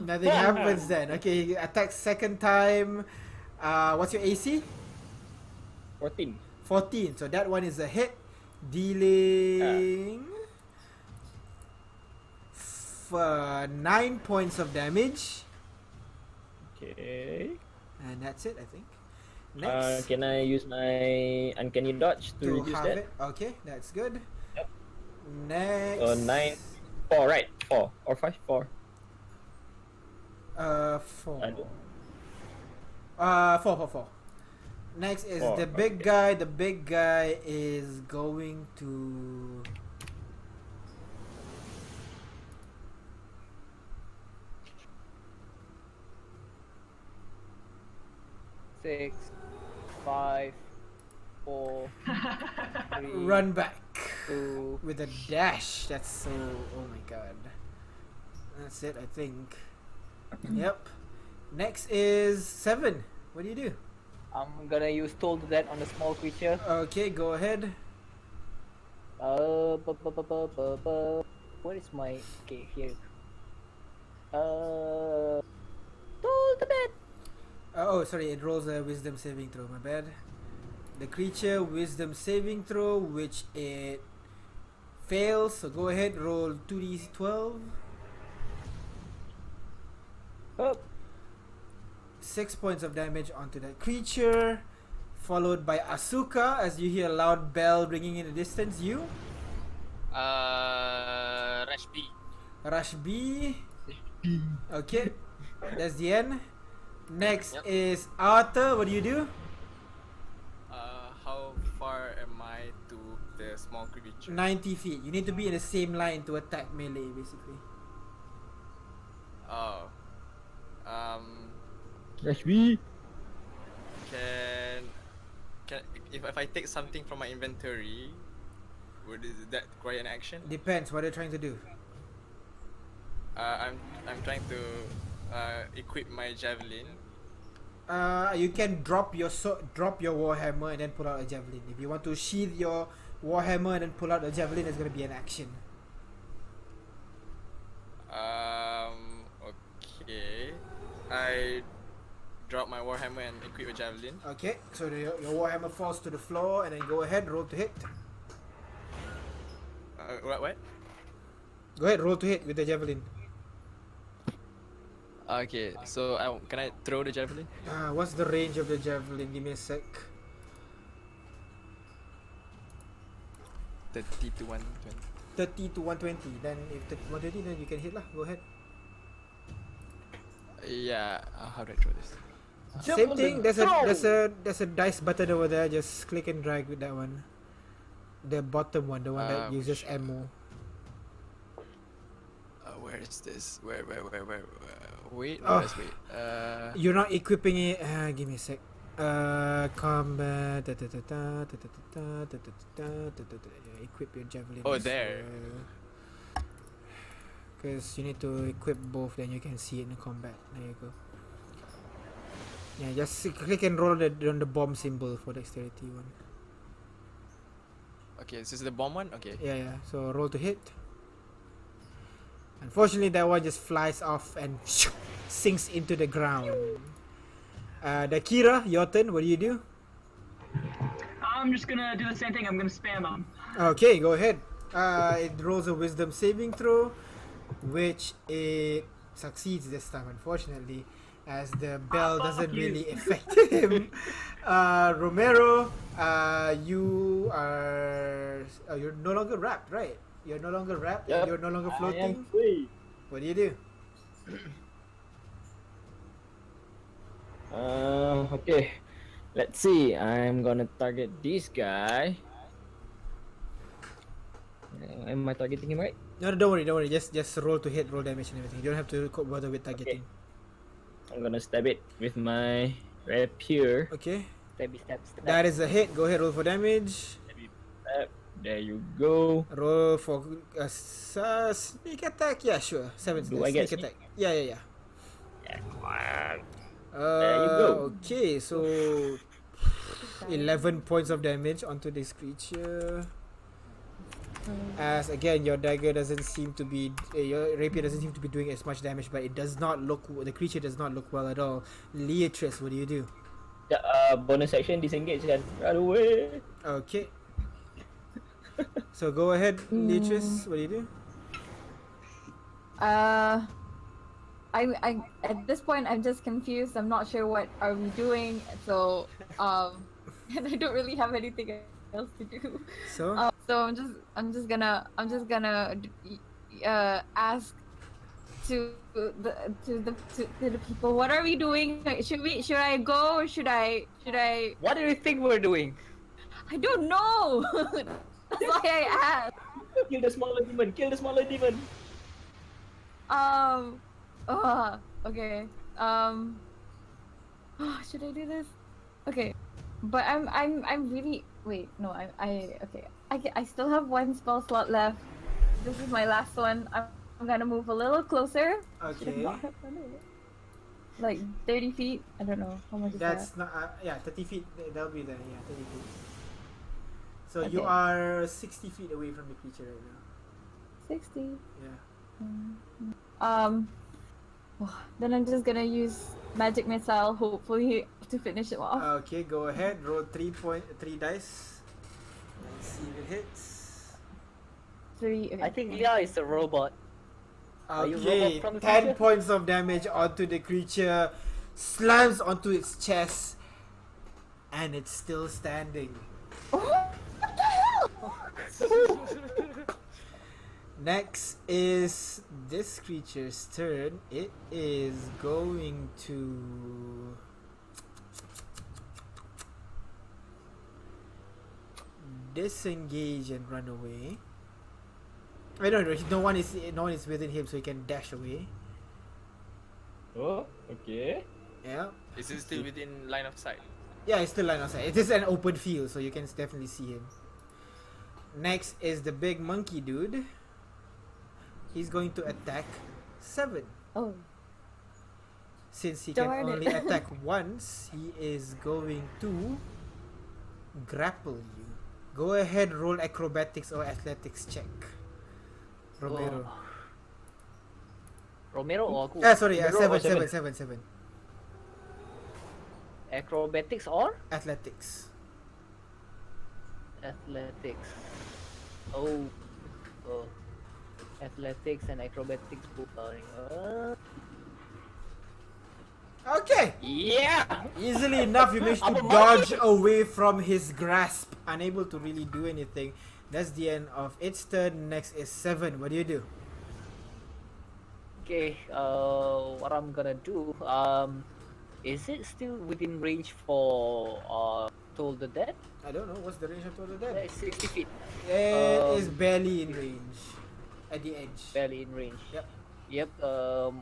Nothing happens then. Okay, he attacks second time. What's your AC? 14. 14. So that one is a hit, dealing 9 points of damage. Okay. And that's it, I think. Next. Can I use my uncanny dodge to reduce have that? it. Okay, that's good. Yep. Next. So 9, 4, right? 4 or 5, 4. 4. I don't- 4. Next is 4, the big okay. guy. The big guy is going to. Six, 5, 4, 3, Run back 2. with a dash. That's so. Oh my god. That's it, I think. Yep. Next is 7. What do you do? I'm gonna use Toll to Death on the small creature. Okay, go ahead. What is my okay here? Toll to Death. Oh, sorry, it rolls a wisdom saving throw, my bad. The creature wisdom saving throw, which it fails, so go ahead, roll 2d12. Oh, 6 points of damage onto that creature, followed by Asuka as you hear a loud bell ringing in the distance. You, Rush B. Rush B. Okay, that's the end. Next Yep. is Arthur. What do you do? How far am I to the small creature? 90 feet. You need to be in the same line to attack melee, basically. Oh. Rush B. Can if I take something from my inventory, would that require an action? Depends what you're trying to do. I'm trying to equip my javelin. You can drop your warhammer and then pull out a javelin. If you want to sheath your warhammer and then pull out a javelin, it's gonna be an action. Okay. I drop my warhammer and equip a javelin. Okay, so your warhammer falls to the floor and then go ahead, roll to hit. What? Go ahead, roll to hit with the javelin. Okay, so can I throw the javelin? What's the range of the javelin? Give me a sec. 30 to 120. 30 to 120. Then if 120, then you can hit lah. Go ahead. Yeah. How do I throw this? Same thing. There's a dice button over there. Just click and drag with that one. The bottom one, the one that uses ammo. Where is this? Where? Wait. Oh. Let's wait. You're not equipping it. Give me a sec. Combat. Equip your javelin. Oh, there. Because you need to equip both, then you can see it in the combat. There you go. Yeah, just click and roll on the bomb symbol for dexterity one. Okay, this is the bomb one. Okay. Yeah. So roll to hit. Unfortunately, that one just flies off and sinks into the ground. Dakira, your turn. What do you do? I'm just gonna do the same thing. I'm gonna spam them. Okay, go ahead. It rolls a wisdom saving throw, which it succeeds this time, unfortunately, as the bell doesn't really affect him. Romero, you're no longer wrapped, right? You're no longer wrapped. Yep. You're no longer I am floating. free. What do you do? Okay. Let's see. I'm gonna target this guy. Am I targeting him right? No, don't worry. Just roll to hit, roll damage and everything. You don't have to bother with targeting. I'm gonna stab it with my rapier. Okay. stabby stab. That is a hit. Go ahead, roll for damage. Stab. There you go. Roll for sneak attack. Yeah, sure. 7 Do I get sneak sneak? attack. Yeah. Yeah, come on. There you go. Okay, so 11 points of damage onto this creature. As again, your dagger doesn't seem to be, your rapier doesn't seem to be doing as much damage, but it does not look, the creature does not look well at all. Leatrice, what do you do? Bonus action disengage kan. Run away. Okay. So go ahead, Leatrice, what do you do? I at this point I'm just confused. I'm not sure what are we doing. So and I don't really have anything else to do. So So I'm just gonna ask to the people, what are we doing? Should I go or should I What do you think we're doing? I don't know. That's why I asked. Kill the smaller demon. Kill the smaller demon. Okay. Should I do this? Okay. But I'm really wait, no, I still have one spell slot left. This is my last one. I'm gonna move a little closer. okay, Like 30 feet. I don't know how much is that. that's not 30 feet. That'll be there. Yeah, 30 feet. So you Okay. are 60 feet away from the creature right now. 60. Yeah. Then I'm just gonna use magic missile, hopefully to finish it off. Okay, go ahead. Roll 3 dice. Let's see if it hits. 3. Okay. I think Leah is a robot. you Okay, robot from the 10 future? points of damage onto the creature, slams onto its chest, and it's still standing. What the hell? Next is this creature's turn. It is going to disengage and run away. I don't know. No one is within him, so he can dash away. Oh, okay. Yeah. Is it still within line of sight? Yeah, it's still line of sight. It is an open field, so you can definitely see him. Next is the big monkey dude. He's going to attack 7. Oh, Since he can Darn it. only attack once, he is going to grapple you. Go ahead, roll acrobatics or athletics check. Romero. Romero or aku? Sorry, Romero or 7. Acrobatics or Athletics. athletics? Oh. Athletics and acrobatics both are. Okay! Yeah! Easily enough, you managed to Apa dodge away from his grasp, unable to really do anything. That's the end of its turn. Next is 7. What do you do? Okay, what I'm gonna do, is it still within range for, Toll the Dead? I don't know. What's the range of Total Dead? It's 60 feet, It is barely in range. At the edge. barely in range. Yep. Yep,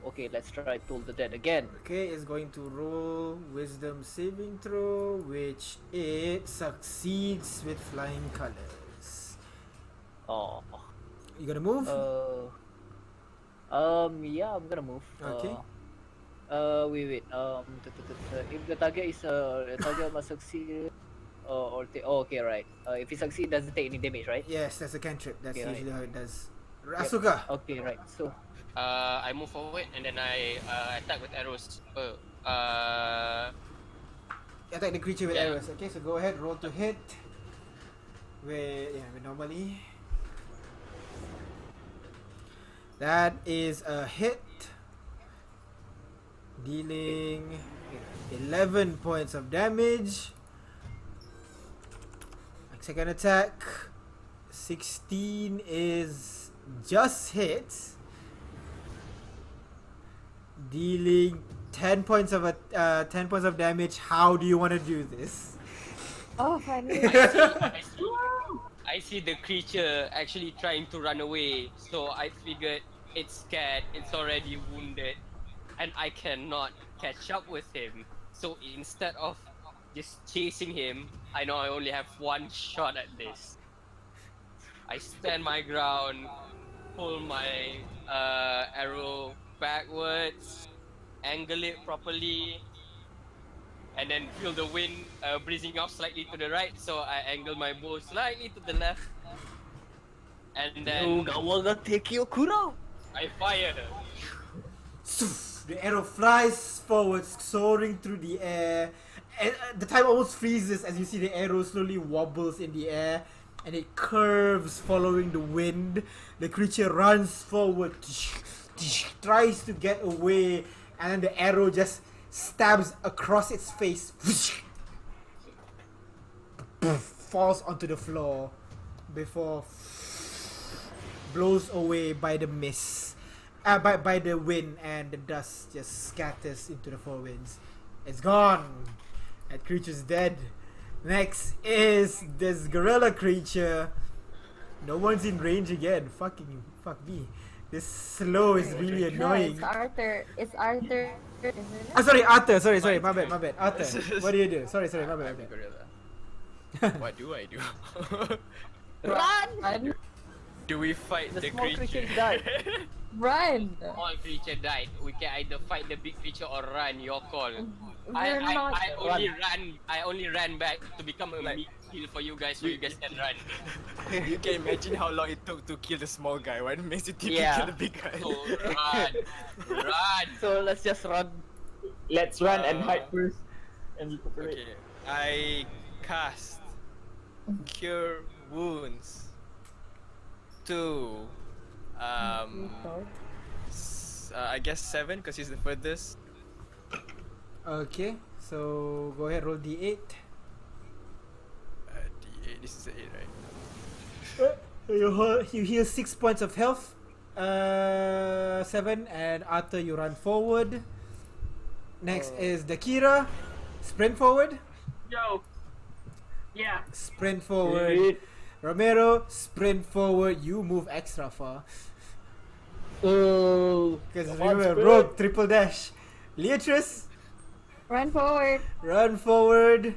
okay, let's try Toll the Dead again. Okay, it's going to roll wisdom saving throw, which it succeeds with flying colors. Oh. You gonna move? Yeah, I'm gonna move. Okay. Wait. If the target is, the target must succeed, okay, right. If he succeed, doesn't take any damage, right? Yes, that's a cantrip. That's Okay, usually how it does. Yep. Asuka. Okay, right. So, I move forward and then I attack with arrows. Attack the creature with Yeah. arrows. Okay, so go ahead, roll to hit. With normally. That is a hit. Dealing 11 points of damage. Second attack. 16 is just hits. Dealing 10 points of 10 points of damage. How do you want to do this? oh, finally. I see the creature actually trying to run away, so I figured it's scared, it's already wounded, and I cannot catch up with him. So instead of just chasing him, I know I only have one shot at this. I stand my ground, pull my arrow backwards, angle it properly, and then feel the wind breezing off slightly to the right, so I angle my bow slightly to the left, and then take your Kuro! I fire. The arrow flies forward, soaring through the air. And the time almost freezes as you see the arrow slowly wobbles in the air, and it curves following the wind. The creature runs forward, tries to get away, and then the arrow just stabs across its face, falls onto the floor before blows away by the mist, by the wind, and the dust just scatters into the four winds. It's gone. That creature's dead. Next is this gorilla creature. No one's in range again. Fuck me. This slow is really No, annoying. it's Arthur. It's Arthur, isn't it? Sorry, Arthur. Sorry. My bad. Arthur, what do you do? Sorry. My bad. Gorilla. What do I do? Run! Do we fight The the small creature creature? is dead. Run! All creature died. We can either fight the big creature or run. Your call. We're not. I only ran back to become a meat kill for you guys, so you guys can run. You can imagine how long it took to kill the small guy. Why don't makes it take Yeah. to kill the big guy? So run. So let's just run. Let's run and hide first and recuperate. Okay, I cast Cure Wounds to I guess 7 because he's the furthest. Okay, so go ahead, roll d8. D8. This is the 8, right? You heal 6 points of health. 7, and Arthur, you run forward. Next is Dakira. Sprint forward. Yo. Yeah. Sprint forward. Romero, sprint forward. You move extra far. Oh, Because come on, remember, Spirit. rogue, triple dash. Leatrice, Run forward. run forward.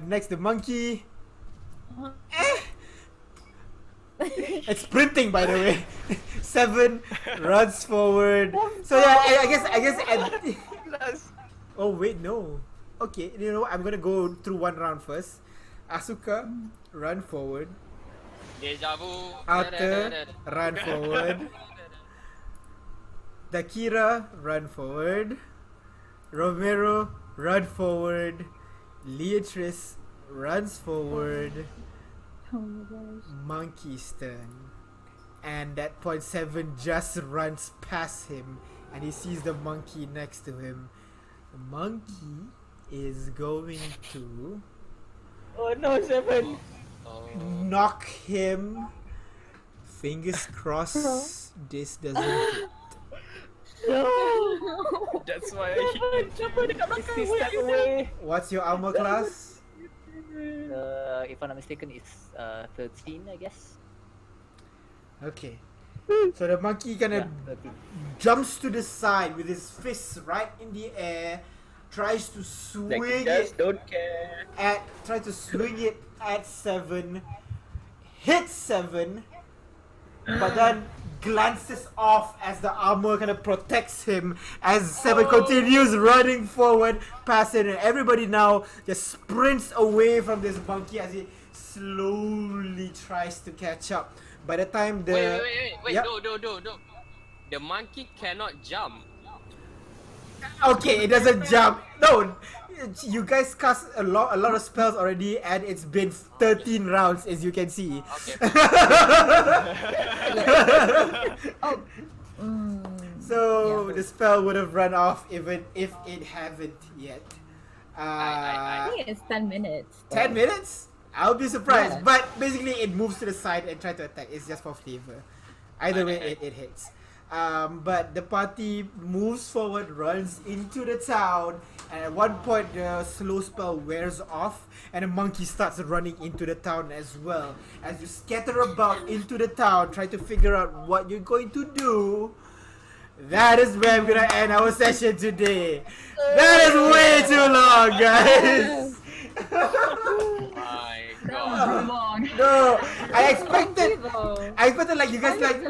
Next, the monkey. It's sprinting, by the way. 7 runs forward. So yeah, I guess. Oh wait, no. Okay, you know what? I'm gonna go through one round first. Asuka, run forward. Deja vu. Arthur, run forward. Dakira, run forward. Romero, run forward. Leatrice runs forward. Oh my gosh. Monkey's turn. And at point 7 just runs past him and he sees the monkey next to him. The monkey is going to Oh no, 7. knock him. Fingers crossed this doesn't hit. No. That's why I hit. Is this step away? What's your armor class? If I'm not mistaken, it's 13, I guess. Okay. So the monkey kind of Yeah, 13. jumps to the side with his fists right in the air, tries to swing Like, it just don't care. try to swing it at 7, hits 7, but then glances off as the armor kind of protects him as 7 continues running forward past it, and everybody now just sprints away from this monkey as he slowly tries to catch up. By the time the Wait. Yep. No. The monkey cannot jump. Okay, it doesn't jump. No, you guys cast a lot of spells already, and it's been 13 rounds, as you can see. Okay. Oh. Mm. So Yeah. the spell would have run off even if it haven't yet. I think it's 10 minutes. 10 minutes? I'll be surprised. Yeah. But basically, it moves to the side and try to attack. It's just for flavor. Either way, it hits. But the party moves forward, runs into the town, and at one point the slow spell wears off, and the monkey starts running into the town as well. As you scatter about into the town, try to figure out what you're going to do. That is where I'm gonna end our session today. That is way too long, guys. My That God. was really long. No, I Monkey expected though. like you guys like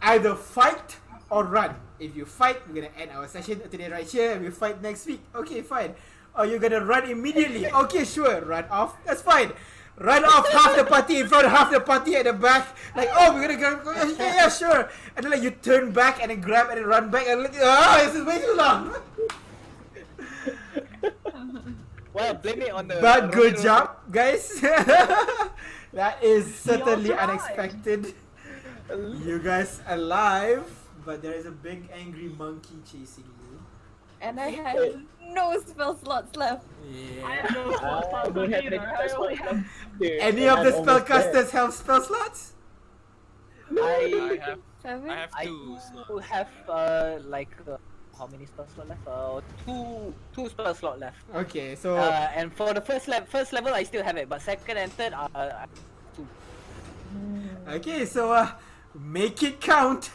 either fight or run. If you fight, we're gonna end our session today right here, and we fight next week. Okay, fine. Or you're gonna run immediately. Okay, sure. Run off. That's fine. Run off half the party in front, half the party at the back. Like, oh, we're gonna go. Yeah, sure. And then like you turn back and then grab and then run back and like, this is way too long. Well, blame it on the. But good Romero. job, guys. That is certainly survived. unexpected. You guys alive, but there is a big angry monkey chasing you. And I had no spell slots left. I Yeah. have no spell slots I don't left have any either. I only have. Any of the spellcasters have spell slots? I have 7? I have I 2. So. do have how many spell slot left? Two spell slot left. Okay, so And for the first level, I still have it, but second and third are 2. okay, so make it count.